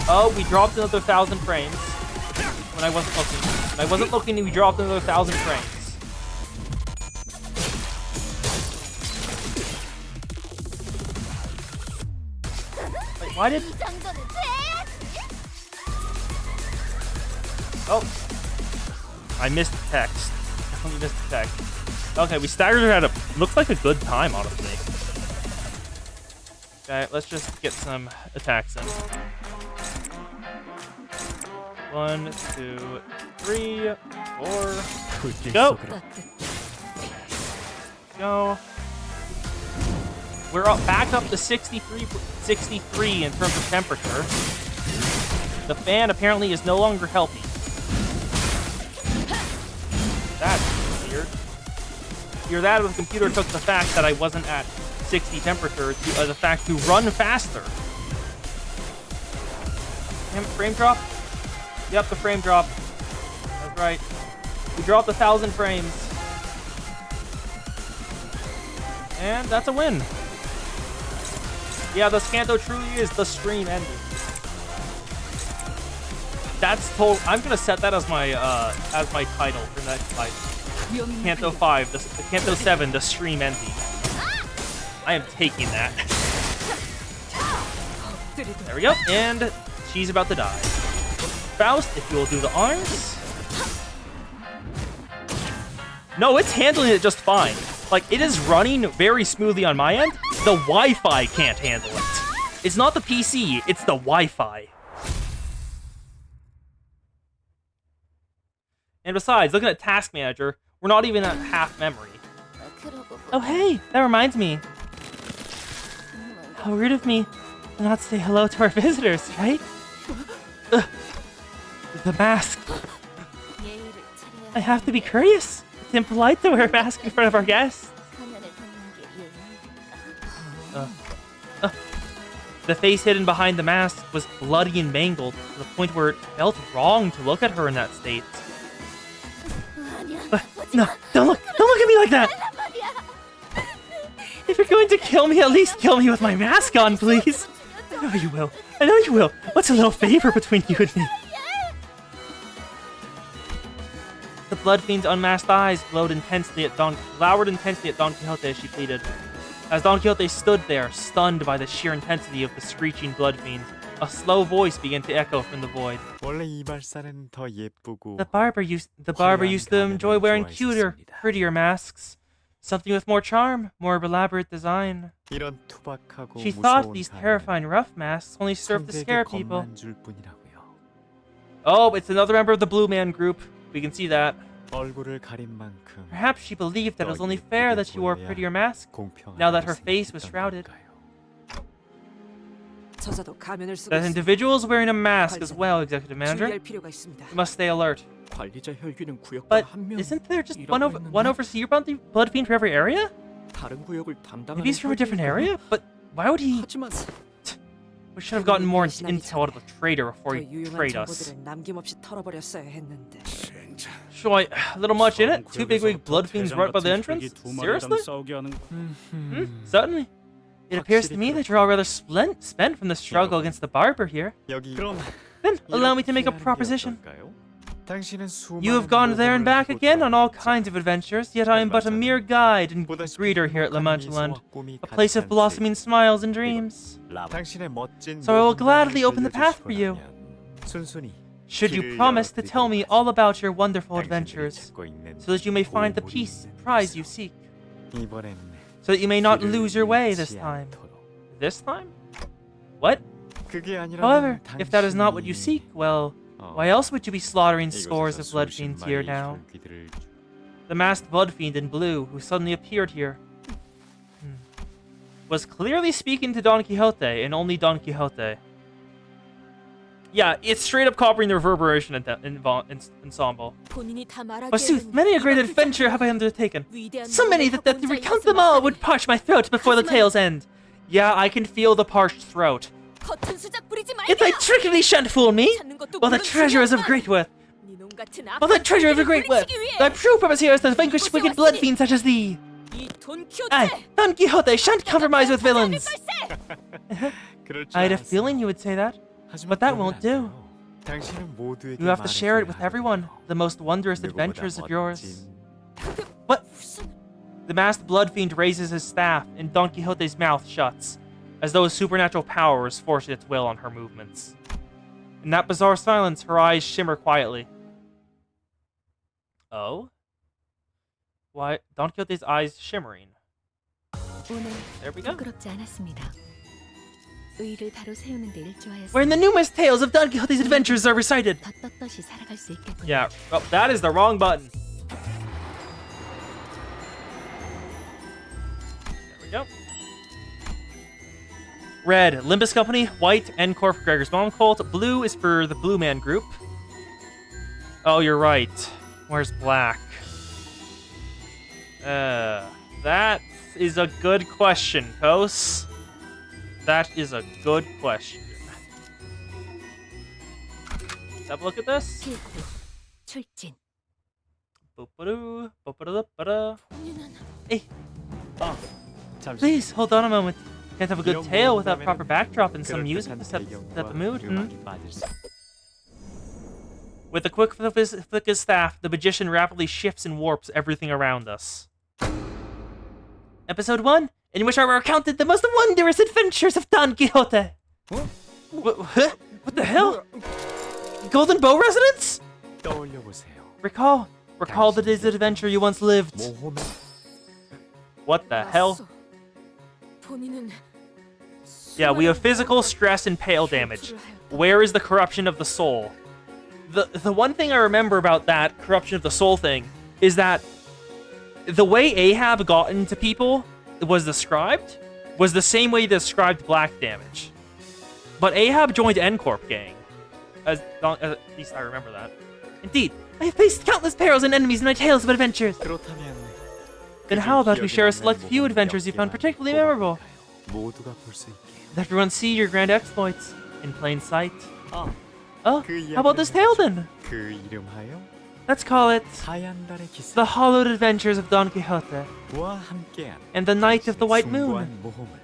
Speaker 1: Oh, we dropped another 1,000 frames. When I wasn't looking. When I wasn't looking, we dropped another 1,000 frames. Wait, why did...
Speaker 6: 이 정도는 돼야지.
Speaker 1: Oh. I missed the text. Definitely missed the text. Okay, we staggered her at a... Looks like a good time, honestly. Okay, let's just get some attacks in. 1, 2, 3, 4.
Speaker 2: 불길
Speaker 1: Go.
Speaker 2: 속으로.
Speaker 1: Go. We're up, back up to 63 in terms of temperature. The fan apparently is no longer healthy. That's weird. Either that or the computer took the fact that I wasn't at 60 temperature to the fact to run faster. Damn it, frame drop? Yep, the frame drop. That's right. We dropped 1,000 frames. And that's a win. Yeah, the Scanto truly is the stream ending. That's total. I'm gonna set that as my title for next fight. Canto 5, the Canto 7, the stream ending. I am taking that. There we go, and she's about to die. Faust, if you will do the honors. No, it's handling it just fine. Like, it is running very smoothly on my end. The Wi-Fi can't handle it. It's not the PC, it's the Wi-Fi. And besides, looking at Task Manager, we're not even at half memory. Oh hey, that reminds me. How rude of me to not say hello to our visitors, right? Ugh. The mask. I have to be courteous. It's impolite to wear a mask in front of our guests. The face hidden behind the mask was bloody and mangled to the point where it felt wrong to look at her in that state. No, don't look at me like that! If you're going to kill me, at least kill me with my mask on, please! I know you will. I know you will. What's a little favor between you and me? The Blood Fiend's unmasked eyes glowered intensely at Don Quixote as she pleaded. As Don Quixote stood there, stunned by the sheer intensity of the screeching Blood Fiend, a slow voice began to echo from the void. The barber used to enjoy wearing prettier masks. Something with more charm, more elaborate design. She thought these terrifying rough masks only served to scare people. Oh, it's another member of the Blue Man group. We can see that. Perhaps she believed that it was only fair that she wore a prettier mask, now that her face was shrouded. That individual is wearing a mask as well, Executive Manager. You must stay alert. But isn't there just one overseer Blood Fiend for every area? Maybe he's from a different area? But why would he... We should have gotten more intel out of the traitor before he betrayed us. Sure, a little much in it? Two big Blood Fiends right by the entrance? Seriously? Certainly. It appears to me that you're all rather spent from the struggle against the barber here. Then, allow me to make a proposition. You have gone there and back again on all kinds of adventures, yet I am but a mere guide and greeter here at La Mancha Land, a place of blossoming smiles and dreams. So I will gladly open the path for you. Should you promise to tell me all about your wonderful adventures, so that you may find the peace and prize you seek. So that you may not lose your way this time. This time? What? However, if that is not what you seek, well, why else would you be slaughtering scores of Blood Fiends here now? The masked Blood Fiend in blue who suddenly appeared here. was clearly speaking to Don Quixote and only Don Quixote. Yeah, it's straight up copying the reverberation ensemble.
Speaker 4: 본인이 다 말하기에는
Speaker 1: Forsooth, many a great
Speaker 4: 이가
Speaker 1: adventure have I undertaken.
Speaker 4: 위대한
Speaker 1: So many that to
Speaker 4: 혼자
Speaker 1: recount them all would parch my throat before the tale's end. Yeah, I can feel the parched throat.
Speaker 4: 겉은 수작 부리지
Speaker 1: If thy
Speaker 4: 말고
Speaker 1: trickery shan't fool me,
Speaker 4: 찾는 것도
Speaker 1: well, the
Speaker 4: 물론
Speaker 1: treasure is of
Speaker 4: 중요하지만
Speaker 1: great worth.
Speaker 4: 니놈 같은
Speaker 1: Well, the
Speaker 4: 악한
Speaker 1: treasure of a
Speaker 4: 자들을
Speaker 1: great worth.
Speaker 4: 물리치기 위해
Speaker 1: Thy true purpose here is to vanquish wicked blood fiends such as thee.
Speaker 4: 이 돈키호테
Speaker 1: Aye, Don Quixote shan't compromise with villains.
Speaker 2: 그럴 줄
Speaker 1: I had a
Speaker 2: 알았어.
Speaker 1: feeling you would say that.
Speaker 2: 하지만
Speaker 1: but that
Speaker 2: 그러면
Speaker 1: won't
Speaker 2: 안
Speaker 1: do.
Speaker 2: 돼요. 당신은 모두에게
Speaker 1: You have to share it with
Speaker 2: 말해줘야
Speaker 1: everyone.
Speaker 2: 하거든요.
Speaker 1: The most wondrous
Speaker 2: 누구보다
Speaker 1: adventures of yours.
Speaker 2: 멋진
Speaker 1: What? The masked blood fiend raises his staff, and Don Quixote's mouth shuts, as though a supernatural power is forcing its will on her movements. In that bizarre silence, her eyes shimmer quietly. Oh? Why? Don Quixote's eyes shimmering.
Speaker 10: 오늘
Speaker 1: There we go.
Speaker 10: 부끄럽지 않았습니다. 의를 바로 세우는 데 일조하였으니
Speaker 1: Wherein the numerous tales of Don Quixote's adventures are recited.
Speaker 10: 더 떳떳이 살아갈 수 있겠군요.
Speaker 1: Yeah, well, that is the wrong button. There we go. Red, Limbus Company. White, N-Corp for Gregor's Mom Cult. Blue is for the Blue Man Group. Oh, you're right. Where's black? That is a good question, Kos. That is a good question. Let's have a look at this.
Speaker 10: 필수, 출진.
Speaker 1: Boop-a-doo, boop-a-da-da-ba-da. Hey,
Speaker 2: 잠시
Speaker 1: please, hold on a moment. Can't have a good
Speaker 2: 이런
Speaker 1: tale without
Speaker 2: 모험가면은
Speaker 1: proper backdrop and some
Speaker 2: 그럴듯한
Speaker 1: music to set the
Speaker 2: 배경과
Speaker 1: mood.
Speaker 2: 음악이 빠질 수
Speaker 1: With a quick flick of his staff, the magician rapidly shifts and warps everything around us. Episode 1, in which are recounted the most wondrous adventures of Don Quixote. What the hell? Golden Bow Resonance?
Speaker 2: 떠올려 보세요.
Speaker 1: Recall the days of adventure you once lived.
Speaker 2: 모험의
Speaker 1: What the hell?
Speaker 4: 본인은
Speaker 1: Yeah, we have physical, stress, and pale damage. Where is the corruption of the soul? The one thing I remember about that corruption of the soul thing is that the way Ahab got into people was described was the same way he described black damage. But Ahab joined N-Corp gang. At least I remember that. Indeed, I have faced countless perils and enemies in my tales of adventures.
Speaker 2: 그렇다면
Speaker 1: Then how about we share a select few adventures you found particularly memorable?
Speaker 2: 모두가 볼 수 있게.
Speaker 1: Let everyone see your grand exploits in plain sight.
Speaker 2: 아,
Speaker 1: Oh,
Speaker 2: 그
Speaker 1: how about this tale then?
Speaker 2: 그 이름하여
Speaker 1: Let's call it
Speaker 2: 하얀 달의 기사.
Speaker 1: The Hollowed Adventures of Don Quixote
Speaker 2: 와 함께한
Speaker 1: and the Night of the White
Speaker 2: 숭고한
Speaker 1: Moon.
Speaker 2: 모험을.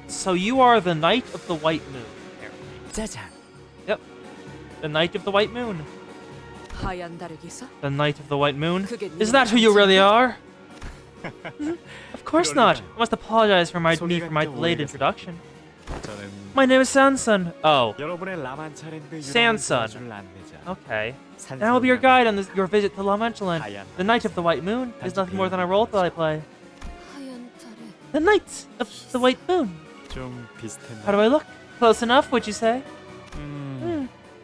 Speaker 1: So you are the Knight of the White Moon, apparently.
Speaker 2: 짜잔.
Speaker 1: Yep. The Knight of the White Moon.
Speaker 8: 하얀 달의 기사?
Speaker 1: The Knight of the White Moon.
Speaker 8: 그게
Speaker 1: Is that who you really are? Of course not.
Speaker 2: 그러니까요.
Speaker 1: I must apologize for my
Speaker 2: 소개가 좀
Speaker 1: delayed
Speaker 2: 오래돼서.
Speaker 1: introduction.
Speaker 2: 저는
Speaker 1: My name is Sanson. Oh,
Speaker 2: 여러분의 라만차랜드
Speaker 1: Sanson.
Speaker 2: 유람을 도와줄 안내자.
Speaker 1: okay. And I will be your guide on your visit to La Mancha Land.
Speaker 2: 하얀
Speaker 1: The Knight of the White Moon is nothing more than a role that I play.
Speaker 4: 하얀 달에
Speaker 1: The Knight of the White Moon.
Speaker 2: 좀 비슷했나?
Speaker 1: How do I look? Close enough, would you say?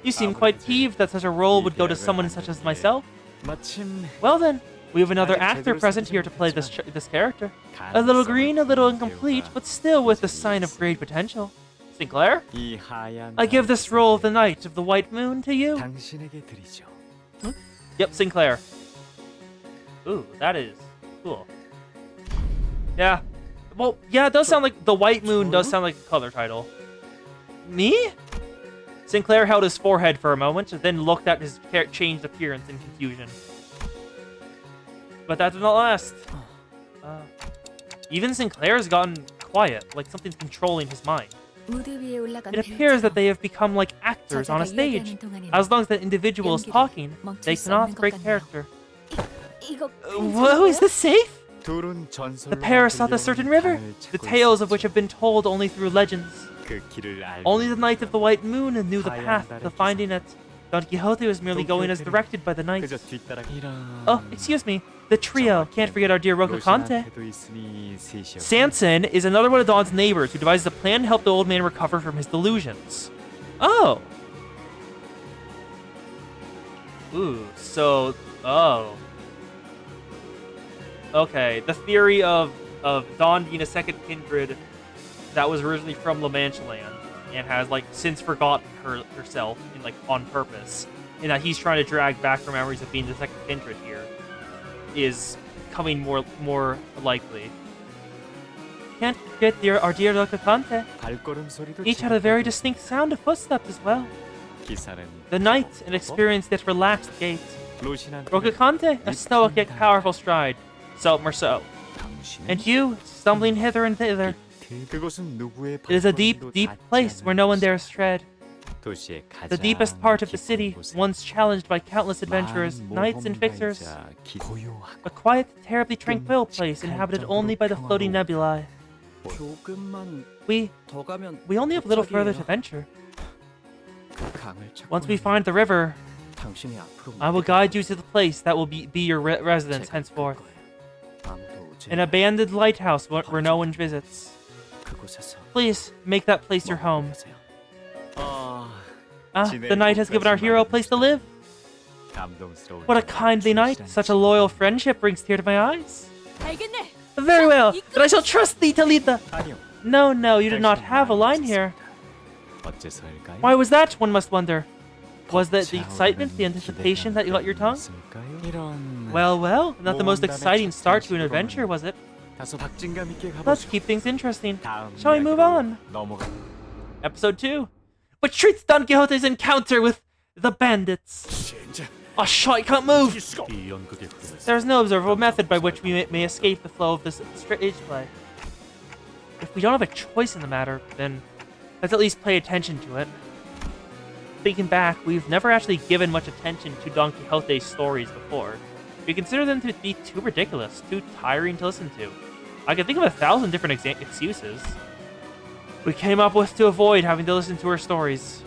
Speaker 1: You seem quite peeved that such a role would go to someone such as myself.
Speaker 2: 마침
Speaker 1: Well then, we have another actor present here to play this character. A little green, a little incomplete, but still with the sign of great potential. Sinclair?
Speaker 2: 이 하얀
Speaker 1: I give this role of the Knight of the White Moon to you.
Speaker 2: 당신에게 드리죠.
Speaker 1: Yep, Sinclair. Ooh, that is cool. Yeah. Well, yeah, it does sound like the White Moon does sound like a color title. Me? Sinclair held his forehead for a moment, then looked at his changed appearance in confusion. But that did not last. Even Sinclair's gotten quiet, like something's controlling his mind.
Speaker 10: 무대 위에 올라간
Speaker 1: It appears that
Speaker 10: 배우처럼
Speaker 1: they have become like actors on a
Speaker 10: 저자가
Speaker 1: stage.
Speaker 10: 이야기하는 동안에는
Speaker 1: As long as the individual is talking, they
Speaker 10: 멈출 수
Speaker 1: cannot
Speaker 10: 없는 것
Speaker 1: break
Speaker 10: 같네요.
Speaker 1: character.
Speaker 10: 이거
Speaker 1: Whoa, is this safe?
Speaker 2: 둘은 전설로
Speaker 1: The pair sought a
Speaker 2: 들려오는
Speaker 1: certain river,
Speaker 2: 강을
Speaker 1: the
Speaker 2: 찾고
Speaker 1: tales of
Speaker 2: 있었죠.
Speaker 1: which have been told only through legends.
Speaker 2: 그 길을 알고
Speaker 1: Only the Knight of the White Moon knew the
Speaker 2: 하얀
Speaker 1: path
Speaker 2: 달의
Speaker 1: to finding it. Don Quixote was merely going as directed by the knights.
Speaker 2: 그저 뒤따라 이런
Speaker 1: Oh, excuse me. The trio. Can't forget our dear Rocaconte.
Speaker 2: 로신한테도 있으니 셋이었고.
Speaker 1: Sanson is another one of Don's neighbors who devises a plan to help the old man recover from his delusions. Oh. Ooh, so... Oh. Okay, the theory of Don being a second kindred that was originally from La Mancha Land and has like since forgotten herself in like on purpose, and that he's trying to drag back her memories of being the second kindred here, is coming more likely. Can't forget our dear Rokakante. Each had a very distinct sound of footsteps as well. The knight, an experienced yet relaxed gait. Rokakante, a stoic yet powerful stride. Seldom or so. And you, stumbling hither and thither. It is a deep, deep place where no one dares tread. The deepest part of the city, once challenged by countless adventurers, knights, and fixers. A quiet, terribly tranquil place inhabited only by the floating nebulae. We only have little further to venture. Once we find the river, I will guide you to the place that will be your residence henceforth. An abandoned lighthouse where no one visits. Please, make that place your home. The knight has given our hero a place to live. What a kindly knight. Such a loyal friendship brings tears to my eyes. Very well, but I shall trust thee to lead the... No, you did not have a line here. Why was that, one must wonder? Was that the excitement, the anticipation that you got your tongue? Well, not the most exciting start to an adventure, was it? Let's keep things interesting. Shall we move on? Episode 2. Which treats Don Quixote's encounter with the bandits. Oh, shit, I can't move! There is no observable method by which we may escape the flow of this stage play. If we don't have a choice in the matter, then let's at least pay attention to it. Thinking back, we've never actually given much attention to Don Quixote's stories before. We consider them to be too ridiculous, too tiring to listen to. I can think of 1,000 different excuses we came up with to avoid having to listen to her stories.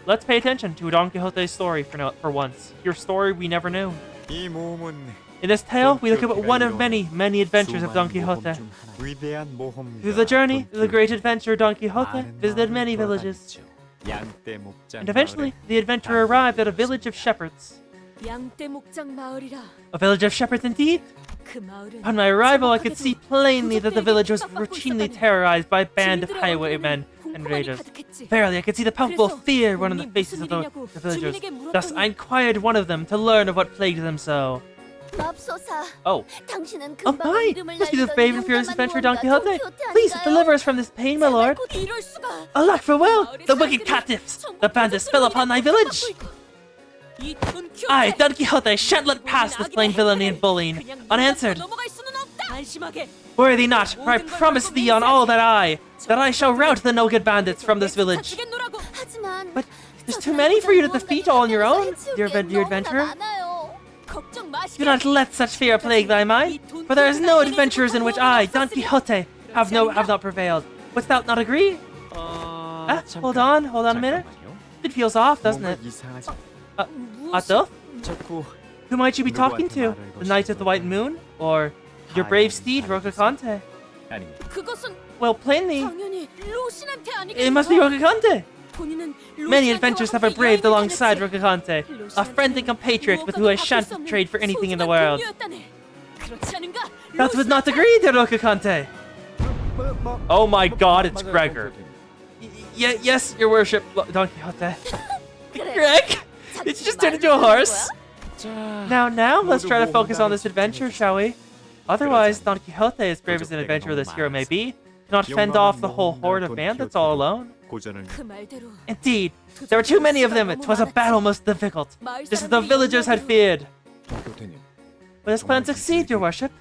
Speaker 1: Let's pay attention to Don Quixote's story for once. Your story we never knew. In this tale, we look at one of many adventures of Don Quixote. Through the journey, the great adventurer Don Quixote visited many villages. And eventually, the adventurer arrived at a village of shepherds. A village of shepherds indeed? Upon my arrival, I could see plainly that the village was routinely terrorized by a band of highwaymen and raiders. Verily, I could see the palpable fear run on the faces of the villagers. Thus, I inquired one of them to learn of what plagued them so. Oh my! Must be the brave and fearless adventurer Don Quixote. Please deliver us from this pain, my lord. Alack, farewell! The wicked captives! The bandits fell upon thy village! I, Don Quixote, shan't let pass this plain villainy and bullying unanswered. Worry thee not, for I promise thee on all that I shall rout the no-good bandits from this village. But there's too many for you to defeat all on your own, dear adventurer. Do not let such fear plague thy mind, for there is no adventures in which I, Don Quixote, have not prevailed. Wouldst thou not agree? Hold on a minute. It feels off, doesn't it? Otto? Who might you be talking to? The Knight of the White Moon? Or your brave steed, Rokakante? Well, plainly, it must be Rokakante. Many adventures have I braved alongside Rokakante, a friend and compatriot with whom I shan't trade for anything in the world. That would not agree, dear Rokakante. Oh my god, it's Gregor. Yes, your worship, Don Quixote. Greg? Did you just turn into a horse? Now, let's try to focus on this adventure, shall we? Otherwise, Don Quixote, as brave as an adventurer this hero may be, cannot fend off the whole horde of bandits all alone. Indeed, there were too many of them. 'Twas a battle most difficult, just as the villagers had feared. Will this plan succeed, your worship?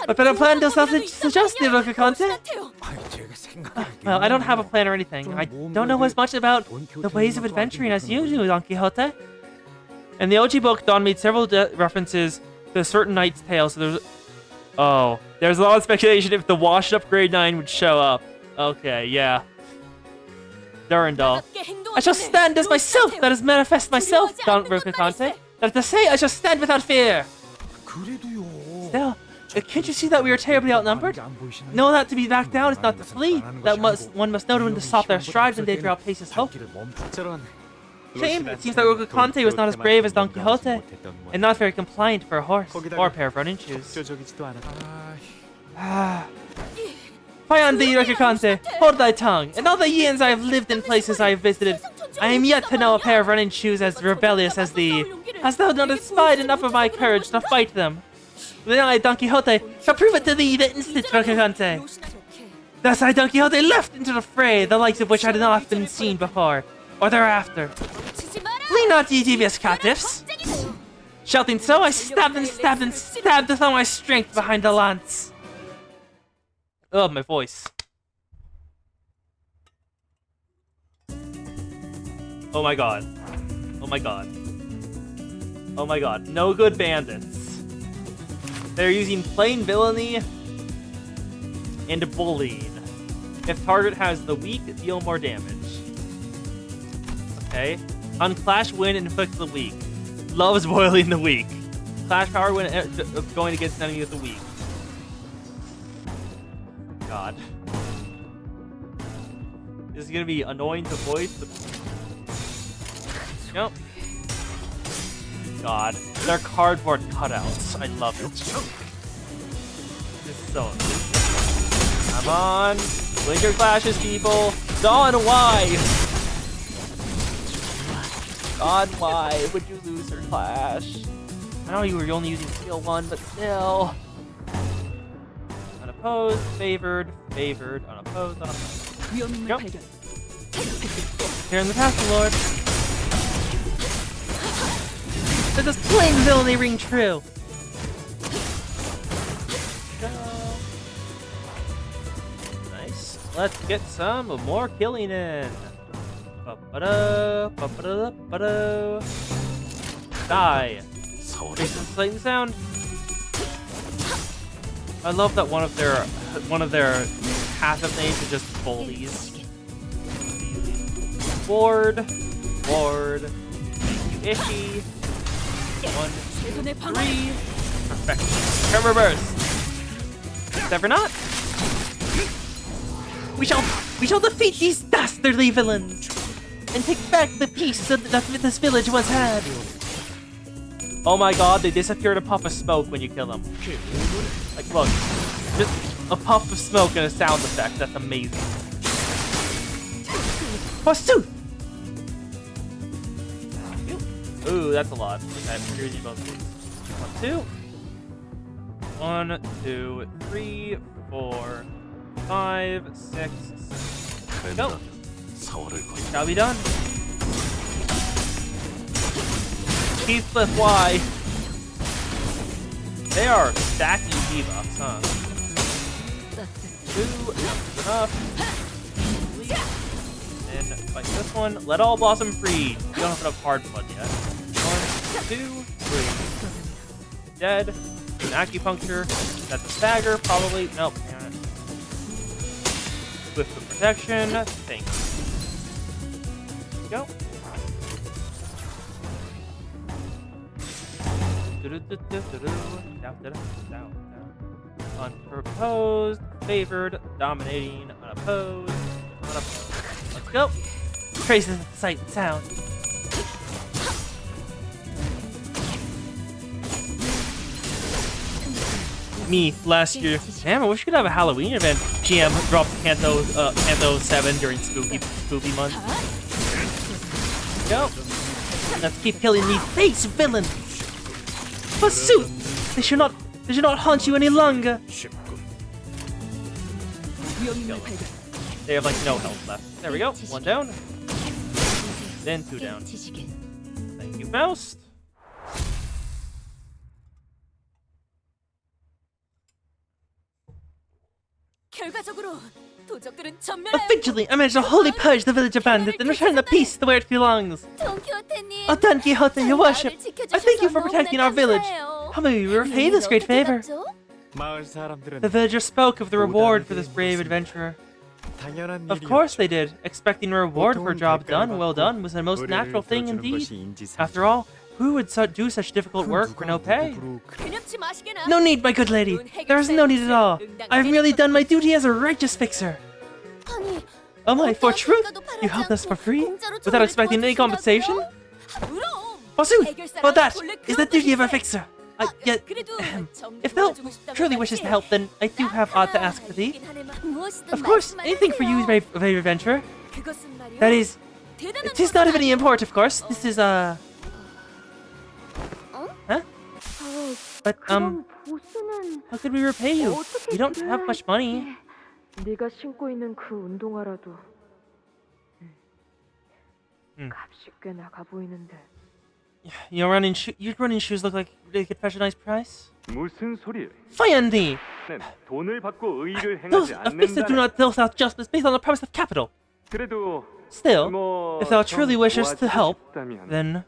Speaker 1: What better plan does thou suggest, dear Rokakante? Well, I don't have a plan or anything. I don't know as much about the ways of adventuring as you do, Don Quixote. In the OG book, Don made several references to a certain knight's tale, so there's a lot of speculation if the washed-up grade 9 would show up. Okay, yeah. Durandal. I shall stand as myself, that is manifest myself, Don Rokakante. That is to say, I shall stand without fear. Still, can't you see that we are terribly outnumbered? Know that to be backed down is not to flee. One must know when to stop their strides when danger outpaces hope. Shame, it seems that Rokakante was not as brave as Don Quixote, and not very compliant for a horse, or a pair of running shoes. Fayandi Rokikante, hold thy tongue. In all the years I have lived in places I have visited, I am yet to know a pair of running shoes as rebellious as thee. Hast thou not inspired enough of my courage to fight them? Then I, Don Quixote, shall prove it to thee the instant, Rokikante. Thus I, Don Quixote, leapt into the fray, the likes of which had not been seen before, or thereafter. Flee not, ye devious captives! Shouting so, I stabbed and stabbed and stabbed with all my strength behind the lance. Oh, my voice. Oh my god. Oh my god. Oh my god. No good bandits. They're using plain villainy and bullying. If target has the weak, deal more damage. Okay. On Clash win, inflict the weak. Loves boiling the weak. Clash power when going against enemy with the weak. God. This is gonna be annoying to voice. Yep. God. They're cardboard cutouts. I love it. This is so amazing. Come on. Blinker clashes, people. Dawn, why? God, why would you lose your clash? I know you were only using skill 1, but still. Unopposed, favored, favored, unopposed, unopposed. Yep. Here in the castle, Lord. Does this plain villainy ring true? Go. Nice. Let's get some more killing in. Ba-ba-da, ba-ba-da, ba-da. Die.
Speaker 5: 사월을
Speaker 1: Makes a slightly sound. I love that one of their passive names is just bullies. Ward, ward. Thank you, Ishi. 1, 2, 3. Perfect. Tremor burst. Except for not. We shall defeat these dastardly villains and take back the peace that this village once had. Oh my god, they disappear in a puff of smoke when you kill them. Like, look. Just a puff of smoke and a sound effect. That's amazing. Pursuit! Ooh, that's a lot. Okay, here's you both these. 1, 2. 1, 2, 3, 4, 5, 6, 7. Go.
Speaker 5: 된다. 사월을 건
Speaker 1: Shall be done. Heathcliff, why? They are stacking debuffs, huh? 2, enough. And fight this one. Let all blossom free. You don't have enough hard blood yet. 1, 2, 3. Dead. An acupuncture. That's a stagger, probably. Nope. Damn it. Swift of protection. Thank you. Go. Down. Unproposed, favored, dominating, unopposed, unopposed. Let's go. Traces of sight and sound. Me last year. Damn, I wish we could have a Halloween event. GM dropped Canto 7 during spooky month. Go. Let's keep killing these base villains. Pursuit! They should not haunt you any longer. They have like no health left. There we go. 1 down. Then 2 down. Thank you, Faust. Eventually, I managed to wholly purge the village of bandits and return the peace to where it belongs. Oh, Don Quixote, your worship, I thank you for protecting our village. How may we repay this great favor? The villagers spoke of the reward for this brave adventurer. Of course they did. Expecting a reward for a job done, well done, was the most natural thing indeed. After all, who would do such difficult work for no pay? No need, my good lady. There is no need at all. I have merely done my duty as a righteous fixer. Oh my, for truth? You helped us for free? Without expecting any compensation? Forsooth, for that is the duty of a fixer. Yeah,
Speaker 4: 그래도 좀
Speaker 1: if Phil
Speaker 4: 도와주고 싶다고
Speaker 1: truly wishes to
Speaker 4: 말이지.
Speaker 1: help, then I do have to ask for thee.
Speaker 4: 있긴 하네만 무엇이든
Speaker 1: Of course,
Speaker 4: 말씀만
Speaker 1: anything for you is
Speaker 4: 하세요.
Speaker 1: very adventure.
Speaker 4: 그것은 말이요.
Speaker 1: That is,
Speaker 4: 대단한
Speaker 1: it is not of
Speaker 4: 것은
Speaker 1: any import, of course. This is huh? But
Speaker 10: 보수는
Speaker 1: how could we repay you?
Speaker 10: 어떻게
Speaker 1: We don't have much money.
Speaker 10: 네가 신고 있는 그 운동화라도 값이 꽤 나가 보이는데.
Speaker 1: Your running shoes look like they could fetch a nice price.
Speaker 9: 무슨 소리를?
Speaker 1: Fiandy!
Speaker 9: 는 돈을 받고 의를
Speaker 1: Those
Speaker 9: 행하지
Speaker 1: fists that do
Speaker 9: 않는다.
Speaker 1: not deal out justice based on the promise of capital.
Speaker 9: 그래도
Speaker 1: Still,
Speaker 9: 뭐
Speaker 1: if thou
Speaker 9: 좀
Speaker 1: truly wishes to
Speaker 9: 도와주고
Speaker 1: help,
Speaker 9: 싶다면
Speaker 1: then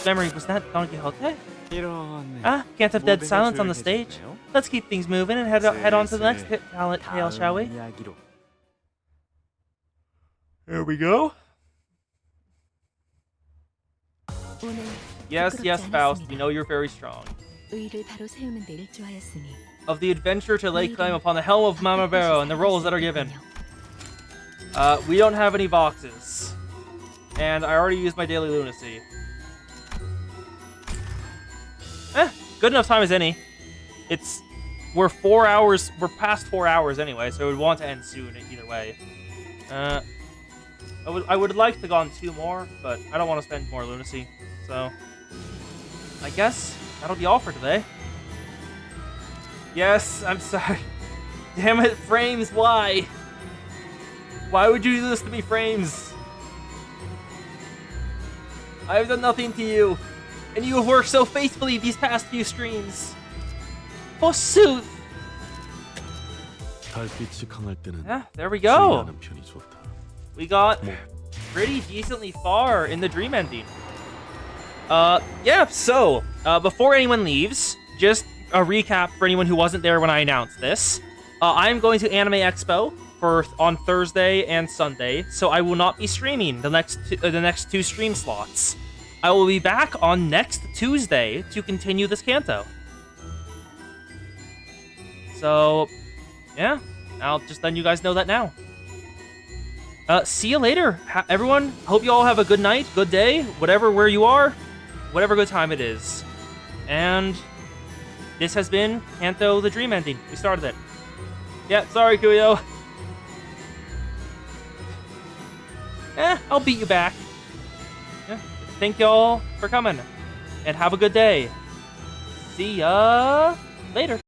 Speaker 1: memory was that Don Quixote?
Speaker 2: 이런
Speaker 1: Ah, can't have dead
Speaker 2: 무대가
Speaker 1: silence on the stage.
Speaker 2: 조용해졌네요.
Speaker 1: Let's keep things moving and head on to the next talent tale, shall we?
Speaker 2: 이야기로.
Speaker 1: Here we go.
Speaker 10: 오늘
Speaker 1: Yes,
Speaker 10: 부끄럽지
Speaker 1: yes, Faust.
Speaker 10: 않았습니다.
Speaker 1: We know you're very strong.
Speaker 10: 의를 바로 세우는 데 일조하였으니
Speaker 1: Of the adventure to lay claim upon the helm of Mama Barrow and the roles that are given. We don't have any boxes. And I already used my daily lunacy. Good enough time as any. We're past 4 hours anyway, so we would want to end soon either way. I would like to have gone 2 more, but I don't want to spend more lunacy, so I guess that'll be all for today. Yes, I'm sorry. Damn it, Frames, why? Why would you do this to me, Frames? I've done nothing to you, and you have worked so faithfully these past few streams. Forsooth!
Speaker 5: 달빛이 강할 때는
Speaker 1: Yeah, there we go.
Speaker 5: 주의하는 편이 좋다.
Speaker 1: We got pretty decently far in the dream ending. Yeah, so, before anyone leaves, just a recap for anyone who wasn't there when I announced this. I'm going to Anime Expo on Thursday and Sunday, so I will not be streaming the next 2 stream slots. I will be back on next Tuesday to continue this canto. So, yeah, I'll just let you guys know that now. See you later, everyone. Hope you all have a good night, good day, where you are, whatever good time it is. And this has been Kanto the Dream Ending. We started it. Yeah, sorry, Kuyo. I'll beat you back. Yeah, thank y'all for coming, and have a good day. See ya later.